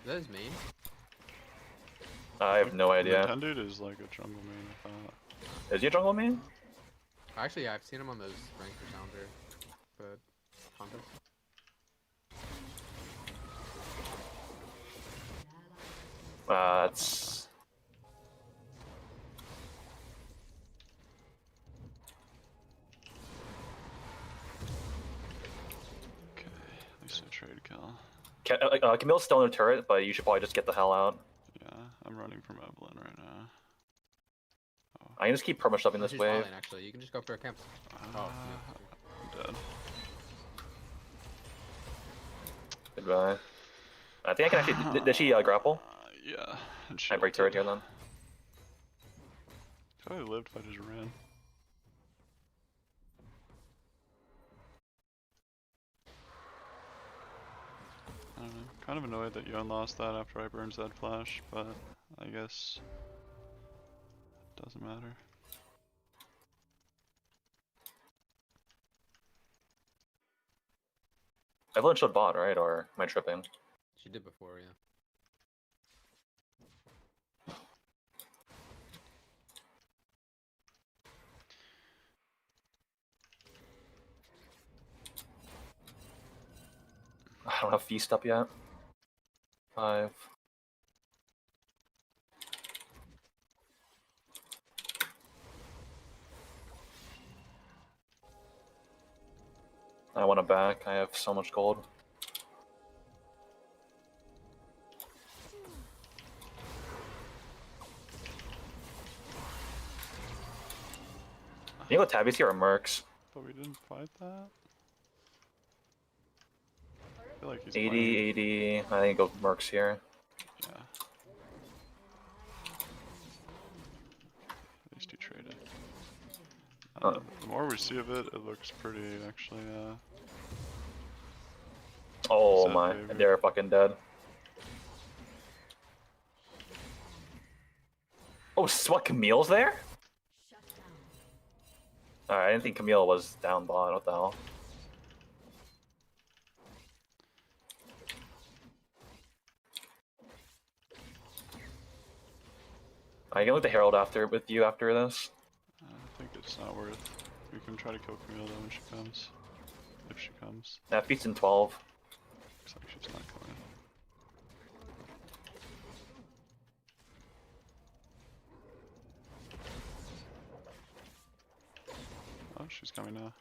that his main? I have no idea. That dude is like a jungle main, I thought. Is he a jungle main? Actually, yeah, I've seen him on those ranked or challenger, but contests. That's... Okay, at least a trade kill. Camille's still in the turret, but you should probably just get the hell out. Yeah, I'm running from Evelyn right now. I can just keep perma-shoving this She's wave. falling, actually. You can just go for a camp. Oh, I'm dead. Goodbye. I think I can actually... Did she grapple? Yeah. And I break turret here then. If I lived, if I just ran. I don't know. Kind of annoyed that Yon lost that after I burned Zed Flash, but I guess it doesn't matter. Evelyn showed bot, right? Or am I tripping? she did before, yeah. I don't have feast up yet. 5. I want it back. I have so much gold. You go Tabby's here or Mercs? But we didn't fight that? I feel like he's 80, playing. 80. I think go Mercs here. Yeah. At least he traded. The more we see of it, it looks pretty actually, Oh Zed my, favored. they're fucking dead. Oh, what, Camille's there? Alright, I didn't think Camille was down bot. What the hell? I can look the Herald after with you after this. I think it's not worth. We can try to kill Camille though when she comes. If she comes. That beats in 12. Looks like she's not coming. Oh, she's coming now.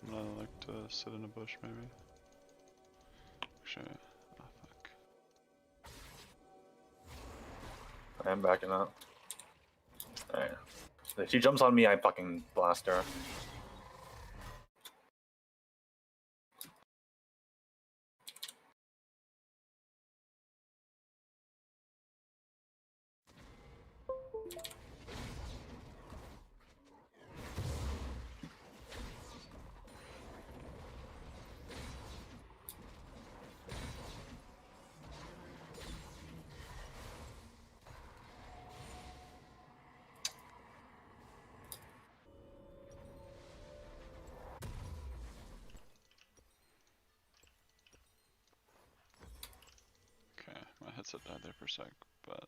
I'm gonna like to sit in a bush maybe. Actually, oh fuck. I am backing up. Alright. If she jumps on me, I fucking blast her. My headset died there for a sec, but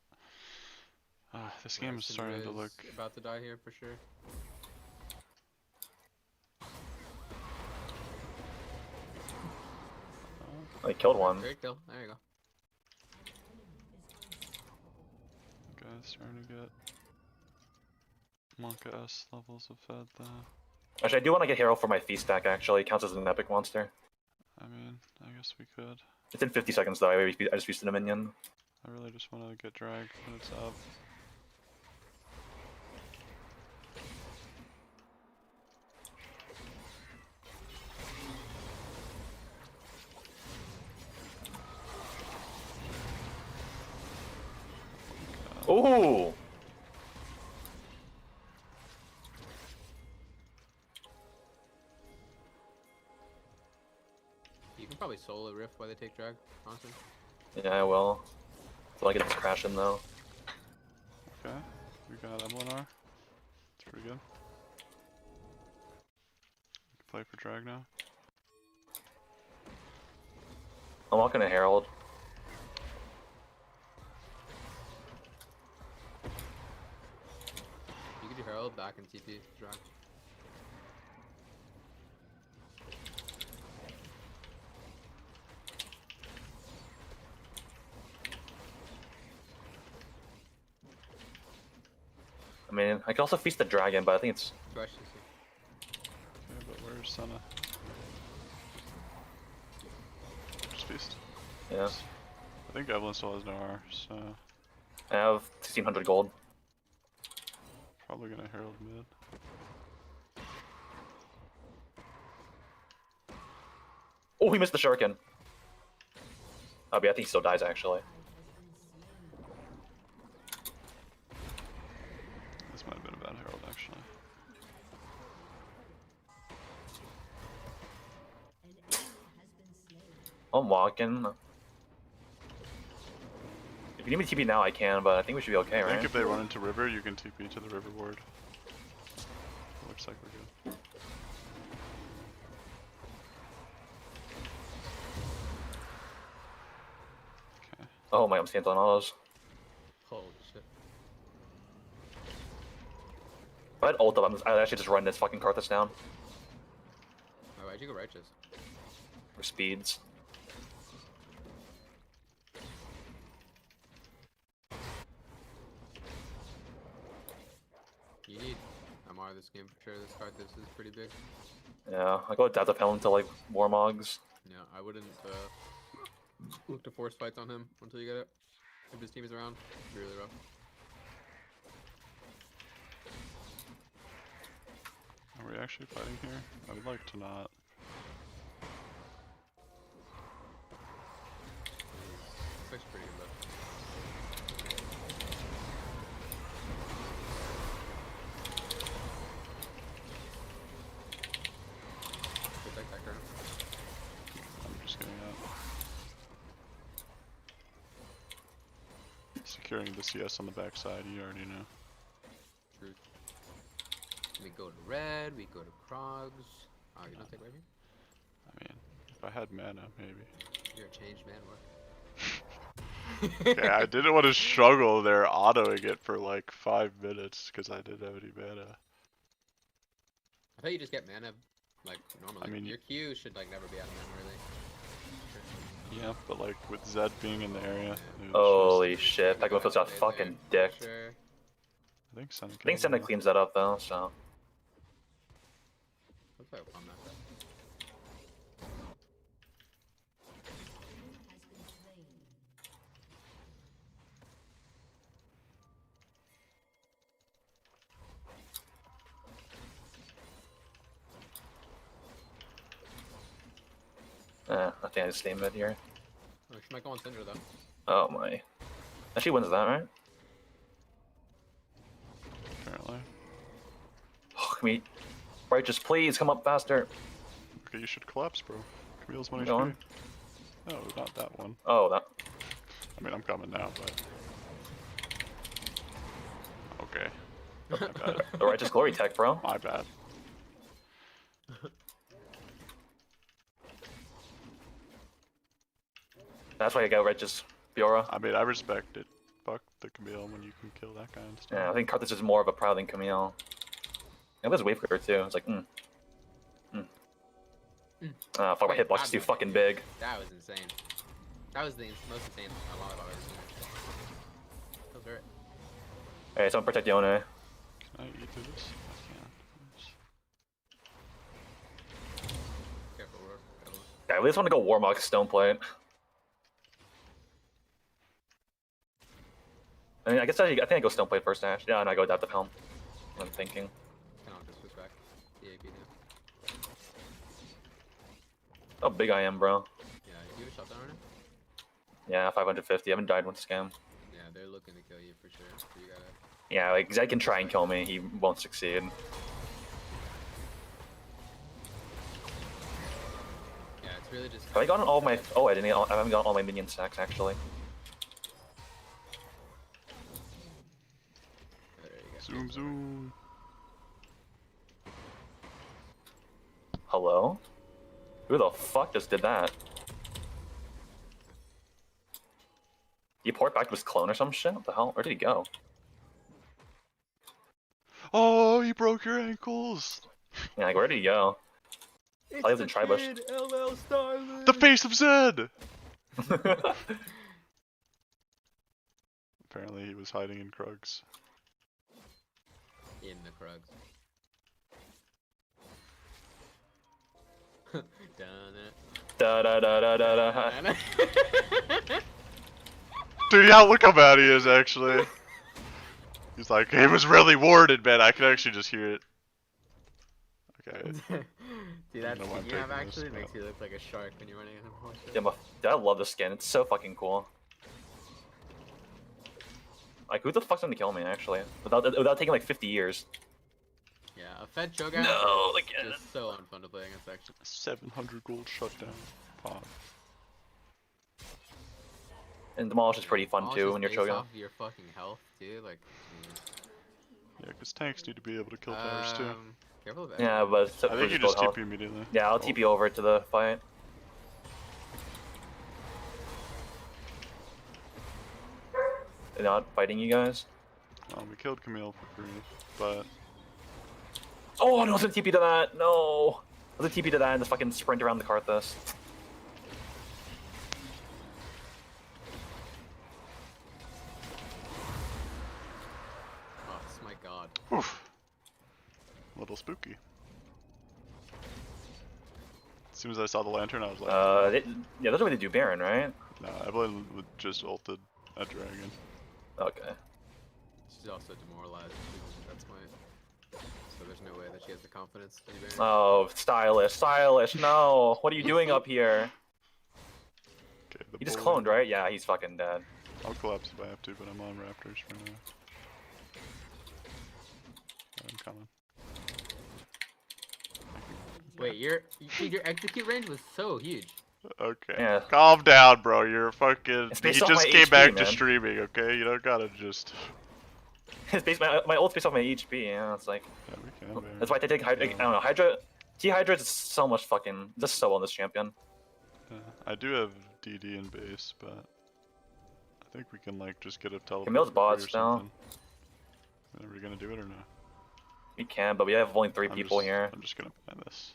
this game is starting to look about to die here for sure. I killed one. Great kill. There you go. guys starting to get Monka S levels of Fed though. Actually, I do want to get Hero for my Feast stack, actually. It counts as an epic monster. I mean, I guess we could. It's in 50 seconds though, I just feasted a minion. I really just want to get dragged when it's up. Ooh! You can probably solo Rift while they take drag, honestly. Yeah, I will. Until I get this crash in though. Okay, we got Emlinar. It's pretty good. We can play for drag now. I'm walking a Herald. You can do Herald back and TP drag. I mean, I can also feast the dragon, but I think it's... Okay, but where's Senna? Just feast. Yeah. I think Evelyn still has no R, so... I have 1600 gold. Probably gonna Herald mid. Oh, he missed the shuriken. Oh, but I think he still dies, actually. This might have been a bad Herald, actually. I'm walking. If you need me to TP now, I can, but I think we should be okay, I right? think if they run into river, you can TP to the river ward. Looks like we're good. Okay. Oh my, I'm standing on all those. Holy shit. If I had ult up, I'd actually just run this fucking Karthus down. Oh, why'd you go righteous? For speeds. You need MR this game for sure. This card, this is pretty big. Yeah, I go Dads of Hell into like Warmogs. Yeah, I wouldn't look to force fights on him until you get it. If his team is around, it'd be really rough. Are we actually fighting here? I would like to not. This looks pretty good though. Protect that current. I'm just getting out. Securing the CS on the backside, you already know. Truth. We go to red, we go to Krogs. Oh, you don't take Raven? I mean, if I had mana, maybe. You're a changed man, what? Okay, I didn't want to struggle there autoing it for like 5 minutes because I didn't have any mana. I thought you just get mana, like, normally. I mean, your Q should, like, never be out of mana, really. Yeah, but like with Zed being in the area. it was Holy shit, that feels got fucking dicked. Sure. I think Senna. I think Senna cleans that up though, so. Looks like a fun matchup. I think I just stay mid here. Oh, she might go on Cinder though. Oh my. She wins that, right? Apparently. Oh, can we... Righteous, please come up faster. Okay, you should collapse, bro. Camille's one Go HP. on. No, not that one. Oh, that. I mean, I'm coming now, but. Okay. My bad. The Righteous Glory tech, bro. My bad. That's why I got Righteous Fiora. I mean, I respect it. Fuck the Camille when you can kill that kind of stuff. Yeah, I think Karthus is more of a proud than Camille. Yeah, there's Wave Cleaver too. It's like, Ah, fuck, my hitbox is too fucking big. That was insane. That was the most insane alive I've ever seen. That was great. Hey, someone protect Yone. Can I eat through this? Careful, Roar. Careful. Yeah, we just want to go Warmock Stoneplate. I mean, I guess I think I go Stoneplate first, Ash. Yeah, and I go Adaptive Helm. I'm thinking. Kind of just switch back. DAP now. How big I am, bro. Yeah, you have a shutdown right now? Yeah, 550. I haven't died with scam. Yeah, they're looking to kill you for sure. So you gotta. Yeah, like Zed can try and kill me. He won't succeed. Yeah, it's really just. Have I gotten all my? Oh, I haven't gotten all my minion stacks actually. Zoom, zoom. Hello? Who the fuck just did that? He poured back to his clone or some shit? What the hell? Where did he go? Oh, you broke your ankles. Yeah, like where did he go? I lives in Tribush. LL Starling. The face of Zed. Apparently, he was hiding in Krugs. In the Krugs. Da da da da da da. Dude, yeah, look how bad he is, actually. He's like, it was really warded, man. I can actually just hear it. Okay. Dude, that know why I'm skin you have taking this, actually but- makes you look like a shark when you're running in a horse. Yeah, I love the skin. It's so fucking cool. Like, who the fuck's gonna kill me, actually? Without taking like 50 years. Yeah, a Fed Cho'Gath No, is again. just so unfun to play against, actually. 700 gold shutdown pod. And Demolish is pretty fun Demolish too is when you're based choking. off of your fucking health, dude. Like, Yeah, because tanks need to be able to kill towers too. Careful of it. Yeah, but it's I think you just TP immediately. Yeah, I'll TP over to the fight. They're not fighting you guys. We killed Camille for free, but Oh no, I was gonna TP to that. No, I was gonna TP to that and just fucking sprint around the Karthus. Oh, my god. oof, a little spooky. As soon as I saw the lantern, I was like, Yeah, that's the way they do Baron, right? nah, Evelyn would just ulted a dragon. Okay. She's also demoralized. That's my. So there's no way that she has the confidence to do Baron. Oh, stylish, no! What are you doing up here? Okay, the He just bullet. cloned, right? Yeah, he's fucking dead. I'll collapse if I have to, but I'm on Raptors for now. I'm coming. Wait, your execute range was so huge. Okay. Yeah. Calm down, bro. You're fucking. It's He based off just my came HP, back to man. streaming, okay? You don't gotta just. It's based my ult's based off my HP. Yeah, it's like. Yeah, we can. That's why they take Hydra. I don't know. Hydra. T-Hydra is so much fucking. Just so on this champion. Yeah, I do have DD in base, but I think we can like just get a teleport. Camille's bots now. Are we gonna do it or no? We can, but we have only 3 people here. I'm just gonna plan this.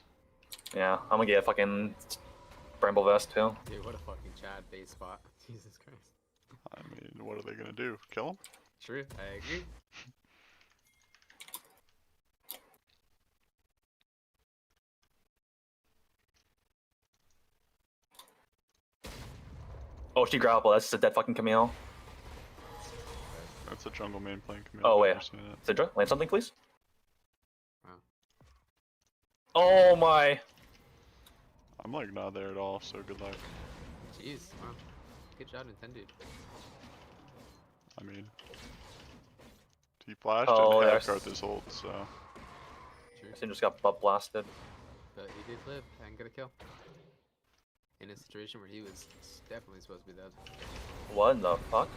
Yeah, I'm gonna get a fucking Bramble Vest too. Dude, what a fucking Chad base spot. Jesus Christ. I mean, what are they gonna do? Kill him? True, I agree. Oh, she grapple. That's just a dead fucking Camille. That's a jungle main playing Camille. Oh wait, Syndra, land something, please. Wow. Oh my. I'm like not there at all, so good luck. Jeez, wow. Good job, Nintendo. I mean, he flashed Oh, and there's- half guard this ult, so. Syndra's got butt blasted. But he did live and get a kill. In a situation where he was definitely supposed to be dead. What in the fuck?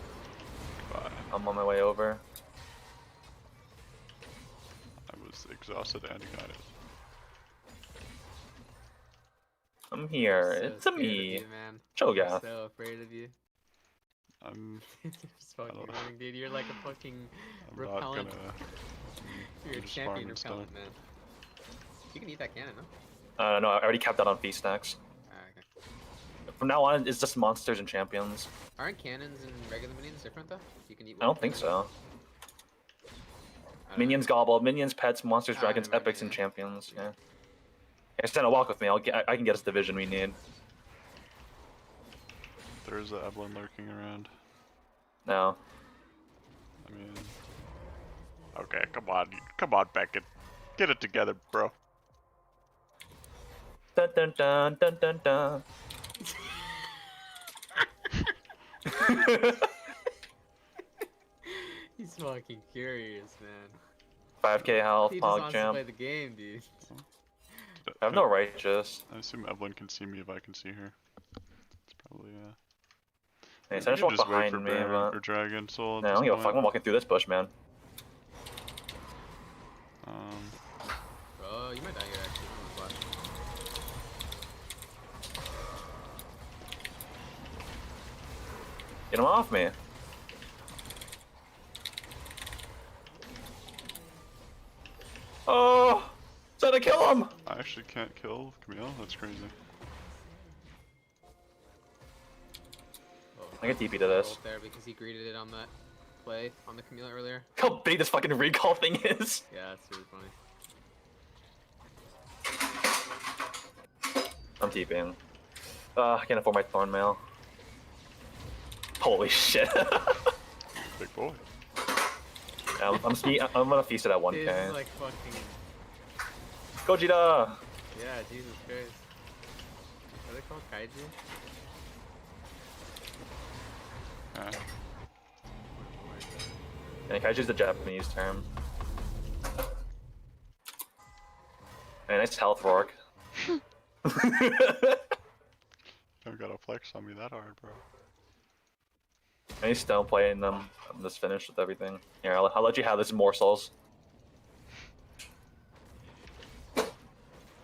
Bye. I'm on my way over. I was exhausted and united. I'm here. So It's a scared of me. you, man. Cho'Gath. I'm so afraid of you. I'm. Just fucking running, dude. You're like a fucking I'm repellent. not gonna. You're a just champion farming repellent, stone. man. You can eat that cannon, no? No, I already capped out on feast stacks. Ah, okay. From now on, it's just monsters and champions. Aren't cannons and regular minions different though? You can eat. I don't think so. Minions gobble, minions, pets, monsters, Ah, dragons, never mind, epics, yeah, and yeah. champions. Yeah. Extend a walk with me. I can get us the vision we need. There's a Evelyn lurking around. No. I mean. Okay, come on, Beckett. Get it together, bro. Dun dun dun dun dun dun. He's fucking curious, man. 5k health, He just pog wants to jam. play the game, dude. I have no righteous. I assume Evelyn can see me if I can see her. It's probably Hey, You so I just can walk just wait behind for me. Baron But... or Dragon Soul. No, I don't give a fuck. I'm walking through this bush, man. Bro, you might die here actually. From the flash. Get him off me. Oh! Trying to kill him! I actually can't kill Camille. That's crazy. I get TP to this. Ult there because he greeted it on that play on the Camille earlier. How big this fucking recall thing is! Yeah, that's really funny. I'm TPing. I can't afford my thorn mail. Holy shit. Big boy. I'm gonna feast it at 1k. Dude, this is like fucking. Gogeta! Yeah, Jesus Christ. Are they called kaiju? Yeah, kaiju's the Japanese term. Hey, nice health, Rourke. Don't gotta flex on me that hard, bro. Any stone playing them. I'm just finished with everything. Here, I'll let you have this morsels.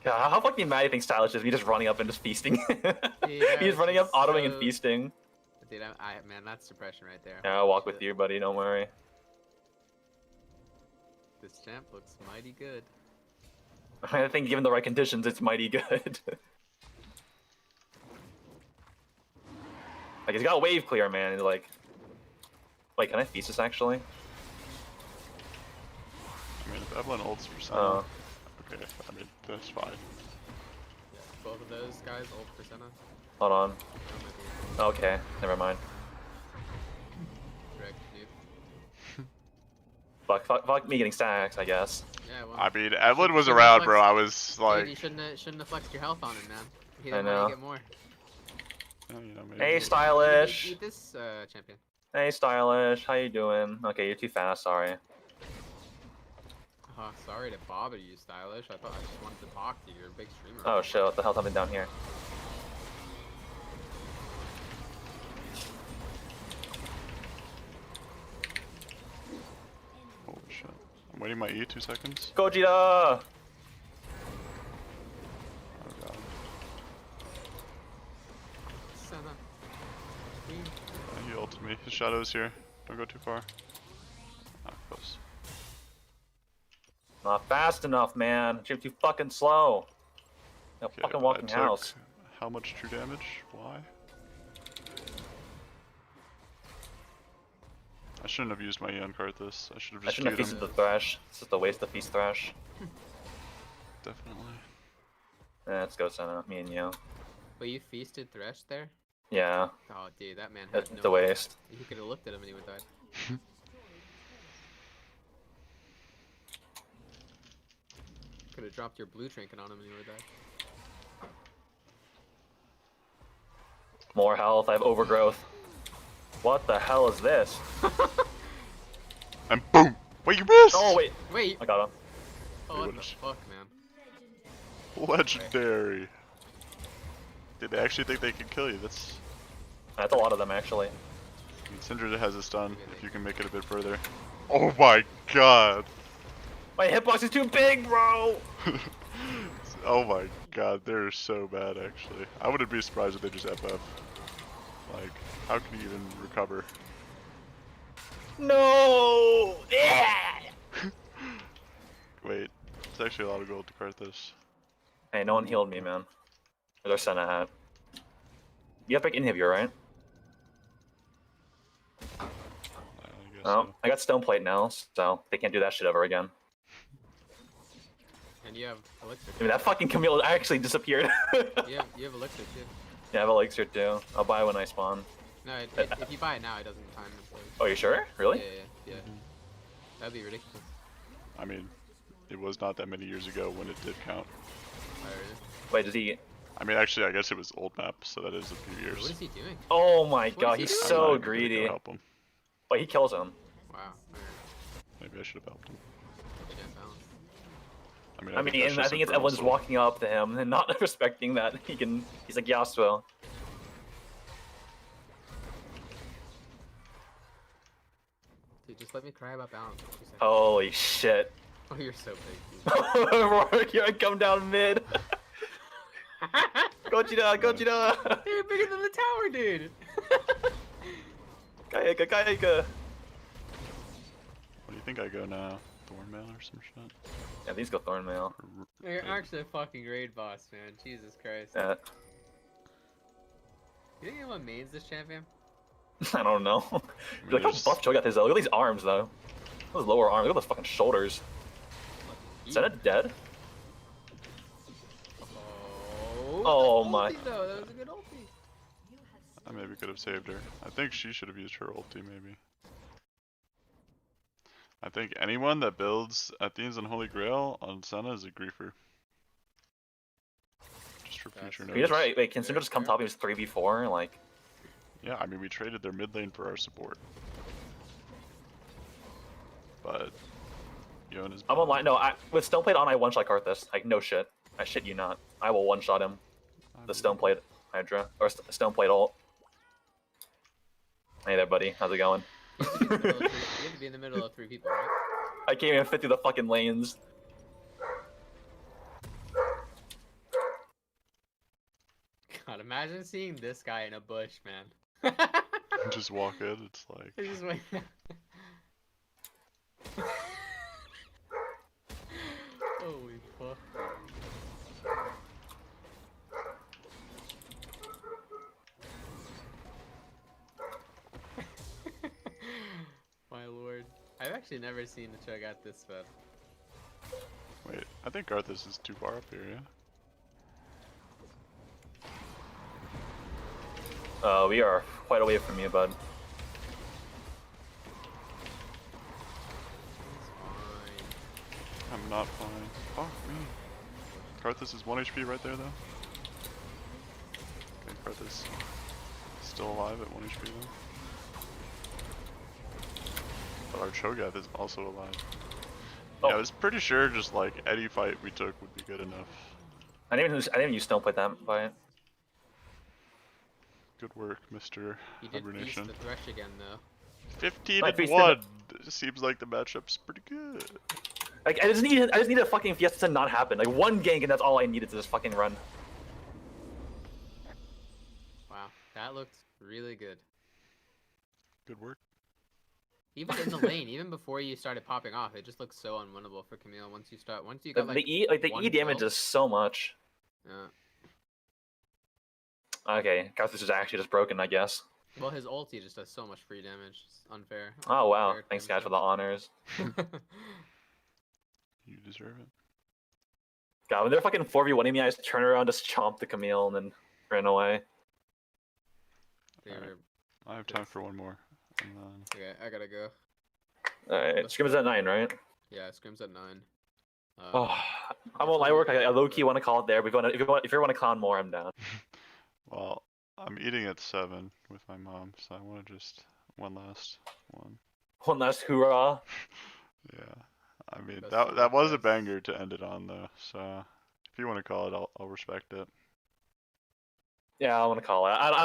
God, how fucking mad do you think Stylish is? Me just running up and just feasting. He's running up, autoing, and feasting. Dude, man, that's suppression right there. Yeah, I'll walk with you, buddy. Don't worry. This champ looks mighty good. I think given the right conditions, it's mighty good. Like, he's got wave clear, man. He's like... Wait, can I feast this, actually? I mean, if Evelyn ults for some. Oh. Okay, I mean, that's fine. Yeah, both of those guys ult for Senna. Hold on. Okay, never mind. Direct noob. Fuck me getting stacks, I guess. Yeah, well, I mean, Evelyn was shouldn't around, have bro. flexed- I was like. Dude, you shouldn't have flexed your health on him, man. He I didn't want know. to get more. You know, maybe. Hey, Stylish! Eat this, champion. Hey, Stylish, how you doing? Okay, you're too fast, sorry. Oh, sorry to bother you, Stylish. I thought I just wanted to talk to you. You're a big streamer. Oh shit, what the hell's happening down here? I'm waiting my E, 2 seconds. Gogeta! Oh god. He ulted me. His shadow's here. Don't go too far. Ah, close. Not fast enough, man. You're too fucking slow. No Okay, fucking but walking I took house. How much true damage? Why? I shouldn't have used my E on Karthus. I should have I just shouldn't have queued feasted him. the Thresh. It's just a waste to feast Thresh. Definitely. Let's go, Senna. Me and you. But you feasted Thresh there? Yeah. Oh, dude, that man had It's no a waste. You could have looked at him and he would have died. Could have dropped your blue trinket on him and he would have died. More health. I have overgrowth. What the hell is this? And boom! Wait, you missed! Oh, wait. Wait! I got him. Oh, what the fuck, man? Legendary. Did they actually think they could kill you? That's a lot of them, actually. Syndra has a stun, if you can make it a bit further. Oh my god! My hitbox is too big, bro! Oh my god, they're so bad actually. I wouldn't be surprised if they just FF. Like, how can you even recover? No! Wait, it's actually a lot of gold to Karthus. Hey, no one healed me, man. Where's our Senna hat? You have big inhibitor, right? I guess Oh, so. I got stone plate now, so they can't do that shit ever again. And you have elixir. I mean, that fucking Camille actually disappeared. You have elixir too. Yeah, I have elixir too. I'll buy it when I spawn. No, if you buy it now, it doesn't time to play. Oh, you sure? Really? Yeah. That'd be ridiculous. I mean, it was not that many years ago when it did count. Oh, really? Wait, does he... I mean, actually, I guess it was old map, so that is a few years. What is he doing? Oh my What god, is he's he so I'm not even gonna greedy. go help him. Wait, he kills him. Wow. Maybe I should have helped him. I mean, and I think it's everyone's walking up to him and not respecting that he can... He's like, Yasuo. Dude, just let me cry about balance. For 2 seconds. Holy shit. Oh, you're so big, dude. Rourke, you're come down mid. Gogeta, Gogeta. You're bigger than the tower, dude. Kayaka, Kayaka. What do you think I go now? Thornmail or some shit? Yeah, these go Thornmail. You're actually a fucking raid boss, man. Jesus Christ. Yeah. You think anyone mains this champion? I don't know. Look how buff Cho'Gath is though. Look at these arms though. Those lower arms. Look at those fucking shoulders. Is that dead? Oh my. Ulti, though. That was a good ulti. I maybe could have saved her. I think she should have used her ulti, maybe. I think anyone that builds Athene's and Holy Grail on Senna is a griefer. Just for future Can you just notice. right? Wait, can Syndra just come top of his 3v4? Like. Yeah, I mean, we traded their mid lane for our support. But Yon is. I'm online. No, with Stoneplate on, I one-shot Karthus. Like, no shit. I shit you not. I will one-shot him. The Stoneplate Hydra. Or Stoneplate ult. Hey there, buddy. How's it going? You have to be in the middle of 3 people, right? I can't even fit through the fucking lanes. God, imagine seeing this guy in a bush, man. Just walk in, it's like. Just wait. Holy fuck. My lord. I've actually never seen a Cho'Gath this fed. Wait, I think Karthus is too far up here, yeah? We are quite away from you, bud. I'm not fine. Fuck me. Karthus is 1 HP right there, though. Okay, Karthus still alive at 1 HP, though. But our Cho'Gath is also alive. Yeah, I was pretty sure just like any fight we took would be good enough. I didn't even use Stoneplate that fight. Good work, Mr. You did feast Hibernation. the Thresh again, though. 15 I and feasted 1! it seems like the matchup's pretty good. Like I just need a fucking Fiesta to not happen. Like one gank and that's all I needed to just fucking run. Wow, that looked really good. Good work. Even in the lane, even before you started popping off, it just looks so unwinnable for Camille. Once you got The E damage is so much. Yeah. Okay, guys, this is actually just broken, I guess. Well, his ulti just does so much free damage. It's unfair. Oh wow, Unfair thanks to guys for the honors. You deserve it. God, when they're fucking 4v1ing me, I just turn around, just chomp the Camille, and then ran away. Alright. I have time for one more. And then... Okay, I gotta go. Alright, Scrim is at 9, right? Yeah, Scrim's at 9. Oh, I'm on light work. I low key want to call it there. But if you want to clown more, I'm down. Well, I'm eating at 7 with my mom, so I want to just one last one. One last hoorah. Yeah, I mean that was a banger to end it on though. So if you want to call it, I'll respect it. Yeah, I want to call it. I don't